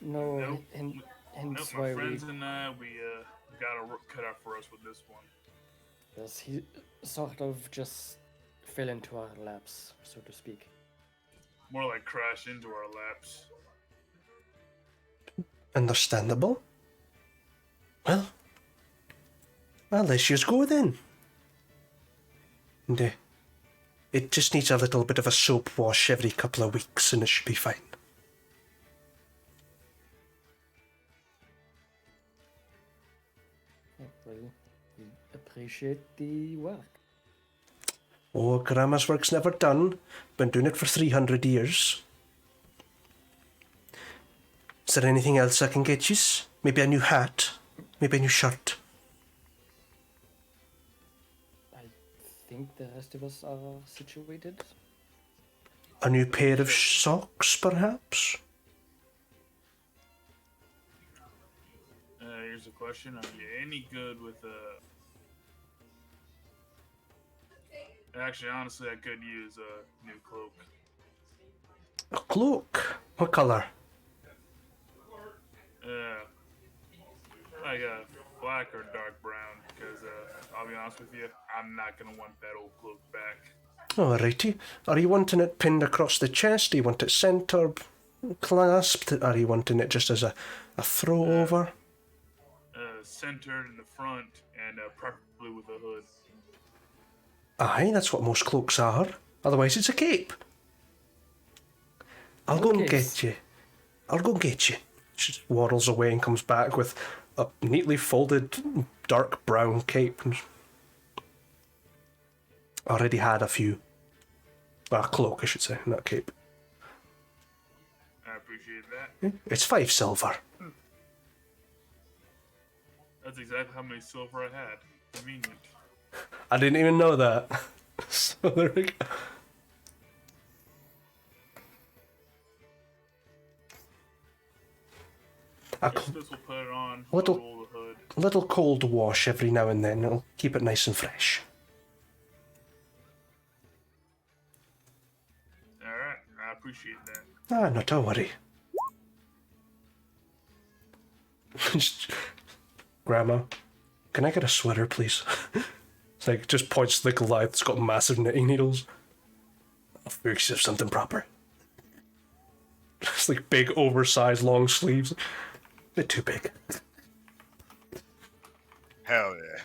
Speaker 5: No,
Speaker 3: Nope.
Speaker 5: hence
Speaker 3: Nope,
Speaker 5: why
Speaker 3: my
Speaker 5: we.
Speaker 3: friends and I, we got a work cut out for us with this one.
Speaker 5: Yes, he sort of just fell into our laps, so to speak.
Speaker 3: More like crash into our laps.
Speaker 4: Understandable. Well, let's just go then. And it just needs a little bit of a soap wash every couple of weeks and it should be fine.
Speaker 5: Well, we appreciate the work.
Speaker 4: Oh, Grandma's work's never done. Been doing it for 300 years. Is there anything else I can get you? Maybe a new hat? Maybe a new shirt?
Speaker 5: I think the rest of us are situated.
Speaker 4: A new pair of socks, perhaps?
Speaker 3: Here's a question: are you any good with Actually, honestly, I could use a new cloak.
Speaker 4: A cloak? What colour?
Speaker 3: Like black or dark brown. Because I'll be honest with you, I'm not gonna want that old cloak back.
Speaker 4: Alrighty. Are you wanting it pinned across the chest? Do you want it centre clasped? Are you wanting it just as a throw over?
Speaker 3: Centered in the front and preferably with a hood.
Speaker 4: Aye, that's what most cloaks are. Otherwise it's a cape. I'll go and get you. She just waddles away and comes back with a neatly folded dark brown cape. Already had a few. Well, a cloak, I should say, not a cape.
Speaker 3: I appreciate that.
Speaker 4: It's 5 silver.
Speaker 3: That's exactly how many silver I had. Convenient.
Speaker 4: I didn't even know that. So there we go.
Speaker 3: This will put it on.
Speaker 4: Little-
Speaker 3: Roll the hood.
Speaker 4: Little cold wash every now and then. It'll keep it nice and fresh.
Speaker 3: Alright, I appreciate that.
Speaker 4: Ah, not to worry. Grandma, can I get a sweater, please? It's like, just points to the Goliath that's got massive knitting needles. I'll fix you something proper. It's like big, oversized, long sleeves. Bit too big.
Speaker 1: Hell yeah.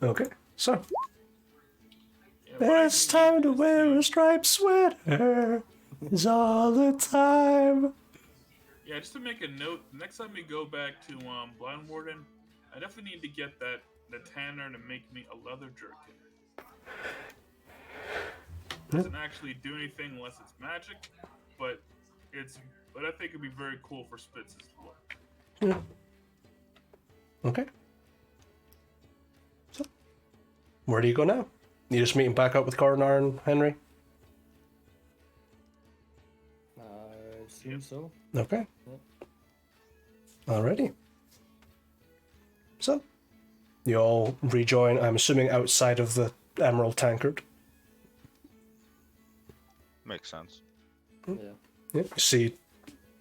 Speaker 4: Okay. So,
Speaker 3: Yeah, but I
Speaker 4: it's
Speaker 3: can
Speaker 4: time
Speaker 3: get
Speaker 4: to
Speaker 3: this
Speaker 4: wear
Speaker 3: thing-
Speaker 4: a striped sweater. It's all the time.
Speaker 3: Yeah, just to make a note, next time we go back to Blind Warden, I definitely need to get the tanner to make me a leather jerkin. Doesn't actually do anything unless it's magic, but I think it'd be very cool for Spitz's look.
Speaker 4: Yeah. Okay. So, where do you go now? You just meeting back up with Coronar and Henry?
Speaker 5: I assume so.
Speaker 4: Okay.
Speaker 5: Yep.
Speaker 4: Alrighty. So, you all rejoin, I'm assuming outside of the Emerald Tankard.
Speaker 1: Makes sense.
Speaker 5: Yeah.
Speaker 4: Yeah. You see,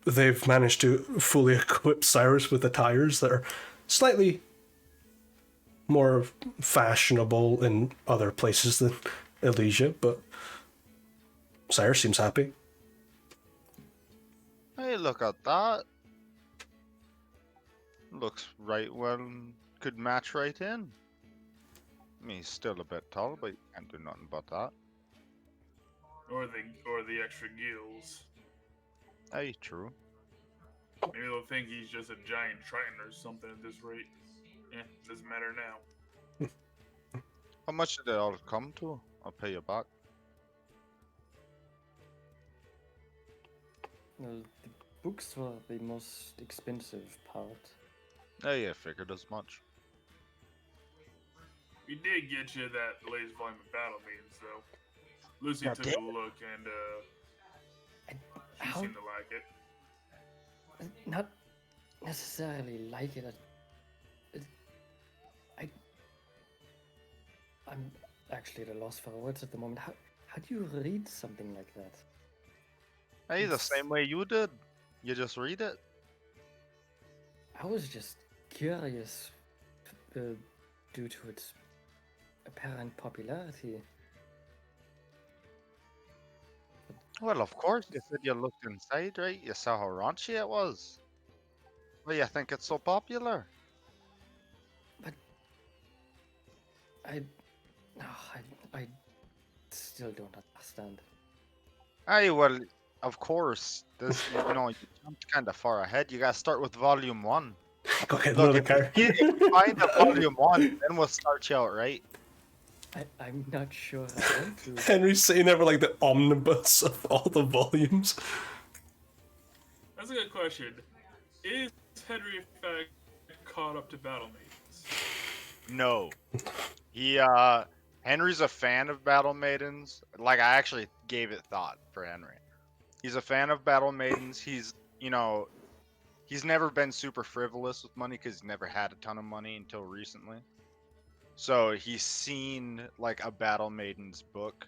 Speaker 4: they've managed to fully equip Cyrus with the tires that are slightly more fashionable in other places than Elysia, but Cyrus seems happy.
Speaker 1: Hey, look at that. Looks right well, could match right in. I mean, he's still a bit tall, but you can't do nothing about that.
Speaker 3: Or the extra gills.
Speaker 1: Hey, true.
Speaker 3: Maybe they'll think he's just a giant triton or something at this rate. Doesn't matter now.
Speaker 1: How much did it all come to? I'll pay you back.
Speaker 5: The books were the most expensive part.
Speaker 1: Hey, I figured as much.
Speaker 3: We did get you that latest volume of Battle Maidens, though. Lucy
Speaker 1: Yeah,
Speaker 3: took
Speaker 1: did?
Speaker 3: a look and she
Speaker 5: How?
Speaker 3: seemed to like it.
Speaker 5: Not necessarily like it. I'm actually at a loss for words at the moment. How do you read something like that?
Speaker 1: Hey, the same way you did. You just read it.
Speaker 5: I was just curious due to its apparent popularity.
Speaker 1: Well, of course, you said you looked inside, right? You saw how raunchy it was. Why you think it's so popular?
Speaker 5: I still don't understand.
Speaker 1: Hey, well, of course, this, you know, you jumped kind of far ahead. You gotta start with volume 1.
Speaker 4: Go get
Speaker 1: Look,
Speaker 4: another
Speaker 1: if
Speaker 4: car.
Speaker 1: you find the volume 1, then we'll start you out, right?
Speaker 5: I'm not sure I want to.
Speaker 4: Henry's saying there were like the omnibus of all the volumes.
Speaker 3: That's a good question. Is Henry in fact caught up to Battle Maidens?
Speaker 1: No. Henry's a fan of Battle Maidens. Like, I actually gave it thought for Henry. He's a fan of Battle Maidens. He's never been super frivolous with money because he's never had a ton of money until recently. So he's seen like a Battle Maidens book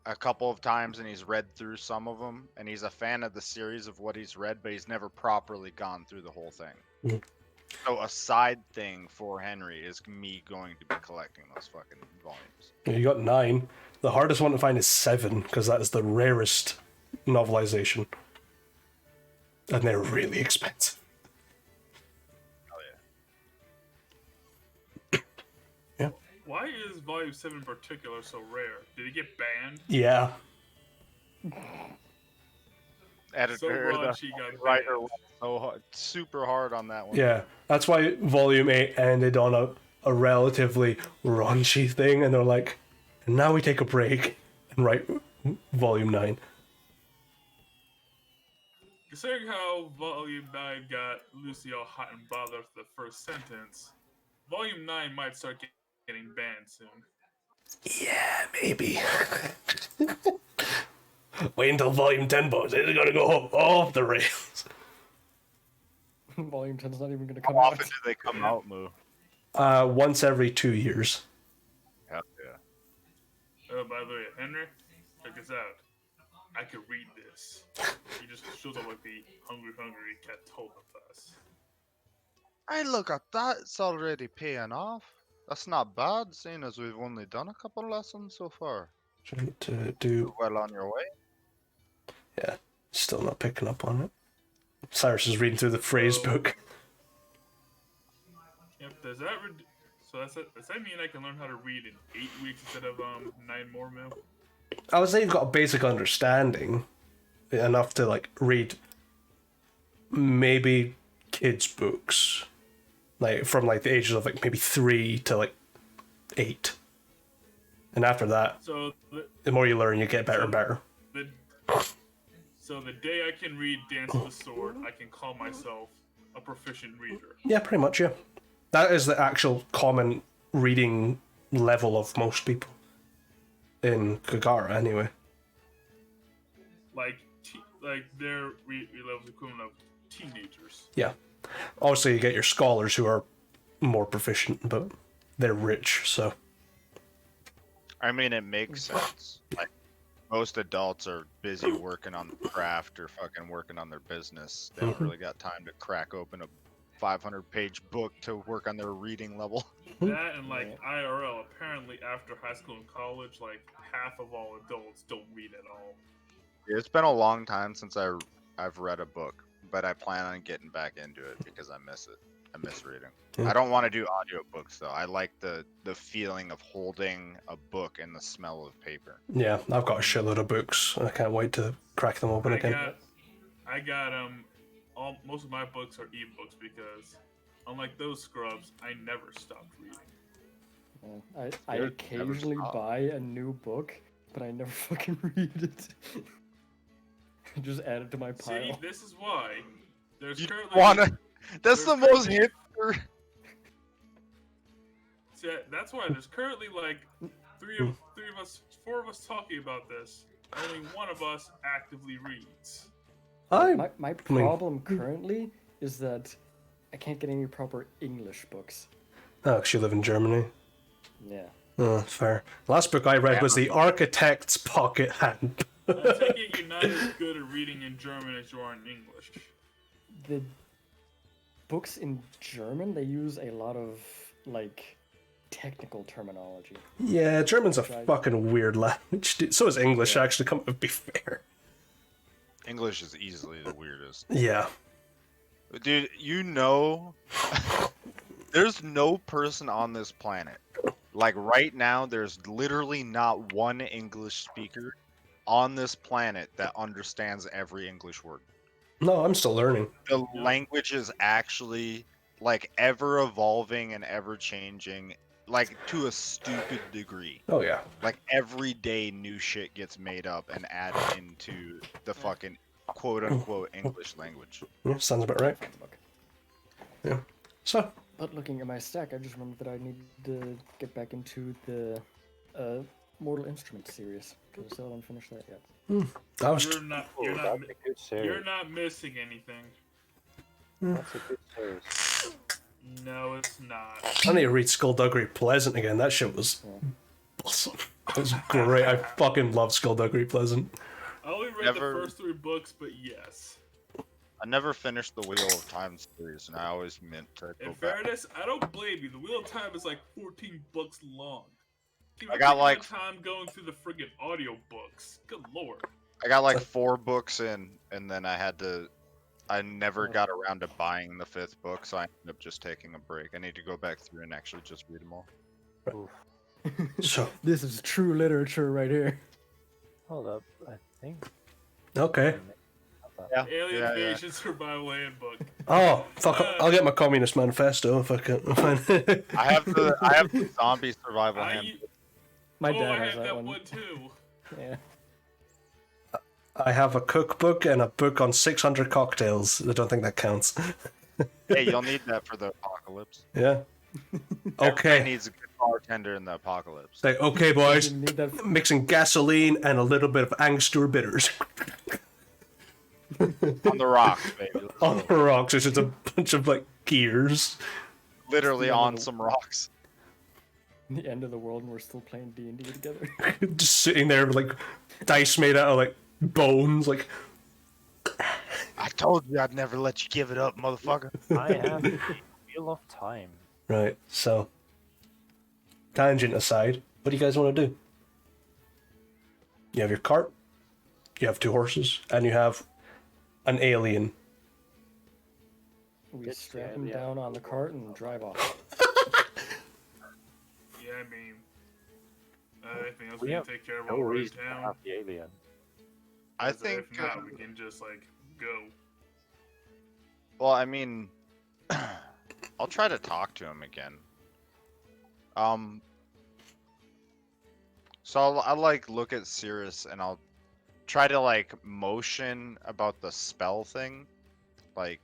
Speaker 1: a couple of times and he's read through some of them and he's a fan of the series of what he's read, but he's never properly gone through the whole thing.
Speaker 4: Mhm.
Speaker 1: So a side thing for Henry is me going to be collecting those fucking volumes.
Speaker 4: You got 9. The hardest one to find is 7, because that is the rarest novelization. And they're really expensive.
Speaker 3: Why is Volume 7 in particular so rare? Did it get banned?
Speaker 4: Yeah.
Speaker 1: Editor,
Speaker 3: raunchy
Speaker 1: the
Speaker 3: got
Speaker 1: writer
Speaker 3: banned.
Speaker 1: went so hard, super hard on that one.
Speaker 4: Yeah. That's why Volume 8 ended on a relatively raunchy thing, and they're like, and now we take a break and write Volume 9.
Speaker 3: Considering how Volume 9 got Lucy all hot and bothered after the first sentence, Volume 9 might start getting banned soon.
Speaker 4: Yeah, maybe. Wait until Volume 10, boys. It's gonna go off the rails.
Speaker 5: Volume 10's not even gonna
Speaker 1: How
Speaker 5: come out.
Speaker 1: often do they come out, Moo?
Speaker 4: Once every 2 years.
Speaker 1: Hell yeah.
Speaker 3: Oh, by the way, Henry, check this out. I could read this. He just shows up like the hungry cat told of us.
Speaker 1: Hey, look at that. It's already paying off. That's not bad, seeing as we've only done a couple lessons so far.
Speaker 4: Trying to do.
Speaker 1: Well on your way.
Speaker 4: Yeah, still not picking up on it. Cyrus is reading through the phrase book.
Speaker 3: Yep, does that So does that mean I can learn how to read in 8 weeks instead of 9 more, Mil?
Speaker 4: I would say you've got a basic understanding, enough to like read maybe kids' books, like from like the ages of like maybe 3 to like 8, and after that,
Speaker 3: So
Speaker 4: the more you learn, you get better and better.
Speaker 3: So the day I can read Dance of the Sword, I can call myself a proficient reader.
Speaker 4: Yeah, pretty much. Yeah, that is the actual common reading level of most people in Kagara, anyway.
Speaker 3: Like their read level equivalent of teenagers.
Speaker 4: Yeah. Obviously, you get your scholars who are more proficient, but they're rich, so.
Speaker 1: I mean, it makes sense. Like, most adults are busy working on the craft or fucking working on their business. They don't really got time to crack open a 500-page book to work on their reading level.
Speaker 3: That and like IRL, apparently after high school and college, like half of all adults don't read at all.
Speaker 1: It's been a long time since I've read a book, but I plan on getting back into it because I miss it. I miss reading.
Speaker 4: Yeah.
Speaker 1: I don't want to do audiobooks though. I like the feeling of holding a book and the smell of paper.
Speaker 4: Yeah, I've got a shitload of books, and I can't wait to crack them open again.
Speaker 3: I got most of my books are ebooks because unlike those scrubs, I never stopped reading.
Speaker 5: I occasionally buy a new book, but I never fucking read it. I just add it to my pile.
Speaker 3: See, this is why there's
Speaker 1: You
Speaker 3: currently
Speaker 1: That's the most hipster.
Speaker 3: See, that's why there's currently like four of us talking about this. Only one of us actively reads.
Speaker 5: My problem currently is that I can't get any proper English books.
Speaker 4: Oh, 'cause you live in Germany.
Speaker 5: Yeah.
Speaker 4: Oh, fair. The last book I read was The Architect's Pocket Handbook.
Speaker 3: I take it you're not as good at reading in German as you are in English.
Speaker 5: The books in German, they use a lot of like technical terminology.
Speaker 4: Yeah, German's a fucking weird language, dude. So is English, actually, come to be fair.
Speaker 1: English is easily the weirdest.
Speaker 4: Yeah.
Speaker 1: Dude, you know, there's no person on this planet. Like right now, there's literally not one English speaker on this planet that understands every English word.
Speaker 4: No, I'm still learning.
Speaker 1: The language is actually like ever evolving and ever changing, like to a stupid degree.
Speaker 4: Oh, yeah.
Speaker 1: Like every day new shit gets made up and added into the fucking quote unquote English language.
Speaker 4: Yeah, sounds about right. Yeah. So.
Speaker 5: But looking at my stack, I just remembered that I need to get back into the Mortal Instruments series because I still haven't finished that yet.
Speaker 3: You're not missing anything.
Speaker 2: That's a good series.
Speaker 3: No, it's not.
Speaker 4: I need to read Skullduggery Pleasant again. That shit was awesome. It was great. I fucking love Skullduggery Pleasant.
Speaker 3: I only read the first 3 books, but yes.
Speaker 1: I never finished the Wheel of Time series, and I always meant to go
Speaker 3: In
Speaker 1: back.
Speaker 3: fairness, I don't blame you. The Wheel of Time is like 14 books long.
Speaker 1: I got like
Speaker 3: time going through the friggin' audio books. Good lord.
Speaker 1: I got like 4 books in, and then I never got around to buying the 5th book, so I ended up just taking a break. I need to go back through and actually just read them all.
Speaker 4: So
Speaker 5: this is true literature right here.
Speaker 2: Hold up, I think.
Speaker 4: Okay.
Speaker 1: Yeah.
Speaker 3: Alien Invasion Survival Handbook.
Speaker 4: Oh, fuck! I'll get my Communist Manifesto if I can.
Speaker 1: I have the Zombie Survival Handbook.
Speaker 5: My dad
Speaker 3: I
Speaker 5: has
Speaker 3: have
Speaker 5: that
Speaker 3: one too.
Speaker 5: Yeah.
Speaker 4: I have a cookbook and a book on 600 cocktails. I don't think that counts.
Speaker 1: Hey, you'll need that for the apocalypse.
Speaker 4: Yeah.
Speaker 1: Everybody
Speaker 4: Okay.
Speaker 1: needs a good bartender in the apocalypse.
Speaker 4: Say, okay, boys.
Speaker 5: You need that
Speaker 4: Mixing gasoline and a little bit of Angostura bitters.
Speaker 1: On the rocks, baby.
Speaker 4: On the rocks, there's just a bunch of like gears.
Speaker 1: Literally on some rocks.
Speaker 5: the end of the world and we're still playing D&D together.
Speaker 4: Just sitting there with like dice made out of like bones, like.
Speaker 1: I told you I'd never let you give it up, motherfucker.
Speaker 2: I have the Wheel of Time.
Speaker 4: Right, so. Tangent aside, what do you guys want to do? You have your cart, you have 2 horses, and you have an alien.
Speaker 5: We strap him down on the cart and drive off.
Speaker 3: Yeah, I mean, anything else
Speaker 2: We
Speaker 3: we can
Speaker 2: have
Speaker 3: take care of
Speaker 2: no
Speaker 3: while we're in
Speaker 2: reason to
Speaker 3: town?
Speaker 2: have the alien.
Speaker 1: I
Speaker 3: 'Cause
Speaker 1: think.
Speaker 3: if not, we can just like go.
Speaker 1: Well, I mean, I'll try to talk to him again. So I'll like look at Siras and I'll try to like motion about the spell thing. Like,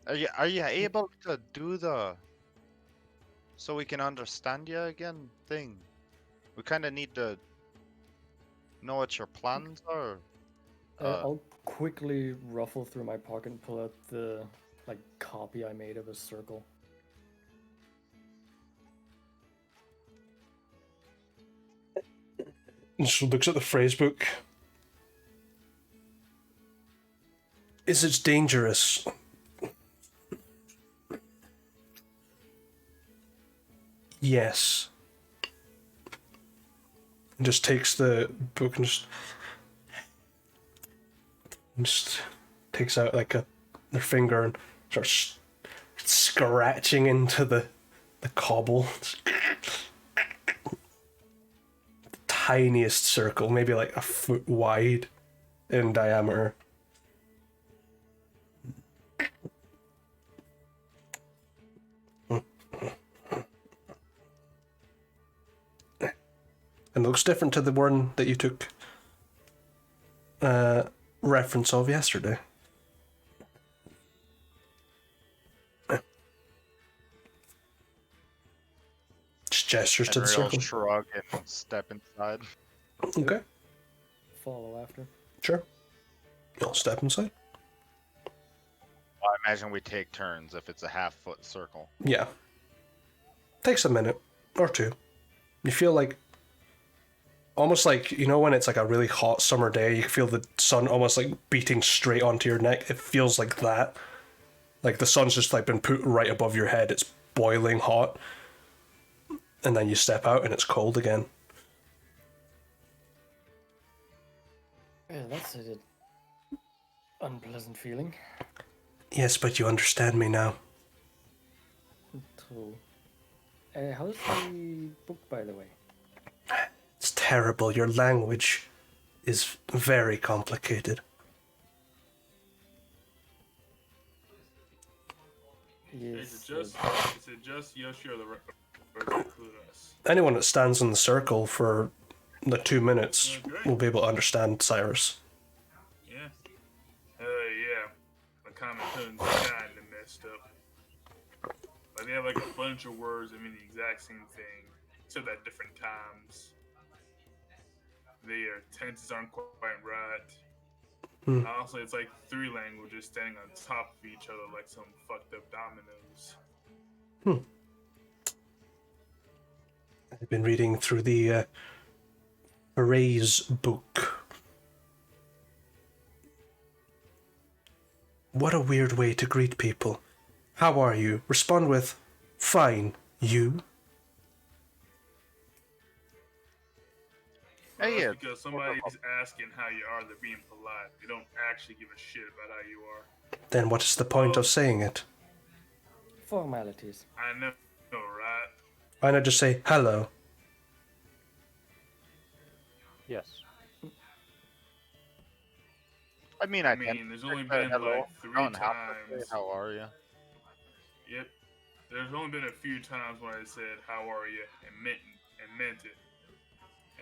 Speaker 1: are you able to do the so we can understand you again thing? We kind of need to know what your plans are.
Speaker 5: I'll quickly ruffle through my pocket and pull out the like copy I made of a circle.
Speaker 4: And just looks at the phrase book. Is it dangerous? Yes. And just takes the book and just takes out like their finger and starts scratching into the cobble. Tiniest circle, maybe like a foot wide in diameter. And looks different to the one that you took reference of yesterday. Just gestures to the
Speaker 1: And real
Speaker 4: circle.
Speaker 1: shrug and step inside.
Speaker 4: Okay,
Speaker 5: Follow after.
Speaker 4: sure. You'll step inside.
Speaker 1: I imagine we take turns if it's a half-foot circle.
Speaker 4: Yeah. Takes a minute or two. You feel like almost like, you know, when it's like a really hot summer day, you feel the sun almost like beating straight onto your neck. It feels like that. Like the sun's just like been put right above your head. It's boiling hot. And then you step out and it's cold again.
Speaker 5: Yeah, that's an unpleasant feeling.
Speaker 4: Yes, but you understand me now.
Speaker 5: True. How's the book, by the way?
Speaker 4: It's terrible. Your language is very complicated.
Speaker 5: Yes.
Speaker 3: Is it just Yoshi or or does it include us?
Speaker 4: Anyone that stands in the circle for the 2 minutes
Speaker 3: Oh, great.
Speaker 4: will be able to understand Cyrus.
Speaker 3: Yeah. Yeah. The common tone's kind of messed up. Like they have like a bunch of words that mean the exact same thing, except at different times. Their tenses aren't quite right.
Speaker 4: Hmm.
Speaker 3: Also, it's like 3 languages standing on top of each other like some fucked up dominoes.
Speaker 4: I've been reading through the phrase book. What a weird way to greet people. How are you? Respond with, fine. You?
Speaker 1: Hey,
Speaker 3: That's
Speaker 1: yeah.
Speaker 3: because somebody's asking how you are, they're being polite. They don't actually give a shit about how you are.
Speaker 4: Then what is the point of saying it?
Speaker 5: Formalities.
Speaker 3: I know, right?
Speaker 4: Why not just say hello?
Speaker 2: Yes.
Speaker 1: I mean,
Speaker 3: I mean, there's only been like 3
Speaker 1: Don't have to say,
Speaker 3: times.
Speaker 1: how are you?
Speaker 3: Yep. There's only been a few times when I said "How are you?" and meant it.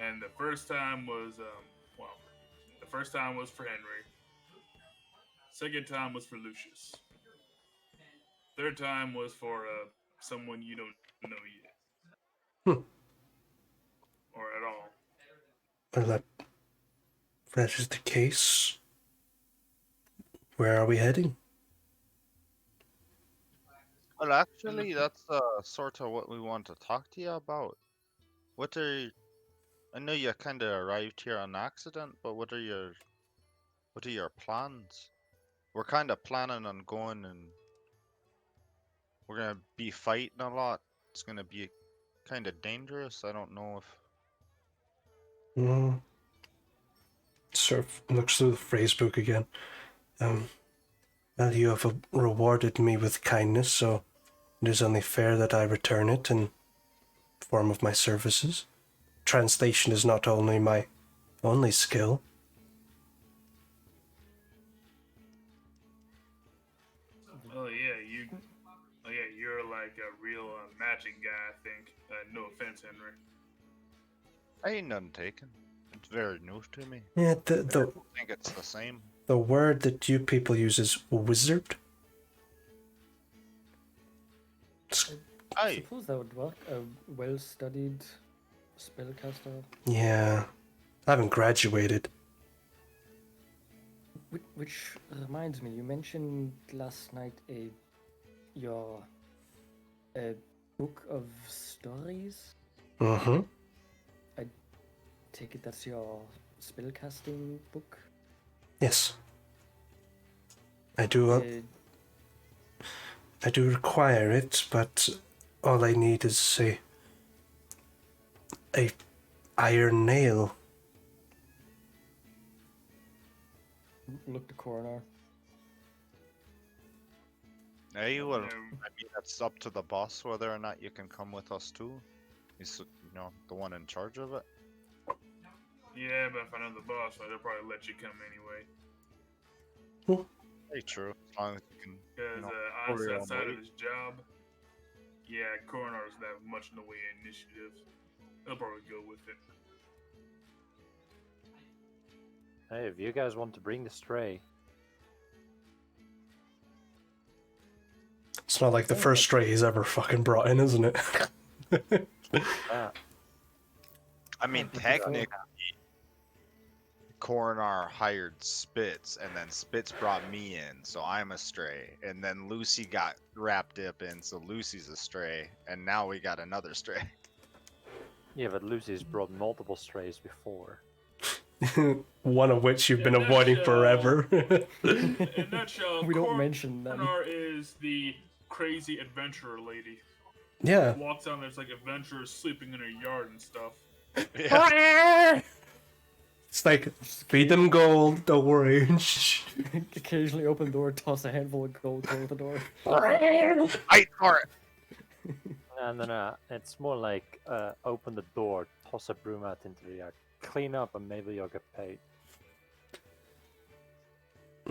Speaker 3: And the first time was the first time was for Henry. Second time was for Lucius. Third time was for someone you don't know yet, or at all.
Speaker 4: Well, if that is the case, where are we heading?
Speaker 1: Well, actually, that's sort of what we want to talk to you about. What are I know you kind of arrived here on accident, but what are your plans? We're kind of planning on going, and we're gonna be fighting a lot. It's gonna be kind of dangerous. I don't know if
Speaker 4: Sort of looks through the phrase book again. Well, you have rewarded me with kindness, so it is only fair that I return it, and form of my services. Translation is not only my only skill.
Speaker 3: Oh yeah, you're like a real magic guy. I think. No offense, Henry.
Speaker 1: I ain't none taken. It's very new to me.
Speaker 4: Yeah,
Speaker 1: I don't think it's the same.
Speaker 4: the word that you people use is wizard.
Speaker 5: I
Speaker 1: Aye.
Speaker 5: suppose that would work. A well-studied spellcaster.
Speaker 4: Yeah, I haven't graduated.
Speaker 5: Which reminds me, you mentioned last night a book of stories.
Speaker 4: Mm-hmm.
Speaker 5: Take it that's your spellcasting book.
Speaker 4: Yes. I do. I do require it, but all I need is a iron nail.
Speaker 5: Look the coroner.
Speaker 1: Hey, well, I
Speaker 3: Um,
Speaker 1: mean, it's up to the boss whether or not you can come with us too. He's, the one in charge of it.
Speaker 3: Yeah, but if I know the boss, they'll probably let you come anyway.
Speaker 1: Very true. As long as you can,
Speaker 3: Because
Speaker 1: pull
Speaker 3: honestly,
Speaker 1: your own
Speaker 3: outside of
Speaker 1: weight.
Speaker 3: his job, yeah, coroner doesn't have much in the way of initiative. They'll probably go with it.
Speaker 2: Hey, if you guys want to bring the stray,
Speaker 4: It's not like the first stray he's ever fucking brought in, isn't it?
Speaker 2: ah,
Speaker 1: I mean, technically, Coronar hired Spitz, and then Spitz brought me in, so I'm a stray. And then Lucy got wrapped up in, so Lucy's a stray. And now we got another stray.
Speaker 2: yeah, but Lucy's brought multiple strays before.
Speaker 4: One of which you've been
Speaker 3: In a
Speaker 4: avoiding
Speaker 3: nutshell-
Speaker 4: forever.
Speaker 3: In a nutshell,
Speaker 5: We don't mention them.
Speaker 3: Coroner is the crazy adventurer lady.
Speaker 4: Yeah.
Speaker 3: Walks down, there's like adventurers sleeping in her yard and stuff.
Speaker 1: Yeah.
Speaker 4: It's like, feed them gold, don't worry.
Speaker 5: Occasionally open the door, toss a handful of gold, close the door.
Speaker 1: Fight for it!
Speaker 2: No. It's more like open the door, toss a broom out into the yard, clean up, and maybe you'll get paid.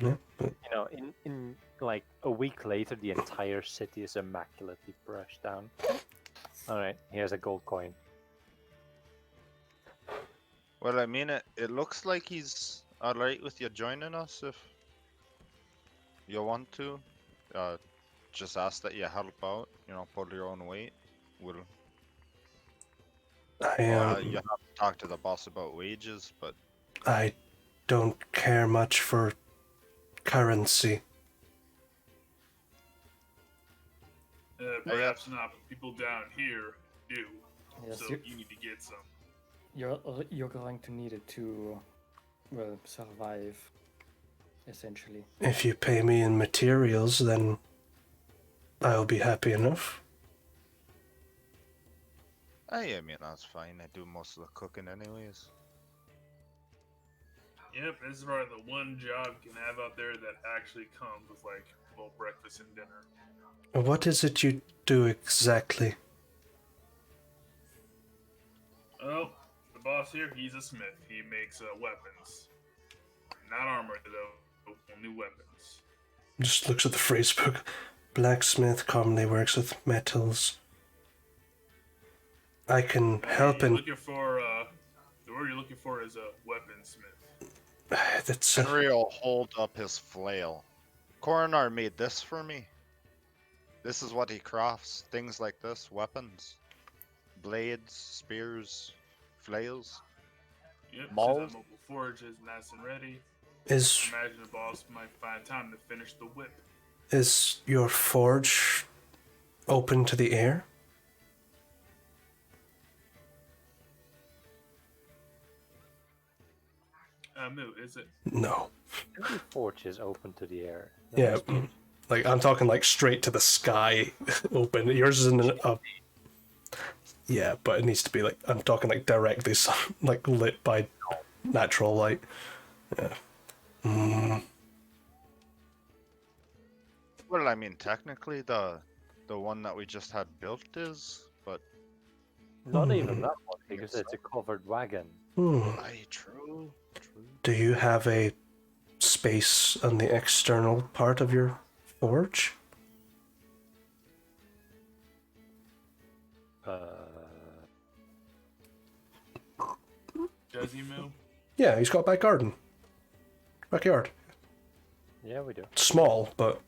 Speaker 4: Yeah, but
Speaker 2: In like a week later, the entire city is immaculately brushed down. All right, here's a gold coin.
Speaker 1: Well, I mean, it looks like he's alright with you joining us if you want to. Just ask that you help out, pull your own weight. We'll, you have to talk to the boss about wages, but
Speaker 4: I don't care much for currency.
Speaker 3: Perhaps not, but people down here do.
Speaker 5: Yes,
Speaker 3: So you need to get some.
Speaker 5: you're going to need it to, well, survive. Essentially.
Speaker 4: If you pay me in materials, then I'll be happy enough.
Speaker 1: I mean, that's fine. I do most of the cooking anyways.
Speaker 3: Yep, this is probably the one job you can have out there that actually comes with like a little breakfast and dinner.
Speaker 4: What is it you do exactly?
Speaker 3: Well, the boss here, he's a smith. He makes weapons. Not armor, though. Only weapons.
Speaker 4: Just looks at the phrase book. Blacksmith commonly works with metals. I can help in.
Speaker 3: Looking for, the word you're looking for is a weaponsmith.
Speaker 4: That's
Speaker 1: Henry will hold up his flail. Coronar made this for me. This is what he crafts. Things like this. Weapons. Blades, spears, flails.
Speaker 3: Yep,
Speaker 1: Maul.
Speaker 3: says that mobile forge is nice and ready.
Speaker 4: is
Speaker 3: Imagine the boss might find time to finish the whip.
Speaker 4: is your forge open to the air?
Speaker 3: No, is it?
Speaker 4: No.
Speaker 2: Every forge is open to the air.
Speaker 4: Yeah, like I'm talking like straight to the sky, open. Yours is in a. Yeah, but it needs to be like I'm talking like directly, like lit by natural light. Yeah.
Speaker 1: Well, I mean, technically the one that we just had built is, but
Speaker 2: Not even that one, because it's a covered wagon.
Speaker 1: Aye, true.
Speaker 4: Do you have a space on the external part of your forge?
Speaker 3: Does he move?
Speaker 4: Yeah, he's got a back garden. Backyard.
Speaker 2: Yeah, we do.
Speaker 4: Small, but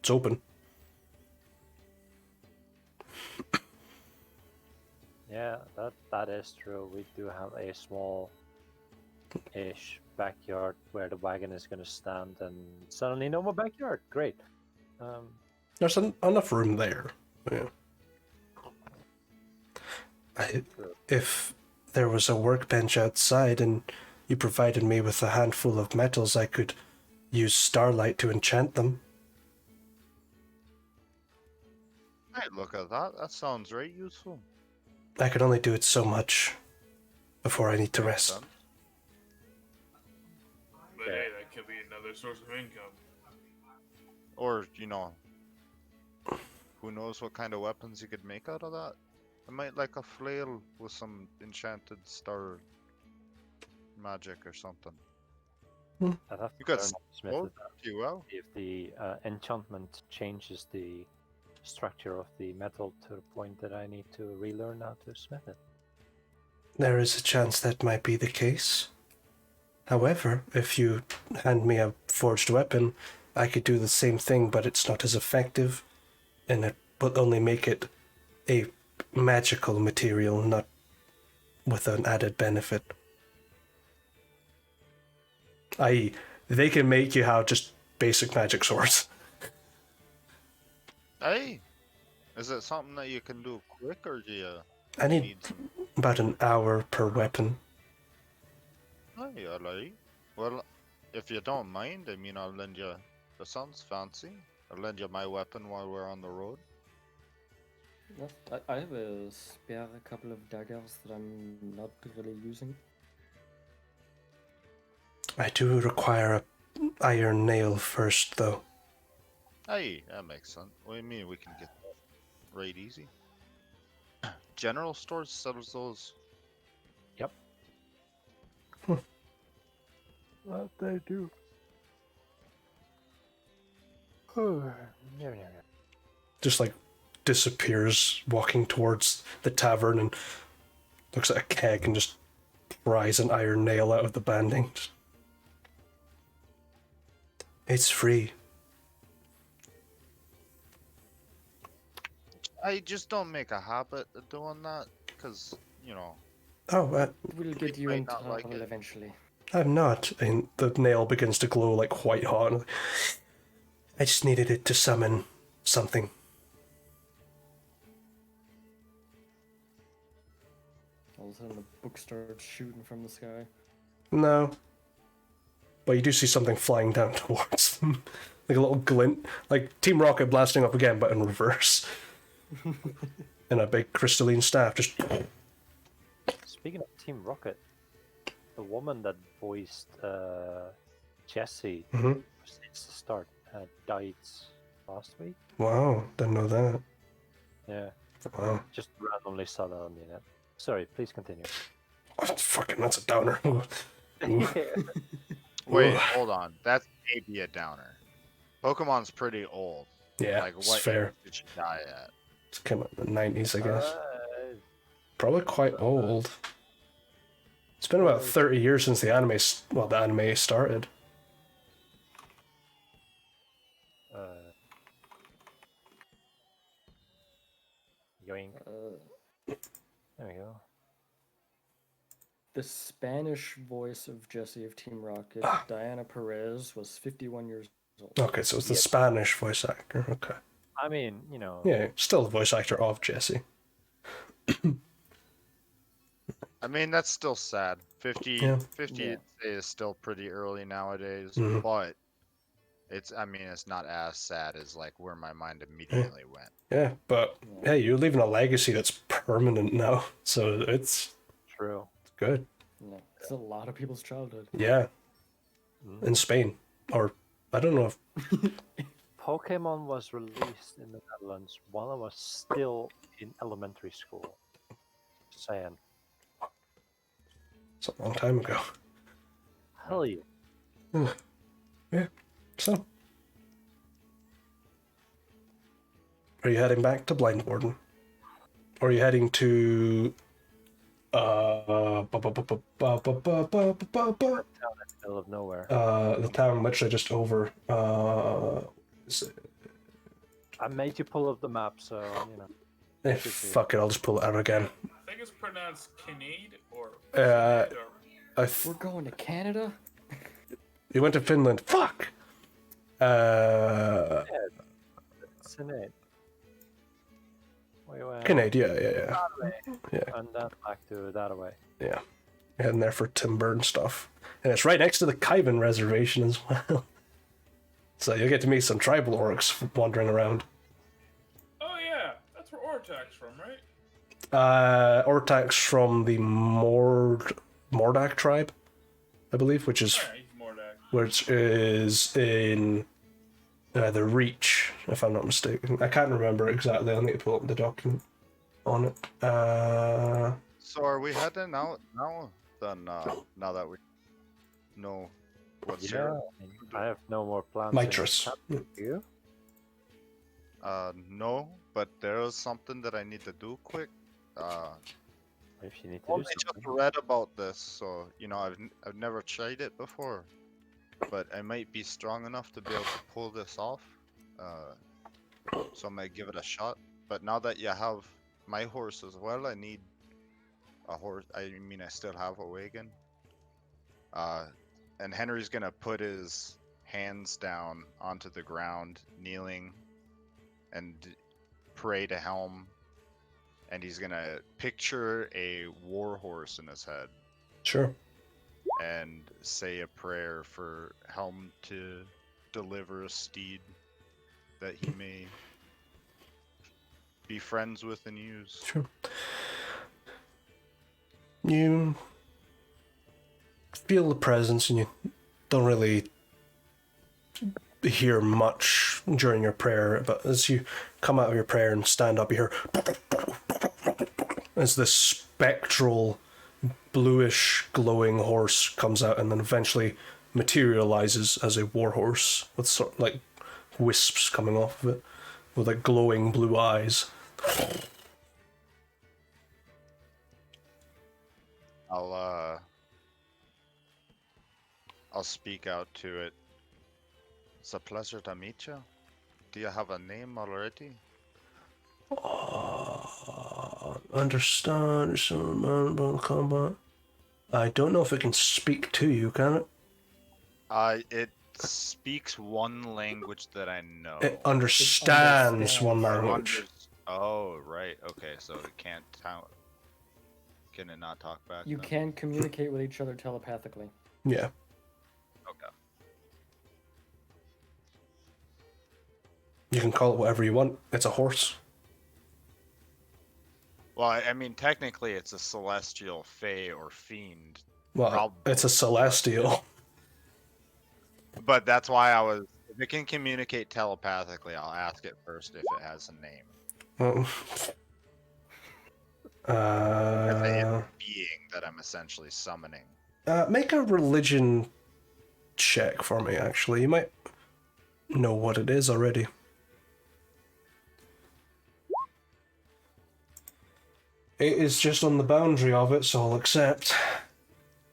Speaker 4: it's open.
Speaker 2: Yeah, that is true. We do have a small-ish backyard where the wagon is going to stand, and suddenly no more backyard. Great.
Speaker 4: There's enough room there. Yeah. If there was a workbench outside and you provided me with a handful of metals, I could use starlight to enchant them.
Speaker 1: I'd look at that. That sounds right useful.
Speaker 4: I could only do it so much before I need to rest.
Speaker 1: Sense.
Speaker 3: But hey, that could be another source of income.
Speaker 1: Or, who knows what kind of weapons you could make out of that? I might like a flail with some enchanted star magic or something.
Speaker 2: I'd have
Speaker 1: You
Speaker 2: to
Speaker 1: got
Speaker 2: learn how to smith
Speaker 1: both?
Speaker 2: it up.
Speaker 1: You well?
Speaker 2: If the enchantment changes the structure of the metal to the point that I need to relearn how to smith it.
Speaker 4: There is a chance that might be the case. However, if you hand me a forged weapon, I could do the same thing, but it's not as effective, and it will only make it a magical material, not with an added benefit. I.e., they can make you have just basic magic swords.
Speaker 1: Hey, is it something that you can do quick, or do you
Speaker 4: I need
Speaker 1: need some?
Speaker 4: about an hour per weapon.
Speaker 1: Hey, alright. Well, if you don't mind, I'll lend you. That sounds fancy. I'll lend you my weapon while we're on the road.
Speaker 5: I have a spare couple of daggers that I'm not really using.
Speaker 4: I do require a iron nail first, though.
Speaker 1: Hey, that makes sense. What do you mean we can get that right easy? General stores sells those.
Speaker 2: Yep. What they do.
Speaker 4: Just like disappears walking towards the tavern and looks at a keg and just pries an iron nail out of the banding. It's free.
Speaker 1: I just don't make a habit of doing that, because,
Speaker 4: Oh,
Speaker 5: It will get you
Speaker 1: might
Speaker 5: into
Speaker 1: not like
Speaker 5: trouble
Speaker 1: it.
Speaker 5: eventually.
Speaker 4: I'm not. And the nail begins to glow like white hot. I just needed it to summon something.
Speaker 5: All of a sudden, the book starts shooting from the sky.
Speaker 4: No. But you do see something flying down towards them. Like a little glint. Like Team Rocket blasting up again, but in reverse. And a big crystalline staff just...
Speaker 2: Speaking of Team Rocket, the woman that voiced Jessie since the start died last week.
Speaker 4: Wow, didn't know that.
Speaker 2: Yeah,
Speaker 4: Wow.
Speaker 2: just randomly saw that on the internet. Sorry, please continue.
Speaker 4: That's a downer.
Speaker 1: Wait,
Speaker 4: Ooh.
Speaker 1: hold on. That's maybe a downer. Pokemon's pretty old.
Speaker 4: Yeah,
Speaker 1: Like,
Speaker 4: it's
Speaker 1: what
Speaker 4: fair.
Speaker 1: age did she die at?
Speaker 4: It came out in the 90s, I guess.
Speaker 2: Alright.
Speaker 4: Probably quite old. It's been about 30 years since the anime started.
Speaker 2: Yoink. There we go.
Speaker 5: The Spanish voice of Jessie of Team Rocket, Diana Perez, was 51 years old.
Speaker 4: Okay, so it's the
Speaker 2: Yep.
Speaker 4: Spanish voice actor. Okay.
Speaker 2: I mean,
Speaker 4: Yeah, still the voice actor of Jessie.
Speaker 1: I mean, that's still sad. 50,
Speaker 4: Yeah.
Speaker 1: 50
Speaker 5: Yeah.
Speaker 1: I'd say is still pretty early nowadays,
Speaker 4: Mhm.
Speaker 1: but it's not as sad as like where my mind immediately went.
Speaker 4: Yeah, but
Speaker 5: Yeah.
Speaker 4: hey, you're leaving a legacy that's permanent now, so it's
Speaker 2: true.
Speaker 4: good.
Speaker 5: Yeah, it's a lot of people's childhood.
Speaker 4: Yeah, in Spain. Or, I don't know if...
Speaker 2: Pokemon was released in the Netherlands while I was still in elementary school. Just saying.
Speaker 4: It's a long time ago.
Speaker 2: Hell yeah.
Speaker 4: Yeah. So, are you heading back to Blind Warden? Or are you heading to
Speaker 2: Middle of nowhere.
Speaker 4: the town literally just over is it-
Speaker 2: I made you pull up the map, so you know.
Speaker 4: fuck it, I'll just pull it out again.
Speaker 3: I think it's pronounced Kinade or.
Speaker 4: Uh,
Speaker 3: Kinade or
Speaker 5: We're going to Canada?
Speaker 4: You went to Finland. Fuck!
Speaker 2: Senate. We went
Speaker 4: Canada, yeah.
Speaker 2: that way,
Speaker 4: Yeah.
Speaker 2: and then back to that way.
Speaker 4: Yeah. Heading there for timber and stuff. And it's right next to the Kaivan reservation as well. So you'll get to meet some tribal orcs wandering around.
Speaker 3: Oh yeah, that's where Ortak's from, right?
Speaker 4: Ortax from the Mordak tribe, I believe, which is
Speaker 3: Yeah, he's Mordak.
Speaker 4: which is in the Reach, if I'm not mistaken. I can't remember exactly. I'll need to pull up the document on it.
Speaker 1: So are we heading out now? Then now that we know what's here.
Speaker 2: I have no more plans.
Speaker 4: Mitras.
Speaker 2: Do you?
Speaker 1: No, but there is something that I need to do quick.
Speaker 2: If you need to
Speaker 1: Only
Speaker 2: do
Speaker 1: just
Speaker 2: something.
Speaker 1: read about this, so you know I've never tried it before, but I might be strong enough to be able to pull this off. So I might give it a shot. But now that you have my horse as well, I need a horse. I mean, I still have a wagon. And Henry's gonna put his hands down onto the ground, kneeling, and pray to Helm. And he's gonna picture a war horse in his head
Speaker 4: Sure.
Speaker 1: and say a prayer for Helm to deliver a steed that he may be friends with and use.
Speaker 4: Sure. You feel the presence and you don't really hear much during your prayer, but as you come out of your prayer and stand up, you hear as this spectral bluish glowing horse comes out and then eventually materializes as a war horse with sort of like wisps coming off of it with like glowing blue eyes.
Speaker 1: I'll speak out to it. It's a pleasure to meet you. Do you have a name already?
Speaker 4: Understand some combat. I don't know if it can speak to you, can it?
Speaker 1: It speaks one language that I know.
Speaker 4: It understands
Speaker 5: understands.
Speaker 4: one
Speaker 1: Or
Speaker 4: language.
Speaker 1: Oh, right. Okay, so it can't talk. Can it not talk back?
Speaker 5: You
Speaker 1: then?
Speaker 5: can communicate with each other telepathically.
Speaker 4: Yeah.
Speaker 1: Okay.
Speaker 4: You can call it whatever you want. It's a horse.
Speaker 1: Well, I mean, technically, it's a celestial fae or fiend,
Speaker 4: Well,
Speaker 1: Probably.
Speaker 4: it's a celestial.
Speaker 1: but that's why I was. If it can communicate telepathically, I'll ask it first if it has a name.
Speaker 4: Oh.
Speaker 1: If it is a being that I'm essentially summoning.
Speaker 4: Make a religion check for me, actually. You might know what it is already. It is just on the boundary of it, so I'll accept.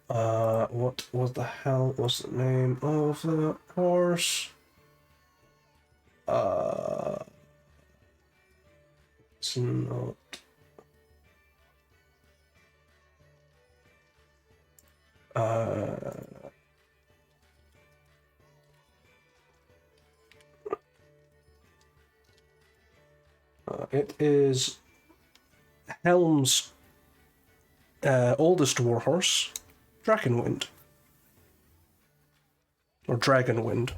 Speaker 4: What the hell was the name of the horse? It's not. It is Helm's oldest warhorse, Dragonwind. Or Dragonwind.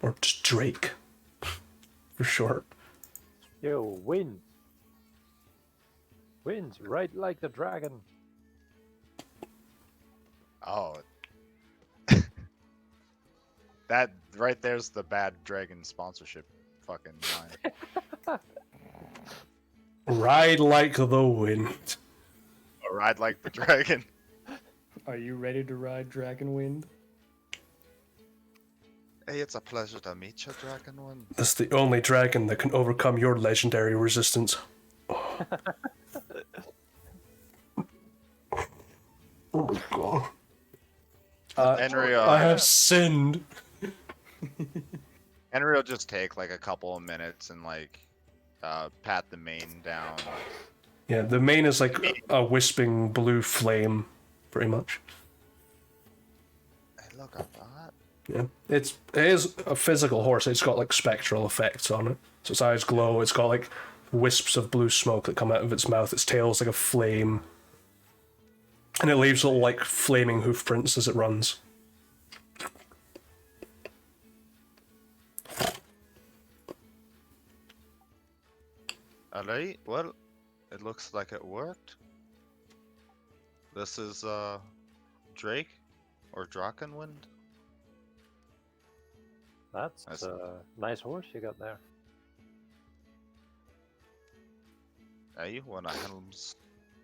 Speaker 4: Or just Drake, for short.
Speaker 2: Yo, wind. Winds right like the dragon.
Speaker 1: Oh. That right there's the bad dragon sponsorship fucking line.
Speaker 4: Ride like the wind.
Speaker 1: ride like the dragon.
Speaker 5: Are you ready to ride Dragonwind?
Speaker 1: Hey, it's a pleasure to meet you, Dragonwind.
Speaker 4: That's the only dragon that can overcome your legendary resistance. Oh my god.
Speaker 1: Henry,
Speaker 4: I have sinned.
Speaker 1: Henry will just take like a couple of minutes and like pat the mane down.
Speaker 4: Yeah, the mane is like a wisping blue flame, pretty much.
Speaker 1: Hey, look at that.
Speaker 4: Yeah, it is a physical horse. It's got like spectral effects on it. So its eyes glow. It's got like wisps of blue smoke that come out of its mouth. Its tail's like a flame, and it leaves little like flaming hoof prints as it runs.
Speaker 1: Alright, well, it looks like it worked. This is Drake or Drakenwind.
Speaker 2: That's a nice horse you got there.
Speaker 1: Hey, one of Helm's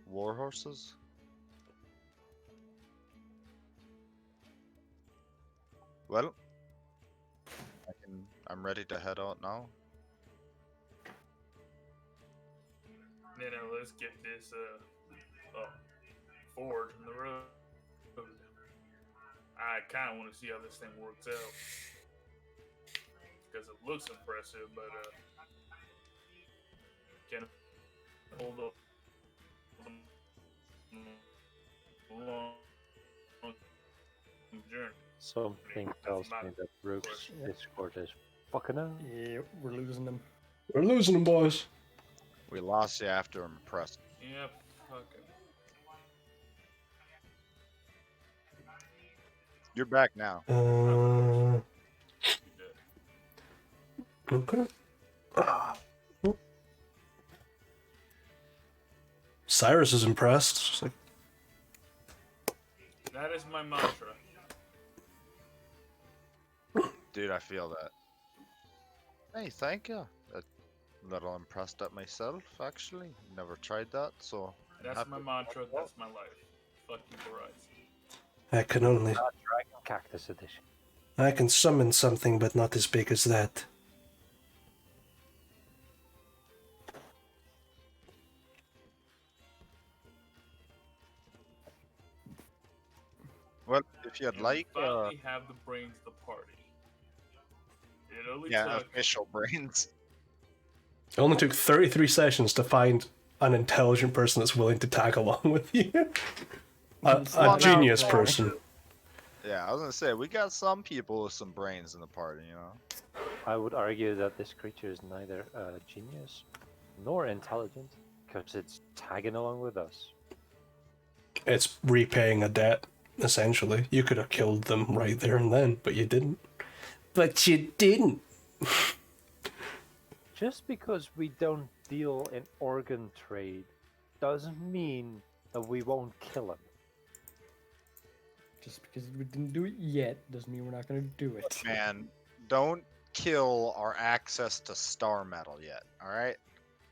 Speaker 1: war horses. Well, I'm ready to head out now.
Speaker 3: Let's get this forward in the road. I kind of want to see how this thing works out because it looks impressive, but can hold up long journey.
Speaker 2: Something tells me that Rook's Discord is fucking out.
Speaker 5: Yeah, we're losing them.
Speaker 4: We're losing them, boys.
Speaker 1: We lost you after impressed.
Speaker 3: Yep, fucking.
Speaker 1: You're back now.
Speaker 4: Okay. Siras is impressed. She's like,
Speaker 3: That is my mantra.
Speaker 1: Dude, I feel that. Hey, thank you. A little impressed at myself, actually. Never tried that, so.
Speaker 3: That's my mantra. That's my life. Fuck you, Horizon.
Speaker 4: I can only.
Speaker 2: Dragon Cactus Edition.
Speaker 4: I can summon something, but not as big as that.
Speaker 1: Well, if you'd like,
Speaker 3: finally have the brains of the party. It only
Speaker 1: yeah,
Speaker 3: took
Speaker 1: official brains.
Speaker 4: It only took 33 sessions to find an intelligent person that's willing to tag along with you. a genius person.
Speaker 1: Yeah, I was gonna say, we got some people with some brains in the party, you know?
Speaker 2: I would argue that this creature is neither genius nor intelligent because it's tagging along with us.
Speaker 4: It's repaying a debt, essentially. You could have killed them right there and then, but you didn't. But you didn't.
Speaker 2: Just because we don't deal in organ trade doesn't mean that we won't kill him.
Speaker 5: Just because we didn't do it yet doesn't mean we're not going to do it.
Speaker 1: Man, don't kill our access to star metal yet, alright?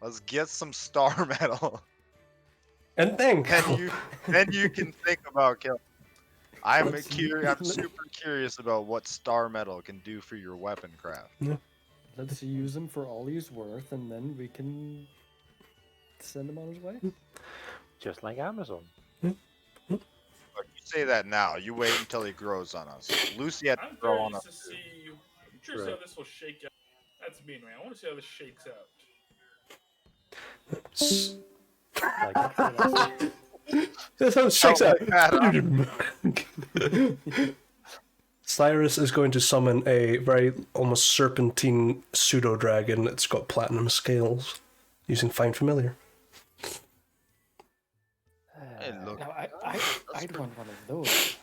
Speaker 1: Let's get some star metal.
Speaker 4: And then
Speaker 1: Then you can think about killing. I'm super curious about what star metal can do for your weapon craft.
Speaker 5: Let's use him for all he's worth, and then we can send him on his way.
Speaker 2: Just like Amazon.
Speaker 1: Look, you say that now. You wait until he grows on us. Lucy had to
Speaker 3: I'm
Speaker 1: grow on
Speaker 3: curious
Speaker 1: us.
Speaker 3: to see. I'm curious how this will shake out. That's mean, man. I want to see how this shakes out.
Speaker 4: That's how it shakes out.
Speaker 1: Like that,
Speaker 4: Siras is going to summon a very almost serpentine pseudo dragon that's got platinum scales using Find Familiar.
Speaker 1: Hey, look.
Speaker 5: Now, I'd want one of those.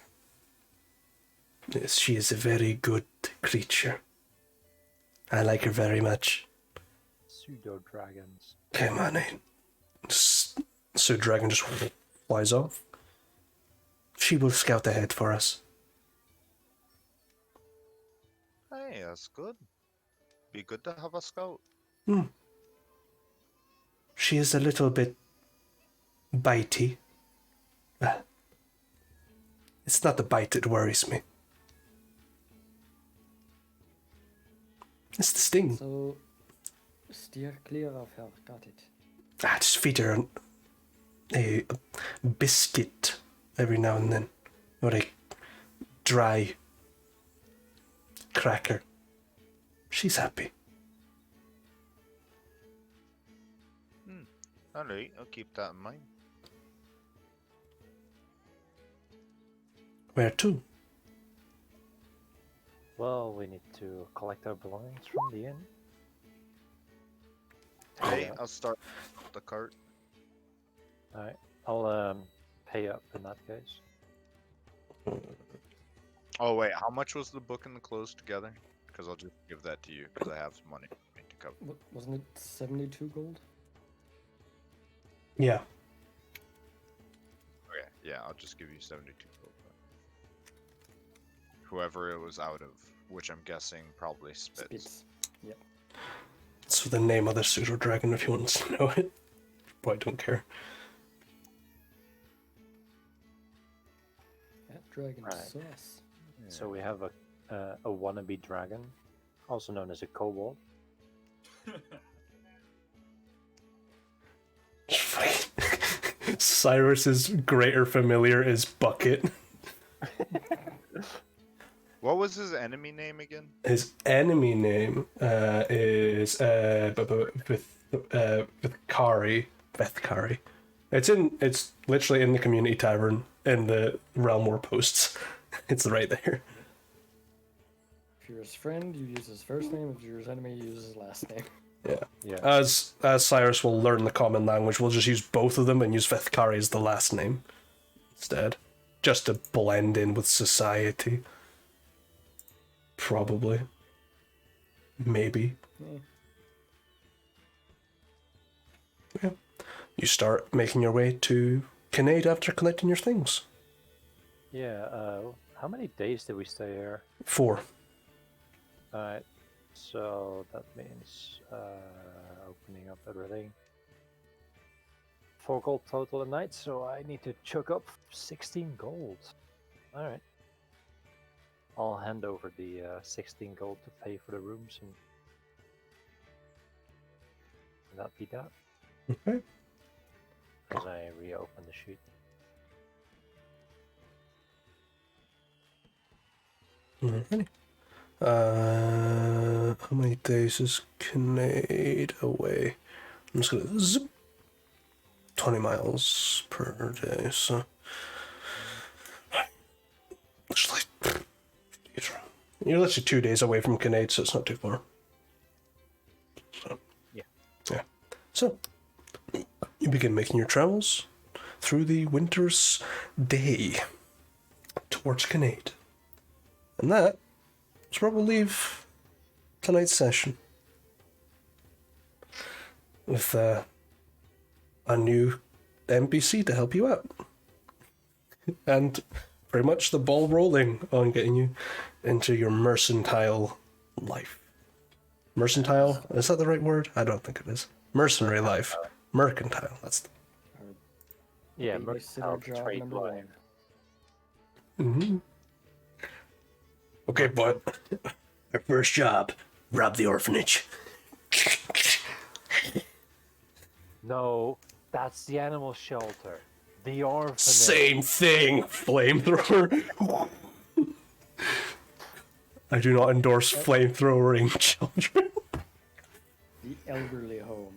Speaker 4: Yes, she is a very good creature. I like her very much.
Speaker 2: Pseudo dragons.
Speaker 4: Come on in. So dragon just flies off. She will scout ahead for us.
Speaker 1: Hey, that's good. Be good to have a scout.
Speaker 4: She is a little bit bitey, It's not the bite that worries me. It's the sting.
Speaker 5: So, steer clear of her. Got it.
Speaker 4: Just feed her a biscuit every now and then. Or a dry cracker. She's happy.
Speaker 1: Alright, I'll keep that in mind.
Speaker 4: Where to?
Speaker 2: Well, we need to collect our belongings from the inn.
Speaker 1: Hey,
Speaker 2: Yeah.
Speaker 1: I'll start the cart.
Speaker 2: Alright, I'll pay up in that case.
Speaker 1: Oh wait, how much was the book and the clothes together? Because I'll just give that to you because I have some money to cover.
Speaker 5: Wasn't it 72 gold?
Speaker 4: Yeah.
Speaker 1: Okay, yeah, I'll just give you 72 gold. Whoever it was out of, which I'm guessing probably Spitz.
Speaker 5: Spitz. Yep.
Speaker 4: So the name of the pseudo dragon, if you want to know it. Boy, I don't care.
Speaker 5: That dragon
Speaker 2: Right.
Speaker 5: sauce.
Speaker 2: So we have a wannabe dragon, also known as a kobold.
Speaker 4: Cyrus's greater familiar is Bucket.
Speaker 1: What was his enemy name again?
Speaker 4: His enemy name is Vethkari. Vethkari. It's literally in the community tavern in the Realm War posts. It's right there.
Speaker 5: If you're his friend, you use his first name. If you're his enemy, you use his last name.
Speaker 2: Yeah.
Speaker 4: As Cyrus will learn the common language, we'll just use both of them and use Vethkari as the last name instead. Just to blend in with society. Probably. Maybe. Yeah. You start making your way to Kinnaid after collecting your things.
Speaker 2: Yeah, how many days did we stay here?
Speaker 4: 4.
Speaker 2: Alright, so that means opening up everything. 4 gold total a night, so I need to chuck up 16 gold. Alright. I'll hand over the 16 gold to pay for the rooms and that be that.
Speaker 4: Okay.
Speaker 2: As I reopen the sheet.
Speaker 4: Alrighty. How many days is Kinnaid away? I'm just gonna zip 20 miles per day, so it's like you're literally 2 days away from Kinnaid, so it's not too far. So yeah. So you begin making your travels through the winter's day towards Kinnaid. And that is where we'll leave tonight's session. With a new NPC to help you out. And very much the ball rolling on getting you into your mercantile life. Mercantile? Is that the right word? I don't think it is. Mercenary life. Mercantile. That's the...
Speaker 2: Yeah,
Speaker 5: Babysitter
Speaker 2: mercantile
Speaker 5: job
Speaker 2: trade
Speaker 5: number
Speaker 2: life.
Speaker 5: 1.
Speaker 4: Mm-hmm. Okay, bud. Our first job. Rob the orphanage.
Speaker 2: No, that's the animal shelter. The orphanage.
Speaker 4: Same thing, flamethrower. I do not endorse flamethrowering children.
Speaker 5: The elderly home.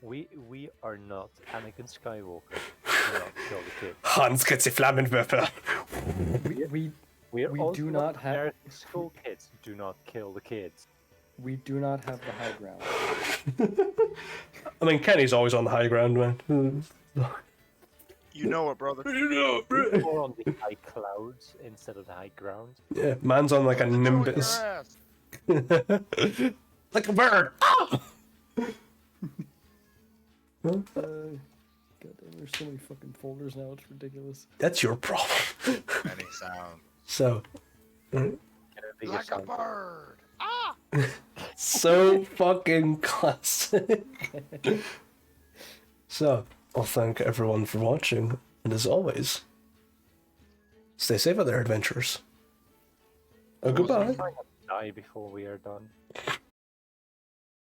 Speaker 2: We are not Anakin Skywalker. Do not kill the kid.
Speaker 4: Hans gets a Flammenwerfer.
Speaker 5: We
Speaker 2: We
Speaker 5: We do not have-
Speaker 2: American school kids. Do not kill the kids.
Speaker 5: we do not have the high ground.
Speaker 4: I mean, Kenny's always on the high ground, man.
Speaker 1: You know it, brother.
Speaker 4: You know, bro.
Speaker 2: Or on the high clouds instead of the high ground.
Speaker 4: Yeah, man's on like a
Speaker 1: Enjoy your
Speaker 4: nimbus.
Speaker 1: ass.
Speaker 4: Like a bird. Ah!
Speaker 5: God damn, there's so many fucking folders now, it's ridiculous.
Speaker 4: That's your problem.
Speaker 1: Any sound.
Speaker 4: So,
Speaker 2: Get a bigger
Speaker 1: Like a
Speaker 2: sound.
Speaker 1: bird.
Speaker 4: so fucking classic. So, I'll thank everyone for watching, and as always, Stay safe out there, adventurers. Oh,
Speaker 2: Also,
Speaker 4: goodbye.
Speaker 2: try not to die before we are done.